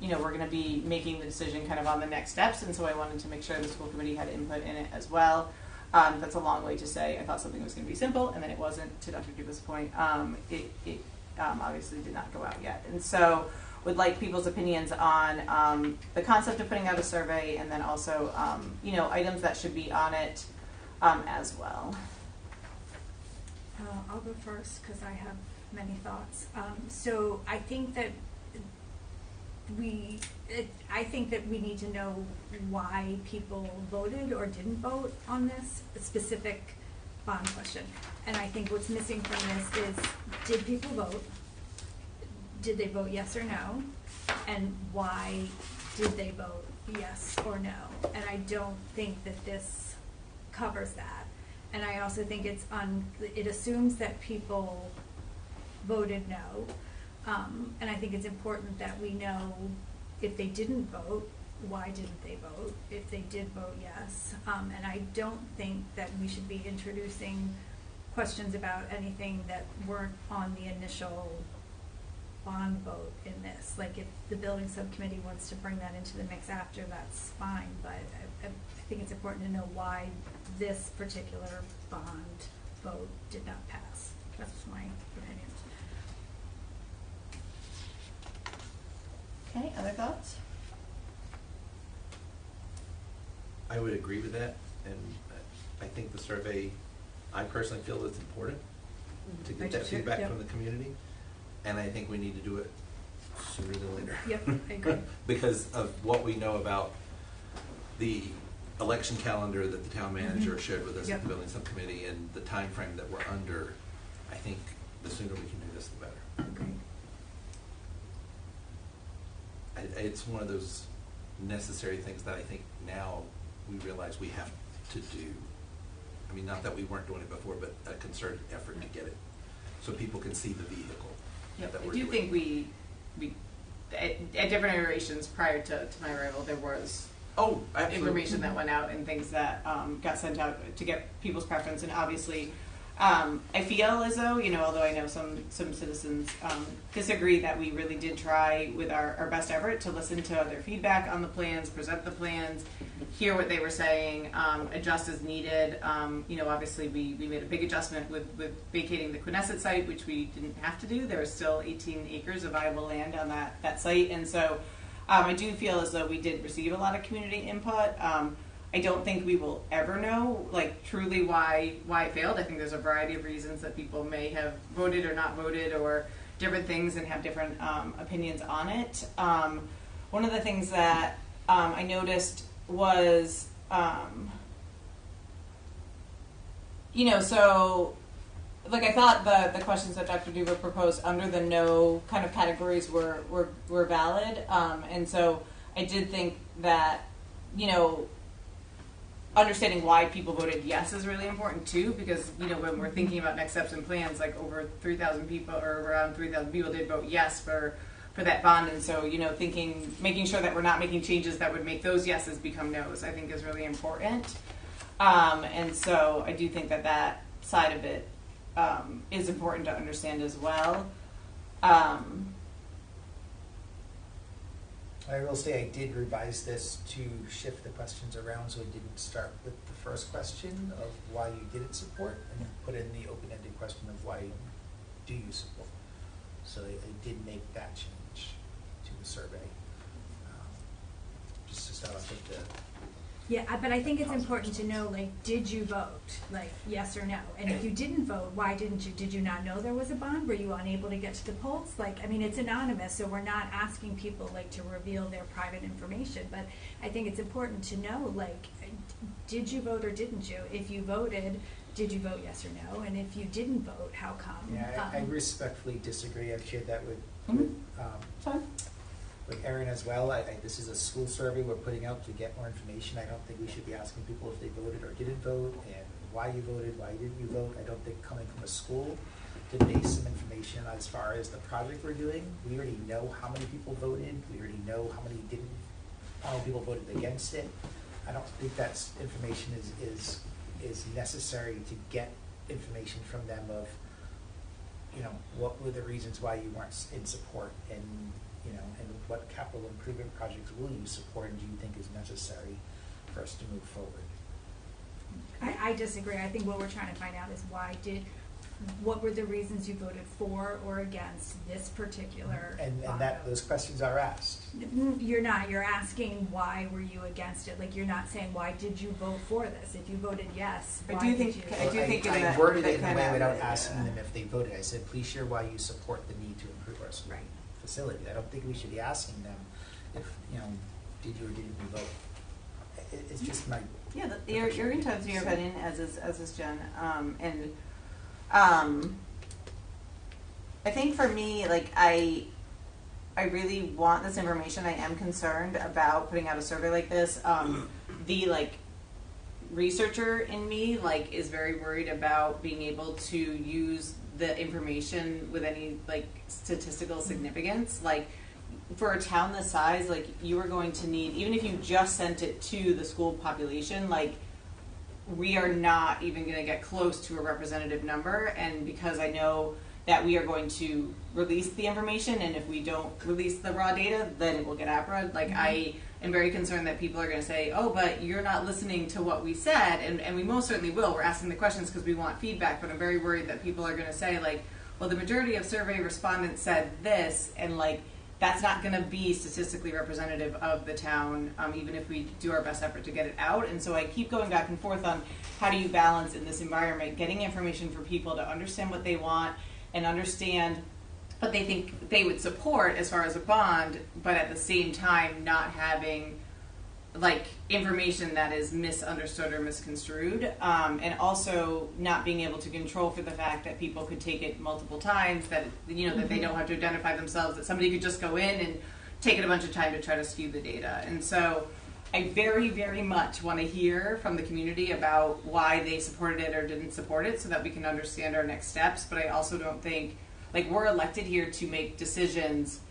A: we're going to be making the decision kind of on the next steps. And so I wanted to make sure the school committee had input in it as well. That's a long way to say I thought something was going to be simple, and then it wasn't, to Dr. Duva's point. It obviously did not go out yet. And so would like people's opinions on the concept of putting out a survey, and then also, items that should be on it as well.
G: I'll go first because I have many thoughts. So I think that we need to know why people voted or didn't vote on this specific bond question. And I think what's missing from this is, did people vote? Did they vote yes or no? And why did they vote yes or no? And I don't think that this covers that. And I also think it assumes that people voted no. And I think it's important that we know if they didn't vote, why didn't they vote? If they did vote yes. And I don't think that we should be introducing questions about anything that weren't on the initial bond vote in this. Like if the building subcommittee wants to bring that into the mix after, that's fine. But I think it's important to know why this particular bond vote did not pass. That's my opinion.
A: Okay, other thoughts?
S: I would agree with that, and I think the survey, I personally feel it's important to get that feedback from the community, and I think we need to do it sooner than later.
G: Yep, I agree.
S: Because of what we know about the election calendar that the town manager shared with us at the building subcommittee and the time frame that we're under, I think the sooner we can do this, the better.
G: Okay.
S: It's one of those necessary things that I think now we realize we have to do. I mean, not that we weren't doing it before, but a concerted effort to get it so people can see the vehicle.
A: Yep.
S: That
A: I
S: we're
A: do
S: doing.
A: think we at different iterations prior to my arrival, there was information that went out and things that got sent out to get people's preference. And obviously, I feel as though, although I know some citizens disagree, that we really did try with our best effort to listen to their feedback on the plans, present the plans, hear what they were saying, adjust as needed. Obviously we made a big adjustment with vacating the Knesset site, which we didn't have to do. There was still 18 acres of viable land on that site. And so I do feel as though we did receive a lot of community input. I don't think we will ever know, truly why it failed. I think there's a variety of reasons that people may have voted or not voted or different things and have different opinions on it. One of the things that I noticed was, I thought the questions that Dr. Duva proposed under the no kind of categories were valid. And so I did think that, understanding why people voted yes is really important too, because when we're thinking about next steps and plans, over 3,000 people or around 3,000 people did vote yes for for that bond. And so, making sure that we're not making changes that would make those yeses become nos, I think is really important. And so I do think that side of it is important to understand as well.
B: I will say I did revise this to shift the questions around, so it didn't start with the first question of why you didn't support, and put in the open-ended question of why do you support. So I did make that change to the survey, just to start off with the.
G: Yeah, but I think it's important to know, like, did you vote? Like, yes or no? And if you didn't vote, why didn't you? Did you not know there was a bond? Were you unable to get to the polls? Like, I mean, it's anonymous, so we're not asking people, like, to reveal their private information. But I think it's important to know, like, did you vote or didn't you? If you voted, did you vote yes or no? And if you didn't vote, how come?
B: Yeah, I respectfully disagree. I've shared that with Erin as well. This is a school survey we're putting out to get more information. I don't think we should be asking people if they voted or didn't vote, and why you voted, why didn't you vote. I don't think coming from a school to base some information as far as the project we're doing. We already know how many people voted. We already know how many people voted against it. I don't think that information is necessary to get information from them of, what were the reasons why you weren't in support, and and what capital improvement projects will you support and do you think is necessary for us to move forward?
G: I disagree. I think what we're trying to find out is what were the reasons you voted for or against this particular
B: and that those questions are asked.
G: You're not. You're asking why were you against it. Like, you're not saying why did you vote for this. If you voted yes,
A: I
B: worded it in a way without asking them if they voted. I said, please share why you support the need to improve our school facility. I don't think we should be asking them if, did you or didn't you vote. It's just my...
A: Yeah, you're entitled to your opinion, as is Jen. I think for me, like, I really want this information. I am concerned about putting out a survey like this. The researcher in me is very worried about being able to use the information with any statistical significance. For a town this size, you are going to need, even if you just sent it to the school population, we are not even going to get close to a representative number. And because I know that we are going to release the information, and if we don't release the raw data, then it will get APRA'd. I am very concerned that people are going to say, oh, but you're not listening to what we said, and we most certainly will. We're asking the questions because we want feedback, but I'm very worried that people are going to say, well, the majority of survey respondents said this, and that's not going to be statistically representative of the town, even if we do our best effort to get it out. And so I keep going back and forth on how do you balance in this environment getting information for people to understand what they want and understand what they think they would support as far as a bond, but at the same time not having information that is misunderstood or misconstrued, and also not being able to control for the fact that people could take it multiple times, that that they don't have to identify themselves, that somebody could just go in and take it a bunch of time to try to skew the data. And so I very, very much want to hear from the community about why they supported it or didn't support it, so that we can understand our next steps. But I also don't think, we're elected here to make decisions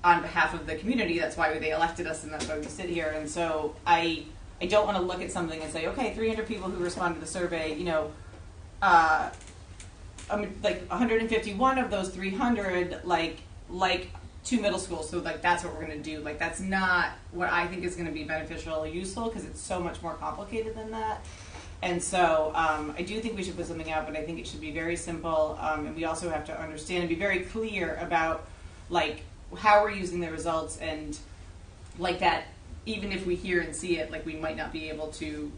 A: on behalf of the community. That's why they elected us, and that's why we sit here. And so I don't want to look at something and say, okay, 300 people who responded to the survey, 151 of those 300 like two middle schools, so that's what we're going to do. That's not what I think is going to be beneficial or useful, because it's so much more complicated than that. And so I do think we should put something out, but I think it should be very simple, and we also have to understand and be very clear about how we're using the results, and that even if we hear and see it, we might not be able to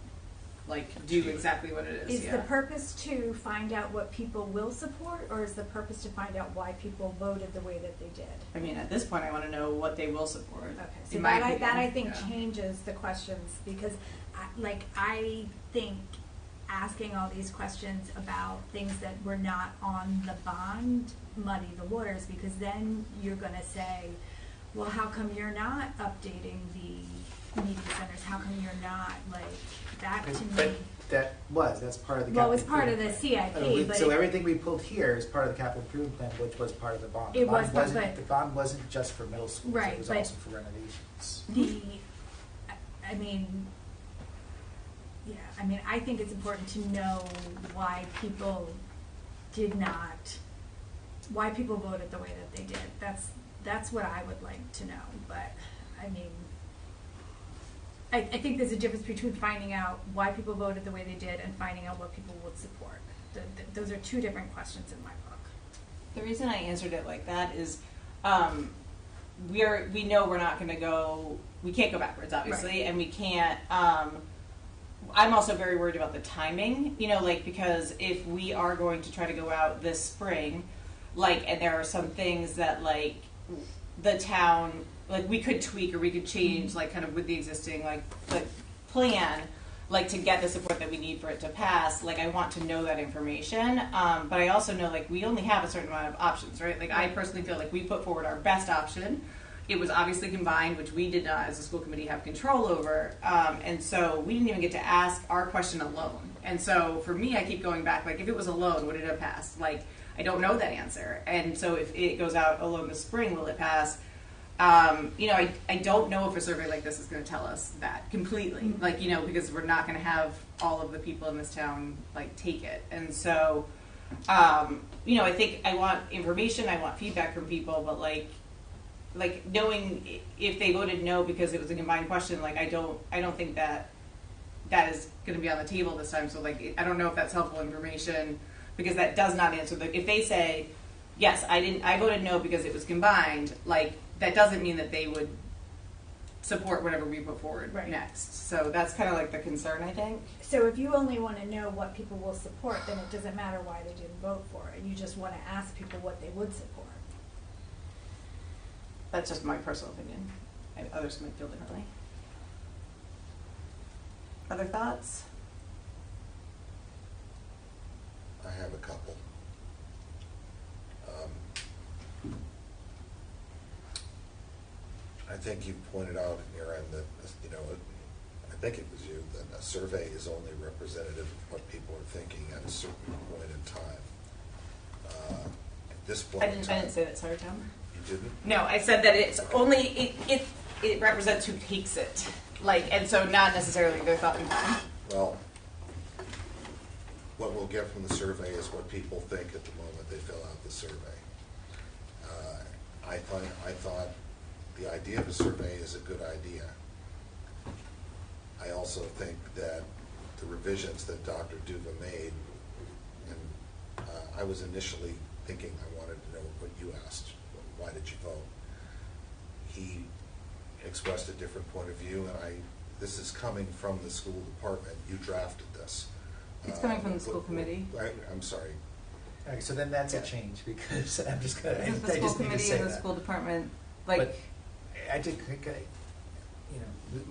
A: do exactly what it is.
G: Is the purpose to find out what people will support, or is the purpose to find out why people voted the way that they did?
A: I mean, at this point, I want to know what they will support.
G: Okay, so that I think changes the questions, because I think asking all these questions about things that were not on the bond muddy the waters, because then you're going to say, well, how come you're not updating the media centers? How come you're not that to me?
B: That's part of the capital.
G: Well, it was part of the
B: improvement plan.
G: CIP, but
B: So
G: it-
B: everything we pulled here is part of the capital improvement plan, which was part of the bond. The
G: It
B: bond
G: was,
B: wasn't-
G: but-
B: The bond wasn't just for middle schools,
G: Right,
B: it was
G: but
B: also for renovations.
G: I mean, yeah, I mean, I think it's important to know why people why people voted the way that they did. That's what I would like to know, but, I mean, I think there's a difference between finding out why people voted the way they did and finding out what people would support. Those are two different questions in my book.
A: The reason I answered it like that is, we know we're not going to go. We can't go backwards, obviously,
G: Right.
A: and we can't. I'm also very worried about the timing. Because if we are going to try to go out this spring, and there are some things that the town, we could tweak or we could change, kind of with the existing plan. To get the support that we need for it to pass, I want to know that information. But I also know, we only have a certain amount of options, right? I personally feel like we put forward our best option. It was obviously combined, which we did not, as a school committee, have control over. And so we didn't even get to ask our question alone. And so for me, I keep going back, if it was alone, would it have passed? I don't know that answer. And so if it goes out alone this spring, will it pass? I don't know if a survey like this is going to tell us that completely, because we're not going to have all of the people in this town take it. And so, I think I want information, I want feedback from people, but knowing if they voted no because it was a combined question, I don't think that is going to be on the table this time. So I don't know if that's helpful information, because that does not answer if they say, yes, I voted no because it was combined, that doesn't mean that they would support whatever we put forward next. So that's kind of the concern, I think.
G: So if you only want to know what people will support, then it doesn't matter why they didn't vote for it. You just want to ask people what they would support.
A: That's just my personal opinion. Others might feel differently. Other thoughts?
I: I have a couple. I think you pointed out, Aaron, that, I think it was you, that a survey is only representative of what people are thinking at a certain point in time. At this point
A: I didn't say that. Sorry, Tom.
I: You didn't?
A: No, I said that it's only it represents who takes it, and so not necessarily their thought and time.
I: Well, what we'll get from the survey is what people think at the moment they fill out the survey. I thought the idea of a survey is a good idea. I also think that the revisions that Dr. Duva made, and I was initially thinking I wanted to know what you asked, why did you vote? He expressed a different point of view, and this is coming from the school department. You drafted this.
A: It's coming from the school committee.
I: I'm sorry.
B: All right, so then that's a change, because I'm just going to,
A: This is the school committee and the school department,
B: But I did think,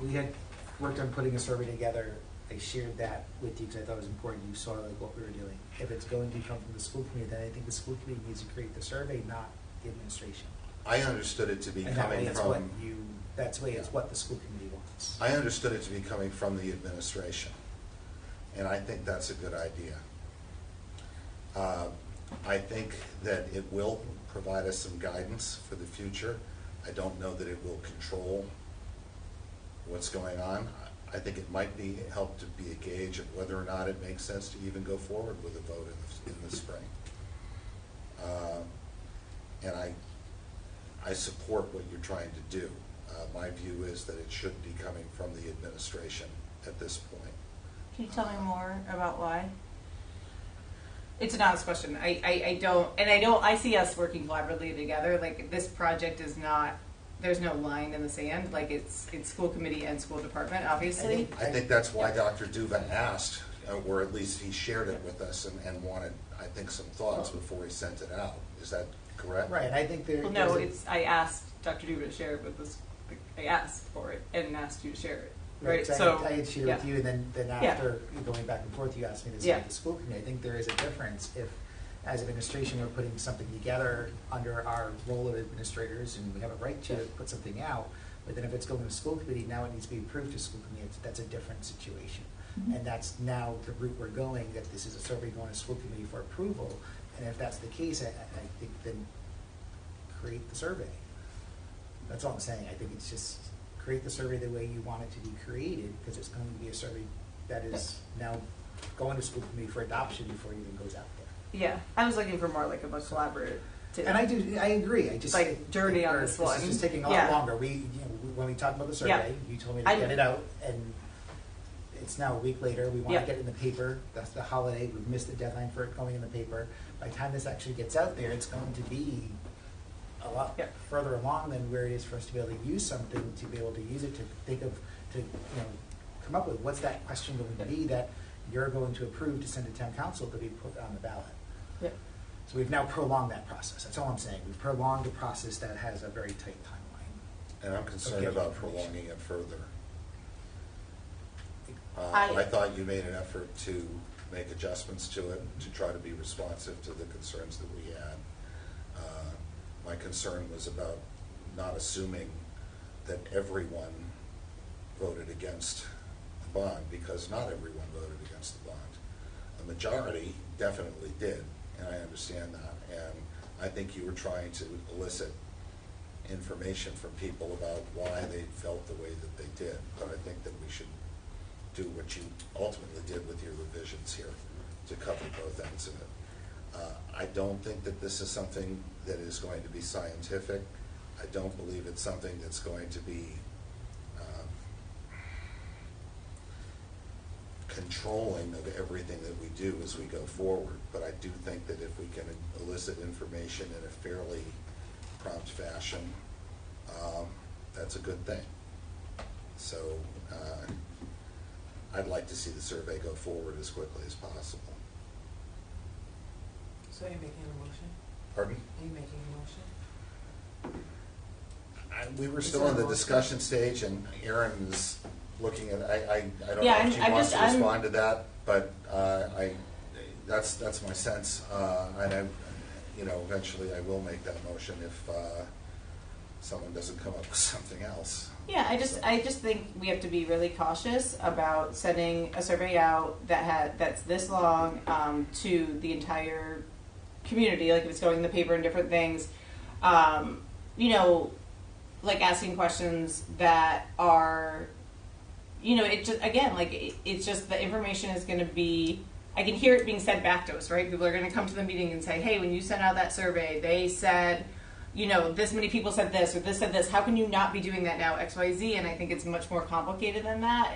B: we had worked on putting a survey together. I shared that with you because I thought it was important. You saw what we were doing. If it's going to come from the school committee, then I think the school committee needs to create the survey, not the administration.
I: I understood it to be
B: And that way
I: coming
B: it's
I: from.
B: what the school committee wants.
I: I understood it to be coming from the administration, and I think that's a good idea. I think that it will provide us some guidance for the future. I don't know that it will control what's going on. I think it might help to be a gauge of whether or not it makes sense to even go forward with a vote in the spring. And I support what you're trying to do. My view is that it should be coming from the administration at this point.
A: Can you tell me more about why? It's an honest question. I see us working collaboratively together. This project is not, there's no line in the sand. It's school committee and school department, obviously.
I: I think that's why Dr. Duva asked, or at least he shared it with us and wanted, I think, some thoughts before he sent it out. Is that correct?
B: Right, I think there.
A: Well, no, I asked Dr. Duva to share it with us. I asked for it and asked you to share it. Right,
B: so I had shared with you, and then after going back and forth, you asked me to say the school committee. I think there is a difference if, as administration, we're putting something together under our role of administrators, and we have a right to put something out. But then if it's going to school committee, now it needs to be approved to school committee. That's a different situation. and that's now the route we're going, that this is a survey going to school committee for approval. And if that's the case, I think then create the survey. That's all I'm saying. I think it's just create the survey the way you want it to be created, because it's going to be a survey that is now going to school committee for adoption before it even goes out there.
A: Yeah, I was looking for more like a collaborative.
B: And I agree. I just
A: like journey on this one.
B: This is just taking a lot longer. When we talked about the survey, you told me to get it out, and it's now a week later. We want to get it in the paper. That's the holiday. We've missed the deadline for it going in the paper. By the time this actually gets out there, it's going to be a lot further along than where it is for us to be able to use something, to be able to use it, to think of, to come up with what's that question going to be that you're going to approve to send to town council to be put on the ballot.
A: Yep.
B: So we've now prolonged that process. That's all I'm saying. We've prolonged a process that has a very tight timeline.
I: And I'm concerned about prolonging it further.
A: I
I: I thought you made an effort to make adjustments to it, to try to be responsive to the concerns that we had. My concern was about not assuming that everyone voted against the bond, because not everyone voted against the bond. A majority definitely did, and I understand that. And I think you were trying to elicit information from people about why they felt the way that they did. But I think that we should do what you ultimately did with your revisions here to cover both ends of it. I don't think that this is something that is going to be scientific. I don't believe it's something that's going to be controlling of everything that we do as we go forward. But I do think that if we can elicit information in a fairly prompt fashion, that's a good thing. So I'd like to see the survey go forward as quickly as possible.
U: So are you making a motion?
I: Pardon?
U: Are you making a motion?
I: We were still in the discussion stage, and Erin is looking at, I don't know
A: Yeah,
I: if she
A: I'm
I: wants to
A: just-
I: respond to that, but that's my sense. And eventually I will make that motion if someone doesn't come up with something else.
A: Yeah, I just think we have to be really cautious about sending a survey out that's this long to the entire community. Like if it's going in the paper and different things, like asking questions that are, it just again it's just the information is going to be. I can hear it being said back to us, right? People are going to come to the meeting and say, "Hey, when you sent out that survey, they said." This many people said this or this said this. How can you not be doing that now, X, Y, Z? And I think it's much more complicated than that.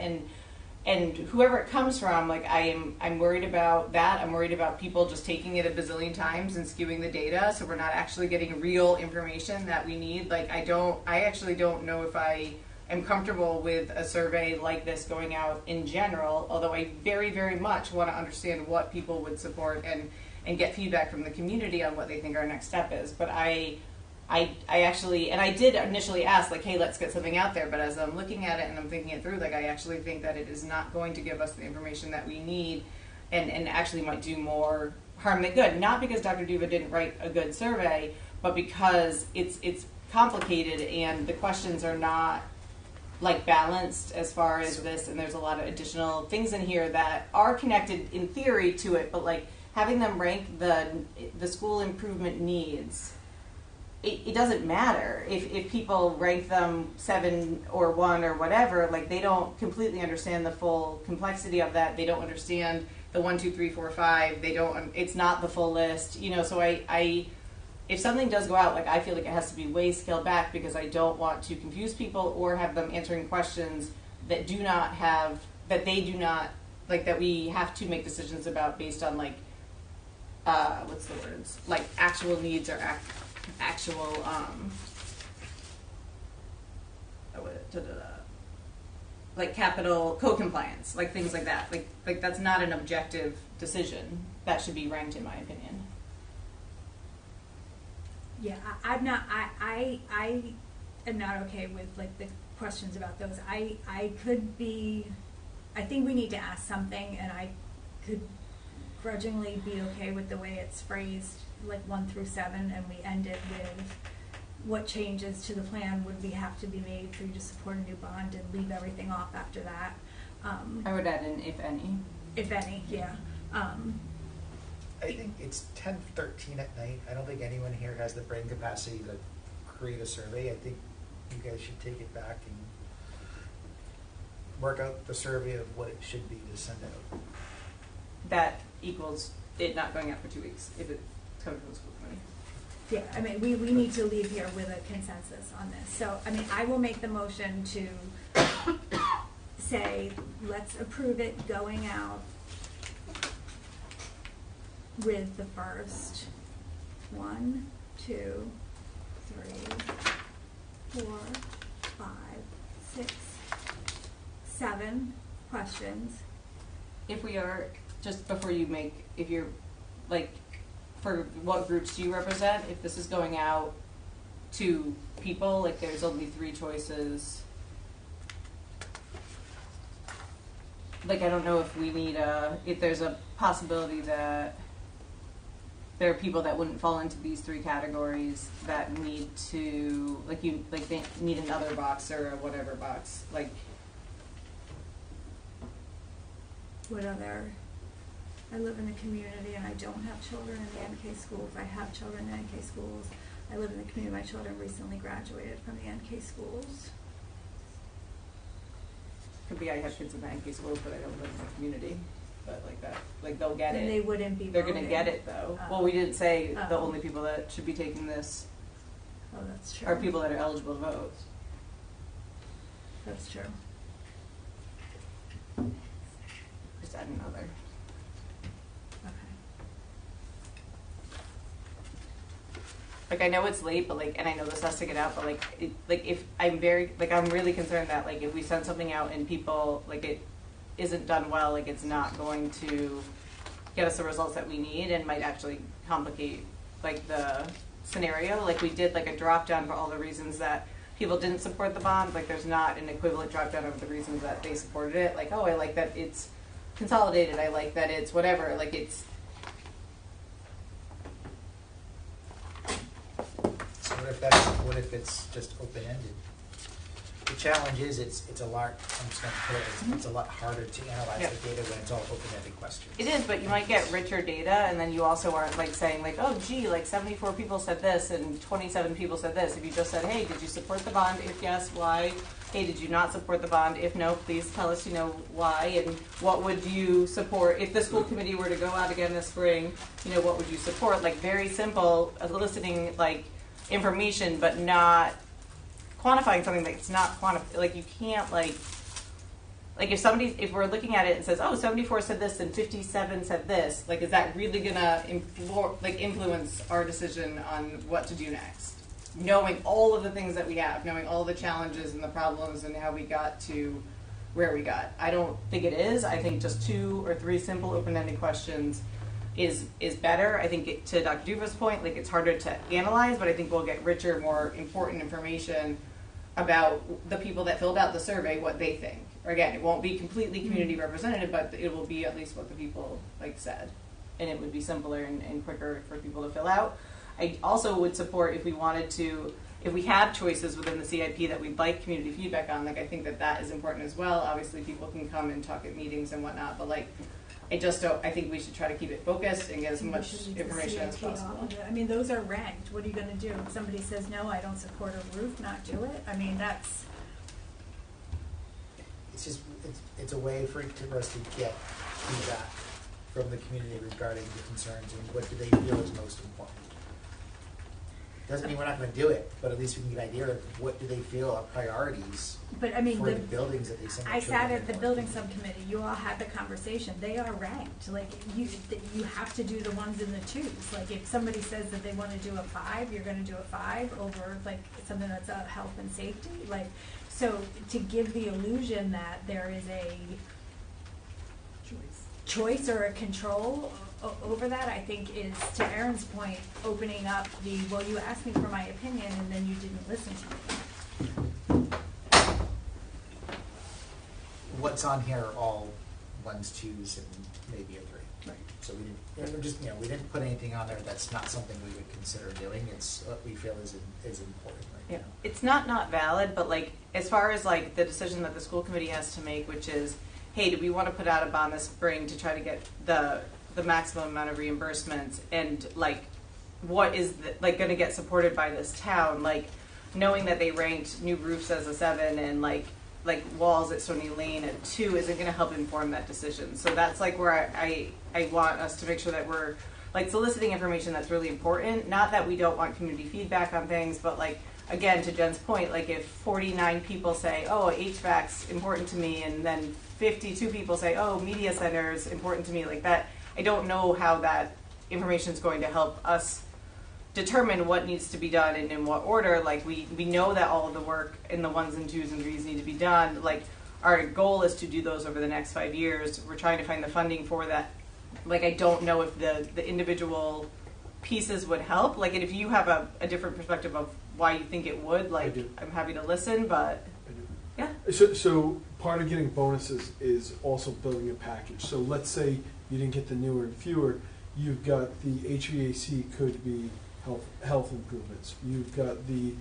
A: And whoever it comes from, I'm worried about that. I'm worried about people just taking it a bazillion times and skewing the data, so we're not actually getting real information that we need. I actually don't know if I am comfortable with a survey like this going out in general. Although I very, very much want to understand what people would support and get feedback from the community on what they think our next step is. But I actually, and I did initially ask, hey, let's get something out there, but as I'm looking at it and I'm thinking it through, I actually think that it is not going to give us the information that we need and actually might do more harm than good. Not because Dr. Duva didn't write a good survey, but because it's complicated and the questions are not balanced as far as this, and there's a lot of additional things in here that are connected in theory to it, but having them rank the school improvement needs, it doesn't matter if people rank them 7 or 1 or whatever. They don't completely understand the full complexity of that. They don't understand the 1, 2, 3, 4, 5. They don't. It's not the full list. So if something does go out, I feel like it has to be way scaled back because I don't want to confuse people or have them answering questions that do not have that we have to make decisions about based on what's the words actual needs or actual capital code compliance, things like that. That's not an objective decision that should be ranked, in my opinion.
G: Yeah, I'm not. I am not okay with the questions about those. I could be. I think we need to ask something, and I could grudgingly be okay with the way it's phrased, 1 through 7, and we end it with what changes to the plan would have to be made for you to support a new bond and leave everything off after that.
A: I would add in if any.
G: If any, yeah.
B: I think it's 10:13 at night. I don't think anyone here has the brain capacity to create a survey. I think you guys should take it back and work out the survey of what it should be to send out.
A: That equals it not going out for 2 weeks if it's coming from the school committee.
G: Yeah, I mean, we need to leave here with a consensus on this. So, I mean, I will make the motion to say, let's approve it going out with the first 1, 2, 3, 4, 5, 6, 7 questions.
A: If we are, just before you make, if you're, like, for what groups do you represent? If this is going out to people, like there's only 3 choices. Like I don't know if we need if there's a possibility that there are people that wouldn't fall into these 3 categories that need to, they need another box or a whatever box, like.
G: What other? I live in a community and I don't have children in the NK schools. I have children in NK schools. I live in the community. My children recently graduated from the NK schools.
A: Could be I have kids in the NK schools, but I don't live in the community. But like that, like they'll get
G: And
A: it.
G: they wouldn't be
A: They're
G: voting.
A: going to get it though. Well, we didn't say the only people that should be taking this
G: Oh, that's true.
A: are people that are eligible to vote.
G: That's true.
A: Just add another. Like I know it's late, but like, and I know this has to get out, but like, if I'm I'm really concerned that like if we send something out and people like it isn't done well, like it's not going to get us the results that we need and might actually complicate like the scenario. Like we did like a drop down for all the reasons that people didn't support the bond. Like there's not an equivalent drop down of the reasons that they supported it. Like, oh, I like that it's consolidated. I like that it's whatever. Like it's.
B: What if it's just open-ended? The challenge is it's a lot, I'm just going to put it, it's a lot harder to analyze the data when it's all open-ended questions.
A: It is, but you might get richer data, and then you also aren't like saying like, oh, gee, like 74 people said this and 27 people said this. If you just said, hey, did you support the bond? If yes, why? Hey, did you not support the bond? If no, please tell us, why, and what would you support if the school committee were to go out again this spring? What would you support? Like very simple, eliciting like information, but not quantifying something that's not like you can't like if we're looking at it and says, oh, 74 said this and 57 said this, like is that really gonna influence our decision on what to do next? Knowing all of the things that we have, knowing all the challenges and the problems and how we got to where we got. I don't think it is. I think just 2 or 3 simple open-ended questions is better. I think to Dr. Duva's point, like it's harder to analyze, but I think we'll get richer, more important information about the people that filled out the survey, what they think. Or again, it won't be completely community representative, but it will be at least what the people said, and it would be simpler and quicker for people to fill out. I also would support if we wanted to, if we have choices within the CIP that we'd like community feedback on. Like I think that is important as well. Obviously, people can come and talk at meetings and whatnot, but like. I think we should try to keep it focused and get as much information as possible.
G: I mean, those are ranked. What are you going to do? If somebody says, no, I don't support a roof, not do it? I mean, that's...
B: It's just, it's a way for us to get feedback from the community regarding the concerns and what do they feel is most important. Doesn't mean we're not going to do it, but at least we can get an idea of what do they feel are priorities for the buildings that they send.
G: I sat at the building subcommittee. You all had the conversation. They are ranked. Like you have to do the ones in the 2s. Like if somebody says that they want to do a 5, you're going to do a 5 over like something that's a health and safety. Like so to give the illusion that there is a choice or a control over that, I think is, to Erin's point, opening up the, well, you asked me for my opinion and then you didn't listen to me.
B: What's on here are all 1s, 2s, and maybe a 3.
G: Right.
B: So we didn't put anything on there that's not something we would consider doing. It's what we feel is important right now.
A: It's not valid, but like as far as like the decision that the school committee has to make, which is hey, do we want to put out a bond this spring to try to get the maximum amount of reimbursements, and like what is going to get supported by this town, like knowing that they ranked new roofs as a 7 and like walls at Stony Lane at 2 isn't going to help inform that decision. So that's like where I want us to make sure that we're like soliciting information that's really important. Not that we don't want community feedback on things, but like, again, to Jen's point, like if 49 people say, oh, HVAC's important to me, and then 52 people say, oh, media center is important to me, like that, I don't know how that information is going to help us determine what needs to be done and in what order. Like we know that all of the work in the 1s and 2s and 3s need to be done. Like our goal is to do those over the next 5 years. We're trying to find the funding for that. Like I don't know if the individual pieces would help. Like, and if you have a different perspective of why you think it would, like I'm happy to listen, but yeah.
R: So part of getting bonuses is also building a package. So let's say you didn't get the newer and fewer, you've got the HVAC could be health improvements. You've got the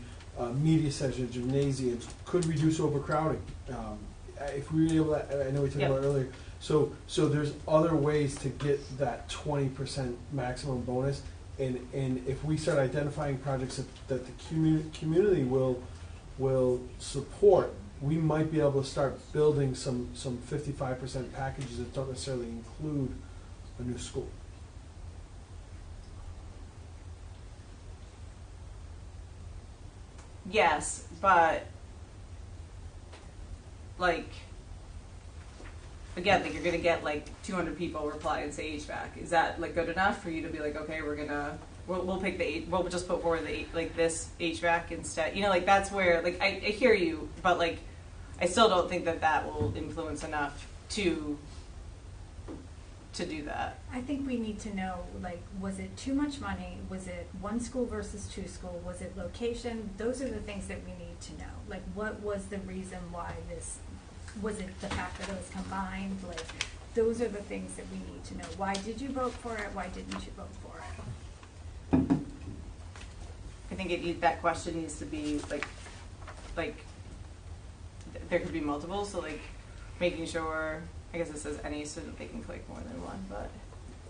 R: media center, gymnasiums, could reduce overcrowding. If we were able to, I know we talked about it earlier, so there's other ways to get that 20% maximum bonus, and if we start identifying projects that the community will support, we might be able to start building some 55% packages that don't necessarily include a new school.
A: Yes, but like again, like you're gonna get like 200 people reply and say HVAC. Is that like good enough for you to be like, okay, we'll pick we'll just put forward this HVAC instead? You know, like that's where like I hear you, but like I still don't think that will influence enough to do that.
G: I think we need to know, like, was it too much money? Was it 1 school versus 2 school? Was it location? Those are the things that we need to know. Like, what was the reason why this, was it the fact that it was combined? Like, those are the things that we need to know. Why did you vote for it? Why didn't you vote for it?
A: I think that question needs to be like there could be multiple, so like making sure, I guess it says any student, they can click more than one, but.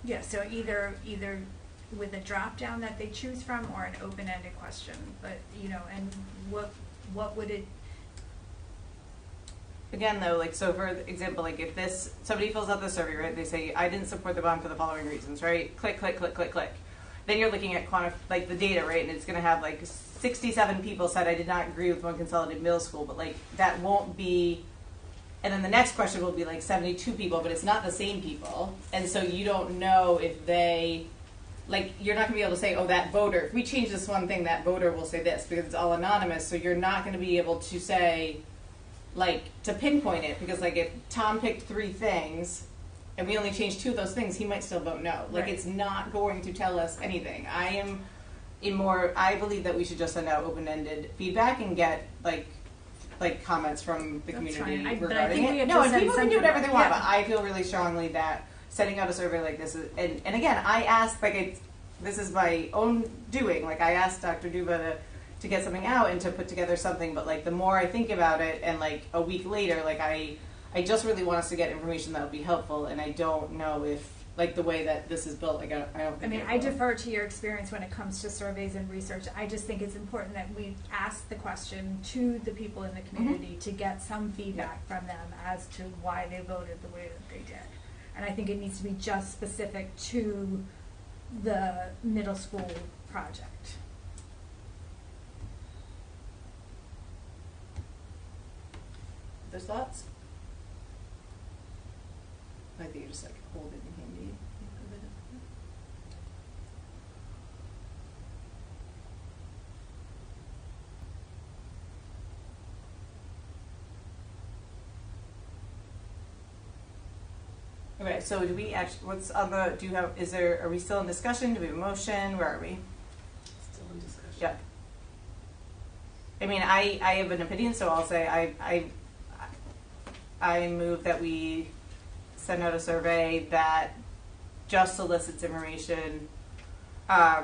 G: Yeah, so either with a drop down that they choose from or an open-ended question, but, you know, and what would it?
A: Again though, like, so for example, like if somebody fills out the survey, right, they say, I didn't support the bond for the following reasons, right? Click, click, click, click, click. Then you're looking at like the data, right, and it's gonna have like 67 people said I did not agree with one consolidated middle school, but like that won't be. And then the next question will be like 72 people, but it's not the same people. And so you don't know if they, like, you're not going to be able to say, oh, that voter, if we change this one thing, that voter will say this, because it's all anonymous. So you're not going to be able to say, like, to pinpoint it, because, like, if Tom picked 3 things and we only changed 2 of those things, he might still vote no. Like, it's not going to tell us anything. I believe that we should just send out open-ended feedback and get, like comments from the community regarding it. No, and people can do whatever they want, but I feel really strongly that sending out a survey like this is, and again, I asked, like, this is my own doing, like, I asked Dr. Duva to get something out and to put together something, but, like, the more I think about it, and, like, a week later, like, I just really want us to get information that will be helpful, and I don't know if, like, the way that this is built, like, I don't think.
G: I mean, I defer to your experience when it comes to surveys and research. I just think it's important that we ask the question to the people in the community to get some feedback from them as to why they voted the way that they did. And I think it needs to be just specific to the middle school project.
A: There's thoughts? I think you just like hold it in handy. Okay, so do we actually, what's on the, are we still in discussion? Do we have a motion? Where are we?
V: Still in discussion.
A: Yep. I mean, I have an opinion, so I'll say I move that we send out a survey that just solicits information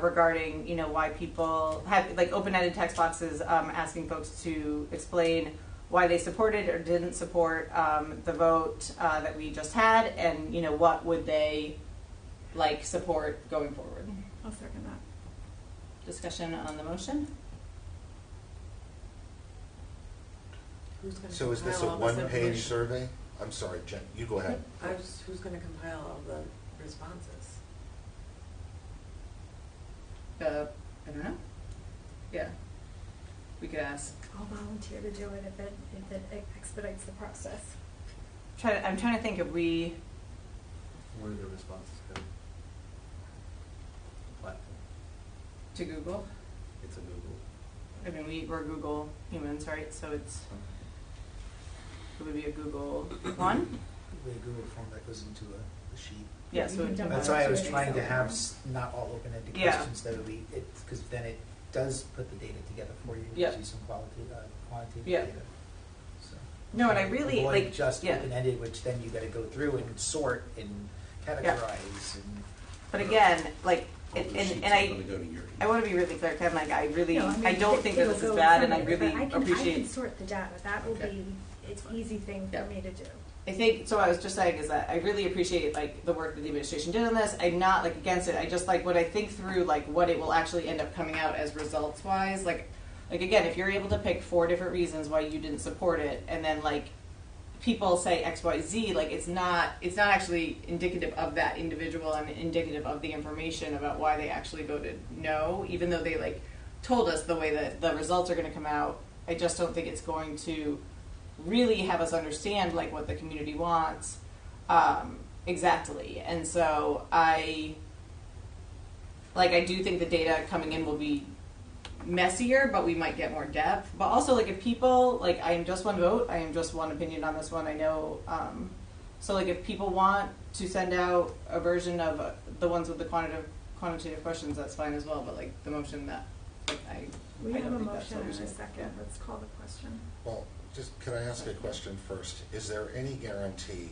A: regarding, why people have, like, open-ended text boxes asking folks to explain why they supported or didn't support the vote that we just had, and what would they like support going forward.
G: I'll second that.
A: Discussion on the motion.
I: So is this a one-page survey? I'm sorry, Jen, you go ahead.
U: Who's going to compile all the responses?
A: I don't know. Yeah, we could ask.
G: I'll volunteer to do it if it expedites the process.
A: I'm trying to think if we.
S: Where do the responses go? Platform.
A: To Google.
S: It's a Google.
A: I mean, we're Google humans, right? So it would be a Google one.
B: The Google form that goes into a sheet.
A: Yeah, so
B: that's why I was trying to have not all open-ended questions. That would be because then it does put the data together for you.
A: Yeah.
B: Gives you some quantitative
A: Yeah.
B: data. So
A: no, and I really
B: avoid
A: like
B: just open-ended, which then you got to go through and sort and categorize. And
A: but again, like, I want to be really clear, Kevin. Like, I don't think that this is bad, and I really appreciate.
G: I can sort the data. That will be an easy thing for me to do.
A: I think so. I was just saying is that I really appreciate like the work that the administration did on this. I'm not like against it. I just like when I think through like what it will actually end up coming out as results wise. Like again, if you're able to pick 4 different reasons why you didn't support it, and then like people say X, Y, Z, like it's not actually indicative of that individual and indicative of the information about why they actually voted no, even though they like told us the way that the results are going to come out. I just don't think it's going to really have us understand like what the community wants exactly. And so I do think the data coming in will be messier, but we might get more depth. But also like if people like I am just one vote, I am just one opinion on this one. I know so like if people want to send out a version of the ones with the quantitative questions, that's fine as well. But like the motion that
G: We
A: I
G: have a
A: don't think that's
G: motion
A: what we
G: and a
A: should-
G: second. Let's call the question.
I: Well, can I ask a question first? Is there any guarantee,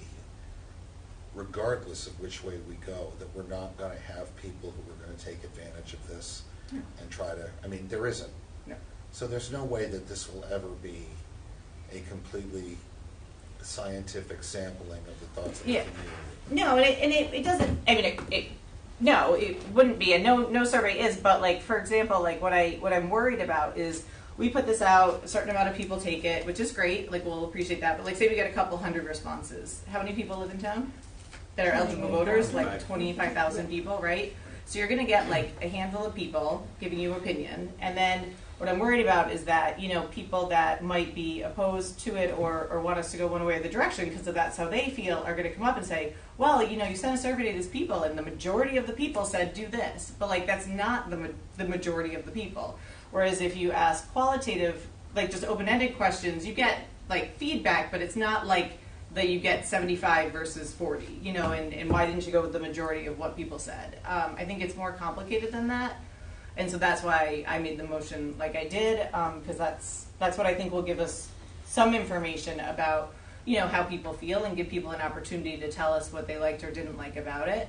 I: regardless of which way we go, that we're not going to have people who are going to take advantage of this and try to, I mean, there isn't.
A: No.
I: So there's no way that this will ever be a completely scientific sampling of the thoughts of the community.
A: No, and it doesn't. I mean, no, it wouldn't be, and no survey is. But like for example, like what I'm worried about is we put this out, a certain amount of people take it, which is great. Like we'll appreciate that. But like say we get a couple hundred responses. How many people live in town that are eligible voters? Like 25,000 people, right? So you're going to get like a handful of people giving you opinion, and then what I'm worried about is that people that might be opposed to it or want us to go one way or the direction because that's how they feel are going to come up and say, well, you sent a survey to these people and the majority of the people said do this, but like that's not the majority of the people. Whereas if you ask qualitative, like just open-ended questions, you get like feedback, but it's not like that you get 75 versus 40, and why didn't you go with the majority of what people said? I think it's more complicated than that. And so that's why I made the motion like I did, because that's what I think will give us some information about, how people feel and give people an opportunity to tell us what they liked or didn't like about it.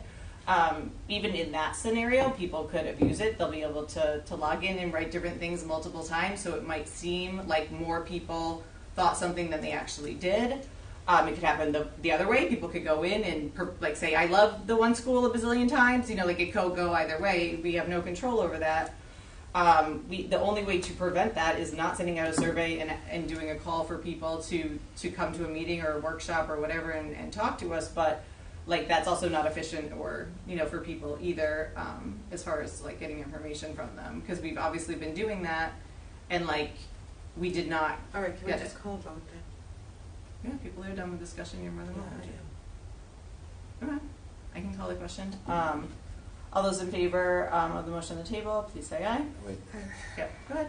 A: Even in that scenario, people could abuse it. They'll be able to log in and write different things multiple times, so it might seem like more people thought something than they actually did. It could happen the other way. People could go in and say, I love the one school a bazillion times. Like it could go either way. We have no control over that. The only way to prevent that is not sending out a survey and doing a call for people to come to a meeting or a workshop or whatever and talk to us. But like that's also not efficient or for people either as far as like getting information from them, because we've obviously been doing that and like we did not.
U: All right, can we just call a vote then?
A: Yeah, people are done with discussion. You're more than welcome to. Okay, I can call the question. All those in favor of the motion on the table, please say aye.
I: Wait.
A: Yep, go ahead.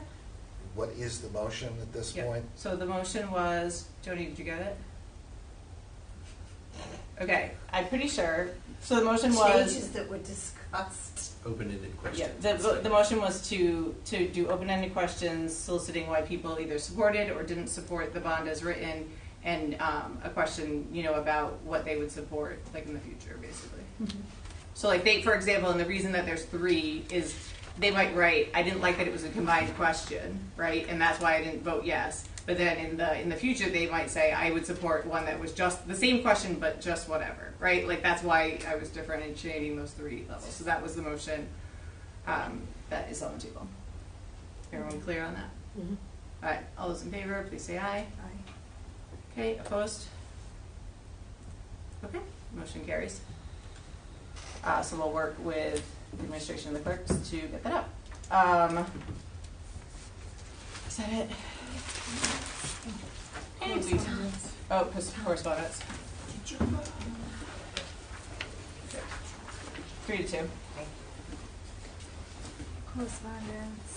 I: What is the motion at this point?
A: So the motion was, Jody, did you get it? Okay, I'm pretty sure. So the motion was
C: changes that were discussed.
S: Open-ended questions.
A: Yeah, the motion was to do open-ended questions soliciting why people either supported or didn't support the bond as written, and a question, about what they would support, like in the future, basically. Mm-hmm. So, like for example, and the reason that there's 3 is they might write, I didn't like that it was a combined question, right? And that's why I didn't vote yes. But then in the future, they might say, I would support one that was just the same question, but just whatever, right? Like, that's why I was differentiating those three levels. So that was the motion that is on the table. Everyone clear on that?
V: Mm-hmm.
A: All right, all those in favor, please say aye.
G: Aye.
A: Okay, opposed? Okay, motion carries. So we'll work with the administration and the clerks to get that up. Is that it?
G: Correspondence.
A: Oh, correspondence. 3-2.
G: Correspondence.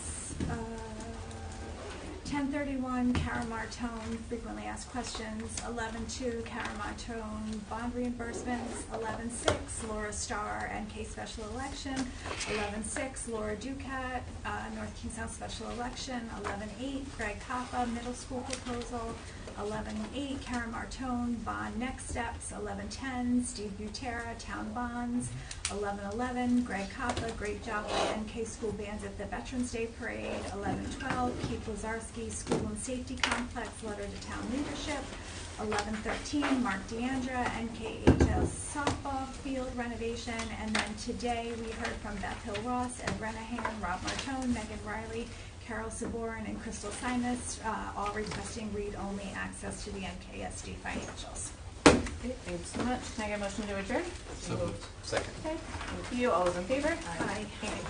G: 1031, Kara Martone, frequently asked questions. 11-2, Kara Martone, bond reimbursements. 11-6, Laura Starr, NK special election. 11-6, Laura Ducat, North Kingstown special election. 11-8, Greg Coppa, middle school proposal. 11-8, Kara Martone, bond next steps. 11-10, Steve Butera, town bonds. 11-11, Greg Coppa, great job by NK school bands at the Veterans Day Parade. 11-12, Keith Lazarski, school and safety complex, letter to town leadership. 11-13, Mark Deandra, NKHL softball field renovation. And then today we heard from Beth Hill Ross, Ed Renahan, Rob Martone, Megan Riley, Carol Saborin, and Crystal Simus, all requesting read-only access to the NKSD financials.
A: Okay, thanks so much. Can I get a motion to adjourn?
S: So moved. Second.
A: Okay, thank you. All those in favor?
G: Aye.
A: Okay.